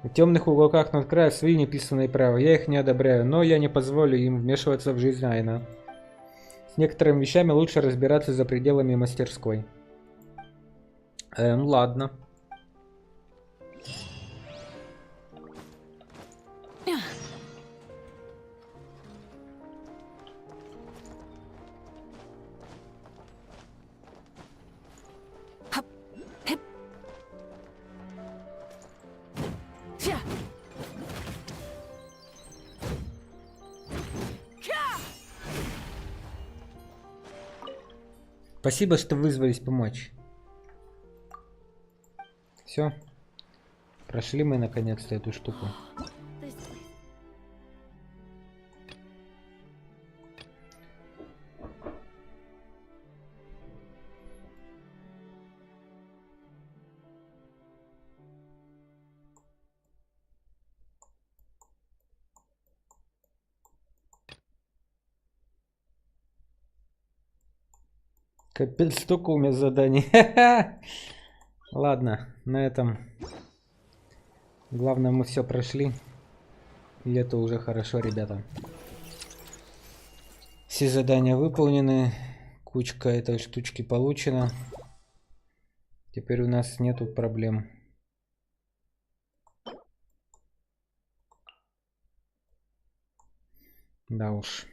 В темных уголках над краем свои неписанные правила, я их не одобряю, но я не позволю им вмешиваться в жизнь Айна. С некоторыми вещами лучше разбираться за пределами мастерской. Ладно. Спасибо, что вызвались помочь. Все. Прошли мы наконец-то эту штуку. Капец, столько у меня заданий. Ладно, на этом. Главное, мы все прошли. И это уже хорошо, ребята. Все задания выполнены. Кучка этой штучки получена. Теперь у нас нету проблем. Да уж.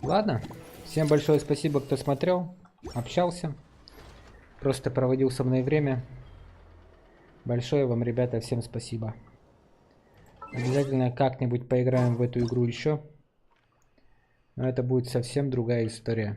Ладно, всем большое спасибо, кто смотрел, общался, просто проводил со мной время. Большое вам, ребята, всем спасибо. Обязательно как-нибудь поиграем в эту игру еще, но это будет совсем другая история.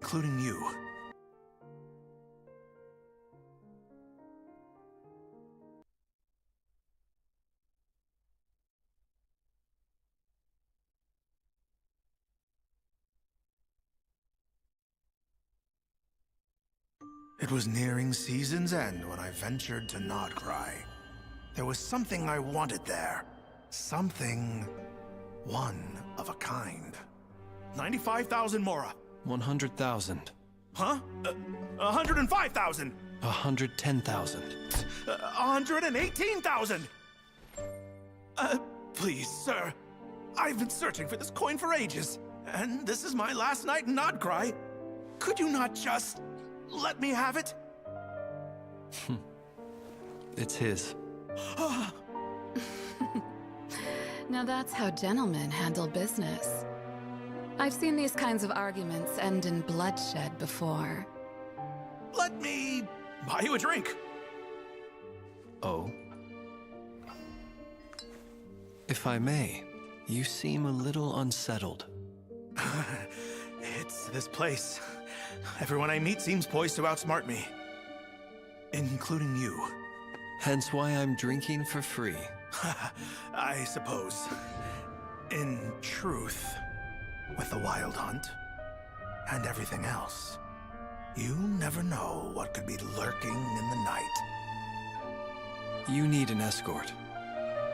Including you. It was nearing season's end when I ventured to Nodcry. There was something I wanted there. Something one of a kind. 95,000 Mora. 100,000. Huh? 105,000. 110,000. 118,000. Please, sir. I've been searching for this coin for ages, and this is my last night in Nodcry. Could you not just let me have it? It's his. Now that's how gentlemen handle business. I've seen these kinds of arguments end in bloodshed before. Let me buy you a drink. Oh? If I may, you seem a little unsettled. It's this place. Everyone I meet seems poised to outsmart me. Including you. Hence why I'm drinking for free. I suppose. In truth, with the Wild Hunt and everything else, you never know what could be lurking in the night. You need an escort.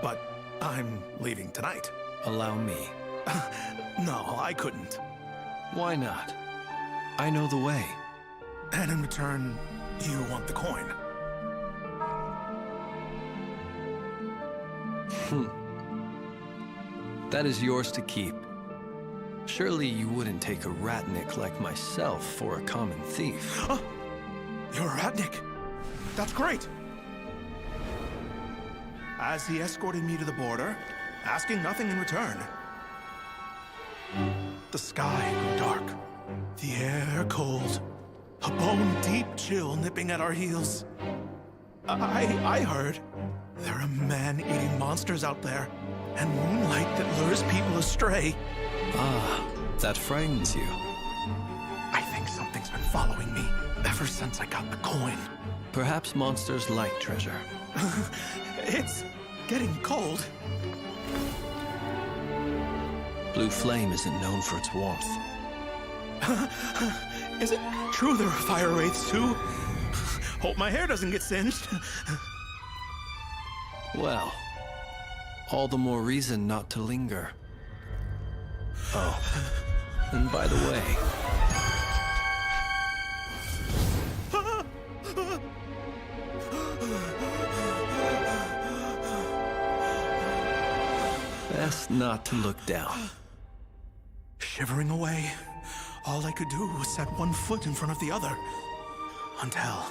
But I'm leaving tonight. Allow me. No, I couldn't. Why not? I know the way. And in return, you want the coin. That is yours to keep. Surely you wouldn't take a ratnik like myself for a common thief. You're a ratnik? That's great! As he escorted me to the border, asking nothing in return. The sky grew dark, the air cold, a bone-deep chill nipping at our heels. I heard there are man-eating monsters out there, and moonlight that lures people astray. Ah, that frightens you. I think something's been following me ever since I got the coin. Perhaps monsters like treasure. It's getting cold. Blue flame isn't known for its warmth. Is it true there are fire wraiths too? Hope my hair doesn't get singed. Well, all the more reason not to linger. Oh, and by the way... best not to look down. Shivering away, all I could do was set one foot in front of the other. Until,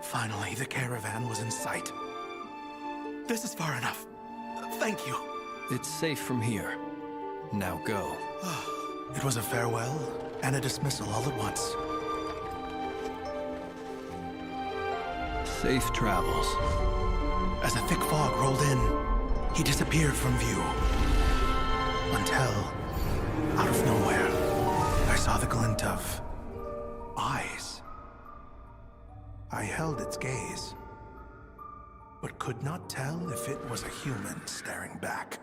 finally, the caravan was in sight. This is far enough. Thank you. It's safe from here. Now go. It was a farewell and a dismissal all at once. Safe travels. As a thick fog rolled in, he disappeared from view. Until, out of nowhere, I saw the glint of eyes. I held its gaze, but could not tell if it was a human staring back.